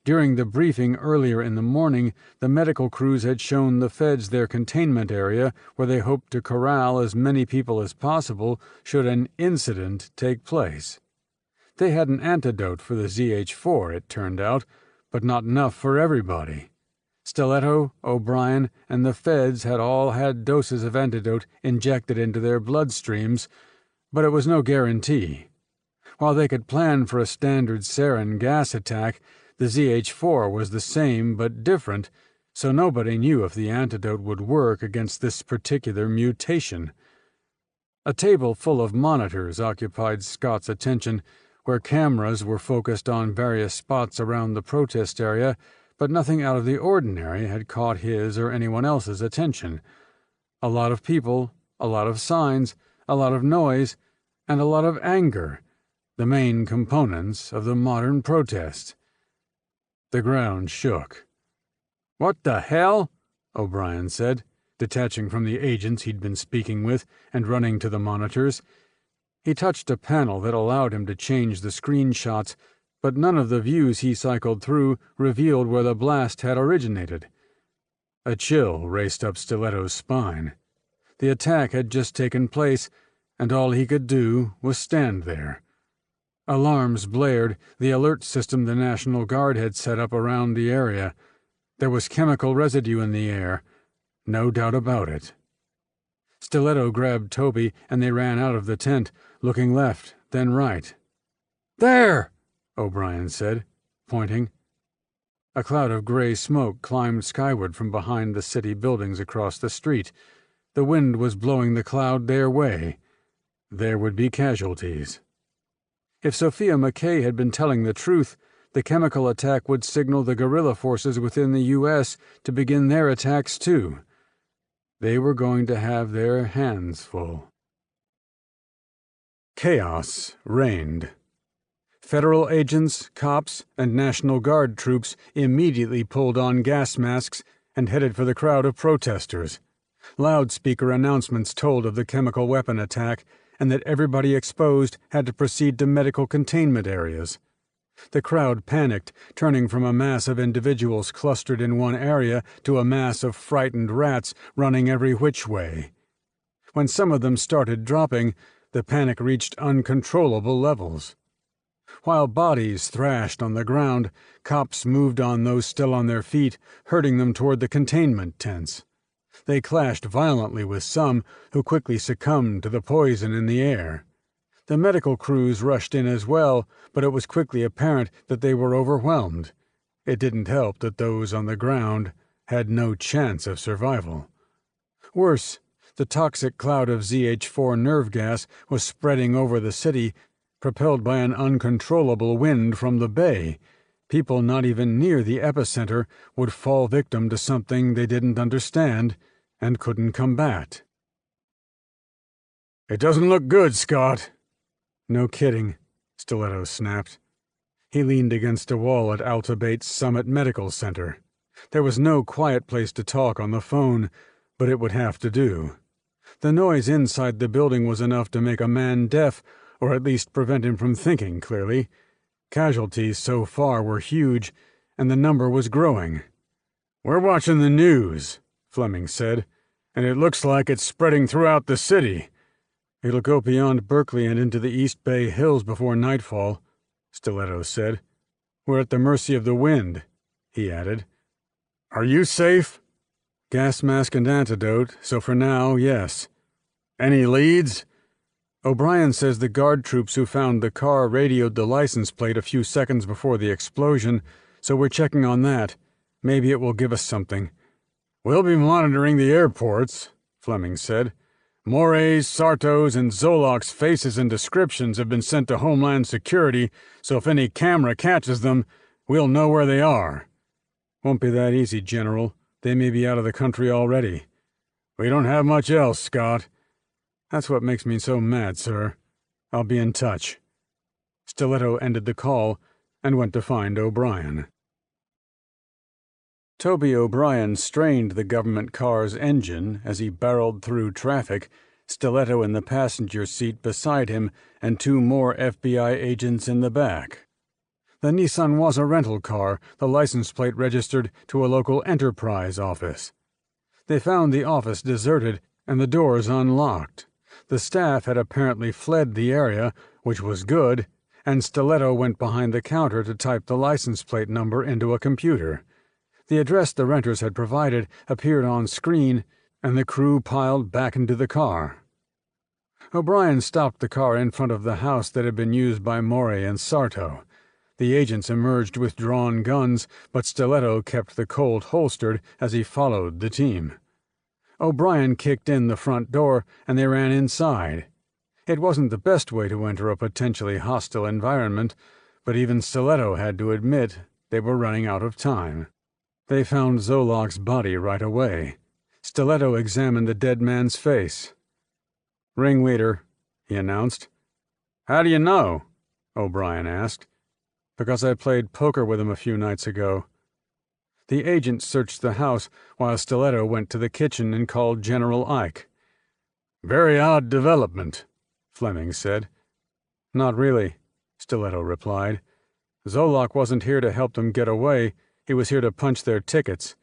B: During the briefing earlier in the morning, the medical crews had shown the feds their containment area where they hoped to corral as many people as possible should an incident take place. They had an antidote for the ZH4, it turned out, but not enough for everybody. Stiletto, O'Brien, and the feds had all had doses of antidote injected into their bloodstreams, but it was no guarantee. While they could plan for a standard sarin gas attack, the ZH4 was the same but different, so nobody knew if the antidote would work against this particular mutation. A table full of monitors occupied Scott's attention, where cameras were focused on various spots around the protest area, but nothing out of the ordinary had caught his or anyone else's attention. A lot of people,
A: a lot of signs, a lot of noise, and a lot of anger, the main components of the modern protest. The ground shook. "What the hell?" O'Brien said, detaching from the agents he'd been speaking with and running to the monitors. He touched a panel that allowed him to change the screenshots, but none of the views he cycled through revealed where the blast had originated. A chill raced up Stiletto's spine. The attack had just taken place, and all he could do was stand there. Alarms blared, the alert system the National Guard had set up around the area. There was chemical residue in the air. No doubt about it. Stiletto grabbed Toby and they ran out of the tent, looking left, then right. "There!" O'Brien said, pointing. A cloud of gray smoke climbed skyward from behind the city buildings across the street. The wind was blowing the cloud their way. There would be casualties. If Sophia McKay had been telling the truth, the chemical attack would signal the guerrilla forces within the U.S. to begin their attacks too. They were going to have their hands full. Chaos reigned. Federal agents, cops, and National Guard troops immediately pulled on gas masks and headed for the crowd of protesters. Loudspeaker announcements told of the chemical weapon attack and that everybody exposed had to proceed to medical containment areas. The crowd panicked, turning from a mass of individuals clustered in one area to a mass of frightened rats running every which way. When some of them started dropping, the panic reached uncontrollable levels. While bodies thrashed on the ground, cops moved on those still on their feet, herding them toward the containment tents. They clashed violently with some, who quickly succumbed to the poison in the air. The medical crews rushed in as well, but it was quickly apparent that they were overwhelmed. It didn't help that those on the ground had no chance of survival. Worse, the toxic cloud of ZH4 nerve gas was spreading over the city, propelled by an uncontrollable wind from the bay. People not even near the epicenter would fall victim to something they didn't understand and couldn't combat.
C: "It doesn't look good, Scott."
A: "No kidding," Stiletto snapped. He leaned against a wall at Altabate's Summit Medical Center. There was no quiet place to talk on the phone, but it would have to do. The noise inside the building was enough to make a man deaf, or at least prevent him from thinking clearly. Casualties so far were huge, and the number was growing.
C: "We're watching the news," Fleming said, "and it looks like it's spreading throughout the city."
A: "It'll go beyond Berkeley and into the East Bay Hills before nightfall," Stiletto said. "We're at the mercy of the wind," he added.
C: "Are you safe?"
A: "Gas mask and antidote, so for now, yes."
C: "Any leads?"
A: "O'Brien says the guard troops who found the car radioed the license plate a few seconds before the explosion, so we're checking on that. Maybe it will give us something."
C: "We'll be monitoring the airports," Fleming said. "Morey's, Sarto's, and Zolok's faces and descriptions have been sent to Homeland Security, so if any camera catches them, we'll know where they are."
A: "Won't be that easy, General. They may be out of the country already."
C: "We don't have much else, Scott."
A: "That's what makes me so mad, sir. I'll be in touch." Stiletto ended the call and went to find O'Brien. Toby O'Brien strained the government car's engine as he barreled through traffic, Stiletto in the passenger seat beside him and two more FBI agents in the back. The Nissan was a rental car, the license plate registered to a local enterprise office. They found the office deserted and the doors unlocked. The staff had apparently fled the area, which was good, and Stiletto went behind the counter to type the license plate number into a computer. The address the renters had provided appeared on screen, and the crew piled back into the car. O'Brien stopped the car in front of the house that had been used by Morey and Sarto. The agents emerged with drawn guns, but Stiletto kept the Colt holstered as he followed the team. O'Brien kicked in the front door, and they ran inside. It wasn't the best way to enter a potentially hostile environment, but even Stiletto had to admit they were running out of time. They found Zolok's body right away. Stiletto examined the dead man's face.
B: "Ringleader," he announced. "How do you know?" O'Brien asked. "Because I played poker with him a few nights ago." The agent searched the house while Stiletto went to the kitchen and called General Ike. "Very odd development," Fleming said. "Not really," Stiletto replied. "Zolak wasn't here to help them get away, he was here to punch their tickets.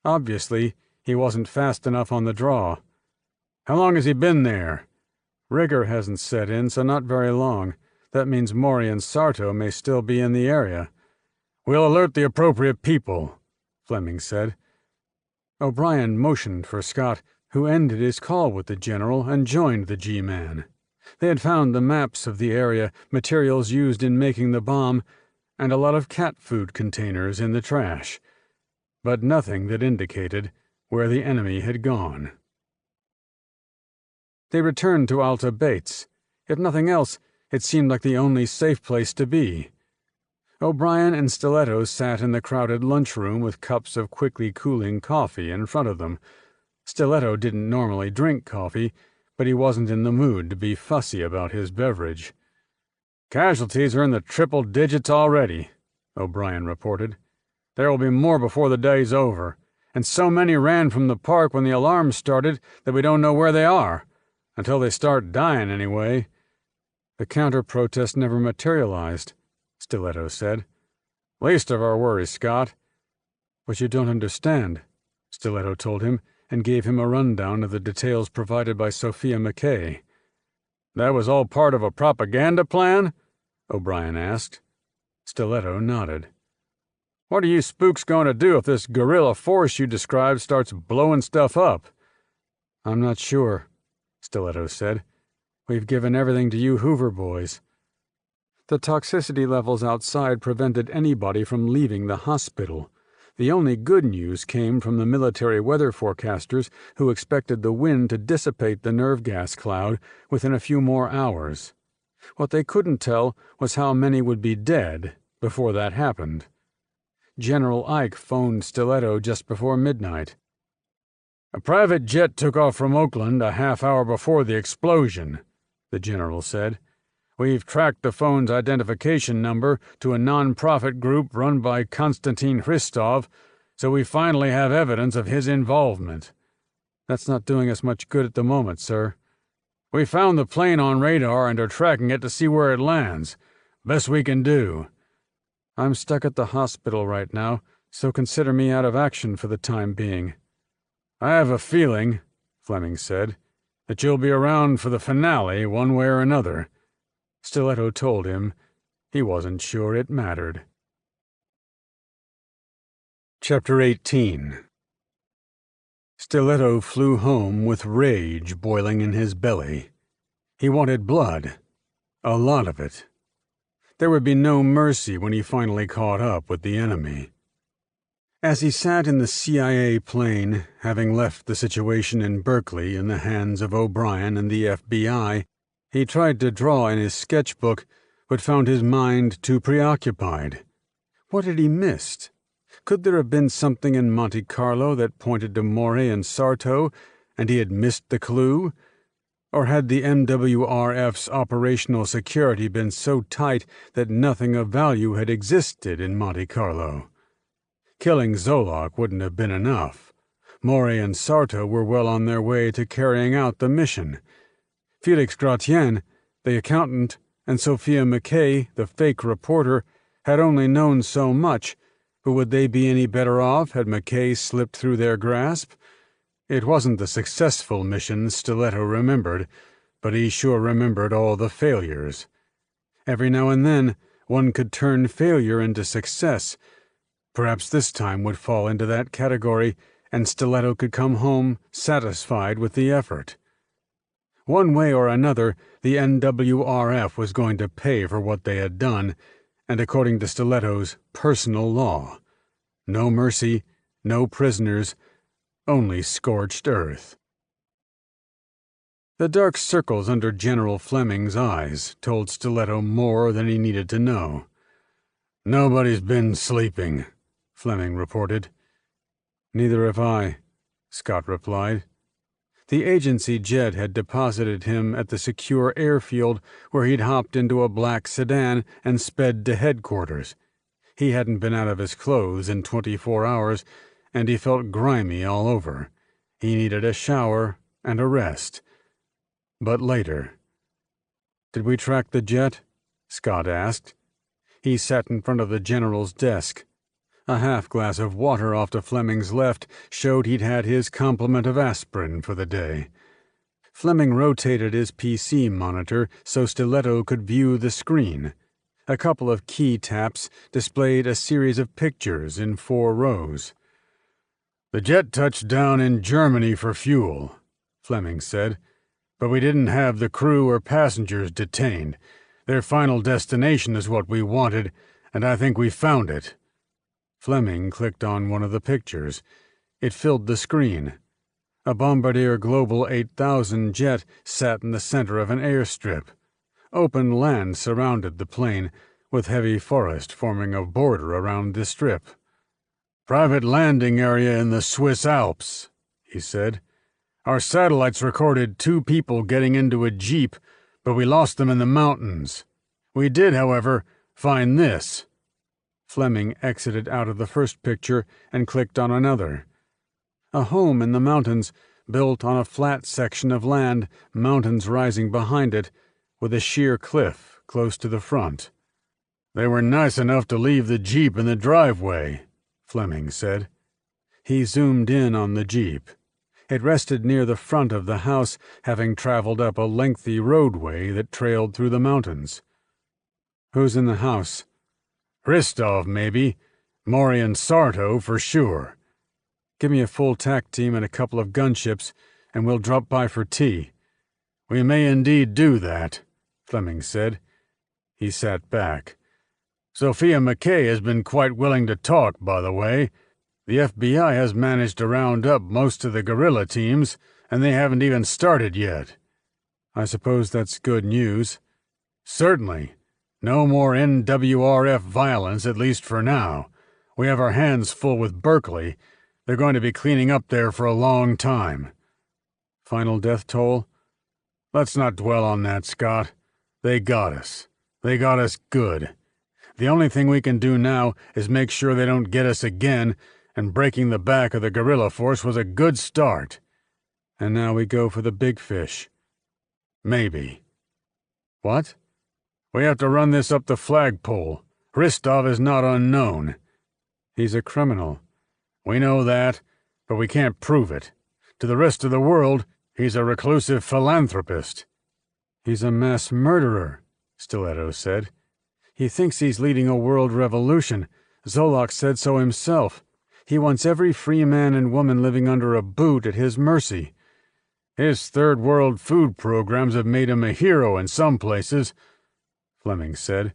B: Obviously, he wasn't fast enough on the draw." "How long has he been there?" "Rigor hasn't set in, so not very long. That means Mori and Sarto may still be in the area." "We'll alert the appropriate people," Fleming said. O'Brien motioned for Scott, who ended his call with the general and joined the G-Man. They had found the maps of the area, materials used in making the bomb, and a lot of cat food containers in the trash, but nothing that indicated where the enemy had gone. They returned to Alta Bates. If nothing else, it seemed like the only safe place to be. O'Brien and Stiletto sat in the crowded lunchroom with cups of quickly cooling coffee in front of them. Stiletto didn't normally drink coffee, but he wasn't in the mood to be fussy about his beverage. "Casualties are in the triple digits already," O'Brien reported. "There will be more before the day's over, and so many ran from the park when the alarm started that we don't know where they are. Until they start dying, anyway." "The counter-protest never materialized," Stiletto said. "Least of our worries, Scott." "But you don't understand," Stiletto told him, and gave him a rundown of the details provided by Sophia McKay. "That was all part of a propaganda plan?" O'Brien asked. Stiletto nodded. "What are you spooks going to do if this guerrilla force you described starts blowing stuff up?" "I'm not sure," Stiletto said. "We've given everything to you Hoover boys." The toxicity levels outside prevented anybody from leaving the hospital. The only good news came from the military weather forecasters who expected the wind to dissipate the nerve gas cloud within a few more hours. What they couldn't tell was how many would be dead before that happened. General Ike phoned Stiletto just before midnight. "A private jet took off from Oakland a half hour before the explosion," the general said. "We've tracked the phone's identification number to a non-profit group run by Konstantin Hristov, so we finally have evidence of his involvement." "That's not doing us much good at the moment, sir." "We found the plane on radar and are tracking it to see where it lands. Best we can do." "I'm stuck at the hospital right now, so consider me out of action for the time being." "I have a feeling," Fleming said, "that you'll be around for the finale one way or another." Stiletto told him he wasn't sure it mattered. Chapter 18. Stiletto flew home with rage boiling in his belly. He wanted blood. A lot of it. There would be no mercy when he finally caught up with the enemy. As he sat in the CIA plane, having left the situation in Berkeley in the hands of O'Brien and the FBI, he tried to draw in his sketchbook, but found his mind too preoccupied. What had he missed? Could there have been something in Monte Carlo that pointed to Mori and Sarto, and he had missed the clue? Or had the MWRF's operational security been so tight that nothing of value had existed in Monte Carlo? Killing Zolak wouldn't have been enough. Mori and Sarto were well on their way to carrying out the mission. Felix Gratien, the accountant, and Sophia McKay, the fake reporter, had only known so much, but would they be any better off had McKay slipped through their grasp? It wasn't the successful missions Stiletto remembered, but he sure remembered all the failures. Every now and then, one could turn failure into success. Perhaps this time would fall into that category, and Stiletto could come home satisfied with the effort. One way or another, the NWRF was going to pay for what they had done, and according to Stiletto's personal law. No mercy, no prisoners, only scorched earth. The dark circles under General Fleming's eyes told Stiletto more than he needed to know. "Nobody's been sleeping," Fleming reported. "Neither have I," Scott replied.
A: The agency jet had deposited him at the secure airfield where he'd hopped into a black sedan and sped to headquarters. He hadn't been out of his clothes in 24 hours, and he felt grimy all over. He needed a shower and a rest. But later. "Did we track the jet?" Scott asked. He sat in front of the general's desk. A half-glass of water off to Fleming's left showed he'd had his complement of aspirin for the day. Fleming rotated his PC monitor so Stiletto could view the screen. A couple of key taps displayed a series of pictures in 4 rows.
C: "The jet touched down in Germany for fuel," Fleming said, "but we didn't have the crew or passengers detained. Their final destination is what we wanted, and I think we found it."
A: Fleming clicked on one of the pictures. It filled the screen. A Bombardier Global 8000 jet sat in the center of an airstrip. Open land surrounded the plane, with heavy forest forming a border around the strip.
C: "Private landing area in the Swiss Alps," he said. "Our satellites recorded 2 people getting into a jeep, but we lost them in the mountains. We did, however, find this."
A: Fleming exited out of the first picture and clicked on another. A home in the mountains, built on a flat section of land, mountains rising behind it, with a sheer cliff close to the front.
C: "They were nice enough to leave the jeep in the driveway," Fleming said.
A: He zoomed in on the jeep. It rested near the front of the house, having traveled up a lengthy roadway that trailed through the mountains. "Who's in the house?"
C: "Ristov, maybe. Maury and Sarto, for sure."
A: "Give me a full TAC team and a couple of gunships, and we'll drop by for tea."
C: "We may indeed do that," Fleming said.
A: He sat back.
C: "Sophia McKay has been quite willing to talk, by the way. The FBI has managed to round up most of the guerrilla teams, and they haven't even started yet."
A: "I suppose that's good news."
C: "Certainly. No more NWRF violence, at least for now. We have our hands full with Berkeley. They're going to be cleaning up there for a long time."
A: "Final death toll?"
C: "Let's not dwell on that, Scott. They got us. They got us good. The only thing we can do now is make sure they don't get us again, and breaking the back of the guerrilla force was a good start."
A: "And now we go for the big fish."
C: "Maybe."
A: "What?"
C: "We have to run this up the flagpole. Ristov is not unknown."
A: "He's a criminal."
C: "We know that, but we can't prove it. To the rest of the world, he's a reclusive philanthropist."
A: "He's a mass murderer," Stiletto said. "He thinks he's leading a world revolution. Zolak said so himself. He wants every free man and woman living under a boot at his mercy."
C: "His third world food programs have made him a hero in some places," Fleming said.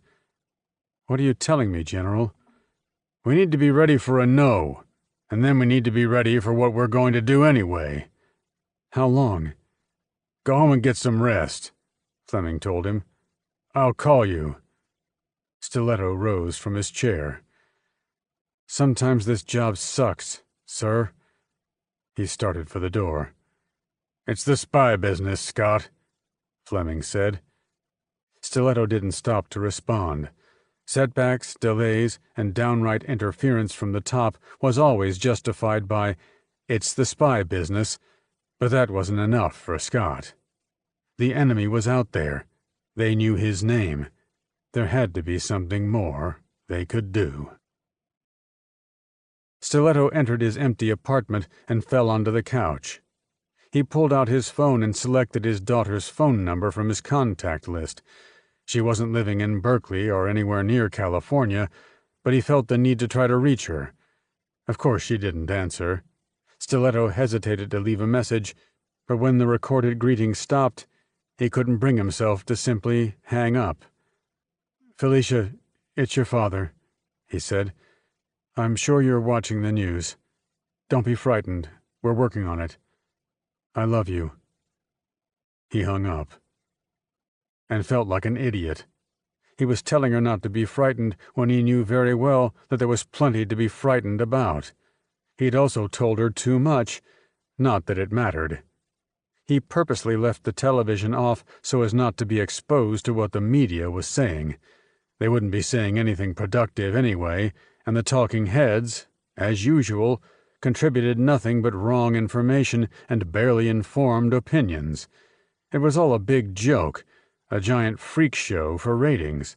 A: "What are you telling me, General?"
C: "We need to be ready for a no, and then we need to be ready for what we're going to do anyway."
A: "How long?"
C: "Go home and get some rest," Fleming told him. "I'll call you."
A: Stiletto rose from his chair. "Sometimes this job sucks, sir." He started for the door.
C: "It's the spy business, Scott," Fleming said.
A: Stiletto didn't stop to respond. Setbacks, delays, and downright interference from the top was always justified by, "It's the spy business," but that wasn't enough for Scott. The enemy was out there. They knew his name. There had to be something more they could do. Stiletto entered his empty apartment and fell onto the couch. He pulled out his phone and selected his daughter's phone number from his contact list. She wasn't living in Berkeley or anywhere near California, but he felt the need to try to reach her. Of course she didn't answer. Stiletto hesitated to leave a message, but when the recorded greeting stopped, he couldn't bring himself to simply hang up. "Felicia, it's your father," he said. "I'm sure you're watching the news. Don't be frightened. We're working on it. I love you." He hung up. And felt like an idiot. He was telling her not to be frightened when he knew very well that there was plenty to be frightened about. He'd also told her too much, not that it mattered.
B: He purposely left the television off so as not to be exposed to what the media was saying. They wouldn't be saying anything productive anyway, and the talking heads, as usual, contributed nothing but wrong information and barely informed opinions. It was all a big joke, a giant freak show for ratings.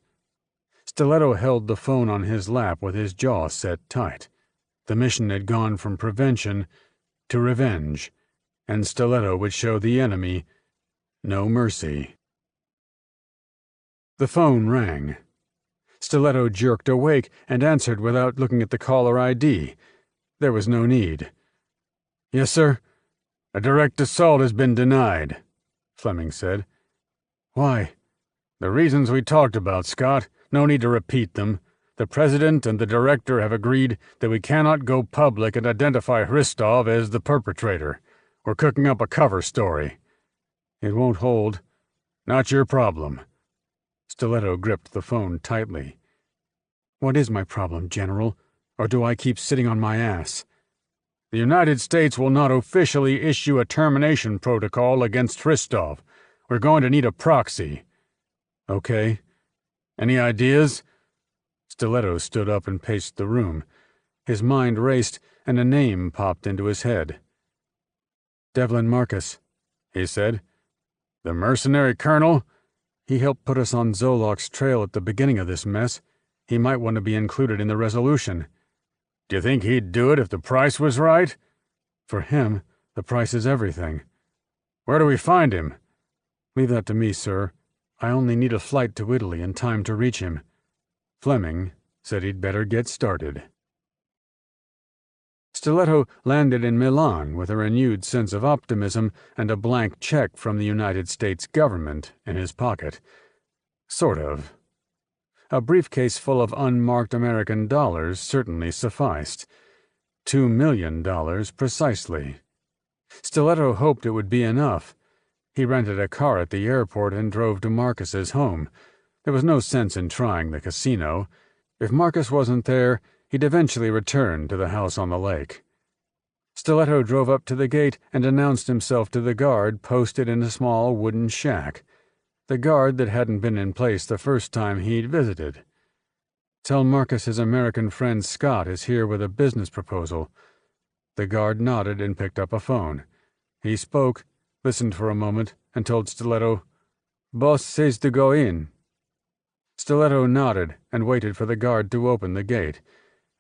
B: Stiletto held the phone on his lap with his jaw set tight. The mission had gone from prevention to revenge, and Stiletto would show the enemy no mercy. The phone rang. Stiletto jerked awake and answered without looking at the caller ID. There was no need. "Yes, sir?" "A direct assault has been denied," Fleming said. "Why?" "The reasons we talked about, Scott. No need to repeat them. The President and the Director have agreed that we cannot go public and identify Hristov as the perpetrator. We're cooking up a cover story." "It won't hold." "Not your problem." Stiletto gripped the phone tightly. "What is my problem, General? Or do I keep sitting on my ass?" "The United States will not officially issue a termination protocol against Hristov. We're going to need a proxy." "Okay. Any ideas?" Stiletto stood up and paced the room. His mind raced, and a name popped into his head. "Devlin Marcus," he said. "The mercenary colonel?" "He helped put us on Zolok's trail at the beginning of this mess. He might want to be included in the resolution." "Do you think he'd do it if the price was right?" "For him, the price is everything." "Where do we find him?" "Leave that to me, sir. I only need a flight to Italy and time to reach him." Fleming said he'd better get started. Stiletto landed in Milan with a renewed sense of optimism and a blank check from the United States government in his pocket. Sort of. A briefcase full of unmarked American dollars certainly sufficed. $2 million precisely. Stiletto hoped it would be enough. He rented a car at the airport and drove to Marcus's home. There was no sense in trying the casino. If Marcus wasn't there, he'd eventually return to the house on the lake. Stiletto drove up to the gate and announced himself to the guard posted in a small wooden shack. The guard that hadn't been in place the first time he'd visited. "Tell Marcus his American friend Scott is here with a business proposal." The guard nodded and picked up a phone. He spoke, listened for a moment, and told Stiletto, "Boss says to go in." Stiletto nodded and waited for the guard to open the gate.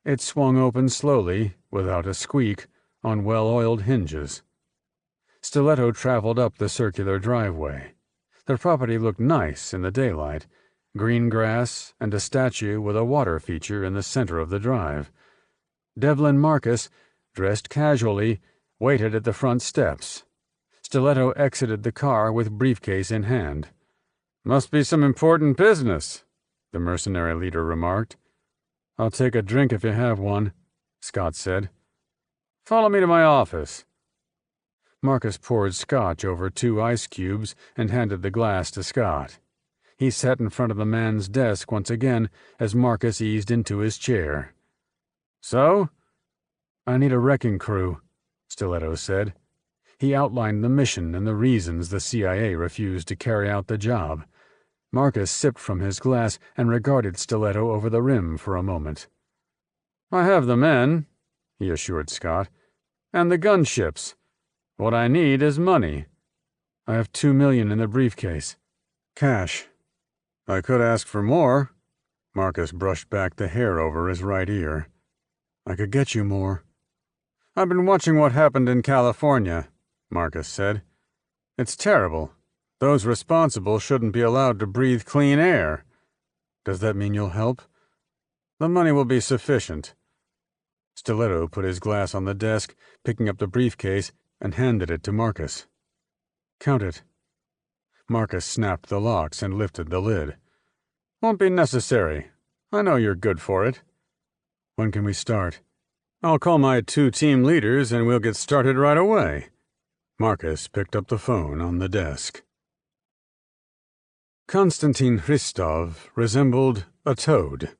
B: It swung open slowly, without a squeak, on well-oiled hinges. Stiletto traveled up the circular driveway. The property looked nice in the daylight, green grass and a statue with a water feature in the center of the drive. Devlin Marcus, dressed casually, waited at the front steps. Stiletto exited the car with briefcase in hand. "Must be some important business," the mercenary leader remarked. "I'll take a drink if you have one," Scott said. "Follow me to my office." Marcus poured scotch over 2 ice cubes and handed the glass to Scott. He sat in front of the man's desk once again as Marcus eased into his chair. "So?" "I need a wrecking crew," Stiletto said. He outlined the mission and the reasons the CIA refused to carry out the job. Marcus sipped from his glass and regarded Stiletto over the rim for a moment. "I have the men," he assured Scott, "and the gunships. What I need is money." "I have $2 million in the briefcase. Cash." "I could ask for more." Marcus brushed back the hair over his right ear. "I could get you more." "I've been watching what happened in California," Marcus said. "It's terrible. Those responsible shouldn't be allowed to breathe clean air." "Does that mean you'll help?" "The money will be sufficient." Stiletto put his glass on the desk, picking up the briefcase, and handed it to Marcus. "Count it." Marcus snapped the locks and lifted the lid. "Won't be necessary. I know you're good for it." "When can we start?" "I'll call my 2 team leaders and we'll get started right away." Marcus picked up the phone on the desk. Konstantin Hristov resembled a toad.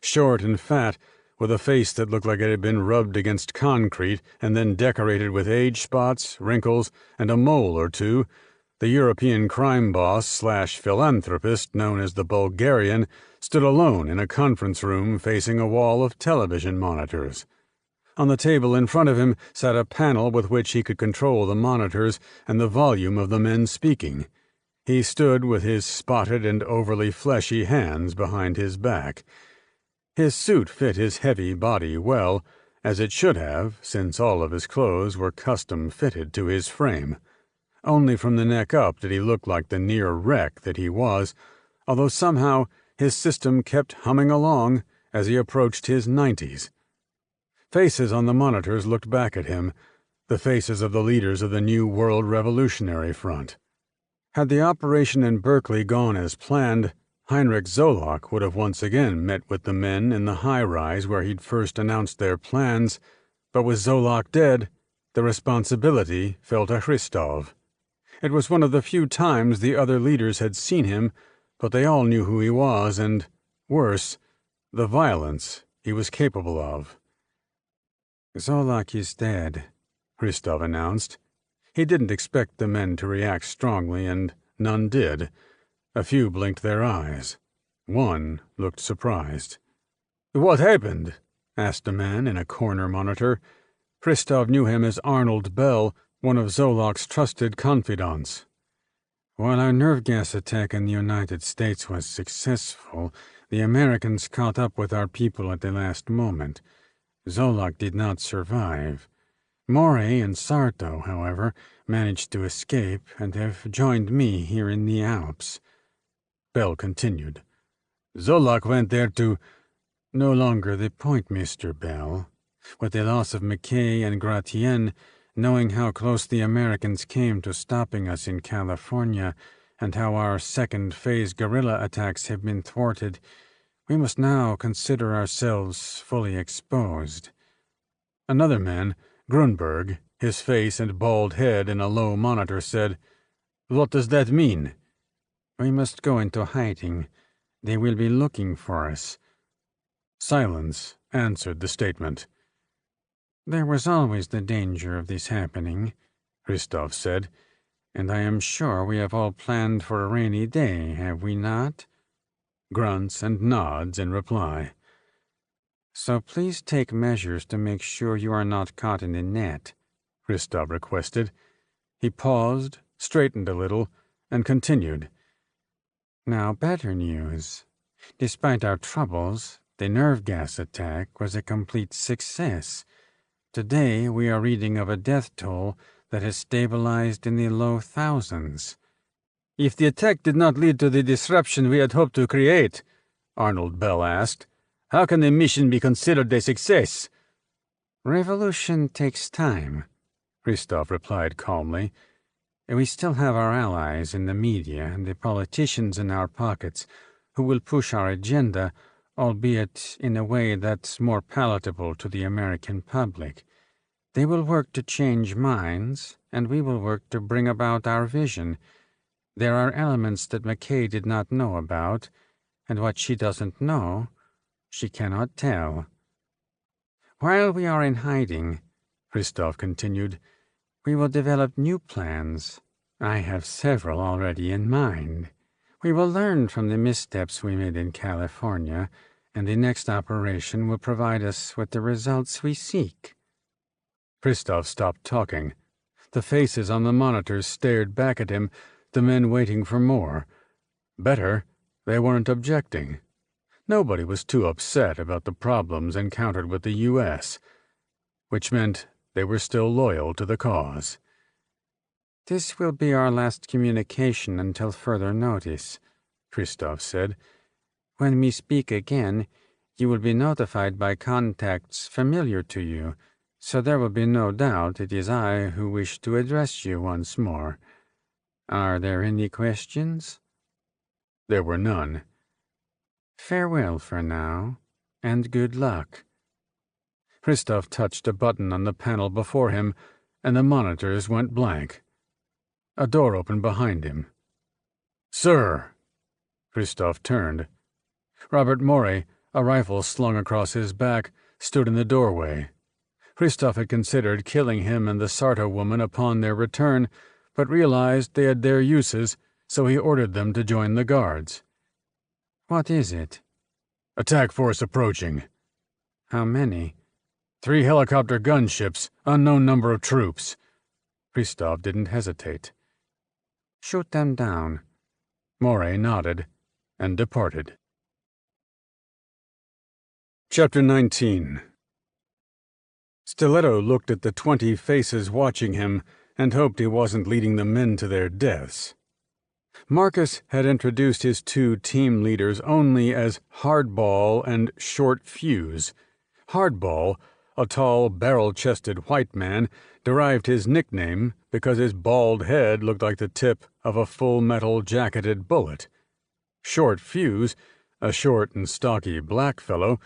B: Short and fat,
C: with a face that looked like it had been rubbed against concrete and then decorated with age spots, wrinkles, and a mole or two. The European crime boss/philanthropist known as the Bulgarian stood alone in a conference room facing a wall of television monitors. On the table in front of him sat a panel with which he could control the monitors and the volume of the men speaking. He stood with his spotted and overly fleshy hands behind his back. His suit fit his heavy body well, as it should have, since all of his clothes were custom-fitted to his frame. Only from the neck up did he look like the near wreck that he was, although somehow his system kept humming along as he approached his 90s. Faces on the monitors looked back at him, the faces of the leaders of the New World Revolutionary Front. Had the operation in Berkeley gone as planned, Heinrich Zolak would have once again met with the men in the high-rise where he'd first announced their plans, but with Zolak dead, the responsibility fell to Christov. It was one of the few times the other leaders had seen him, but they all knew who he was and, worse, the violence he was capable of.
A: Zolak is dead,
C: Christov announced. He didn't expect the men to react strongly, and none did. A few blinked their eyes. One looked surprised. "What happened?" asked a man in a corner monitor. Christov knew him as Arnold Bell, one of Zolak's trusted confidants.
A: While our nerve gas attack in the United States was successful, the Americans caught up with our people at the last moment. Zolak did not survive. Morey and Sarto, however, managed to escape and have joined me here in the Alps.
C: Bell continued. Zolak went there to—
A: No longer the point, Mr. Bell. With the loss of McKay and Gratienne, knowing how close the Americans came to stopping us in California, and how our second-phase guerrilla attacks have been thwarted, we must now consider ourselves fully exposed.
C: Another man, Grunberg, his face and bald head in a low monitor, said, "What does that mean?"
A: We must go into hiding. They will be looking for us.
C: Silence answered the statement.
A: There was always the danger of this happening, Christov said, and I am sure we have all planned for a rainy day, have we not?
C: Grunts and nods in reply.
A: So please take measures to make sure you are not caught in the net,
C: Christov requested. He paused, straightened a little, and continued.
A: Now, better news. Despite our troubles, the nerve gas attack was a complete success. Today we are reading of a death toll that has stabilized in the low thousands.
C: If the attack did not lead to the disruption we had hoped to create, Arnold Bell asked, how can the mission be considered a success?
A: Revolution takes time, Christov replied calmly. We still have our allies in the media and the politicians in our pockets who will push our agenda, albeit in a way that's more palatable to the American public. They will work to change minds, and we will work to bring about our vision. There are elements that McKay did not know about, and what she doesn't know, she cannot tell. While we are in hiding, Christov continued, we will develop new plans. I have several already in mind. We will learn from the missteps we made in California, and the next operation will provide us with the results we seek.
C: Christov stopped talking. The faces on the monitors stared back at him, the men waiting for more. Better, they weren't objecting. Nobody was too upset about the problems encountered with the U.S., which meant they were still loyal to the cause.
A: This will be our last communication until further notice, Christov said. When we speak again, you will be notified by contacts familiar to you, so there will be no doubt it is I who wish to address you once more. Are there any questions?
C: There were none.
A: Farewell for now, and good luck.
C: Christov touched a button on the panel before him, and the monitors went blank. A door opened behind him. "Sir!" Christov turned. Robert Morey, a rifle slung across his back,
B: stood in the doorway. Christoph had considered killing him and the Sarta woman upon their return, but realized they had their uses, so he ordered them to join the guards.
A: What is it?
B: Attack force approaching.
A: How many?
B: 3 helicopter gunships, unknown number of troops.
A: Christoph didn't hesitate. Shoot them down.
B: Moray nodded and departed. Chapter 19. Stiletto looked at the 20 faces watching him and hoped he wasn't leading the men to their deaths. Marcus had introduced his 2 team leaders only as Hardball and Short Fuse. Hardball, a tall, barrel-chested white man, derived his nickname because his bald head looked like the tip of a full-metal jacketed bullet. Short Fuse, a short and stocky black fellow,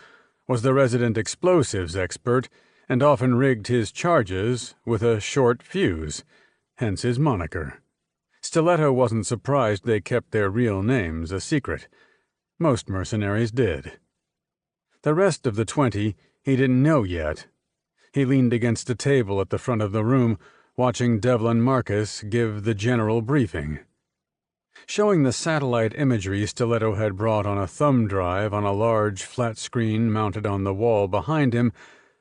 B: was the resident explosives expert and often rigged his charges with a short fuse, hence his moniker. Stiletto wasn't surprised they kept their real names a secret. Most mercenaries did. The rest of the 20 he didn't know yet. He leaned against a table at the front of the room, watching Devlin Marcus give the general briefing. Showing the satellite imagery Stiletto had brought on a thumb drive on a large flat screen mounted on the wall behind him,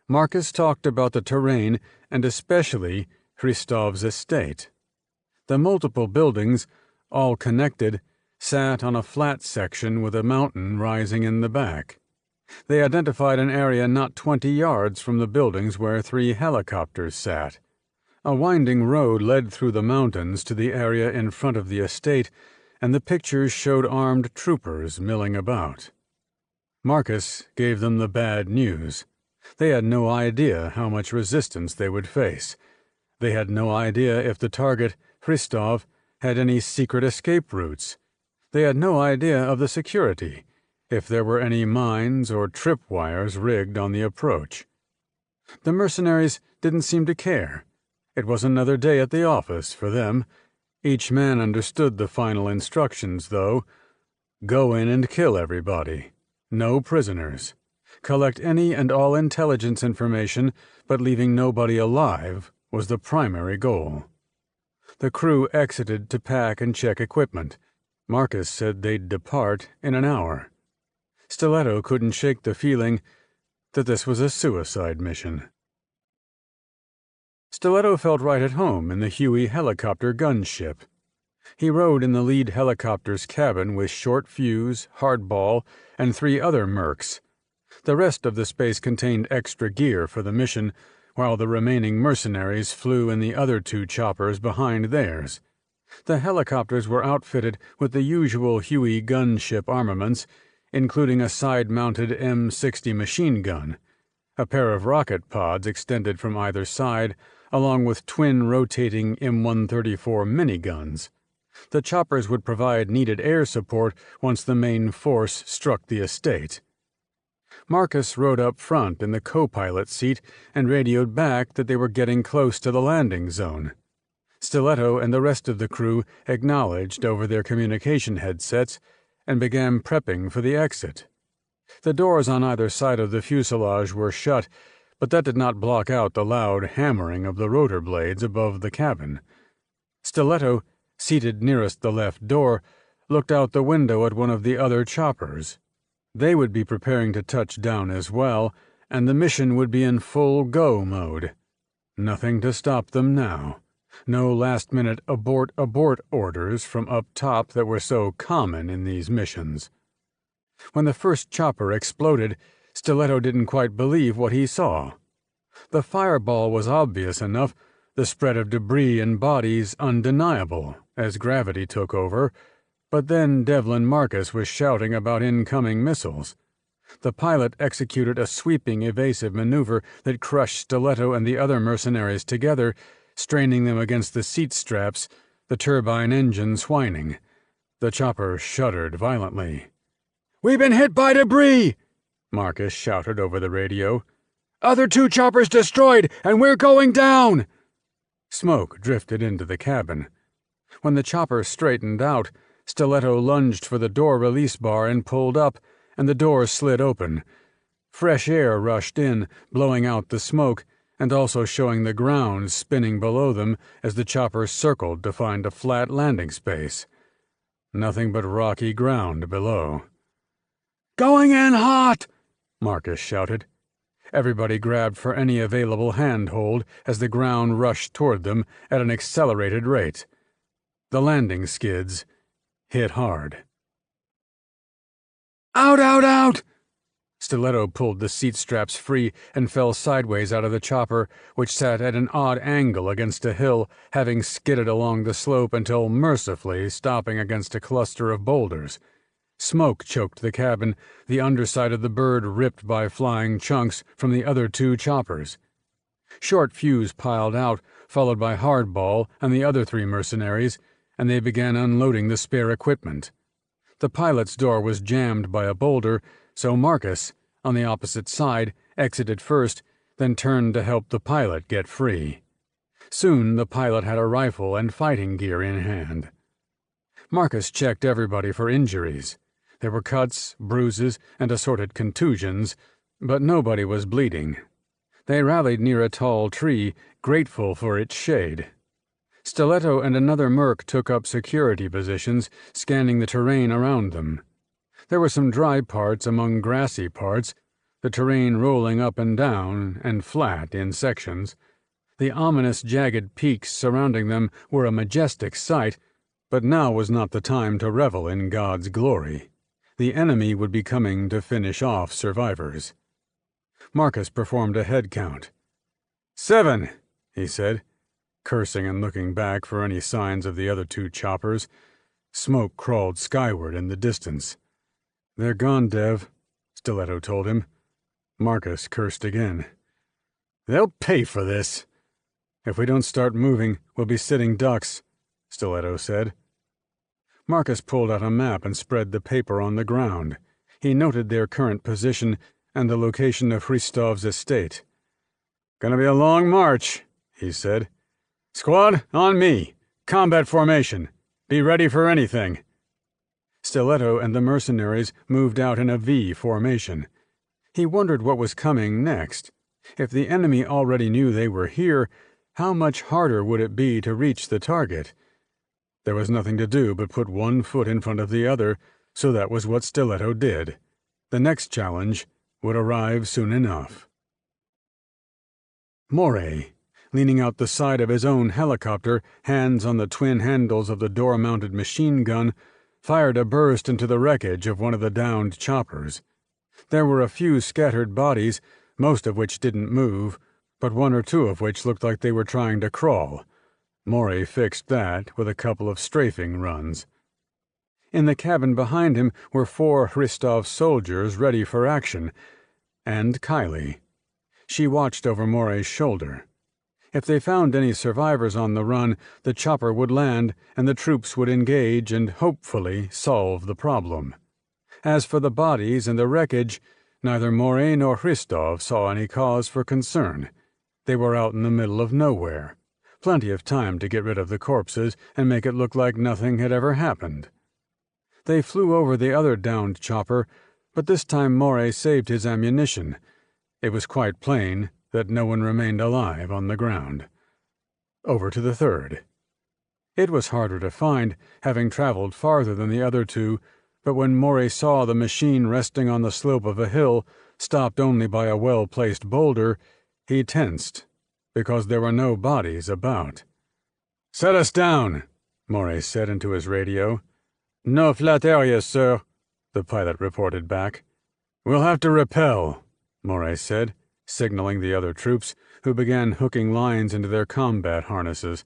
B: Marcus talked about the terrain and especially Christoph's estate. The multiple buildings, all connected, sat on a flat section with a mountain rising in the back. They identified an area not 20 yards from the buildings where 3 helicopters sat. A winding road led through the mountains to the area in front of the estate, and the pictures showed armed troopers milling about. Marcus gave them the bad news. They had no idea how much resistance they would face. They had no idea if the target, Christoph, had any secret escape routes. They had no idea of the security, if there were any mines or tripwires rigged on the approach. The mercenaries didn't seem to care. It was another day at the office for them. Each man understood the final instructions, though. Go in and kill everybody. No prisoners. Collect any and all intelligence information, but leaving nobody alive was the primary goal. The crew exited to pack and check equipment. Marcus said they'd depart in an hour. Stiletto couldn't shake the feeling that this was a suicide mission. Stiletto felt right at home in the Huey helicopter gunship. He rode in the lead helicopter's cabin with Short Fuse, Hardball, and 3 other mercs. The rest of the space contained extra gear for the mission, while the remaining mercenaries flew in the other 2 choppers behind theirs. The helicopters were outfitted with the usual Huey gunship armaments, including a side-mounted M60 machine gun. A pair of rocket pods extended from either side, along with twin rotating M134 miniguns. The choppers would provide needed air support once the main force struck the estate. Marcus rode up front in the co-pilot seat and radioed back that they were getting close to the landing zone. Stiletto and the rest of the crew acknowledged over their communication headsets and began prepping for the exit. The doors on either side of the fuselage were shut, but that did not block out the loud hammering of the rotor blades above the cabin. Stiletto, seated nearest the left door, looked out the window at one of the other choppers. They would be preparing to touch down as well, and the mission would be in full go mode. Nothing to stop them now. No last-minute abort orders from up top that were so common in these missions. When the first chopper exploded, Stiletto didn't quite believe what he saw. The fireball was obvious enough, the spread of debris and bodies undeniable, as gravity took over, but then Devlin Marcus was shouting about incoming missiles. The pilot executed a sweeping evasive maneuver that crushed Stiletto and the other mercenaries together, straining them against the seat straps, the turbine engines whining. The chopper shuddered violently. "We've been hit by debris!" Marcus shouted over the radio. "Other 2 choppers destroyed, and we're going down!" Smoke drifted into the cabin. When the chopper straightened out, Stiletto lunged for the door release bar and pulled up, and the door slid open. Fresh air rushed in, blowing out the smoke, and also showing the ground spinning below them as the chopper circled to find a flat landing space. Nothing but rocky ground below. "Going in hot!" Marcus shouted. Everybody grabbed for any available handhold as the ground rushed toward them at an accelerated rate. The landing skids hit hard. "Out, out, out!" Stiletto pulled the seat straps free and fell sideways out of the chopper, which sat at an odd angle against a hill, having skidded along the slope until mercifully stopping against a cluster of boulders. Smoke choked the cabin, the underside of the bird ripped by flying chunks from the other two choppers. Short Fuse piled out, followed by Hardball and the other three mercenaries, and they began unloading the spare equipment. The pilot's door was jammed by a boulder, so Marcus, on the opposite side, exited first, then turned to help the pilot get free. Soon the pilot had a rifle and fighting gear in hand. Marcus checked everybody for injuries. There were cuts, bruises, and assorted contusions, but nobody was bleeding. They rallied near a tall tree, grateful for its shade. Stiletto and another merc took up security positions, scanning the terrain around them. There were some dry parts among grassy parts, the terrain rolling up and down and flat in sections. The ominous jagged peaks surrounding them were a majestic sight, but now was not the time to revel in God's glory. The enemy would be coming to finish off survivors. Marcus performed a head count. 7, he said, cursing and looking back for any signs of the other two choppers. Smoke crawled skyward in the distance. "They're gone, Dev," Stiletto told him. Marcus cursed again. "They'll pay for this." "If we don't start moving, we'll be sitting ducks," Stiletto said. Marcus pulled out a map and spread the paper on the ground. He noted their current position and the location of Hristov's estate. "Gonna be a long march," he said. "Squad, on me. Combat formation. Be ready for anything." Stiletto and the mercenaries moved out in a V formation. He wondered what was coming next. If the enemy already knew they were here, how much harder would it be to reach the target? There was nothing to do but put one foot in front of the other, so that was what Stiletto did. The next challenge would arrive soon enough. Moray, leaning out the side of his own helicopter, hands on the twin handles of the door-mounted machine gun, fired a burst into the wreckage of one of the downed choppers. There were a few scattered bodies, most of which didn't move, but one or two of which looked like they were trying to crawl. Moray fixed that with a couple of strafing runs. In the cabin behind him were 4 Hristov's soldiers ready for action, and Kylie. She watched over Moray's shoulder. If they found any survivors on the run, the chopper would land and the troops would engage and hopefully solve the problem. As for the bodies and the wreckage, neither Moray nor Hristov saw any cause for concern. They were out in the middle of nowhere. Plenty of time to get rid of the corpses and make it look like nothing had ever happened. They flew over the other downed chopper, but this time Moray saved his ammunition. It was quite plain that no one remained alive on the ground. Over to the third. It was harder to find, having traveled farther than the other two, but when Moray saw the machine resting on the slope of a hill, stopped only by a well-placed boulder, he tensed, because there were no bodies about. "Set us down," Moray said into his radio. "No flat area, sir," the pilot reported back. "We'll have to repel," Moray said, signaling the other troops, who began hooking lines into their combat harnesses.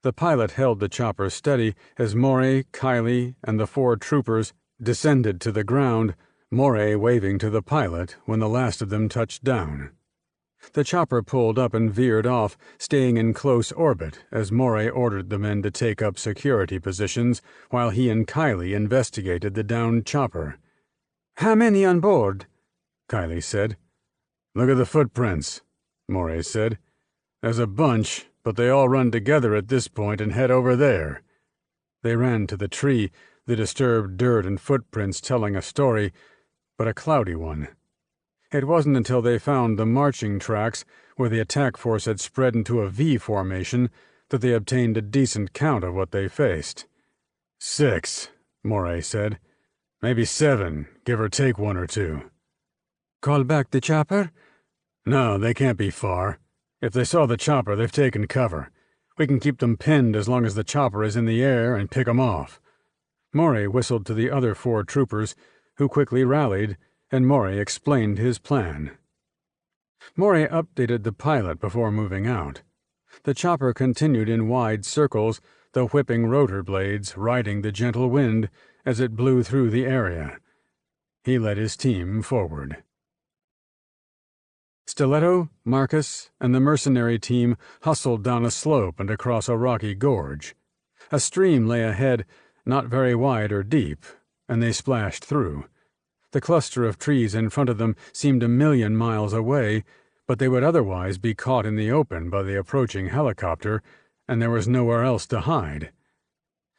B: The pilot held the chopper steady as Moray, Kylie, and the 4 troopers descended to the ground, Moray waving to the pilot when the last of them touched down. The chopper pulled up and veered off, staying in close orbit as Moray ordered the men to take up security positions while he and Kylie investigated the downed chopper. "How many on board?" Kylie said. "Look at the footprints," Moray said. "There's a bunch, but they all run together at this point and head over there." They ran to the tree, the disturbed dirt and footprints telling a story, but a cloudy one.
C: It wasn't until they found the marching tracks, where the attack force had spread into a V formation, that they obtained a decent count of what they faced. 6, Morey said. Maybe 7, give or take 1 or 2.
A: Call back the chopper?
C: No, they can't be far. If they saw the chopper, they've taken cover. We can keep them pinned as long as the chopper is in the air and pick 'em off. Morey whistled to the other 4 troopers, who quickly rallied, and Morey explained his plan. Morey updated the pilot before moving out. The chopper continued in wide circles, the whipping rotor blades riding the gentle wind as it blew through the area. He led his team forward. Stiletto, Marcus, and the mercenary team hustled down a slope and across a rocky gorge. A stream lay ahead, not very wide or deep, and they splashed through. The cluster of trees in front of them seemed 1,000,000 miles away, but they would otherwise be caught in the open by the approaching helicopter, and there was nowhere else to hide.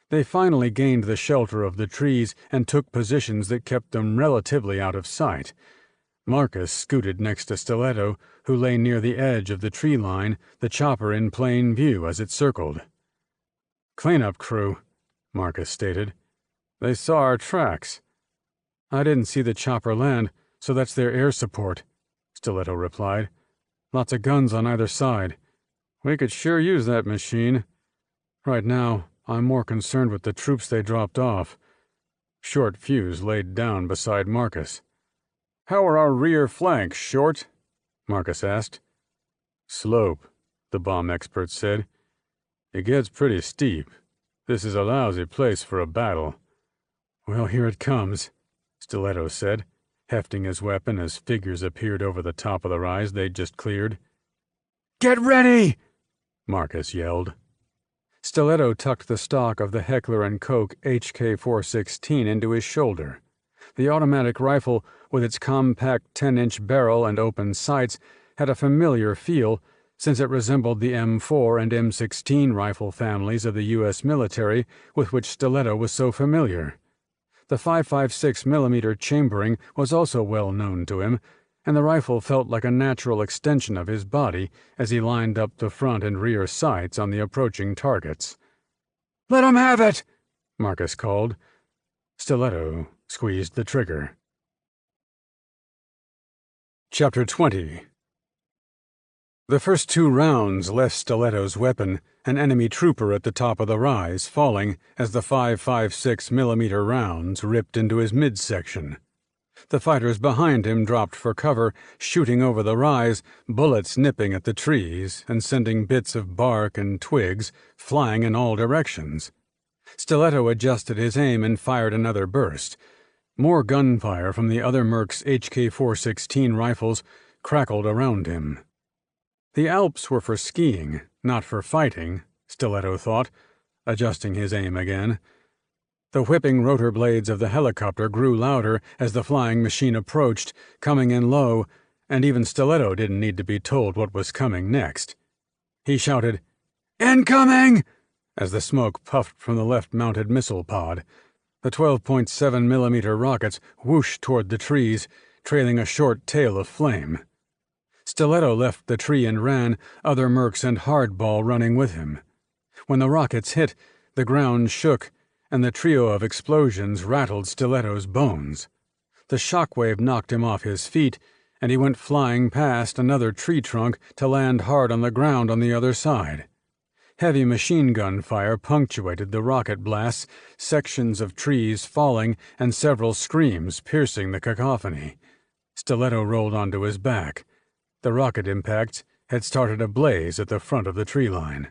C: They finally gained the shelter of the trees and took positions that kept them relatively out of sight. Marcus scooted next to Stiletto, who lay near the edge of the tree line, the chopper in plain view as it circled. "Cleanup crew," Marcus stated. "They saw our tracks." "I didn't see the chopper land, so that's their air support," Stiletto replied. "Lots of guns on either side. We could sure use that machine. Right now, I'm more concerned with the troops they dropped off." Short Fuse laid down beside Marcus. "How are our rear flanks, Short?" Marcus asked. "Slope," the bomb expert said. "It gets pretty steep. This is a lousy place for a battle." "Well, here it comes," Stiletto said, hefting his weapon as figures appeared over the top of the rise they'd just cleared. "Get ready!" Marcus yelled. Stiletto tucked the stock of the Heckler & Koch HK-416 into his shoulder. The automatic rifle, with its compact 10-inch barrel and open sights, had a familiar feel, since it resembled the M4 and M16 rifle families of the U.S. military with which Stiletto was so familiar. The 5.56 mm chambering was also well known to him, and the rifle felt like a natural extension of his body as he lined up the front and rear sights on the approaching targets. "Let 'em have it!" Marcus called. Stiletto squeezed the trigger. Chapter 20. The first 2 rounds left Stiletto's weapon, an enemy trooper at the top of the rise, falling as the 5.56 mm rounds ripped into his midsection. The fighters behind him dropped for cover, shooting over the rise, bullets nipping at the trees and sending bits of bark and twigs flying in all directions. Stiletto adjusted his aim and fired another burst. More gunfire from the other mercs' HK-416 rifles crackled around him. The Alps were for skiing, not for fighting, Stiletto thought, adjusting his aim again. The whipping rotor blades of the helicopter grew louder as the flying machine approached, coming in low, and even Stiletto didn't need to be told what was coming next. He shouted, "Incoming!" as the smoke puffed from the left-mounted missile pod. The 12.7 mm rockets whooshed toward the trees, trailing a short tail of flame. Stiletto left the tree and ran, other mercs and Hardball running with him. When the rockets hit, the ground shook, and the trio of explosions rattled Stiletto's bones. The shockwave knocked him off his feet, and he went flying past another tree trunk to land hard on the ground on the other side. Heavy machine gun fire punctuated the rocket blasts, sections of trees falling and several screams piercing the cacophony. Stiletto rolled onto his back. The rocket impacts had started a blaze at the front of the tree line.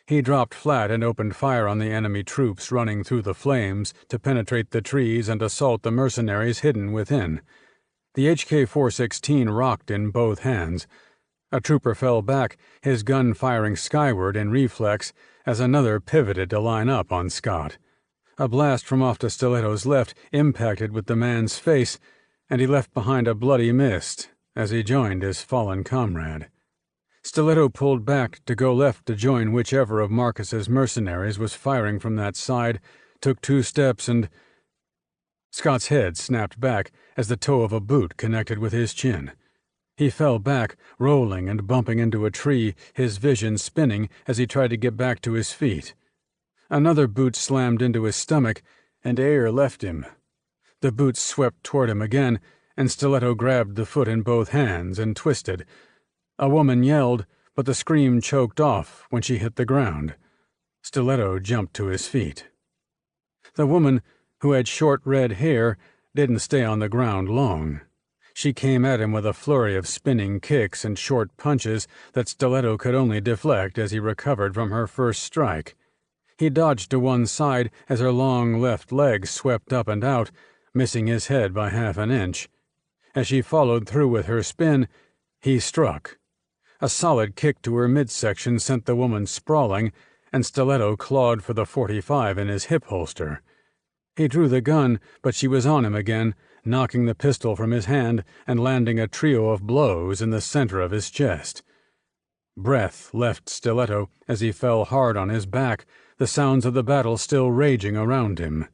C: He dropped flat and opened fire on the enemy troops running through the flames to penetrate the trees and assault the mercenaries hidden within. The HK-416 rocked in both hands. A trooper fell back, his gun firing skyward in reflex as another pivoted to line up on Scott. A blast from off to Stiletto's left impacted with the man's face, and he left behind a bloody mist as he joined his fallen comrade. Stiletto pulled back to go left to join whichever of Marcus's mercenaries was firing from that side, took 2 steps and—
B: Scott's head snapped back as the toe of a boot connected with his chin. He fell back, rolling and bumping into a tree, his vision spinning as he tried to get back to his feet. Another boot slammed into his stomach, and air left him. The boot swept toward him again, and Stiletto grabbed the foot in both hands and twisted. A woman yelled, but the scream choked off when she hit the ground. Stiletto jumped to his feet. The woman, who had short red hair, didn't stay on the ground long. She came at him with a flurry of spinning kicks and short punches that Stiletto could only deflect as he recovered from her first strike. He dodged to one side as her long left leg swept up and out, missing his head by half an inch. As she followed through with her spin, he struck. A solid kick to her midsection sent the woman sprawling, and Stiletto clawed for the .45 in his hip holster. He drew the gun, but she was on him again, knocking the pistol from his hand and landing a trio of blows in the center of his chest. Breath left Stiletto as he fell hard on his back, the sounds of the battle still raging around him.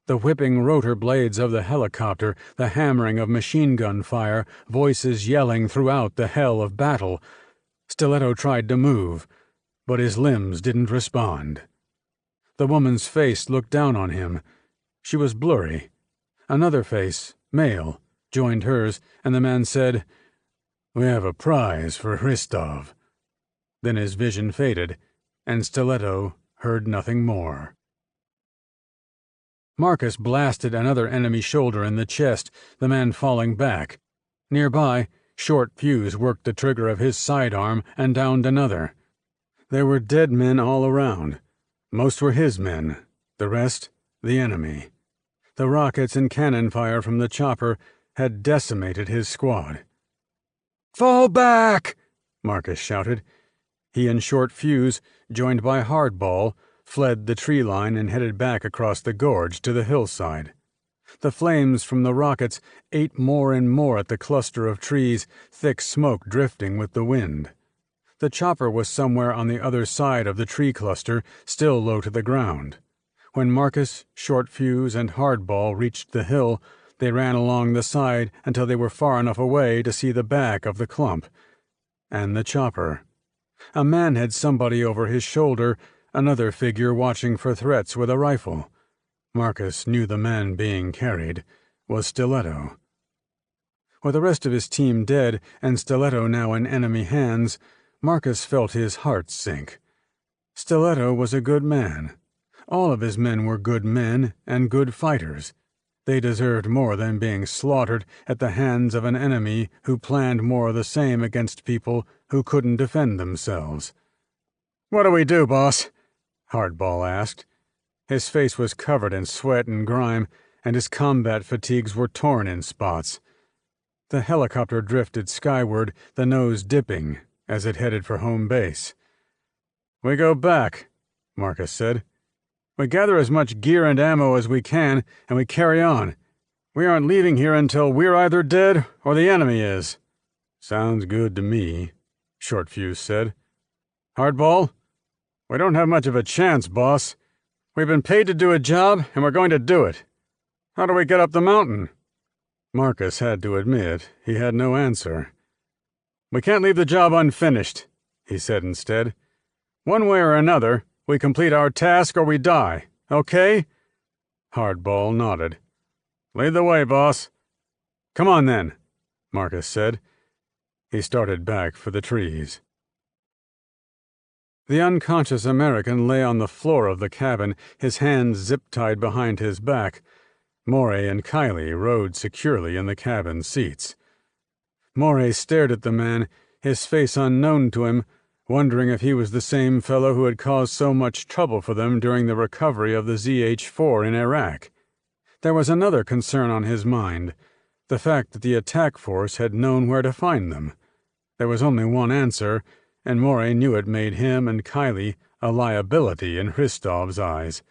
B: The whipping rotor blades of the helicopter, the hammering of machine gun fire, voices yelling throughout the hell of battle. Stiletto tried to move, but his limbs didn't respond. The woman's face looked down on him. She was blurry. Another face, male, joined hers, and the man said, "We have a prize for Hristov." Then his vision faded, and Stiletto heard nothing more. Marcus blasted another enemy shoulder in the chest, the man falling back. Nearby, Short Fuse worked the trigger of his sidearm and downed another. There were dead men all around. Most were his men, the rest, the enemy. The rockets and cannon fire from the chopper had decimated his squad. "Fall back!" Marcus shouted. He and Short Fuse, joined by Hardball, fled the tree line and headed back across the gorge to the hillside. The flames from the rockets ate more and more at the cluster of trees, thick smoke drifting with the wind. The chopper was somewhere on the other side of the tree cluster, still low to the ground. When Marcus, Short Fuse, and Hardball reached the hill, they ran along the side until they were far enough away to see the back of the clump. And the chopper. A man had somebody over his shoulder, another figure watching for threats with a rifle. Marcus knew the man being carried was Stiletto. With the rest of his team dead and Stiletto now in enemy hands, Marcus felt his heart sink. Stiletto was a good man. All of his men were good men and good fighters. They deserved more than being slaughtered at the hands of an enemy who planned more of the same against people who couldn't defend themselves. "What do we do, boss?" Hardball asked. His face was covered in sweat and grime, and his combat fatigues were torn in spots. The helicopter drifted skyward, the nose dipping, as it headed for home base. "We go back," Marcus said. "We gather as much gear and ammo as we can, and we carry on. We aren't leaving here until we're either dead or the enemy is." "Sounds good to me," Short Fuse said. "Hardball? We don't have much of a chance, boss. We've been paid to do a job, and we're going to do it. How do we get up the mountain?" Marcus had to admit he had no answer. "We can't leave the job unfinished," he said instead. "One way or another, we complete our task or we die, okay?" Hardball nodded. "Lead the way, boss." "Come on then," Marcus said. He started back for the trees. The unconscious American lay on the floor of the cabin, his hands zip-tied behind his back. Morey and Kiley rode securely in the cabin seats. Morey stared at the man, his face unknown to him, wondering if he was the same fellow who had caused so much trouble for them during the recovery of the ZH-4 in Iraq. There was another concern on his mind, the fact that the attack force had known where to find them. There was only one answer, and Morey knew it made him and Kiley a liability in Hristov's eyes.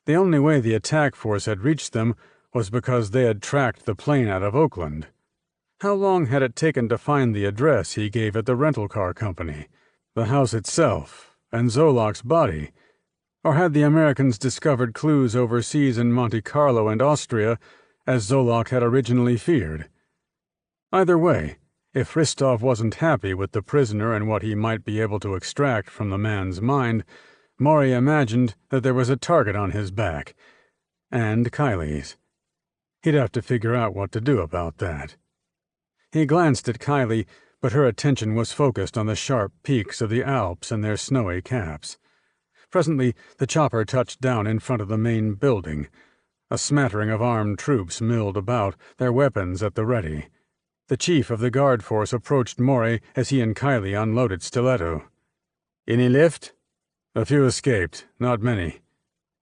B: The only way the attack force had reached them was because they had tracked the plane out of Oakland. How long had it taken to find the address he gave at the rental car company, the house itself, and Zolak's body? Or had the Americans discovered clues overseas in Monte Carlo and Austria, as Zolok had originally feared? Either way, if Hristov wasn't happy with the prisoner and what he might be able to extract from the man's mind, Maury imagined that there was a target on his back, and Kylie's. He'd have to figure out what to do about that. He glanced at Kylie, but her attention was focused on the sharp peaks of the Alps and their snowy caps. Presently, the chopper touched down in front of the main building. A smattering of armed troops milled about, their weapons at the ready. The chief of the guard force approached Maury as he and Kylie unloaded Stiletto. "Any lift?" "A few escaped, not many."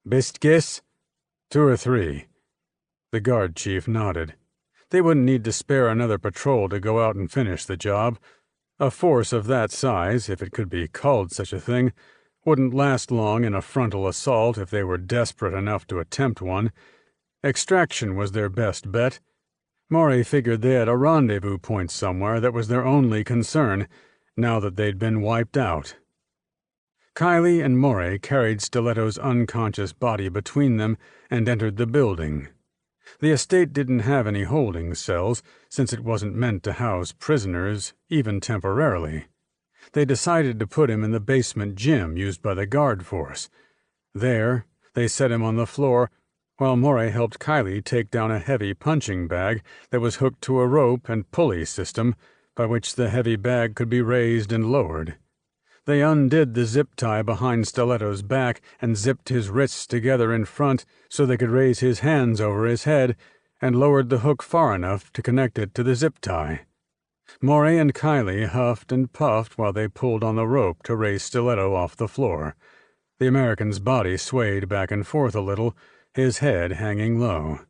B: "Best guess?" "2 or 3. The guard chief nodded. They wouldn't need to spare another patrol to go out and finish the job. A force of that size, if it could be called such a thing, wouldn't last long in a frontal assault if they were desperate enough to attempt one. Extraction was their best bet. Maury figured they had a rendezvous point somewhere that was their only concern, now that they'd been wiped out. Kylie and Maury carried Stiletto's unconscious body between them and entered the building. The estate didn't have any holding cells, since it wasn't meant to house prisoners, even temporarily. They decided to put him in the basement gym used by the guard force. There, they set him on the floor, while Maury helped Kylie take down a heavy punching bag that was hooked to a rope and pulley system by which the heavy bag could be raised and lowered. They undid the zip tie behind Stiletto's back and zipped his wrists together in front so they could raise his hands over his head, and lowered the hook far enough to connect it to the zip tie. Maury and Kylie huffed and puffed while they pulled on the rope to raise Stiletto off the floor. The American's body swayed back and forth a little, his head hanging low.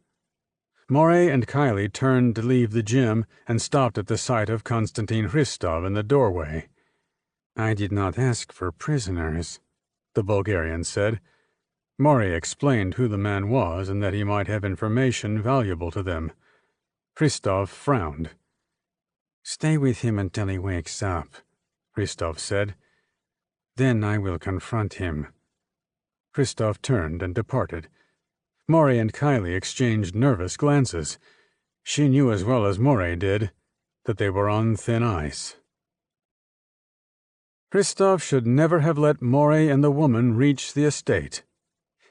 B: Maury and Kylie turned to leave the gym and stopped at the sight of Konstantin Hristov in the doorway. "I did not ask for prisoners," the Bulgarian said. Maury explained who the man was and that he might have information valuable to them. Hristov frowned. "Stay with him until he wakes up," Hristov said. "Then I will confront him." Hristov turned and departed. Maury and Kylie exchanged nervous glances. She knew as well as Maury did that they were on thin ice. Hristov should never have let Maury and the woman reach the estate.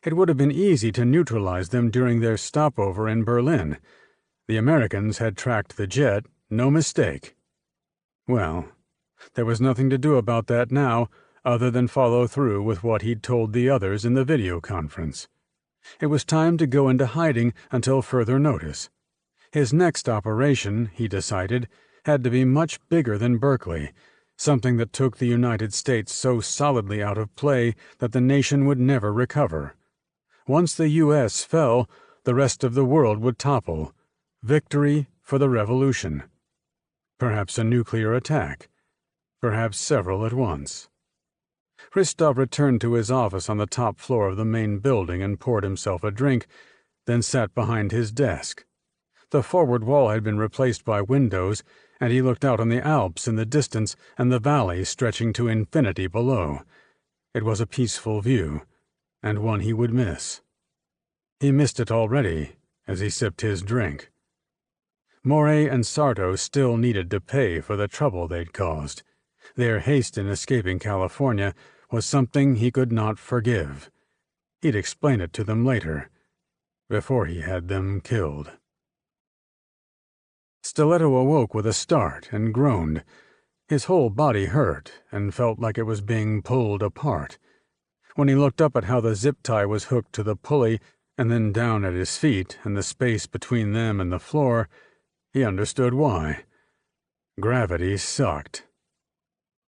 B: It would have been easy to neutralize them during their stopover in Berlin. The Americans had tracked the jet, no mistake. Well, there was nothing to do about that now, other than follow through with what he'd told the others in the video conference. It was time to go into hiding until further notice. His next operation, he decided, had to be much bigger than Berkeley, something that took the United States so solidly out of play that the nation would never recover. Once the U.S. fell, the rest of the world would topple. Victory for the revolution. Perhaps a nuclear attack. Perhaps several at once. Hristov returned to his office on the top floor of the main building and poured himself a drink, then sat behind his desk. The forward wall had been replaced by windows, and he looked out on the Alps in the distance and the valley stretching to infinity below. It was a peaceful view, and one he would miss. He missed it already as he sipped his drink. Maury and Sarto still needed to pay for the trouble they'd caused. Their haste in escaping California was something he could not forgive. He'd explain it to them later, before he had them killed. Stiletto awoke with a start and groaned. His whole body hurt and felt like it was being pulled apart. When he looked up at how the zip tie was hooked to the pulley and then down at his feet and the space between them and the floor, he understood why. Gravity sucked.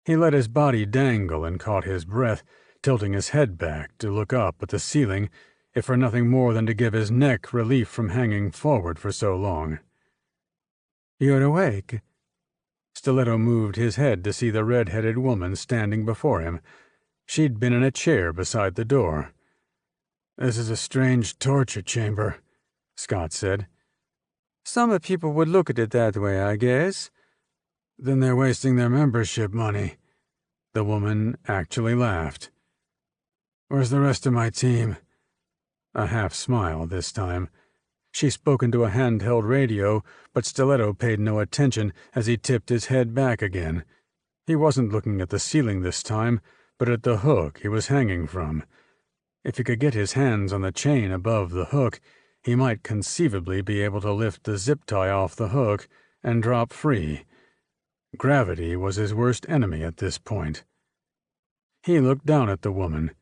B: He let his body dangle and caught his breath, tilting his head back to look up at the ceiling, if for nothing more than to give his neck relief from hanging forward for so long. "You're awake." Stiletto moved his head to see the red-headed woman standing before him. She'd been in a chair beside the door. "This is a strange torture chamber," Scott said. "Some people would look at it that way, I guess." "Then they're wasting their membership money." The woman actually laughed.
A: Where's the rest of my team?"
C: A half smile this time. She spoke into a handheld radio, but Stiletto paid no attention as he tipped his head back again. He wasn't looking at the ceiling this time, but at the hook he was hanging from. If he could get his hands on the chain above the hook, he might conceivably be able to lift the zip tie off the hook and drop free. Gravity was his worst enemy at this point. He looked down at the woman.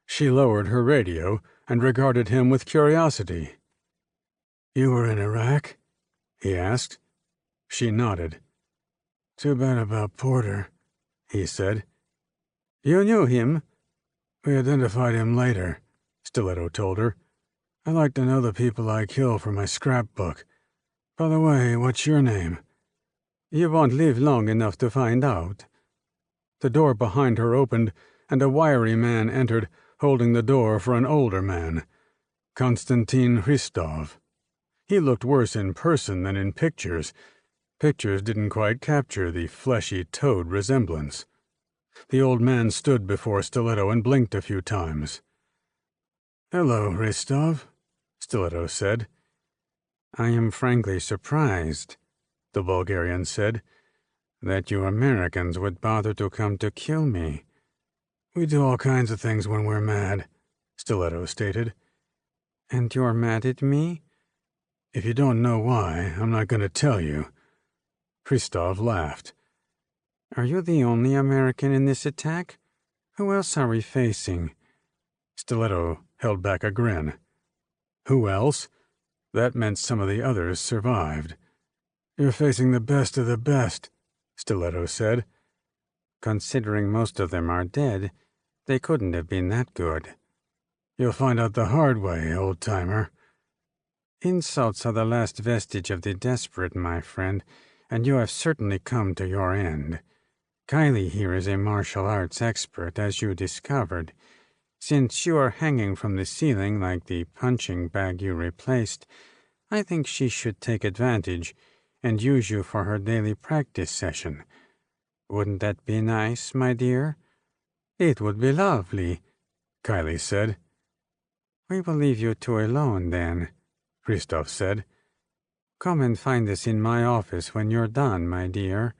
C: She lowered her radio and regarded him with curiosity.
A: "You were in Iraq?"
C: he asked. She nodded.
A: "Too bad about Porter,"
C: he said.
A: "You knew him?"
B: "We identified him later,"
C: Stiletto told her.
B: "I like to know the people I kill for my scrapbook. By the way, what's your name?"
A: "You won't live long enough to find out."
C: The door behind her opened, and a wiry man entered, holding the door for an older man. Konstantin Hristov. He looked worse in person than in pictures. Pictures didn't quite capture the fleshy toad resemblance. The old man stood before Stiletto and blinked a few times.
B: "Hello, Hristov,"
C: Stiletto said.
A: "I am frankly surprised," the Bulgarian said, "that you Americans would bother to come to kill me."
B: "We do all kinds of things when we're mad,"
C: Stiletto stated.
A: "And you're mad at me?"
B: "If you don't know why, I'm not going to tell you."
C: Hristov laughed.
A: "Are you the only American in this attack? Who else are we facing?"
C: Stiletto held back a grin. Who else? That meant some of the others survived.
B: "You're facing the best of the best,"
C: Stiletto said.
A: "Considering most of them are dead, they couldn't have been that good."
B: "You'll find out the hard way, old-timer."
A: "Insults are the last vestige of the desperate, my friend, and you have certainly come to your end. Kylie here is a martial arts expert, as you discovered. Since you are hanging from the ceiling like the punching bag you replaced, I think she should take advantage and use you for her daily practice session. Wouldn't that be nice, my dear?"
C: "It would be lovely," Kylie said.
A: "We will leave you two alone, then,"
C: Hristov said.
A: "Come and find us in my office when you're done, my dear."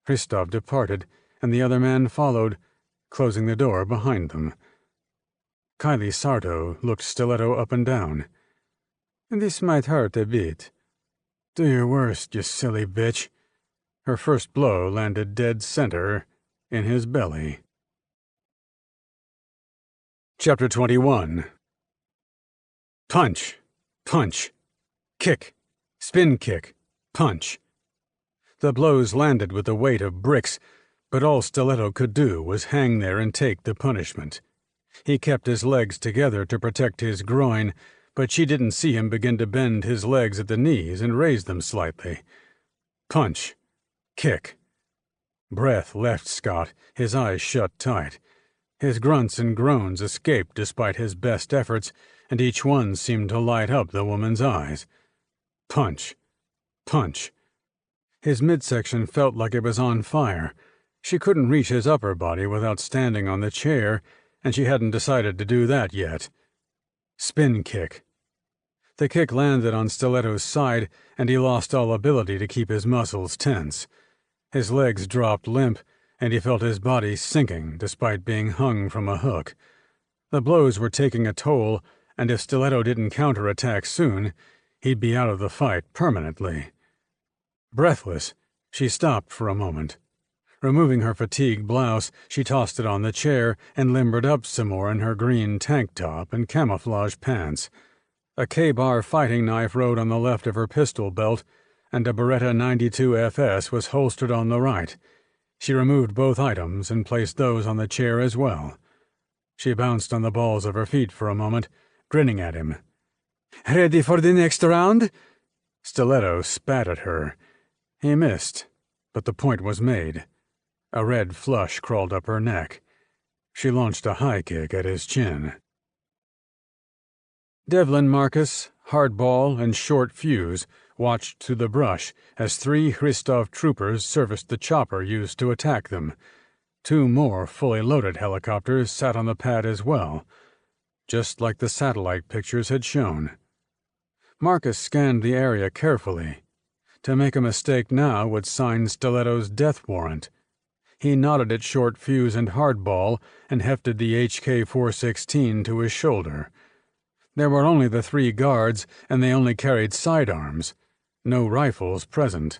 C: Hristov departed, and the other man followed, closing the door behind them. Kylie Sarto looked Stiletto up and down.
A: "This might hurt a bit."
B: "Do your worst, you silly bitch."
C: Her first blow landed dead center in his belly. Chapter 21. Punch, punch, kick, spin kick, punch. The blows landed with the weight of bricks, but all Stiletto could do was hang there and take the punishment. He kept his legs together to protect his groin, but she didn't see him begin to bend his legs at the knees and raise them slightly. Punch, kick. Breath left Scott, his eyes shut tight. His grunts and groans escaped despite his best efforts, and each one seemed to light up the woman's eyes. Punch, punch. His midsection felt like it was on fire. She couldn't reach his upper body without standing on the chair, and she hadn't decided to do that yet. Spin kick. The kick landed on Stiletto's side, and he lost all ability to keep his muscles tense. His legs dropped limp, and he felt his body sinking despite being hung from a hook. The blows were taking a toll, and if Stiletto didn't counterattack soon, he'd be out of the fight permanently. Breathless, she stopped for a moment. Removing her fatigue blouse, she tossed it on the chair and limbered up some more in her green tank top and camouflage pants. A K-bar fighting knife rode on the left of her pistol belt, and a Beretta 92 FS was holstered on the right. She removed both items and placed those on the chair as well. She bounced on the balls of her feet for a moment, grinning at him. "Ready for the next round?" Stiletto spat at her. He missed, but the point was made. A red flush crawled up her neck. She launched a high kick at his chin. Devlin Marcus, Hardball, and Short Fuse watched through the brush as 3 Hristov troopers serviced the chopper used to attack them.
B: 2 more fully loaded helicopters sat on the pad as well, just like the satellite pictures had shown. Marcus scanned the area carefully. To make a mistake now would sign Stiletto's death warrant. He nodded at Short Fuse and Hardball and hefted the HK-416 to his shoulder. There were only the 3 guards, and they only carried sidearms. No rifles present.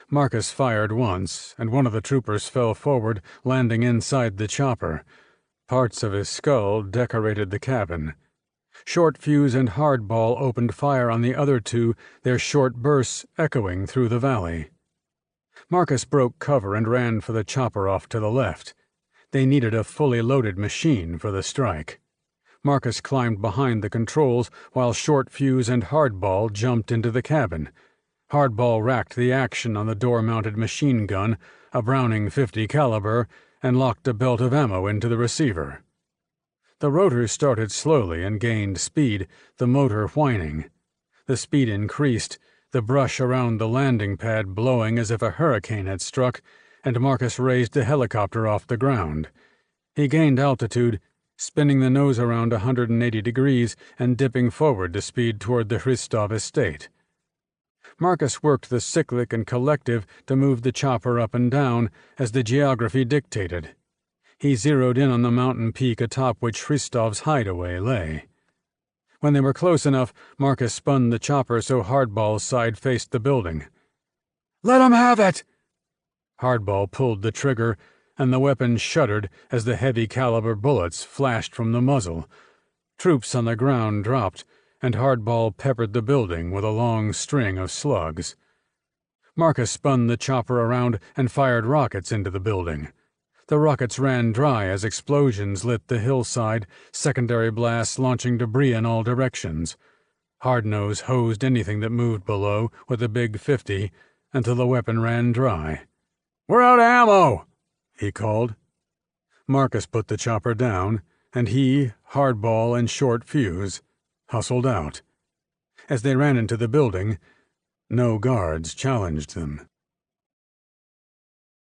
B: Marcus fired once, and one of the troopers fell forward, landing inside the chopper. Parts of his skull decorated the cabin. Short Fuse and Hardball opened fire on the other 2, their short bursts echoing through the valley. Marcus broke cover and ran for the chopper off to the left. They needed a fully loaded machine for the strike. Marcus climbed behind the controls while Short Fuse and Hardball jumped into the cabin. Hardball racked the action on the door-mounted machine gun, a Browning .50 caliber, and locked a belt of ammo into the receiver. The rotor started slowly and gained speed, the motor whining. The speed increased, the brush around the landing pad blowing as if a hurricane had struck, and Marcus raised the helicopter off the ground. He gained altitude, spinning the nose around 180 degrees and dipping forward to speed toward the Hristov estate. Marcus worked the cyclic and collective to move the chopper up and down as the geography dictated. He zeroed in on the mountain peak atop which Hristov's hideaway lay. When they were close enough, Marcus spun the chopper so Hardball's side faced the building.
D: "Let 'em have it!"
B: Hardball pulled the trigger, and the weapon shuddered as the heavy-caliber bullets flashed from the muzzle. Troops on the ground dropped, and Hardball peppered the building with a long string of slugs. Marcus spun the chopper around and fired rockets into the building. The rockets ran dry as explosions lit the hillside, secondary blasts launching debris in all directions. Hardnose hosed anything that moved below with a big .50 until the weapon ran dry. "We're out of ammo!" he called. Marcus put the chopper down, and he, Hardball, and Short Fuse hustled out. As they ran into the building, no guards challenged them.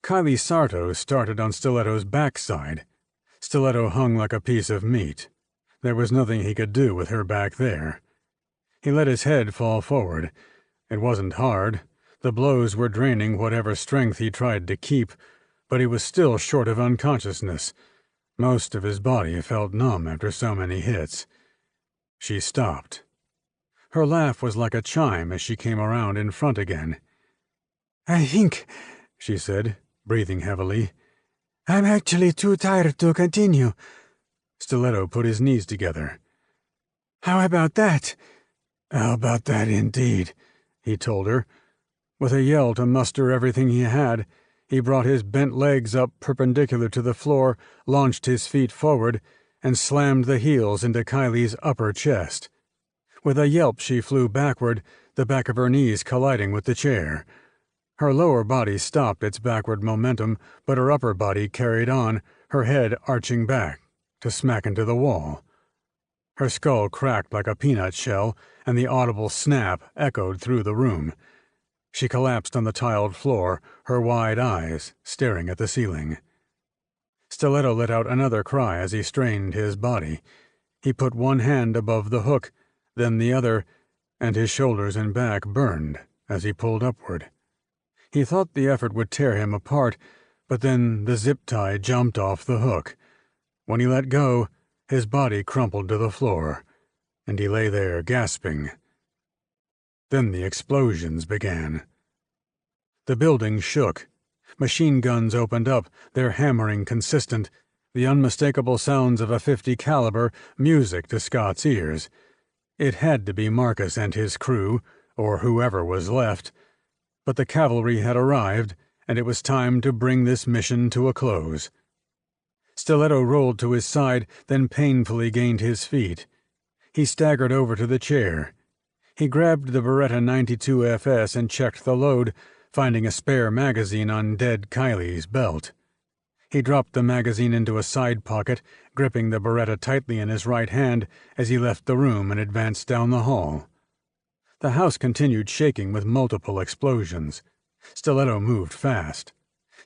B: Kylie Sarto started on Stiletto's backside. Stiletto hung like a piece of meat. There was nothing he could do with her back there. He let his head fall forward. It wasn't hard. The blows were draining whatever strength he tried to keep, but he was still short of unconsciousness. Most of his body felt numb after so many hits. She stopped. Her laugh was like a chime as she came around in front again.
D: "I think,"
B: she said, breathing heavily,
D: "I'm actually too tired to continue."
B: Stiletto put his knees together.
D: "How about that?"
B: "How about that, indeed," he told her. With a yell to muster everything he had, he brought his bent legs up perpendicular to the floor, launched his feet forward, and slammed the heels into Kylie's upper chest. With a yelp she flew backward, the back of her knees colliding with the chair. Her lower body stopped its backward momentum, but her upper body carried on, her head arching back, to smack into the wall. Her skull cracked like a peanut shell, and the audible snap echoed through the room. She collapsed on the tiled floor, her wide eyes staring at the ceiling. Stiletto let out another cry as he strained his body. He put one hand above the hook, then the other, and his shoulders and back burned as he pulled upward. He thought the effort would tear him apart, but then the zip tie jumped off the hook. When he let go, his body crumpled to the floor, and he lay there gasping. Then the explosions began. The building shook. Machine guns opened up, their hammering consistent, the unmistakable sounds of a .50 caliber, music to Scott's ears. It had to be Marcus and his crew, or whoever was left. But the cavalry had arrived, and it was time to bring this mission to a close. Stiletto rolled to his side, then painfully gained his feet. He staggered over to the chair. He grabbed the Beretta 92 FS and checked the load, finding a spare magazine on dead Kylie's belt. He dropped the magazine into a side pocket, gripping the Beretta tightly in his right hand as he left the room and advanced down the hall. The house continued shaking with multiple explosions. Stiletto moved fast.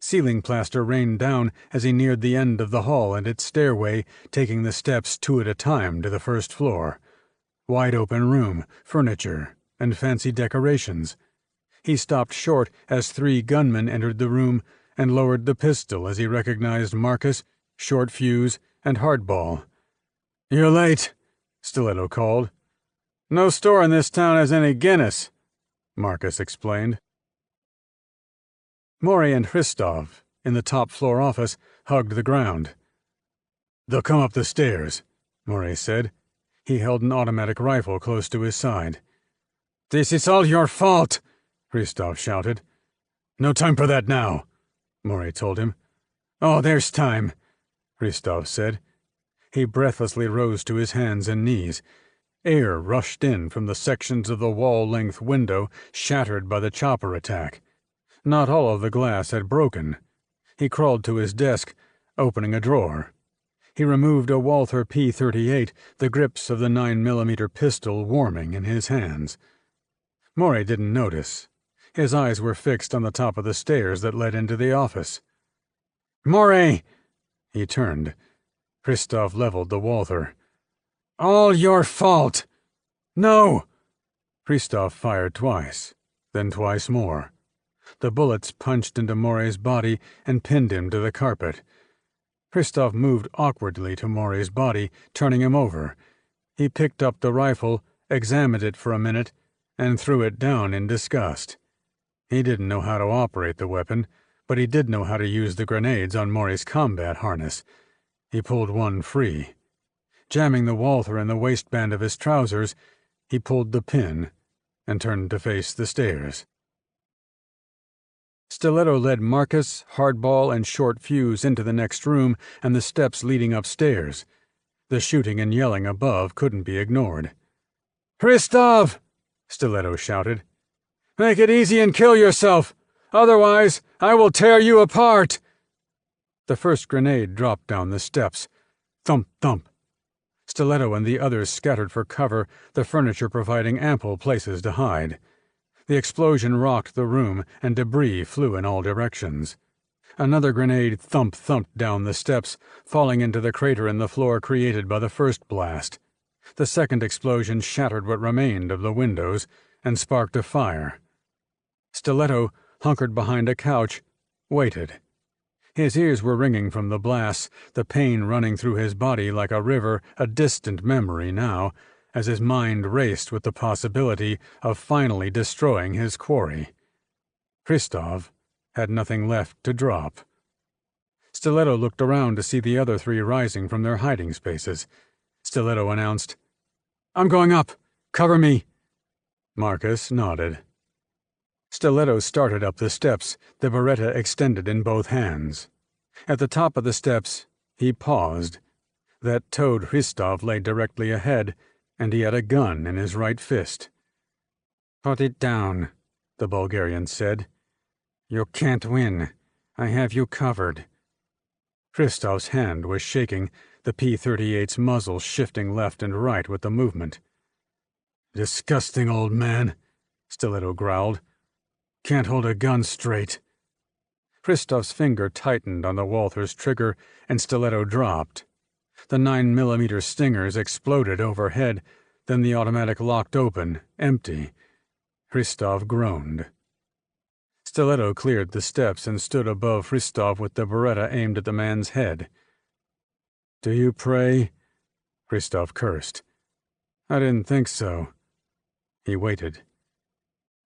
B: Ceiling plaster rained down as he neared the end of the hall and its stairway, taking the steps two at a time to the first floor. Wide open room, furniture, and fancy decorations. He stopped short as three gunmen entered the room and lowered the pistol as he recognized Marcus, Short Fuse, and Hardball. "You're late," Stiletto called. "No store in this town has any Guinness," Marcus explained. Morey and Hristov, in the top-floor office, hugged the ground. "They'll come up the stairs," Morey said. He held an automatic rifle close to his side. "This is all your fault!" Hristov shouted. "No time for that now," Morey told him. "Oh, there's time," Hristov said. He breathlessly rose to his hands and knees. Air rushed in from the sections of the wall-length window shattered by the chopper attack. Not all of the glass had broken. He crawled to his desk, opening a drawer. He removed a Walther P-38, the grips of the 9mm pistol warming in his hands. Morey didn't notice. His eyes were fixed on the top of the stairs that led into the office. "Morey!" He turned. Hristov leveled the Walther. "All your fault!" "No!" Hristov fired twice, then twice more. The bullets punched into Morey's body and pinned him to the carpet. Hristov moved awkwardly to Morey's body, turning him over. He picked up the rifle, examined it for a minute, and threw it down in disgust. He didn't know how to operate the weapon, but he did know how to use the grenades on Morey's combat harness. He pulled one free. Jamming the Walther in the waistband of his trousers, he pulled the pin and turned to face the stairs. Stiletto led Marcus, Hardball, and Short Fuse into the next room and the steps leading upstairs. The shooting and yelling above couldn't be ignored. "Hristov!" Stiletto shouted. "Make it easy and kill yourself! Otherwise, I will tear you apart!" The first grenade dropped down the steps. Thump, thump. Stiletto and the others scattered for cover, the furniture providing ample places to hide. The explosion rocked the room, and debris flew in all directions. Another grenade thumped down the steps, falling into the crater in the floor created by the first blast. The second explosion shattered what remained of the windows and sparked a fire. Stiletto, hunkered behind a couch, waited. His ears were ringing from the blasts, the pain running through his body like a river, a distant memory now, as his mind raced with the possibility of finally destroying his quarry. Hristov had nothing left to drop. Stiletto looked around to see the other three rising from their hiding spaces. Stiletto announced, "I'm going up. Cover me." Marcus nodded. Stiletto started up the steps, the Beretta extended in both hands. At the top of the steps, he paused. That toad Hristov lay directly ahead, and he had a gun in his right fist. "Put it down," the Bulgarian said. "You can't win. I have you covered." Hristov's hand was shaking, the P-38's muzzle shifting left and right with the movement. "Disgusting old man," Stiletto growled. "Can't hold a gun straight." Hristov's finger tightened on the Walther's trigger, and Stiletto dropped. The 9mm stingers exploded overhead, then the automatic locked open, empty. Hristov groaned. Stiletto cleared the steps and stood above Hristov with the Beretta aimed at the man's head. "Do you pray?" Hristov cursed. "I didn't think so." He waited.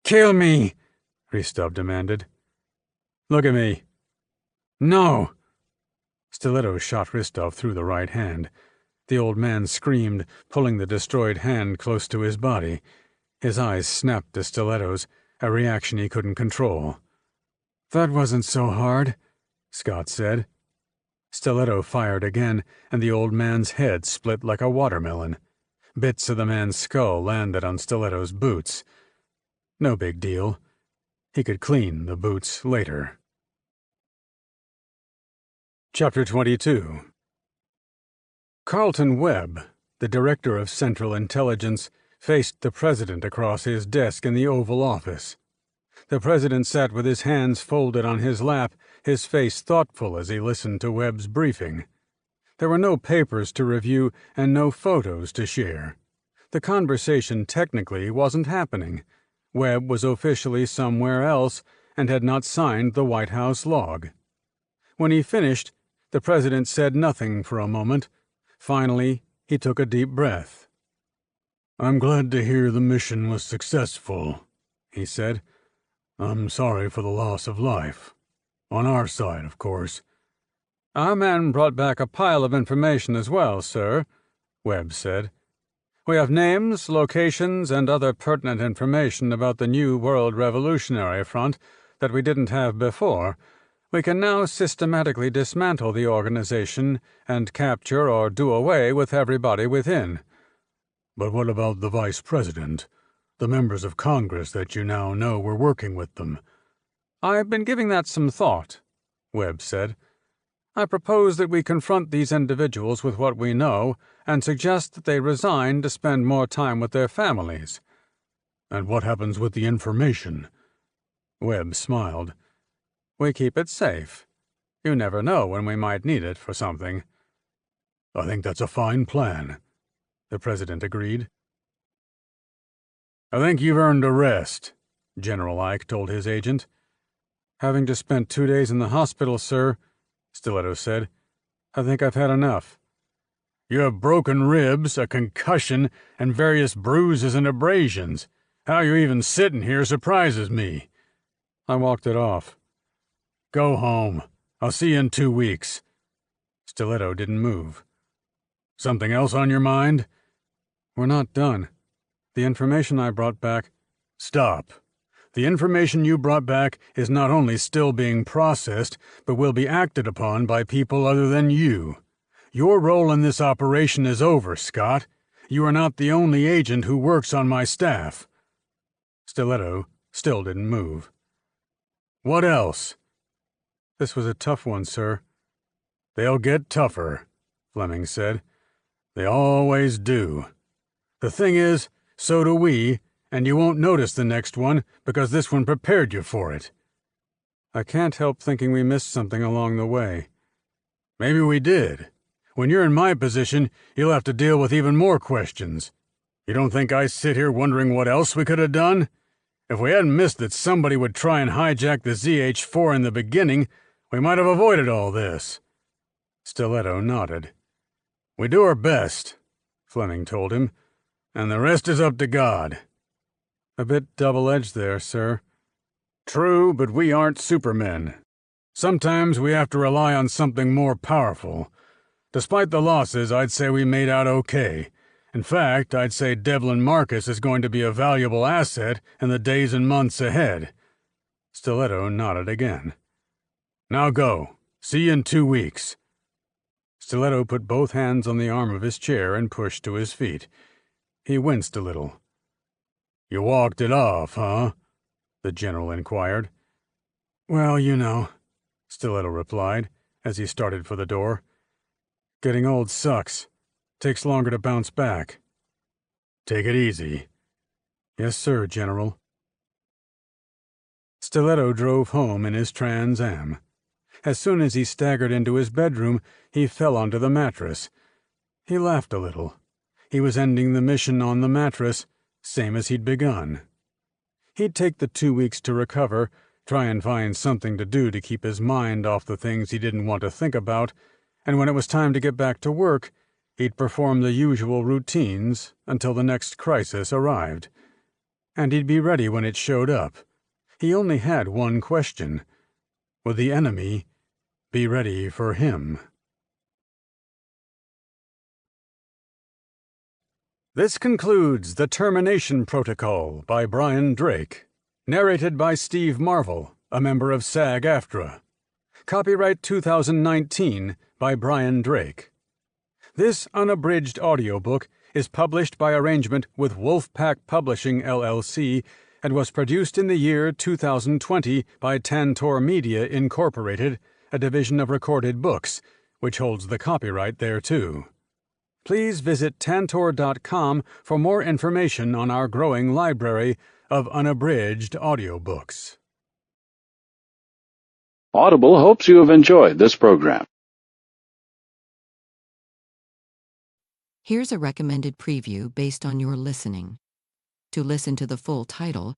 B: "Kill me!" Hristov demanded. "Look at me." "No!" Stiletto shot Hristov through the right hand. The old man screamed, pulling the destroyed hand close to his body. His eyes snapped to Stiletto's, a reaction he couldn't control. "That wasn't so hard," Scott said. Stiletto fired again, and the old man's head split like a watermelon. Bits of the man's skull landed on Stiletto's boots. No big deal. He could clean the boots later. Chapter 22. Carlton Webb, the director of Central Intelligence, faced the president across his desk in the Oval Office. The president sat with his hands folded on his lap, his face thoughtful as he listened to Webb's briefing. There were no papers to review and no photos to share. The conversation technically wasn't happening. Webb was officially somewhere else and had not signed the White House log. When he finished, the president said nothing for a moment. Finally, he took a deep breath. "I'm glad to hear the mission was successful," he said. "I'm sorry for the loss of life. On our side, of course."
A: "Our man brought back a pile of information as well, sir," Webb said. "We have names, locations, and other pertinent information about the New World Revolutionary Front that we didn't have before. We can now systematically dismantle the organization and capture or do away with everybody within."
C: "But what about the vice president? The members of Congress that you now know were working with them?"
A: "I've been giving that some thought," Webb said. "I propose that we confront these individuals with what we know and suggest that they resign to spend more time with their families."
C: "And what happens with the information?"
B: Webb smiled.
A: "We keep it safe. You never know when we might need it for something."
C: "I think that's a fine plan,"
B: the president agreed.
C: "I think you've earned a rest," General Ike told his agent.
A: "Having just spent 2 days in the hospital, sir," Stiletto said, "I think I've had enough."
C: "You have broken ribs, a concussion, and various bruises and abrasions. How you're even sitting here surprises me."
A: "I walked it off."
C: "Go home. I'll see you in 2 weeks."
B: Stiletto didn't move.
C: "Something else on your mind?"
A: "We're not done. The information I brought back—"
C: "Stop. The information you brought back is not only still being processed, but will be acted upon by people other than you. Your role in this operation is over, Scott. You are not the only agent who works on my staff."
B: Stiletto still didn't move.
C: "What else?"
A: "This was a tough one, sir."
C: "They'll get tougher," Fleming said. "They always do. The thing is, so do we, and you won't notice the next one because this one prepared you for it."
A: "I can't help thinking we missed something along the way."
C: "Maybe we did. When you're in my position, you'll have to deal with even more questions. You don't think I sit here wondering what else we could have done? If we hadn't missed that somebody would try and hijack the ZH-4 in the beginning, we might have avoided all this."
B: Stiletto nodded.
C: "We do our best," Fleming told him, "and the rest is up to God."
A: "A bit double-edged there, sir."
C: "True, but we aren't supermen. Sometimes we have to rely on something more powerful. Despite the losses, I'd say we made out okay. In fact, I'd say Devlin Marcus is going to be a valuable asset in the days and months ahead."
B: Stiletto nodded again.
C: "Now go. See you in 2 weeks."
B: Stiletto put both hands on the arm of his chair and pushed to his feet. He winced a little.
C: "You walked it off, huh?" the general inquired.
A: "Well, you know,"
B: Stiletto replied, as he started for the door.
A: "Getting old sucks. Takes longer to bounce back."
C: "Take it easy."
A: "Yes, sir, General." Stiletto drove home in his Trans Am. As soon as he staggered into his bedroom, he fell onto the mattress. He laughed a little. He was ending the mission on the mattress, same as he'd begun. He'd take the 2 weeks to recover, try and find something to do to keep his mind off the things he didn't want to think about, and when it was time to get back to work, he'd perform the usual routines until the next crisis arrived. And he'd be ready when it showed up. He only had one question. Would the enemy be ready for him? This concludes The Termination Protocol by Brian Drake, narrated by Steve Marvel, a member of SAG-AFTRA. Copyright 2019 by Brian Drake. This unabridged audiobook is published by arrangement with Wolfpack Publishing, LLC, and was produced in the year 2020 by Tantor Media, Incorporated, a division of Recorded Books, which holds the copyright thereto. Please visit tantor.com for more information on our growing library of unabridged audiobooks.
E: Audible hopes you have enjoyed this program.
F: Here's a recommended preview based on your listening. To listen to the full title,